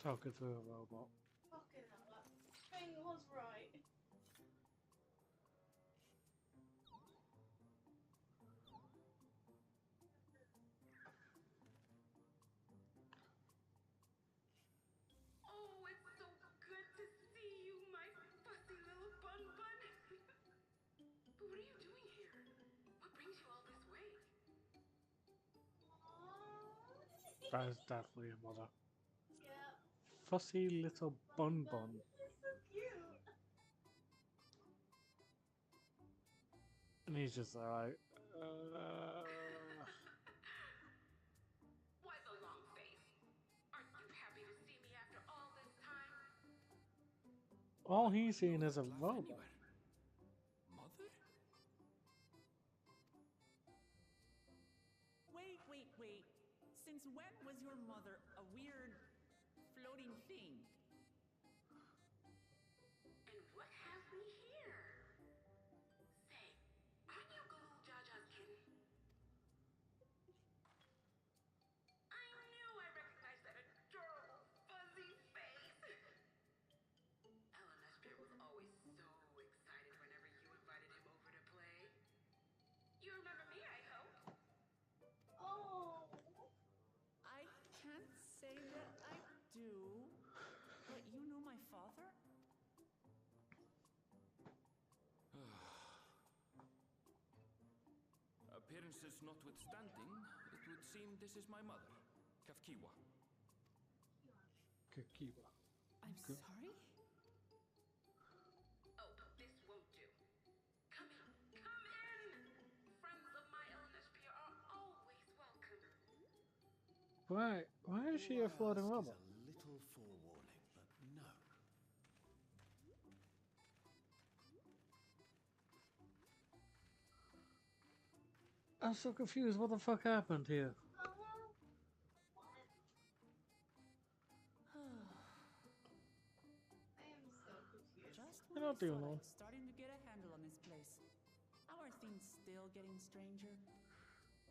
Talking through a robot. Fucking hell, that thing was right. Oh, it's so good to see you, my fussy little bun bun. But what are you doing here? What brings you all this way? That is definitely a mother. Yeah. Fussy little bun bun. It's so cute. And he's just like, Why the long face? Aren't you happy to see me after all this time? all he's seeing is a robot. Mother? Wait. Since when was your mother a weird floating thing? And what have we here? Say, aren't you Galul Jaja's kitten? I knew I recognized that adorable fuzzy face. Elenesphere was always so excited whenever you invited him over to play. You remember me, I hope? Oh. I can't say that I do, but you know my father? Appearances notwithstanding, it would seem this is my mother, Kafkiwa. Kakiwa. I'm Good. sorry? Oh, this won't do. Come in. Friends of my Elenesphere are always welcome. Why is she a floating Ask robot? is a little forewarning, but no. I'm so confused. What the fuck happened here? I am so confused. Just I when I don't even thought know. I'm starting to get a handle on this place. How are things still getting stranger?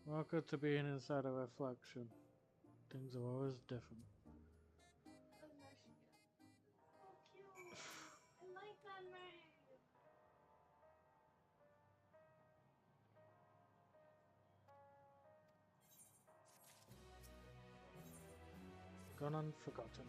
Welcome to being inside a reflection. Things are always different. So cute. I like that name. Gone unforgotten.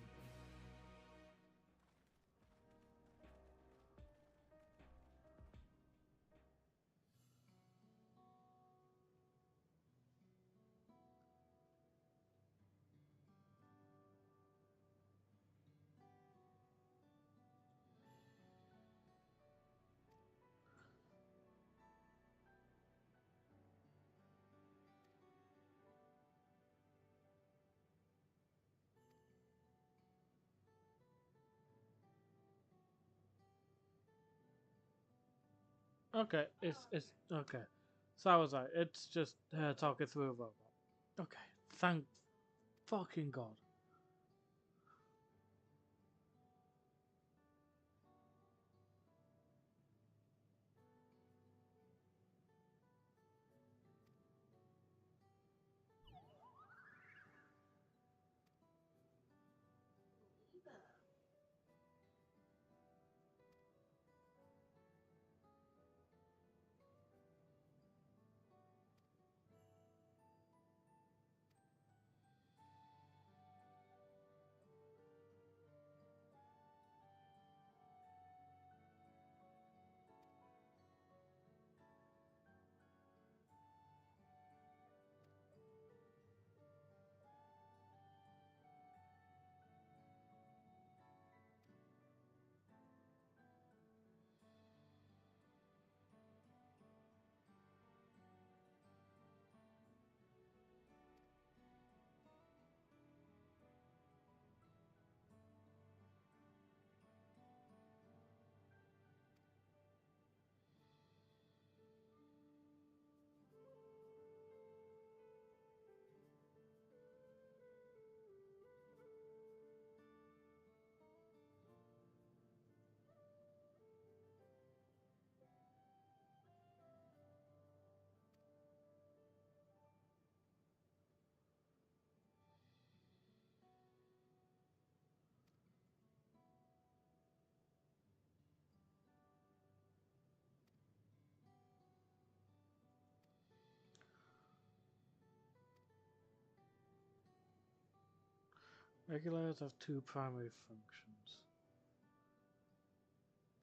Okay, it's okay. So I was like, it's just her talking through a robot. Okay, thank fucking God. Regulators have two primary functions.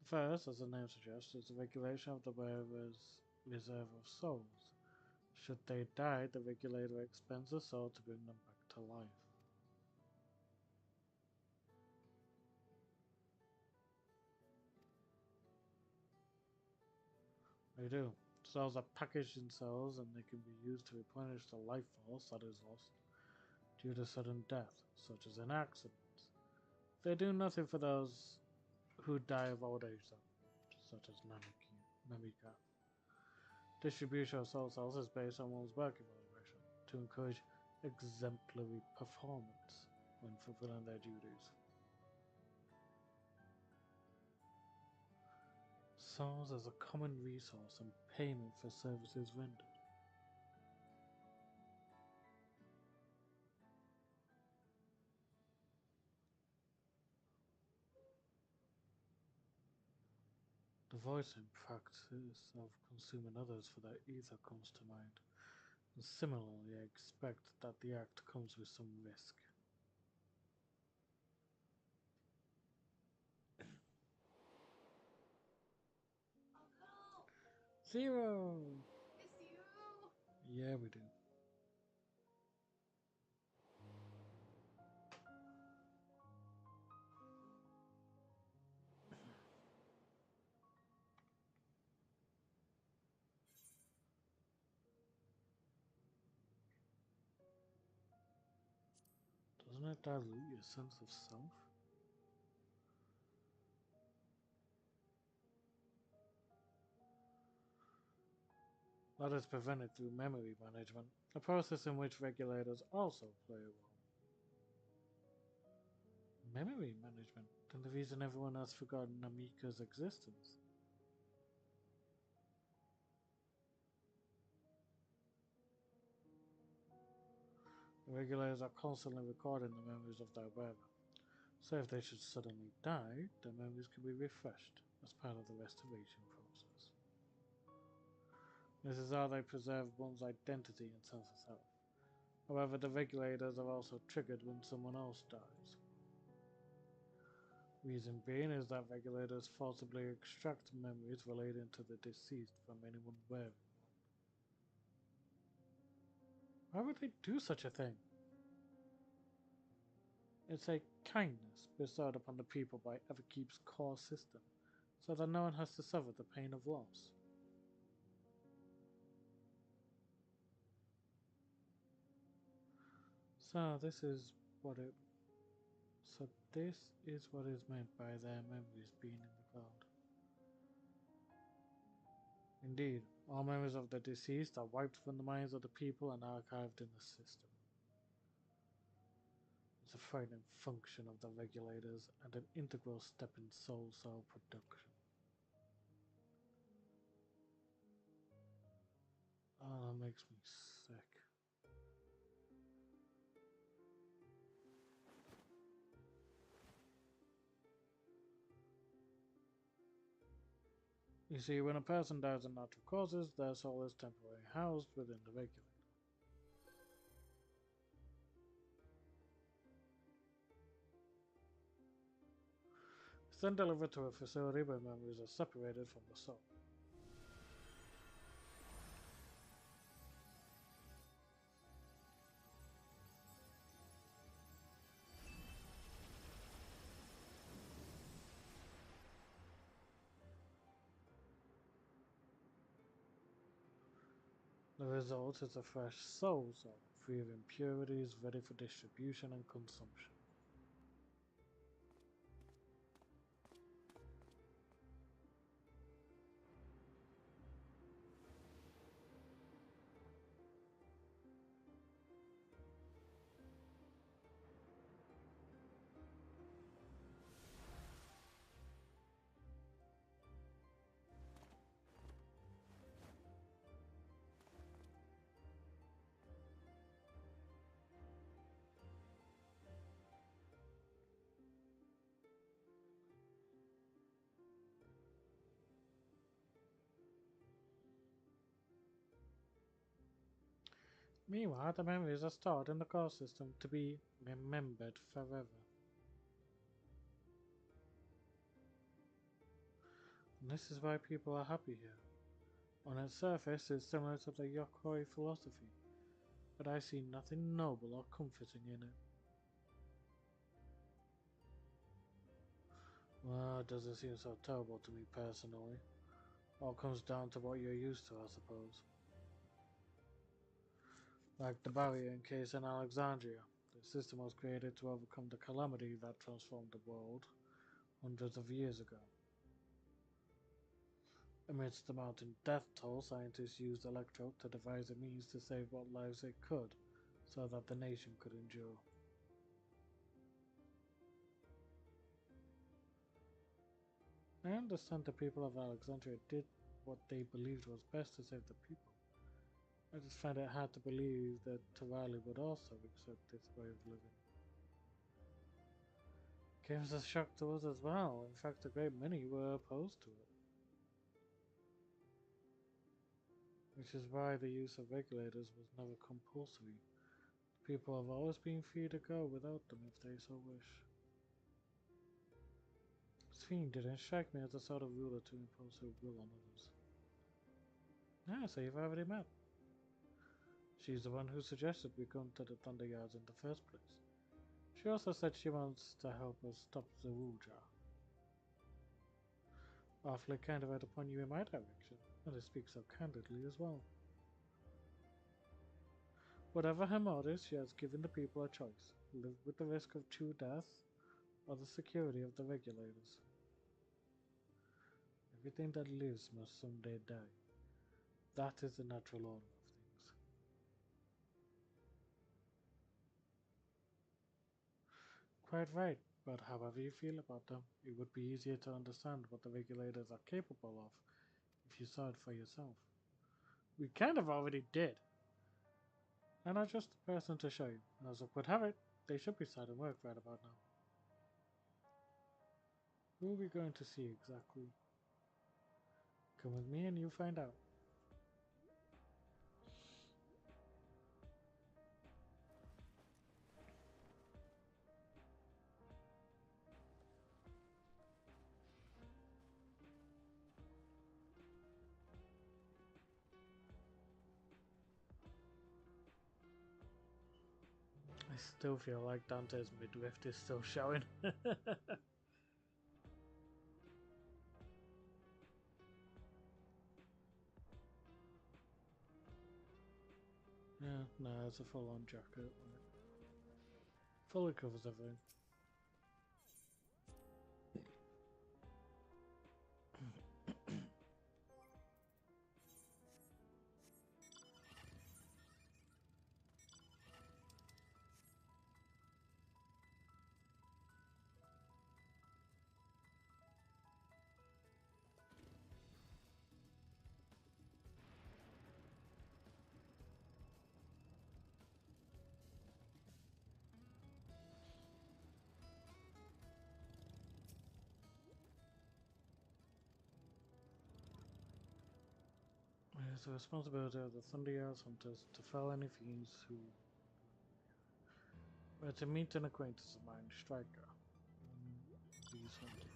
The first, as the name suggests, is the regulation of the wearer's reserve of souls. Should they die, the regulator expends a soul to bring them back to life. They do. Souls are packaged in cells and they can be used to replenish the life force that is lost due to sudden death, such as in accidents. They do nothing for those who die of old age, though, such as Namika. Distribution of soul cells is based on one's work evaluation to encourage exemplary performance when fulfilling their duties. Souls as a common resource and payment for services rendered. The voicing practice of consuming others for their ether comes to mind, and similarly I expect that the act comes with some risk. Zero! Miss you! Yeah, we do. Doesn't it dilute your sense of self? That is prevented through memory management, a process in which regulators also play a role. Memory management? Then the reason everyone has forgotten Namika's existence. The regulators are constantly recording the memories of their wearer, so if they should suddenly die, their memories can be refreshed as part of the restoration process. This is how they preserve one's identity and sense of self. However, the regulators are also triggered when someone else dies. Reason being is that regulators forcibly extract memories relating to the deceased from anyone wearing one. Why would they do such a thing? It's a kindness bestowed upon the people by Everkeep's core system, so that no one has to suffer the pain of loss. So this is what is meant by their memories being in the cloud. Indeed, all memories of the deceased are wiped from the minds of the people and archived in the system. It's a frightening function of the regulators and an integral step in soul cell production. Oh, that makes me sick. You see, when a person dies of natural causes, their soul is temporarily housed within the regulator. It's then delivered to a facility where memories are separated from the soul. The result is a fresh soul cell, free of impurities, ready for distribution and consumption. Meanwhile, the memories are stored in the core system to be remembered forever. And this is why people are happy here. On its surface, it's similar to the Yokoi philosophy, but I see nothing noble or comforting in it. Well, it doesn't seem so terrible to me personally. All comes down to what you're used to, I suppose. Like the barrier in case in Alexandria, the system was created to overcome the calamity that transformed the world hundreds of years ago. Amidst the mounting death toll, scientists used Electro to devise a means to save what lives it could, so that the nation could endure. I understand the people of Alexandria did what they believed was best to save the people. I just find it hard to believe that Tawali would also accept this way of living. Came as a shock to us as well. In fact, a great many were opposed to it. Which is why the use of regulators was never compulsory. The people have always been free to go without them if they so wish. Sphene didn't strike me as the sort of ruler to impose her will on others. Ah, so you've already met. She's the one who suggested we come to the Thunder Yards in the first place. She also said she wants to help us stop the Wuja. Awfully kind of her to point you in my direction, and to speak so candidly as well. Whatever her motives, she has given the people a choice. Live with the risk of true death, or the security of the regulators. Everything that lives must someday die. That is the natural order of things. Quite right, but however you feel about them, it would be easier to understand what the regulators are capable of if you saw it for yourself. We kind of already did. I'm not just the person to show you. As I would have it, they should be starting work right about now. Who are we going to see exactly? Come with me and you'll find out. I still feel like Dante's midriff is still showing. Yeah, no, it's a full-on jacket. Fully covers everything. It is the responsibility of the Thunderyards hunters to fell any fiends who were to meet an acquaintance of mine, Striker. These hunters.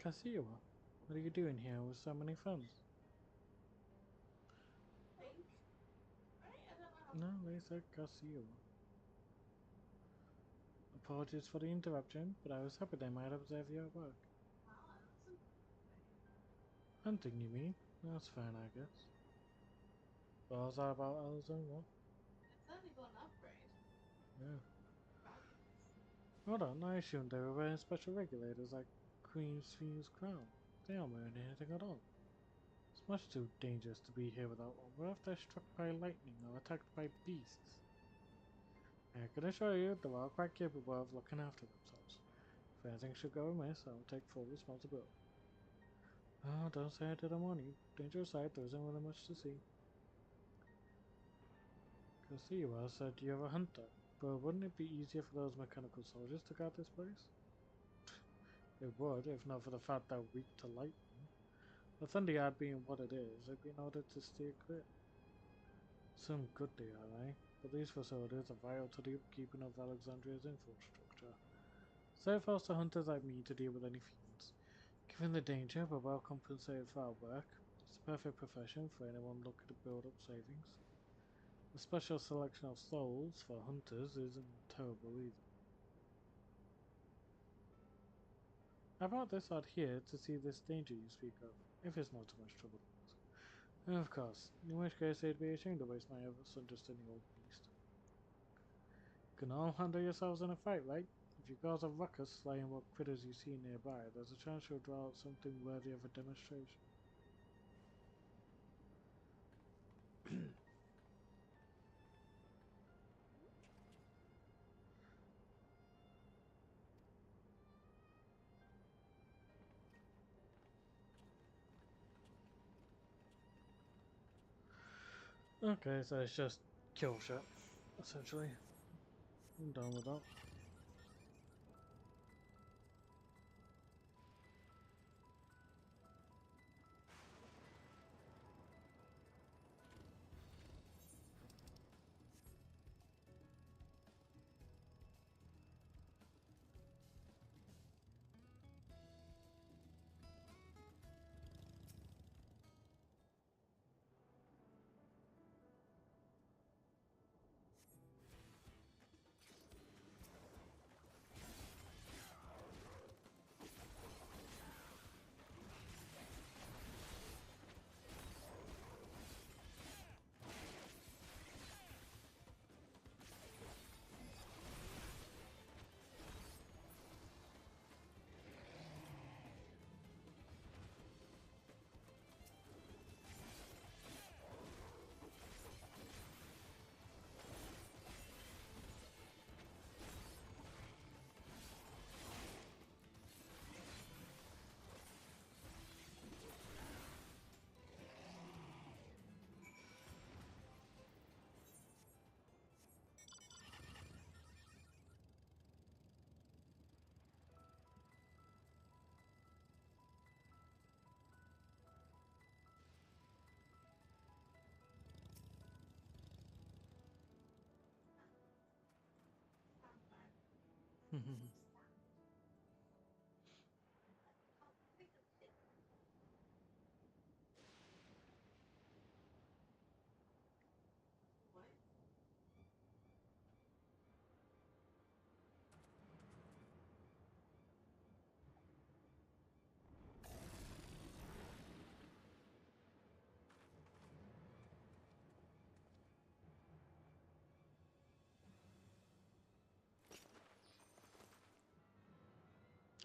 Kasiwa, what are you doing here with so many friends? No, they said Kasiwa. Apologies for the interruption, but I was happy they might observe you at work. Hunting, you mean? That's fine, I guess. What was that about Elzone? What? It's only got an upgrade. Yeah. Hold on, I assumed they were wearing special regulators like Queen Sphinx's crown. They aren't wearing anything at all. It's much too dangerous to be here without one. What if they're struck by lightning or attacked by beasts? I can assure you they're all quite capable of looking after themselves. If anything should go amiss, I will take full responsibility. Oh, don't say I didn't warn you. Dangerous sight, there isn't really much to see. Because you all said you're a hunter, but wouldn't it be easier for those mechanical soldiers to guard this place? It would, if not for the fact that we're weak to lightning. The Thunder Yard being what it is, it'd be in order to steer clear. Some good they are, eh? But these facilities are vital to the upkeeping of Alexandria's infrastructure. So it forces hunters like me to deal with any fiends. Given the danger, we're well compensated for our work. It's a perfect profession for anyone looking to build up savings. The special selection of souls for hunters isn't terrible either. I brought this out here to see this danger you speak of, if it's not too much trouble to ask. And of course, in which case they'd be ashamed to waste my efforts on just any old beast. You can all handle yourselves in a fight, right? If you cause a ruckus slaying what critters you see nearby, there's a chance you'll draw out something worthy of a demonstration. Okay, so it's just kill shot, essentially. I'm done with that.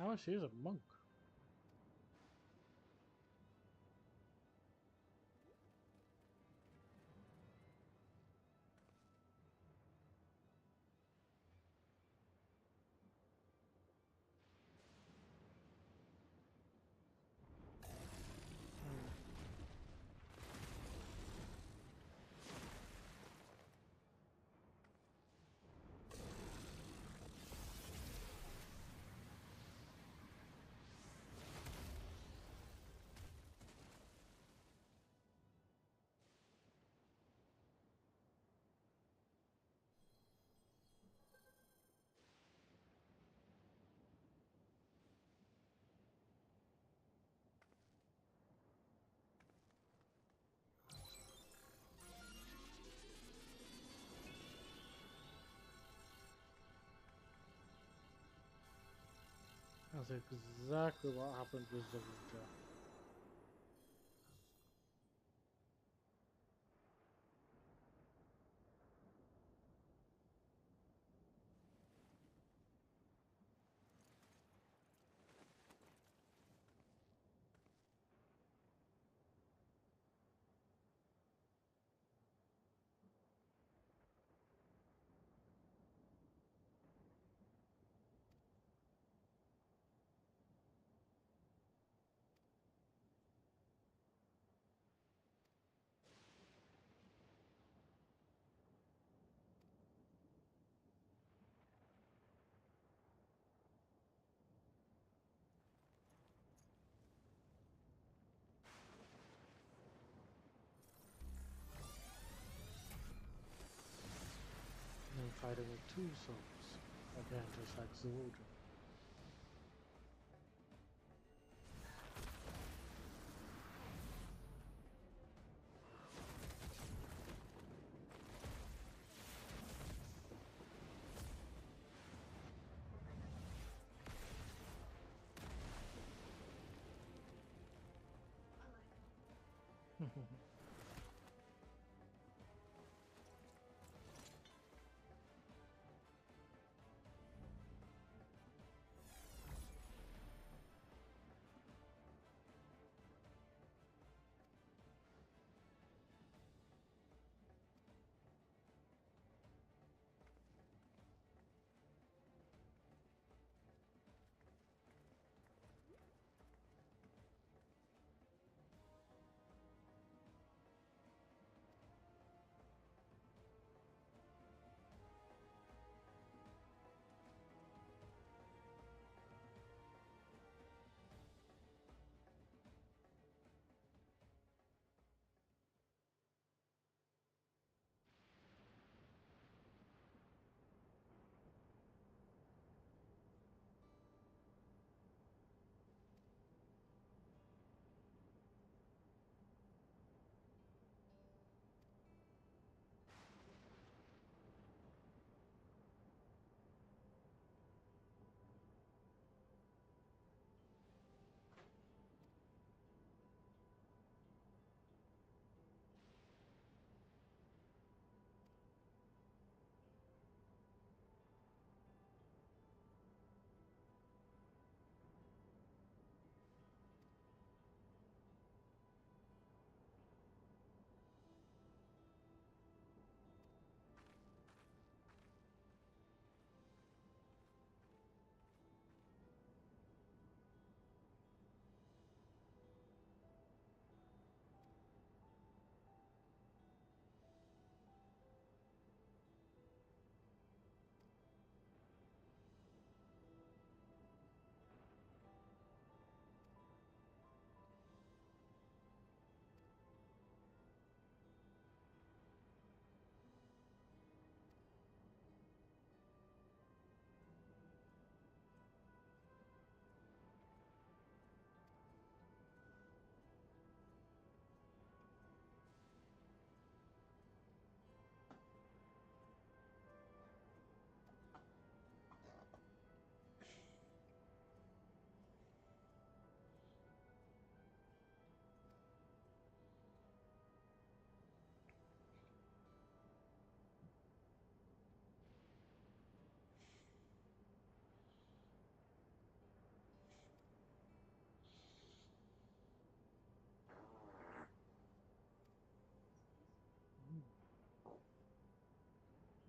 Oh, she's a monk. That's exactly what happened with Zaruja. And fighting with two souls. Again, just like Zaruja.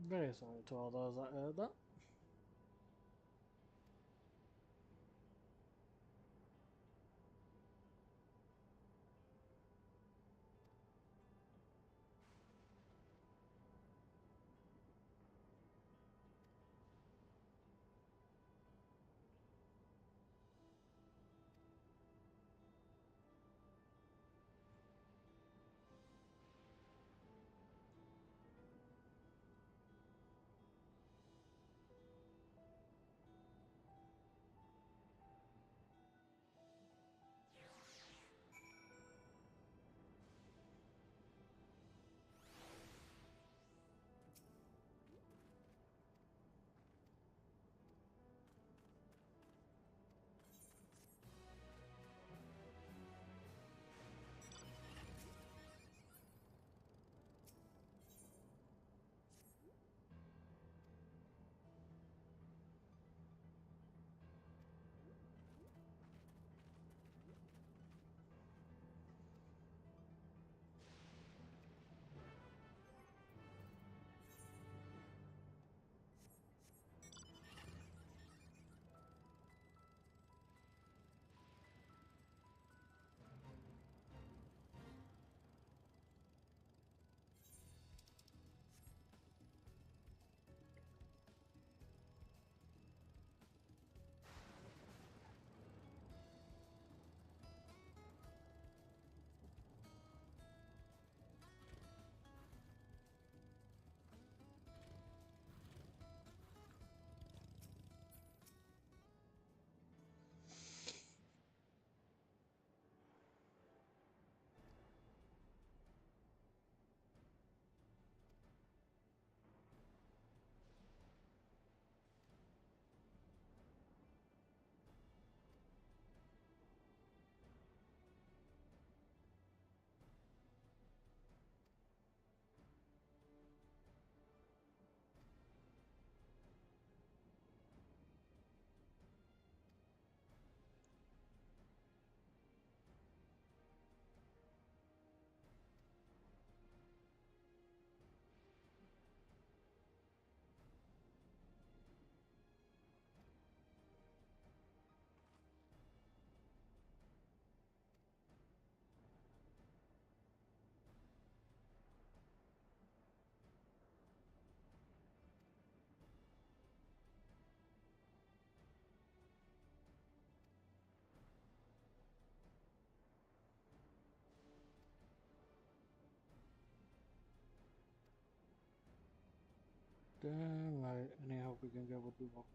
Very sorry to all those that heard that. Damn right, any help we can get would be welcome.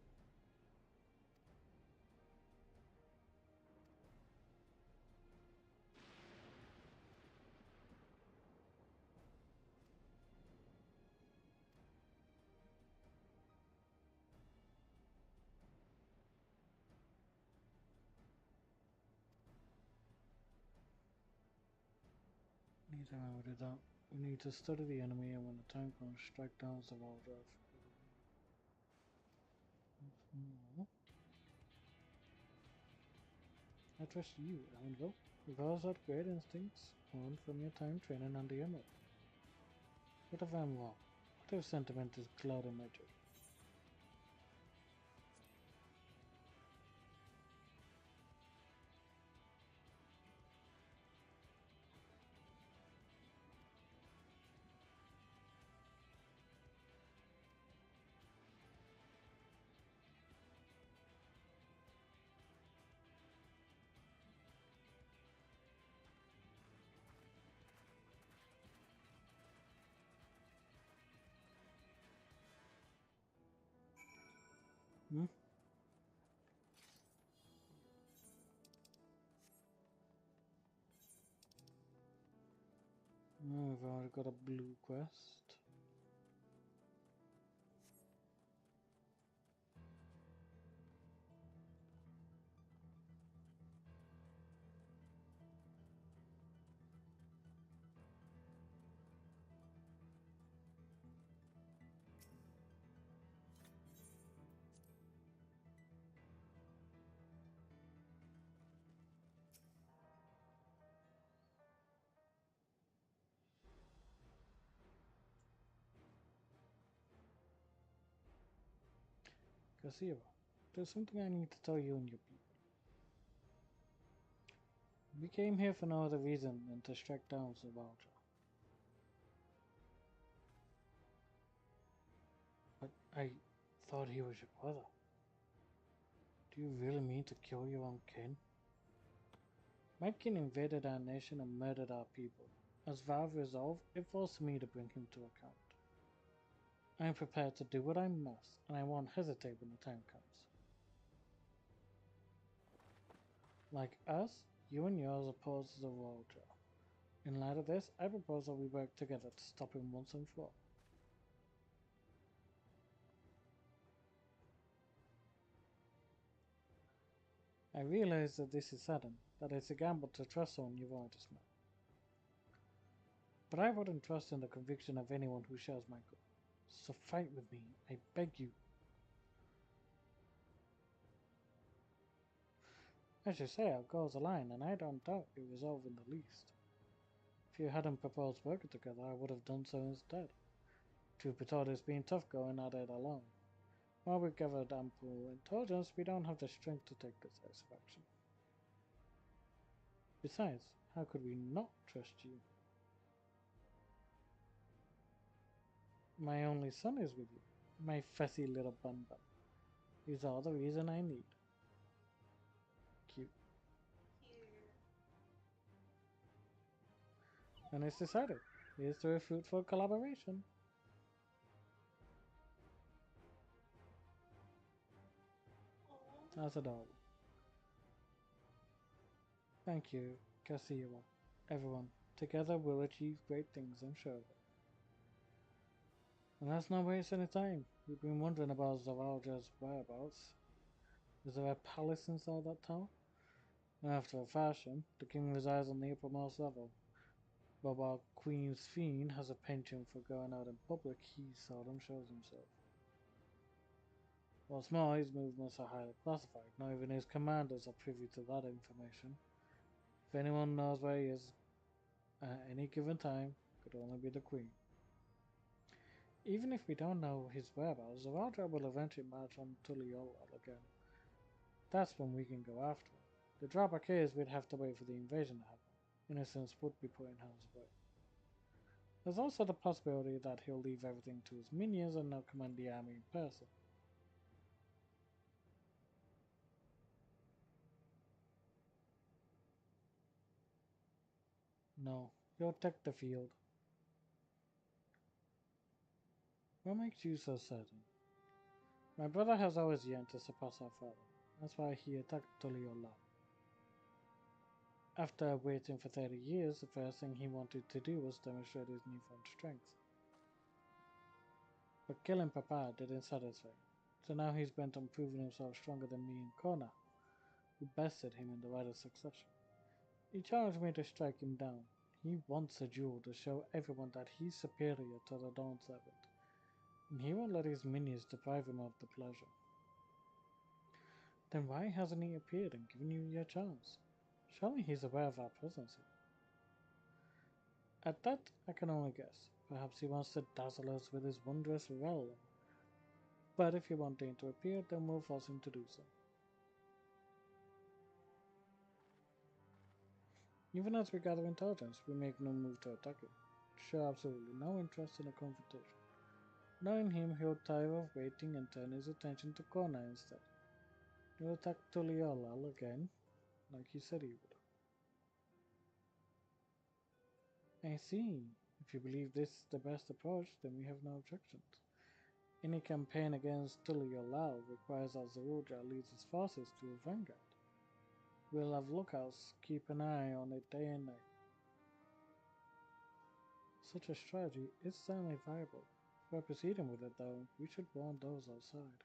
Need to remember that we need to study the enemy, and when the time comes, strike down Zavaldra. I trust you, Erenville. You've always had great instincts, learned from your time training on the Emerald. What if I'm wrong? What if sentiment is clouding my judgment? Hmm? We've already got a blue quest. Kassiva, there's something I need to tell you and your people. We came here for no other reason than to strike down Zavaldra. But I thought he was your brother. Do you really mean to kill your own kin? My kin invaded our nation and murdered our people. As vow of resolve, it forced me to bring him to account. I am prepared to do what I must, and I won't hesitate when the time comes. Like us, you and yours oppose the Zavaldra. In light of this, I propose that we work together to stop him once and for all. I realize that this is sudden, that it's a gamble to trust someone you've already met. But I wouldn't trust in the conviction of anyone who shares my goal. So fight with me, I beg you. As you say, our goals align, and I don't doubt your resolve in the least. If you hadn't proposed working together, I would have done so instead. Truth be told, it's been tough going at it alone. While we've gathered ample intelligence, we don't have the strength to take decisive action. Besides, how could we not trust you? My only son is with you, my fussy little bun-bun. He's all the reason I need. Cute. And it's decided. Here's to a fruitful collaboration. That's adorable. Thank you, Kassiwa. Everyone, together we'll achieve great things, I'm sure of it. And let's not waste any time. We've been wondering about Zavaldra's whereabouts. Is there a palace inside that town? After a fashion, the king resides on the uppermost level. But while Queen Sphene has a penchant for going out in public, he seldom shows himself. What's more, his movements are highly classified. Not even his commanders are privy to that information. If anyone knows where he is at any given time, it could only be the Queen. Even if we don't know his whereabouts, Zavaldra will eventually march on Tuliyola again. That's when we can go after him. The drawback is we'd have to wait for the invasion to happen. Innocents would be put in harm's way. There's also the possibility that he'll leave everything to his minions and not command the army in person. No, you'll take the field. What makes you so certain? My brother has always yearned to surpass our father. That's why he attacked Toliola. After waiting for 30 years, the first thing he wanted to do was demonstrate his newfound strength. But killing Papa didn't satisfy him, so now he's bent on proving himself stronger than me and Kona, who bested him in the right of succession. He challenged me to strike him down. He wants a duel to show everyone that he's superior to the Dawn Servant, and he won't let his minions deprive him of the pleasure. Then why hasn't he appeared and given you your chance? Surely he's aware of our presence here. At that, I can only guess. Perhaps he wants to dazzle us with his wondrous realm. But if you want him to appear, then we'll force him to do so. Even as we gather intelligence, we make no move to attack him. Show absolutely no interest in a confrontation. Knowing him, he'll tire of waiting and turn his attention to Kona instead. He'll attack Tuliolal again, like he said he would. I see. If you believe this is the best approach, then we have no objections. Any campaign against Tuliolal requires that Zeruja leads his forces to a vanguard. We'll have lookouts, keep an eye on it day and night. Such a strategy is certainly viable. If we're proceeding with it though, we should warn those outside.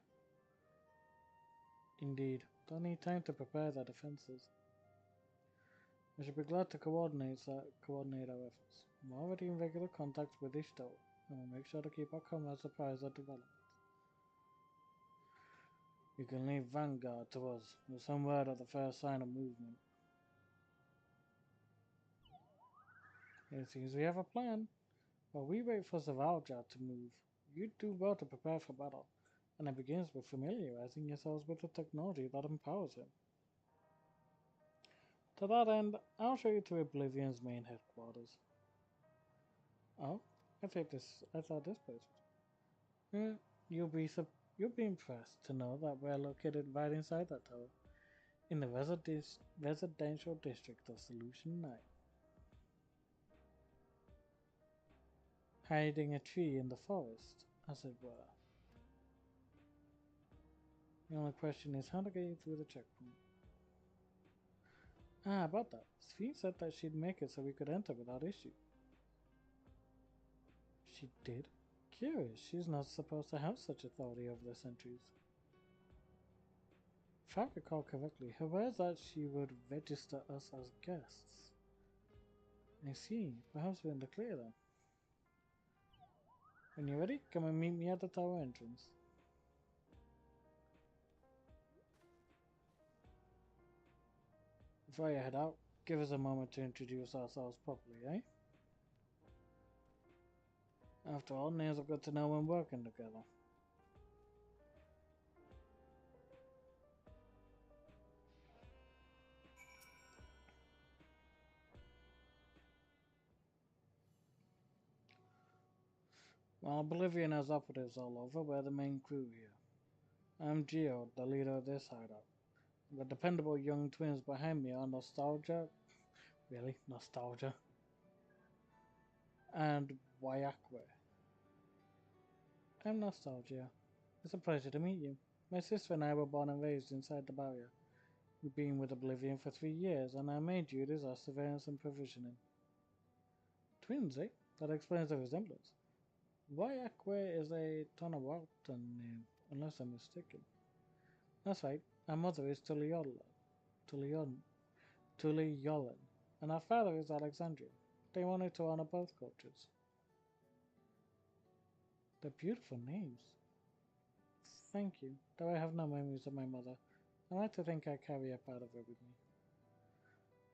Indeed, don't need time to prepare their defenses. I should be glad to coordinate our efforts. I'm already in regular contact with Ishto, and we'll make sure to keep our comrades apprised of developments. You can leave Vanguard to us, with some word of the first sign of movement. It seems we have a plan. While we wait for Zavalja to move, you do well to prepare for battle, and it begins with familiarizing yourselves with the technology that empowers him. To that end, I'll show you to Oblivion's main headquarters. Oh, I thought this place was. You'll be impressed to know that we're located right inside that tower, in the residential district of Solution 9. Hiding a tree in the forest, as it were. The only question is how to get through the checkpoint. Ah, about that. Sphene said that she'd make it so we could enter without issue. She did? Curious, she's not supposed to have such authority over the sentries. If I recall correctly, her words that she would register us as guests. I see. Perhaps we're in the clear then. When you're ready, come and meet me at the tower entrance. Before you head out, give us a moment to introduce ourselves properly, eh? After all, names are good to know when working together. While Oblivion has operatives all over, we're the main crew here. I'm Geo, the leader of this hideout. The dependable young twins behind me are Nostalgia. Really? Nostalgia? And Wayakwe. I'm Nostalgia. It's a pleasure to meet you. My sister and I were born and raised inside the barrier. We've been with Oblivion for 3 years, and our main duties are surveillance and provisioning. Twins, eh? That explains the resemblance. Wayakwe is a Tonawatan name, unless I'm mistaken. That's right, our mother is Tuliyolan, and our father is Alexandria. They wanted to honor both cultures. They're beautiful names. Thank you, though I have no memories of my mother. I like to think I carry a part of her with me.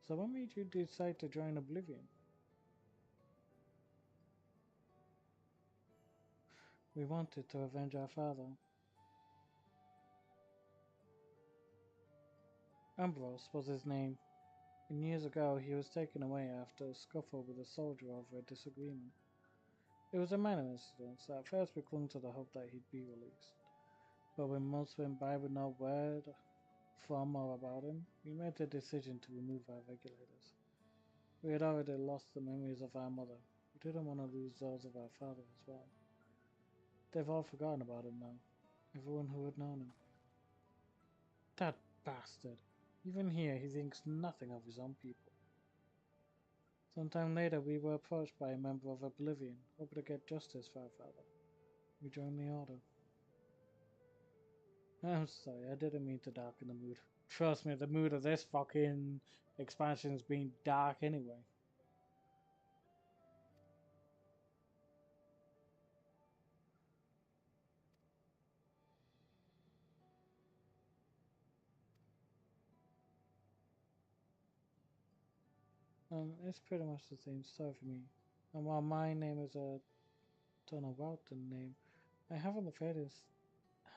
So what made you decide to join Oblivion? We wanted to avenge our father. Ambrose was his name, and years ago he was taken away after a scuffle with a soldier over a disagreement. It was a minor incident, so at first we clung to the hope that he'd be released. But when months went by with no word from or about him, we made the decision to remove our regulators. We had already lost the memories of our mother. We didn't want to lose those of our father as well. They've all forgotten about him now. Everyone who had known him. That bastard. Even here, he thinks nothing of his own people. Sometime later, we were approached by a member of Oblivion, hoping to get justice for our father. We joined the order. I'm sorry, I didn't mean to darken the mood. Trust me, the mood of this fucking expansion is being dark anyway. It's pretty much the same story for me. And while my name is a ton of Walton name, I haven't the faintest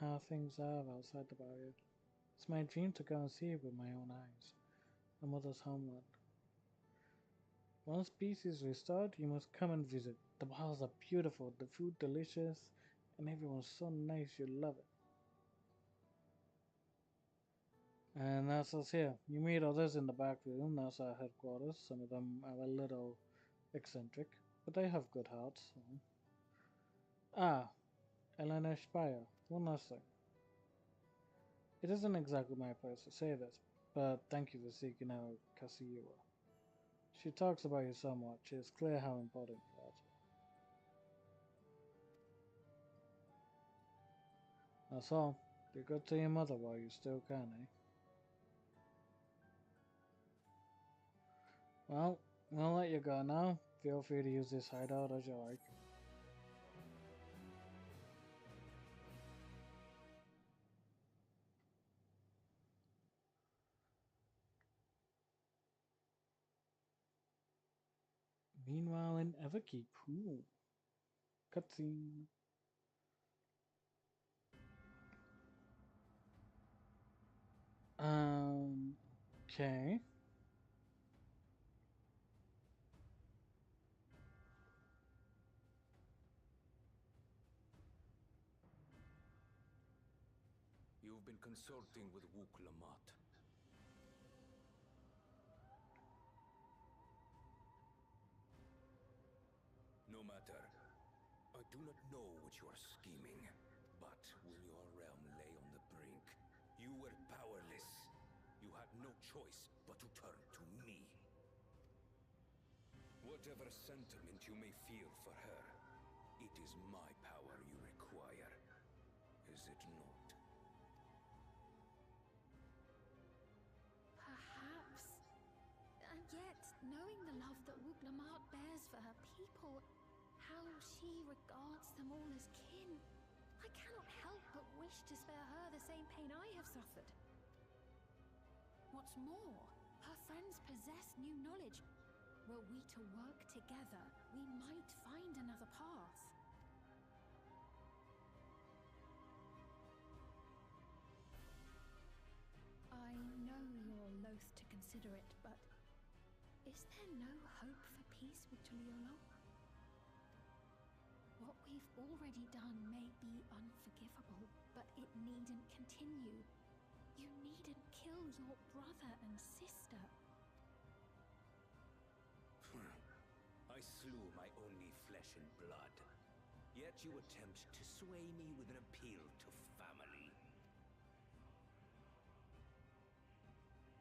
how things are outside the barrier. It's my dream to go and see it with my own eyes. My mother's homeland. Once peace is restored, you must come and visit. The walls are beautiful, the food delicious, and everyone's so nice you'll love it. And that's us here. You meet others in the back room, that's our headquarters. Some of them are a little eccentric, but they have good hearts. So. Ah, Elena Speyer, one last thing. It isn't exactly my place to say this, but thank you for seeking out Kasiyua. She talks about you so much, it's clear how important you are to her. That's all. Be good to your mother while you still can, eh? Well, we'll let you go now. Feel free to use this hideout as you like. Meanwhile in Everkeep, ooh. Cutscene. Okay. You've been consulting with Wook Lamont. No matter. I do not know what you are scheming, but when your realm lay on the brink, you were powerless. You had no choice but to turn to me. Whatever sentiment you may feel for her, it is my power you require. Is it not? Perhaps. And yet, knowing the love that Wook Lamont bears for her people, how she regards them all as kin, I cannot help but wish to spare her the same pain I have suffered. What's more, her friends possess new knowledge. Were we to work together, we might find another path. I know you're loath to consider it, but is there no hope for peace with Tuliolo? What we've already done may be unforgivable, but it needn't continue. You needn't kill your brother and sister. I slew my only flesh and blood. Yet you attempt to sway me with an appeal to family.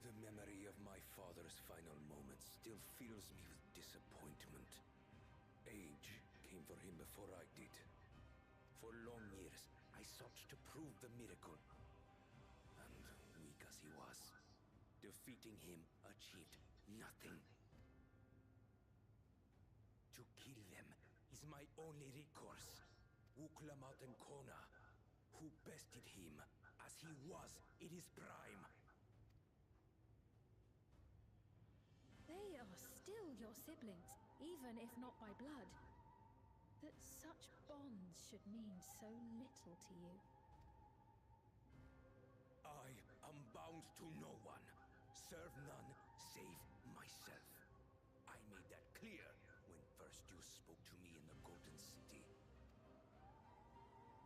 The memory of my father's final moments still fills me with disappointment. Age came for him before I did. For long years, I sought to prove the miracle. And weak as he was, defeating him achieved nothing. To kill them is my only recourse. Wook Lamont and Kona, who bested him as he was in his prime. They are still your siblings, even if not by blood. That such bonds should mean so little to you. I am bound to no one. Serve none save myself. I made that clear when first you spoke to me in the Golden City.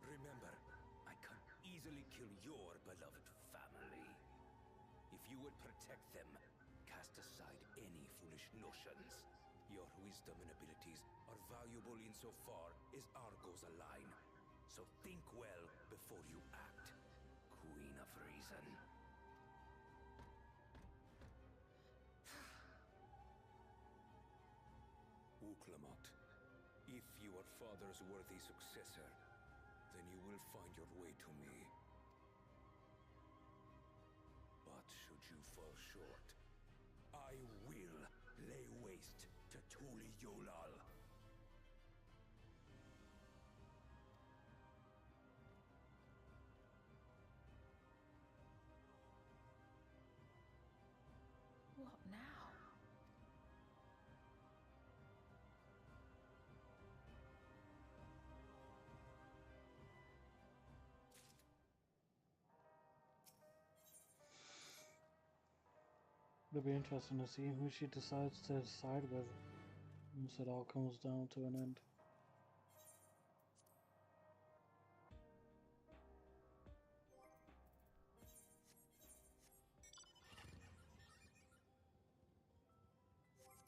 Remember, I can easily kill your beloved family. If you would protect them, cast aside any foolish notions. Your wisdom and abilities are valuable insofar as our goals align. So think well before you act, Queen of Reason. Uklamot, if your father's worthy successor, then you will find your way to me. But should you fall short, I will lay waste to Tuli Yolal. What now? It'll be interesting to see who she decides to side with once it all comes down to an end.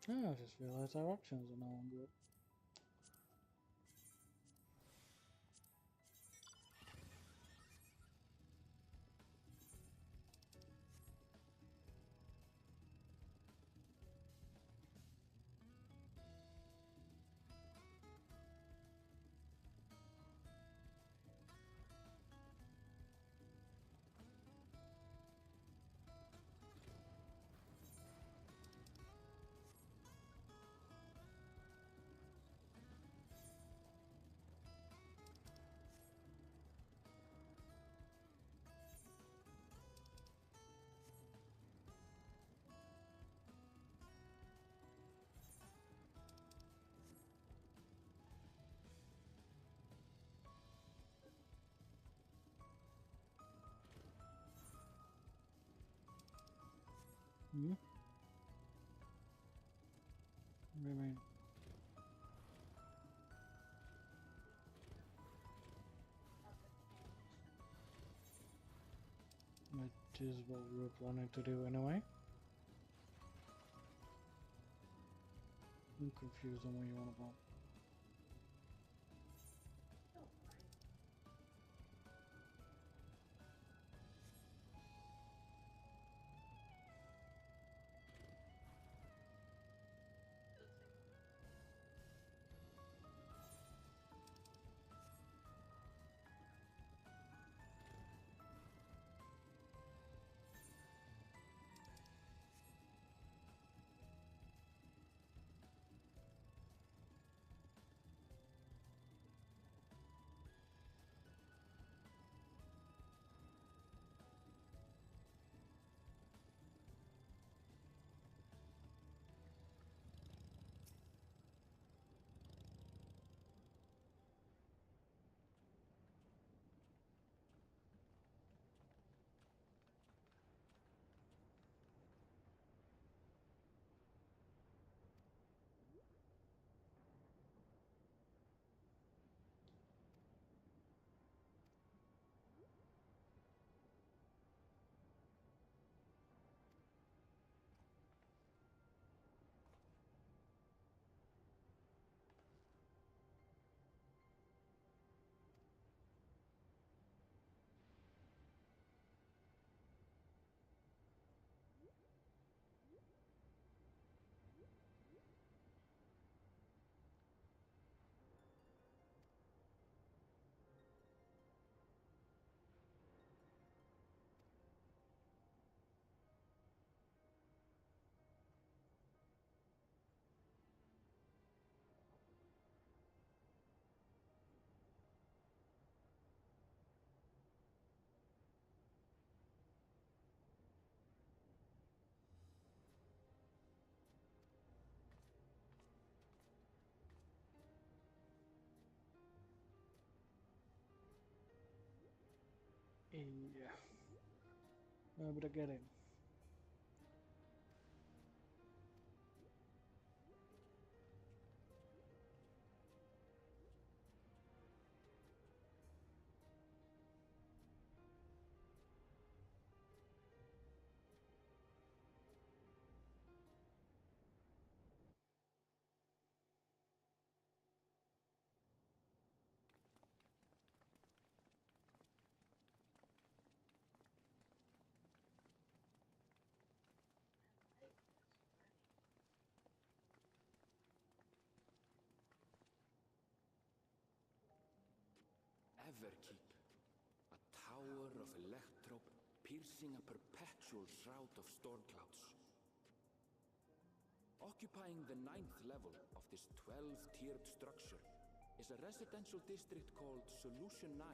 I just realized our actions are no longer up. Hmm? What do you mean? Which is what we were planning to do anyway. I'm confused on what you want about. Yeah. But I get it. Keep, a tower of electrope piercing a perpetual shroud of storm clouds. Occupying the 9th level of this 12-tiered structure is a residential district called Solution 9.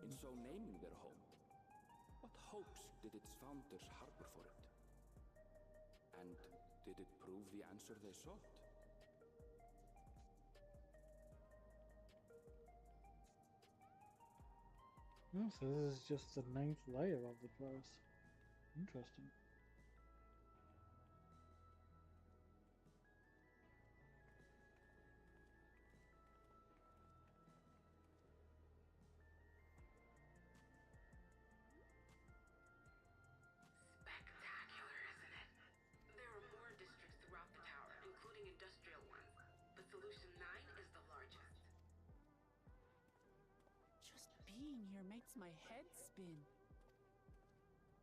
In so naming their home, what hopes did its founders harbor for it? And did it prove the answer they sought? So this is just the 9th layer of the place. Interesting. Spectacular, isn't it? There are more districts throughout the tower, including industrial ones, but Solution 9 is the largest. Just being here makes my head spin.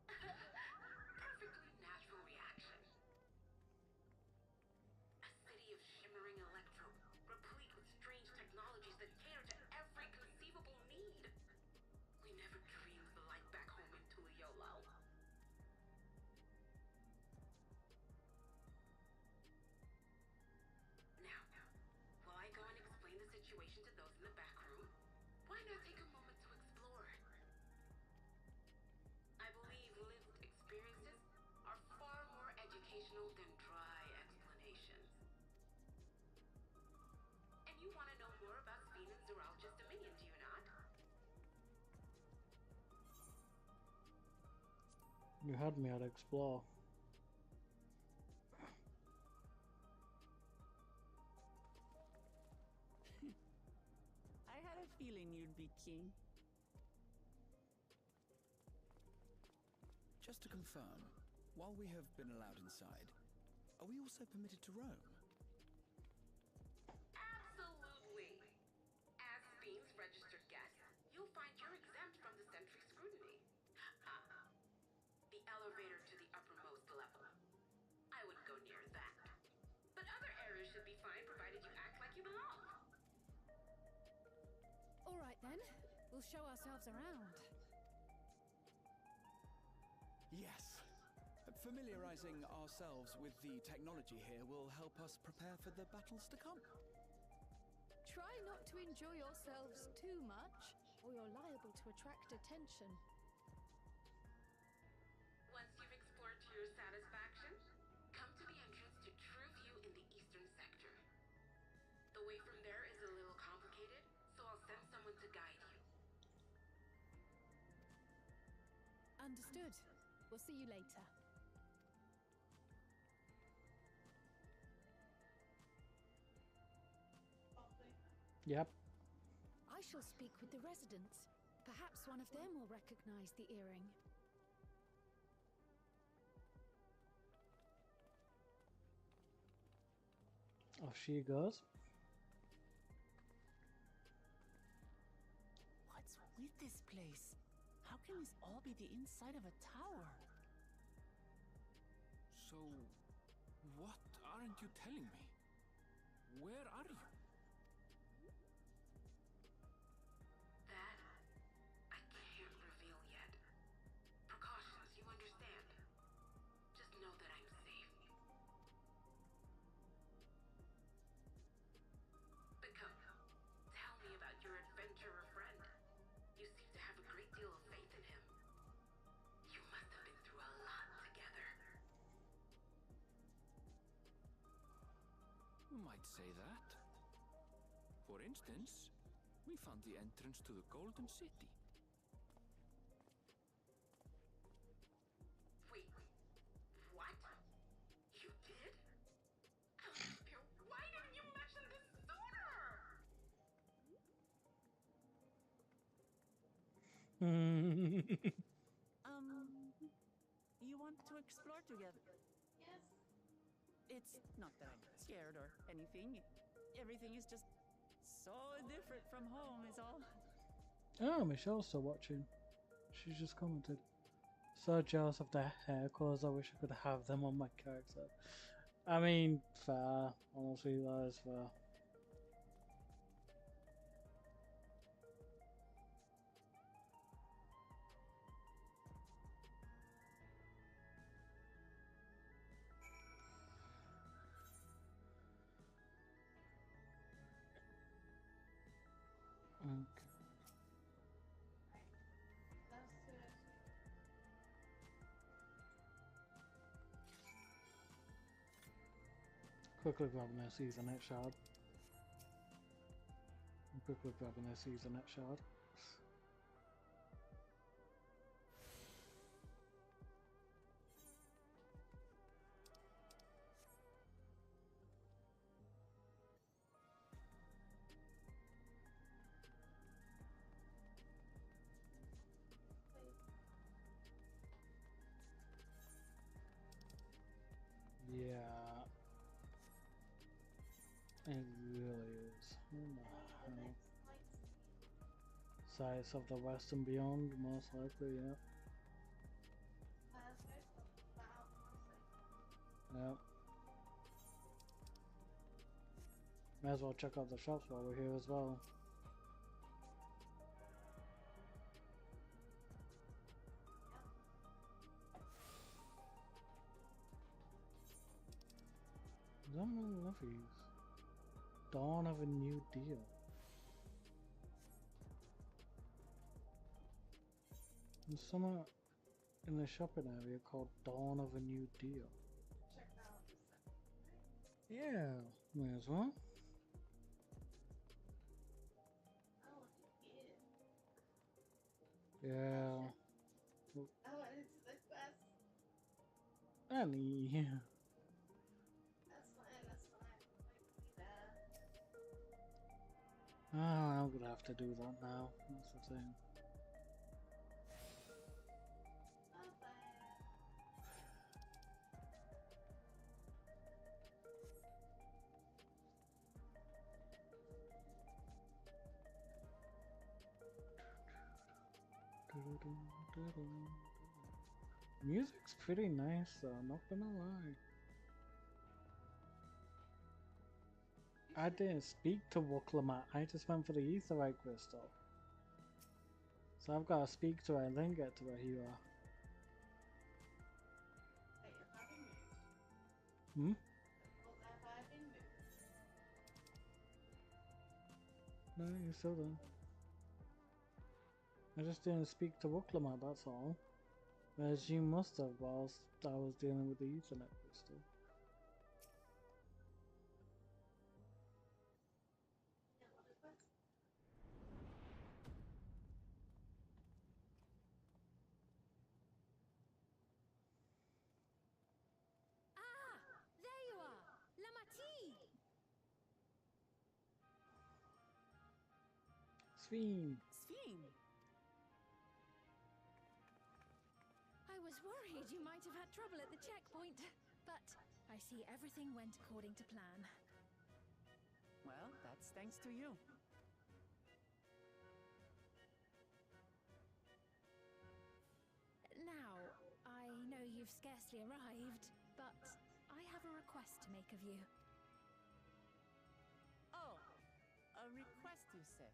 Perfectly natural reaction. A city of shimmering electrope, replete with strange technologies that cater to every conceivable need. We never dreamed the light back home in Tuliolo. Now, while I go and explain the situation to those in the back room, why not take a moment to explore? I believe lived experiences are far more educational than dry explanations. And you want to know more about Sphene and Zoologist Dominion, do you not? You had me at explore. I had a feeling you'd be keen. Just to confirm, while we have been allowed inside, are we also permitted to roam? Absolutely. As Sphene's registered guest, you'll find you're exempt from the sentry scrutiny. The elevator to the uppermost level. I wouldn't go near that. But other areas should be fine provided you act like you belong. All right then, we'll show ourselves around. Yes. Familiarizing ourselves with the technology here will help us prepare for the battles to come. Try not to enjoy yourselves too much, or you're liable to attract attention. Once you've explored to your satisfaction, come to the entrance to True View in the eastern sector. The way from there is a little complicated, so I'll send someone to guide you. Understood. We'll see you later. Yep. I shall speak with the residents. Perhaps one of them will recognize the earring. Off she goes. What's with this place? How can this all be the inside of a tower? So, what aren't you telling me? Where are you? That, I can't reveal yet. Precautions, you understand. Just know that I'm safe. But come, tell me about your adventurer friend. You seem to have a great deal of faith in him. You must have been through a lot together. You might say that. For instance, we found the entrance to the Golden City. Wait, what? You did? Elensphere, why didn't you mention this sooner? You want to explore together? Yes. It's not that I'm scared or anything. Everything is just so different from home is all. Oh, Michelle's still watching. She just commented. So jealous of their hair colours. I wish I could have them on my character. I mean, fair. Honestly, that is fair. Quickly grabbing this Ethernet shard. I'm quickly grabbing this Ethernet shard. Yeah, it really is. What the hell? Sites of the West and beyond, most likely, yeah. Yep. May as well check out the shops while we're here as well. Leffies. Dawn of a New Deal. There's somewhere in the shopping area called Dawn of a New Deal. Yeah, may as well. Yeah. I went into the quest. Annie. That's fine, that's fine. Like, Ah, I'm gonna have to do that now. That's the thing. Music's pretty nice though, not gonna lie. I didn't speak to Wooklamat, I just went for the Etherite crystal. So I've gotta speak to her and then get to where you are. Hmm? No, you're still there. I just didn't speak to Wooklamat, that's all. As you must have whilst I was dealing with the Ethernet crystal. Ah! There you are! Lamati! Sphene! Sphene! I was worried you might have had trouble at the checkpoint, but I see everything went according to plan. Well, that's thanks to you. Now, I know you've scarcely arrived, but I have a request to make of you. Oh, a request, you say?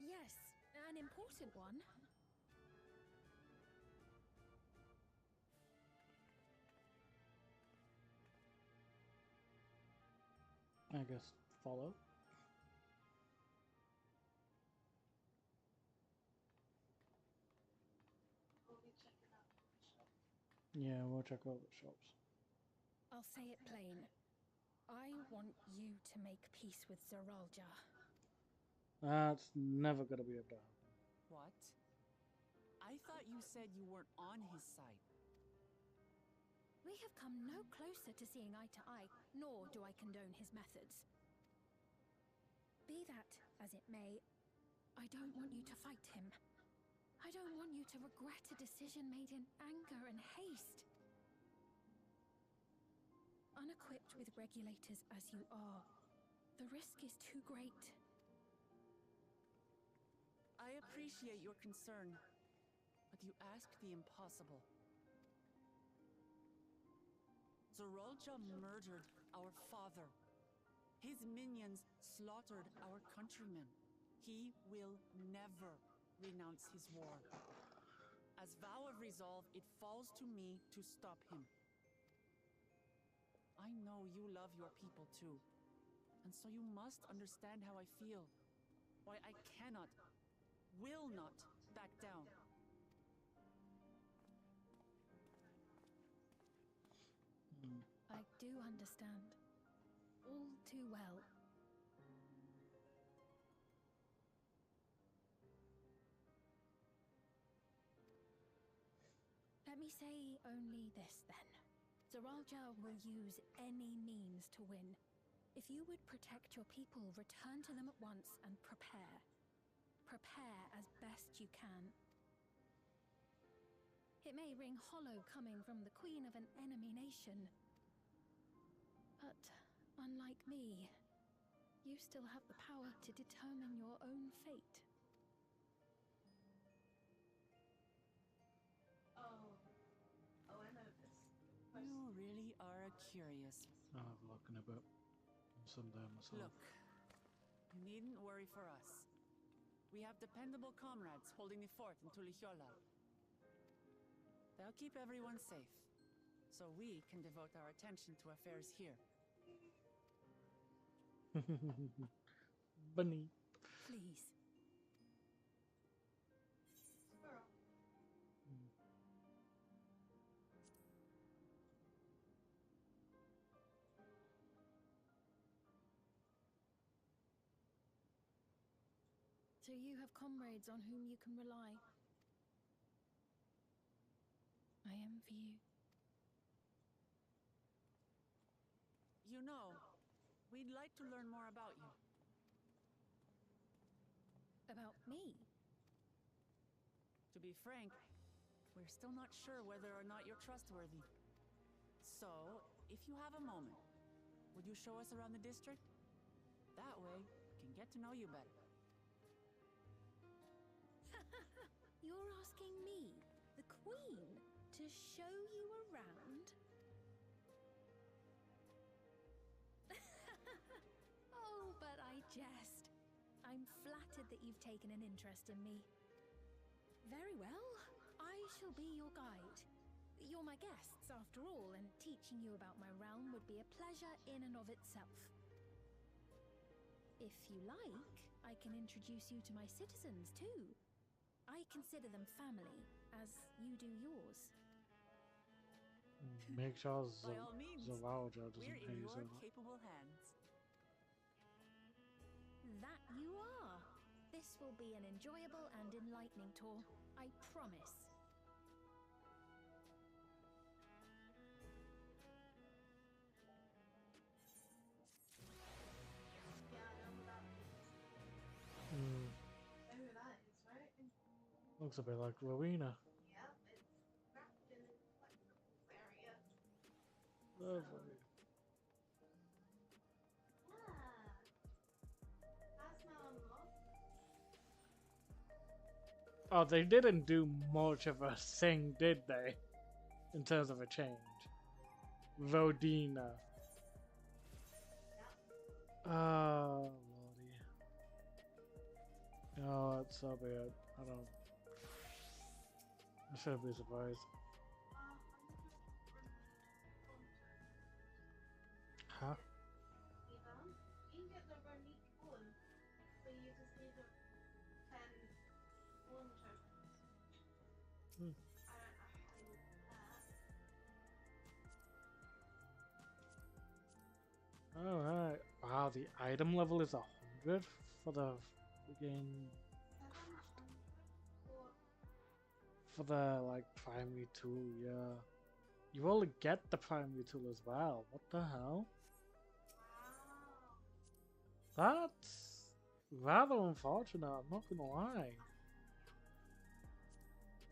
Yes, an important one. I guess follow. Yeah, we'll check out the shops. I'll say it plain. I want you to make peace with Zeralja. That's never gonna be able to happen. What? I thought you said you weren't on his side. We have come no closer to seeing eye to eye, nor do I condone his methods. Be that as it may, I don't want you to fight him. I don't want you to regret a decision made in anger and haste. Unequipped with regulators as you are, the risk is too great. I appreciate your concern, but you ask the impossible. Zeralja murdered our father. His minions slaughtered our countrymen. He will never renounce his war. As vow of resolve, it falls to me to stop him. I know you love your people too, and so you must understand how I feel. Why I cannot, will not back down. I do understand. All too well. Let me say only this then. Zoralja will use any means to win. If you would protect your people, return to them at once and prepare. Prepare as best you can. It may ring hollow coming from the queen of an enemy nation. But unlike me, you still have the power to determine your own fate. Oh, I know this. You really are a curious. I'll have a look in a bit. I'm someday myself. Look, you needn't worry for us. We have dependable comrades holding the fort in Tulihiola. They'll keep everyone safe, so we can devote our attention to affairs here. Bunny. Please. Squirrel. So you have comrades on whom you can rely. I envy you. You know, we'd like to learn more about you. About me? To be frank, we're still not sure whether or not you're trustworthy. So, if you have a moment, would you show us around the district? That way, we can get to know you better. You're asking me, the Queen, to show you around? Oh, but I jest. I'm flattered that you've taken an interest in me. Very well, I shall be your guide. You're my guests, after all, and teaching you about my realm would be a pleasure in and of itself. If you like, I can introduce you to my citizens, too. I consider them family, as you do yours. Make sure By all means, Zoralja doesn't we're pay in you your so much. capable hands. That you are. This will be an enjoyable and enlightening tour, I promise. Yeah, I know who that is. Hmm. I know who that is, right? Looks a bit like Rowena. Yep, it's wrapped in a collectibles area. Lovely. Yeah. That's now unlocked. Oh, they didn't do much of a thing, did they? In terms of a change. Vodina. Oh, lordy. Oh, that's so bad. I shouldn't be surprised. Huh? You don't? You can get the Ronique one, but you just need the 10 one tokens. Hmm. I don't know how you do that. Alright. Wow, the item level is 100 for the freaking... For the, like, primary tool, yeah. You only get the primary tool as well. What the hell? That's rather unfortunate, I'm not gonna lie.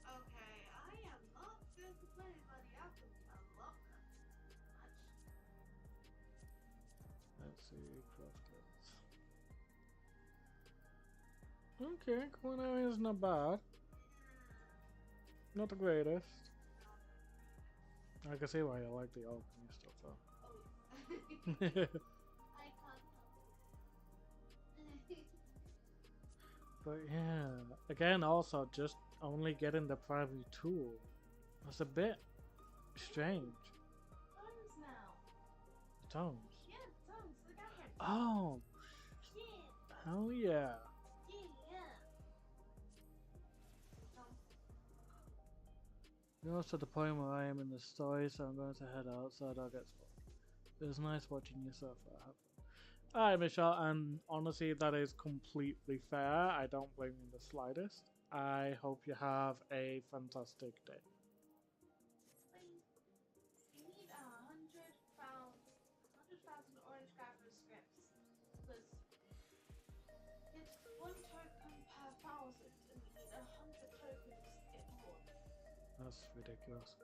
Okay, I am not going to play anybody else until I love that much. Let's see, crafters. Okay, culinary is not bad. Not the greatest. I can see why you like the alchemy stuff though. I can't help it. But yeah, again, also just only getting the primary tool. That's a bit strange. Tones now. Tones. Yeah, tones. Look at her. Oh, Yeah. hell yeah. Yeah. You're to the point where I am in the story, so I'm going to head outside. I'll get spotted. It was nice watching you suffer. Alright, Michelle, and honestly, that is completely fair. I don't blame you in the slightest. I hope you have a fantastic day. You need 100,000 orange gather scripts. Because it's 1 token per 1,000, and you need 100 tokens to get more. That's ridiculous.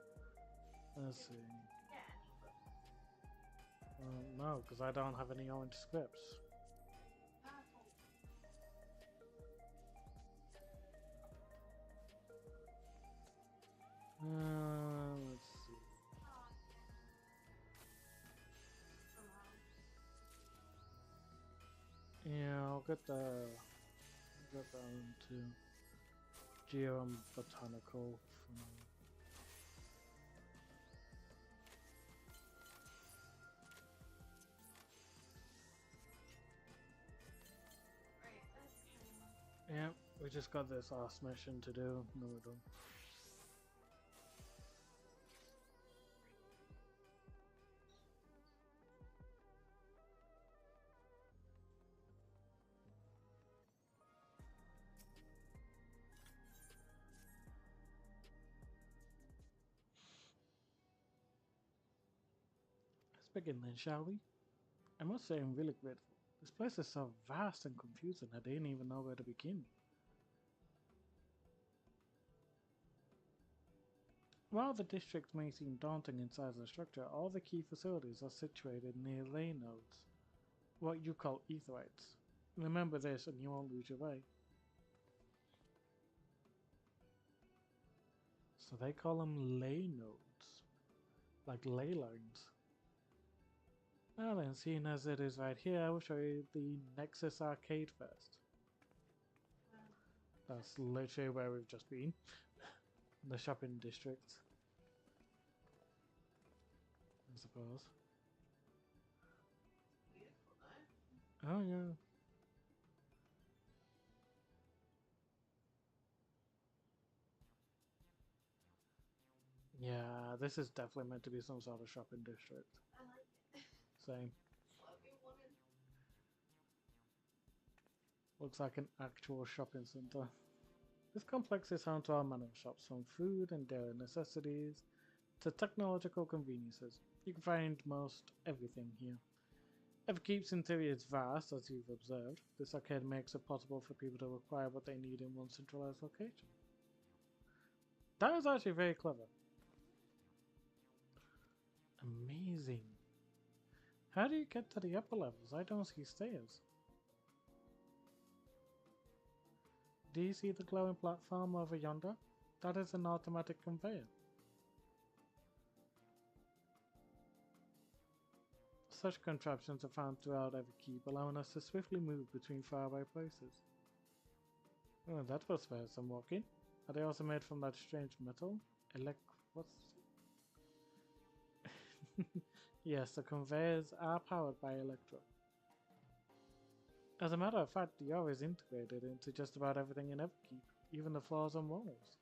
Let's see. Yeah, any No, because I don't have any orange scripts. purple. Let's see. Yeah, I'll get that into Geo and Botanical for now. Yeah, we just got this last mission to do. No, we don't. Let's begin then, shall we? I must say I'm really grateful. This place is so vast and confusing I didn't even know where to begin. While the district may seem daunting in size and structure, all the key facilities are situated near ley nodes, what you call aetherytes. Remember this and you won't lose your way. So they call them ley nodes, like ley lines. Well then, seeing as it is right here, I will show you the Nexus Arcade first. That's literally where we've just been. The shopping district, I suppose. Oh yeah. Yeah, this is definitely meant to be some sort of shopping district. I like it. Same. What we wanted. Looks like an actual shopping center. This complex is home to all manner of shops, from food and dairy necessities to technological conveniences. You can find most everything here. Everkeep's interior is vast, as you've observed. This arcade makes it possible for people to acquire what they need in one centralized location. That is actually very clever. Amazing. How do you get to the upper levels? I don't see stairs. Do you see the glowing platform over yonder? That is an automatic conveyor. Such contraptions are found throughout Everkeep, allowing us to swiftly move between faraway places. Oh, that was fast and walking. Are they also made from that strange metal? What's... Yes, the conveyors are powered by electro. As a matter of fact, the ore is integrated into just about everything in Everkeep, even the floors and walls.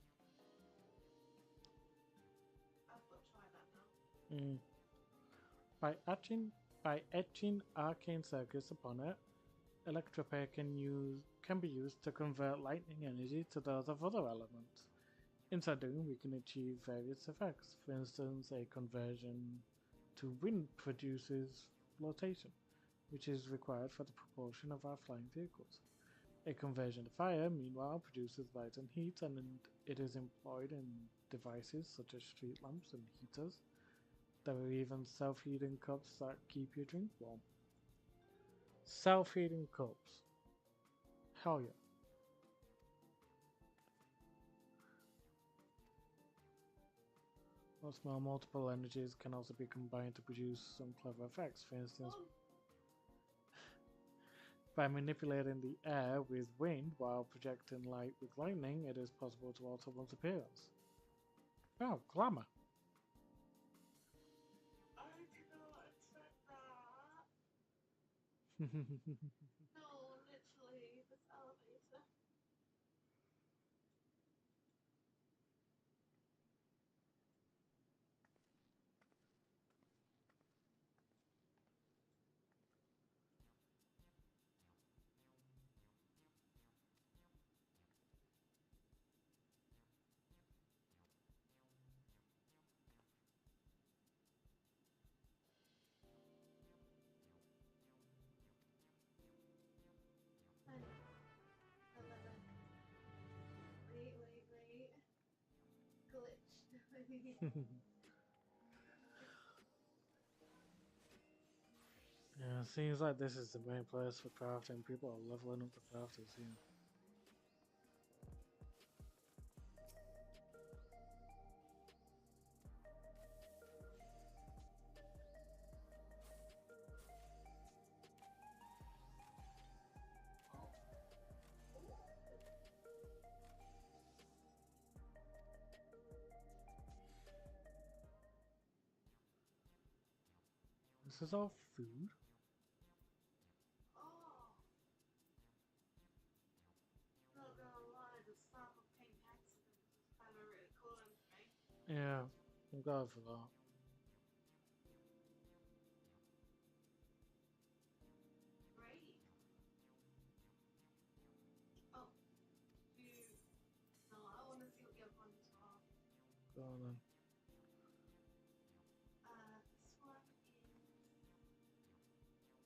I've got to try that now. By etching arcane circuits upon it, electropay can be used to convert lightning energy to those of other elements. In so doing, we can achieve various effects. For instance, a conversion to wind produces flotation, which is required for the propulsion of our flying vehicles. A conversion to fire, meanwhile, produces light and heat, and it is employed in devices such as street lamps and heaters. There are even self-heating cups that keep your drink warm. Self-heating cups. Hell yeah. What's more, multiple energies can also be combined to produce some clever effects. For instance, by manipulating the air with wind while projecting light with lightning, it is possible to alter one's appearance. Oh, glamour. I did not expect that. No, literally, this elevator. Yeah, it seems like this is the main place for crafting. People are leveling up the crafters here. This is all food. Oh. Not gonna lie, the start of pink accident is kind of really cool and me. Yeah, I'm glad for that. Great. Oh, no, I want to see what your opponents are. Go on then.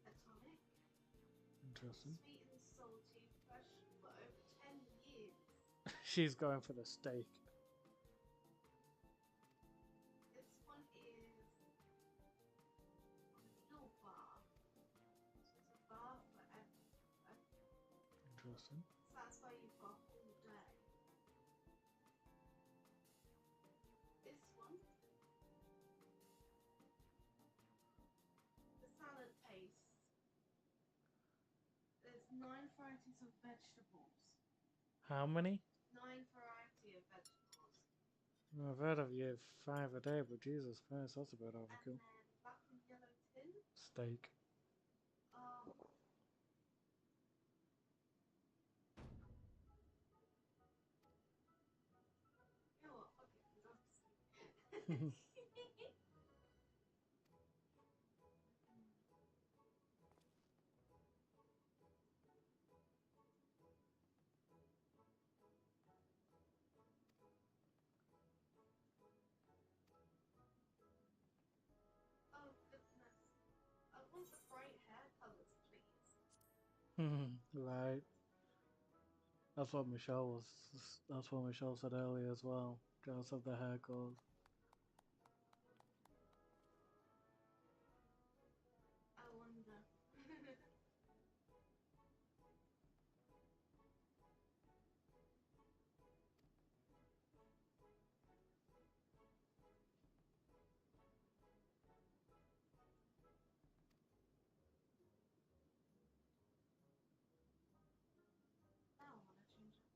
This one is atomic. Interesting. Sweet and salty, fresh for over 10 years. She's going for the steak. This one is a meal bar. So it's a bar for Interesting. satisfy you for a whole day. This one, the salad paste. There's 9 varieties of vegetables. How many? 9 variety of vegetables. I've heard of you 5 a day, but Jesus Christ, that's a bit overkill. And then black and yellow tin. Steak. Oh. You know what? Fuck it, 'cause I'm Oh goodness. I want the bright hair colors, please. Right. That's what Michelle was. That's what Michelle said earlier as well. Just of the hair code. I wonder. Now I want to change it.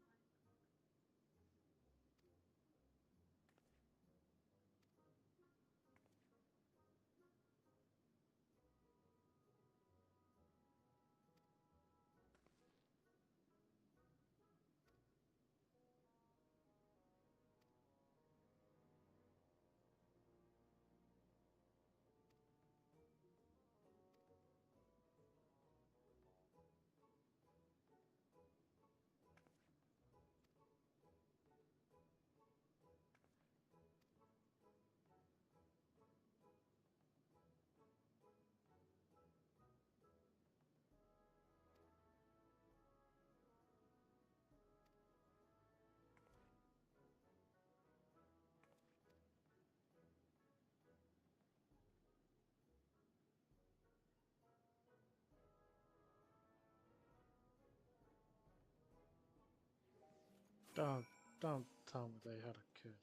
Don't tell me they had a kid.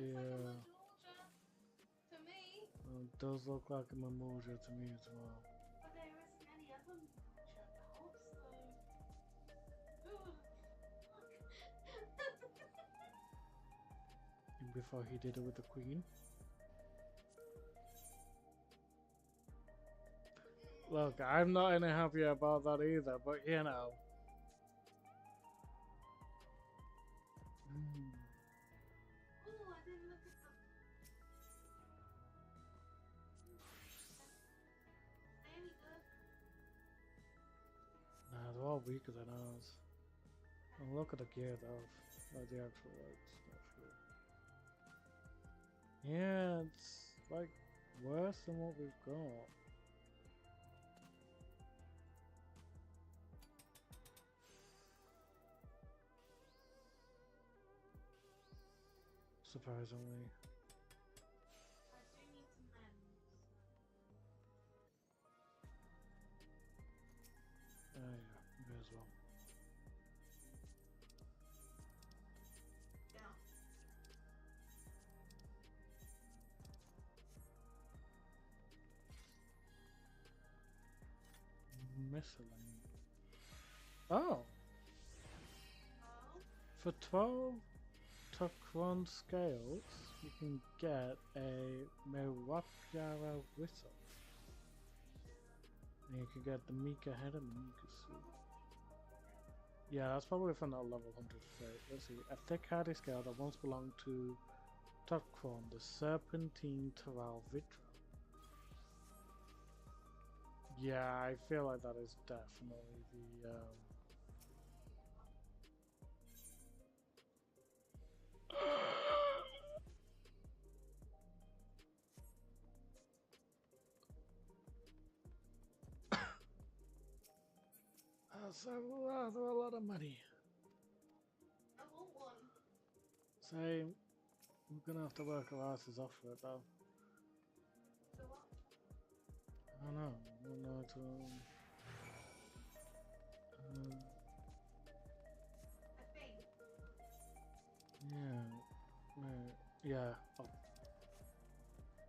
Yeah. To me. It does look like a Mamuja to me as well. But there isn't any other Mamuja about, so. And before he did it with the queen. Look, I'm not any happier about that either, but you know. Oh, I didn't look at the. Any good? Nah, they're all weaker than ours. And look at the gear though, like the actual like stuff here. Yeah, it's like worse than what we've got. surprisingly. I do need some lemons. Yeah, may as well. Yeah. Miscellaneous. Oh! Oh? For 12 Tuckron scales, you can get a Mewapyara whistle. And you can get the Mika head and the Mika suit. Yeah, that's probably from that level 100 trait. Let's see. A thick hardy scale that once belonged to Tuckron, the Serpentine Terral Vitra. Yeah, I feel like that is definitely the that's a lot of money. I want one. So, we're gonna have to work our asses off for it though. So what? I don't know. I don't know to. I think. Yeah. Right. Yeah. Oh.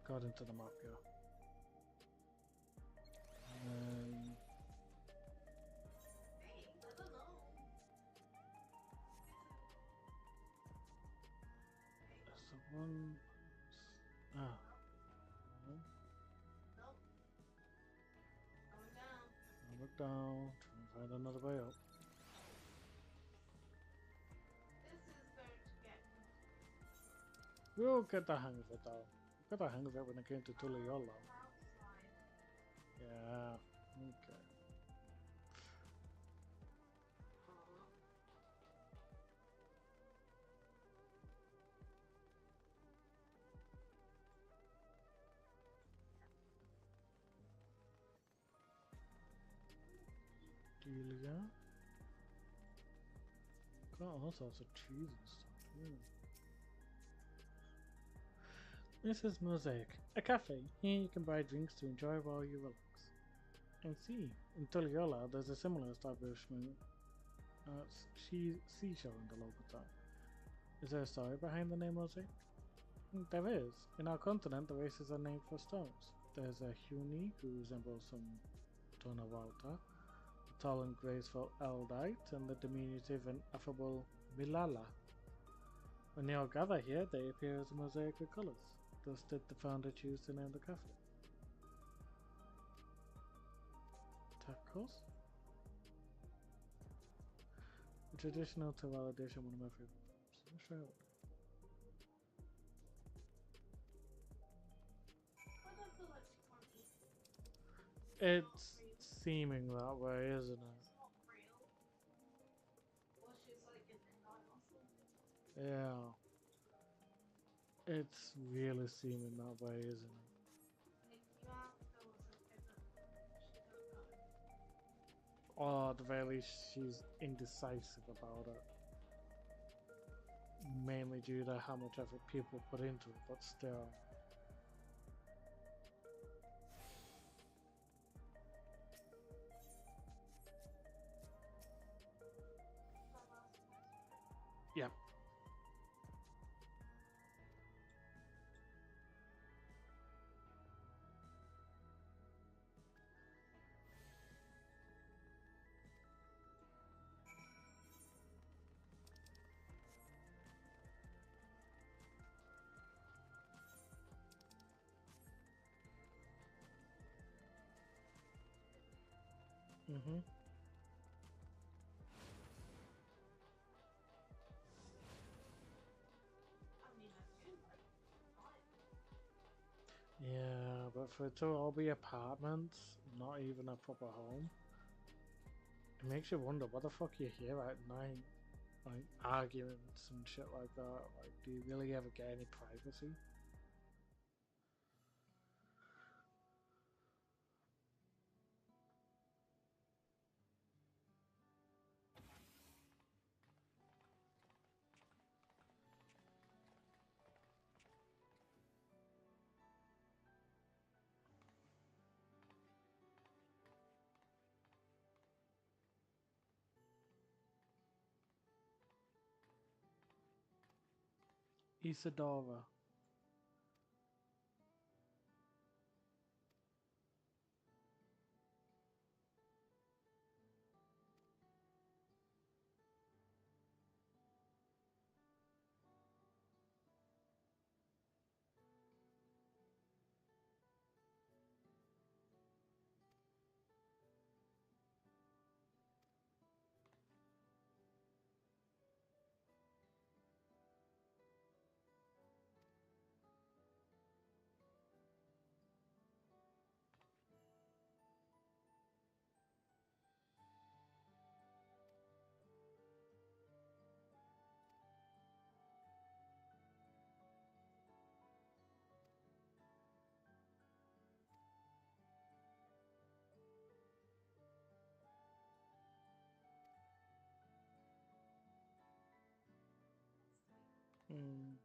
Got into the map, yeah. And I don't know. that's the one. Ah. No. Nope. Going down. I'll look down. Try and find another way up. This is going to get me. We'll get the hang of it though. Got the hang of it when it came to Tuliola. Outside. Yeah. Okay. Delia. Got all sorts of cheese and stuff. Yeah. This is Mosaic, a cafe. Here you can buy drinks to enjoy while you relax. I see. In Tuliola, there's a similar establishment. Seashell in the local town. Is there a story behind the name Mosaic? There is. In our continent, the races are named for stones. There's a Huni, who resembles some Tonawauta, a tall and graceful Eldite, and the diminutive and affable Milala. When they all gather here, they appear as a mosaic of colors. Thus did the founder choose to name the cafe. Tacos? A traditional Terral dish and one of my favorite foods. Let's try it. I don't feel like she can't eat. It's seeming that way, isn't it? It's not real. Or she's like an AI or something. Yeah. It's really seeming that way, isn't it? If you ask her was okay, but she don't know. Or at the very least, she's indecisive about it. Mainly due to how much effort people put into it, but still. Yeah. Mm-hmm. Yeah, but for it to all be apartments, not even a proper home, it makes you wonder what the fuck you hear at night. Like arguments and shit like that. Like, do you really ever get any privacy? Isadora. Hmm.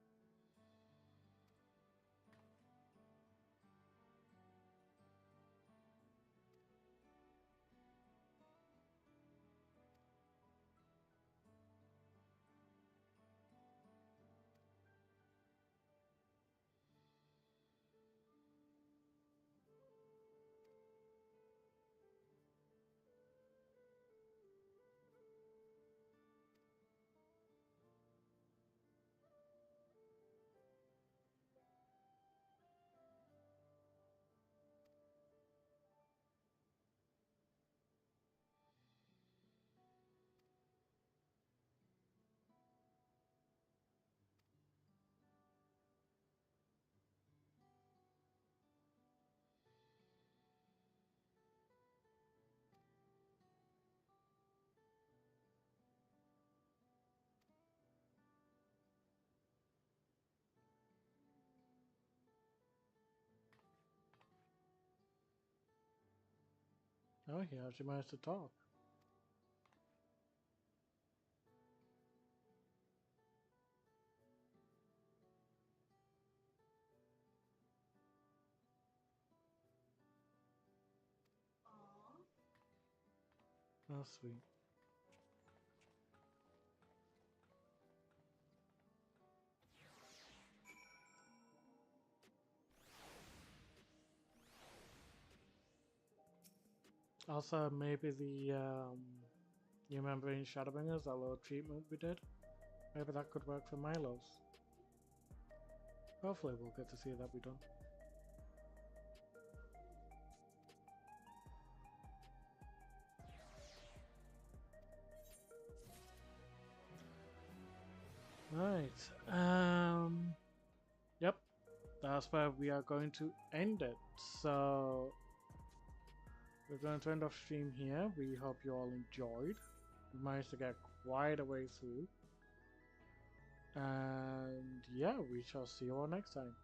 Oh, he actually managed to talk. Oh, sweet. Also, maybe you remember in Shadowbringers, that little treatment we did? Maybe that could work for Milos. Hopefully we'll get to see that be done. Right. Yep. That's where we are going to end it. So we're going to end off stream here. We hope you all enjoyed. We managed to get quite a way through. And yeah, we shall see you all next time.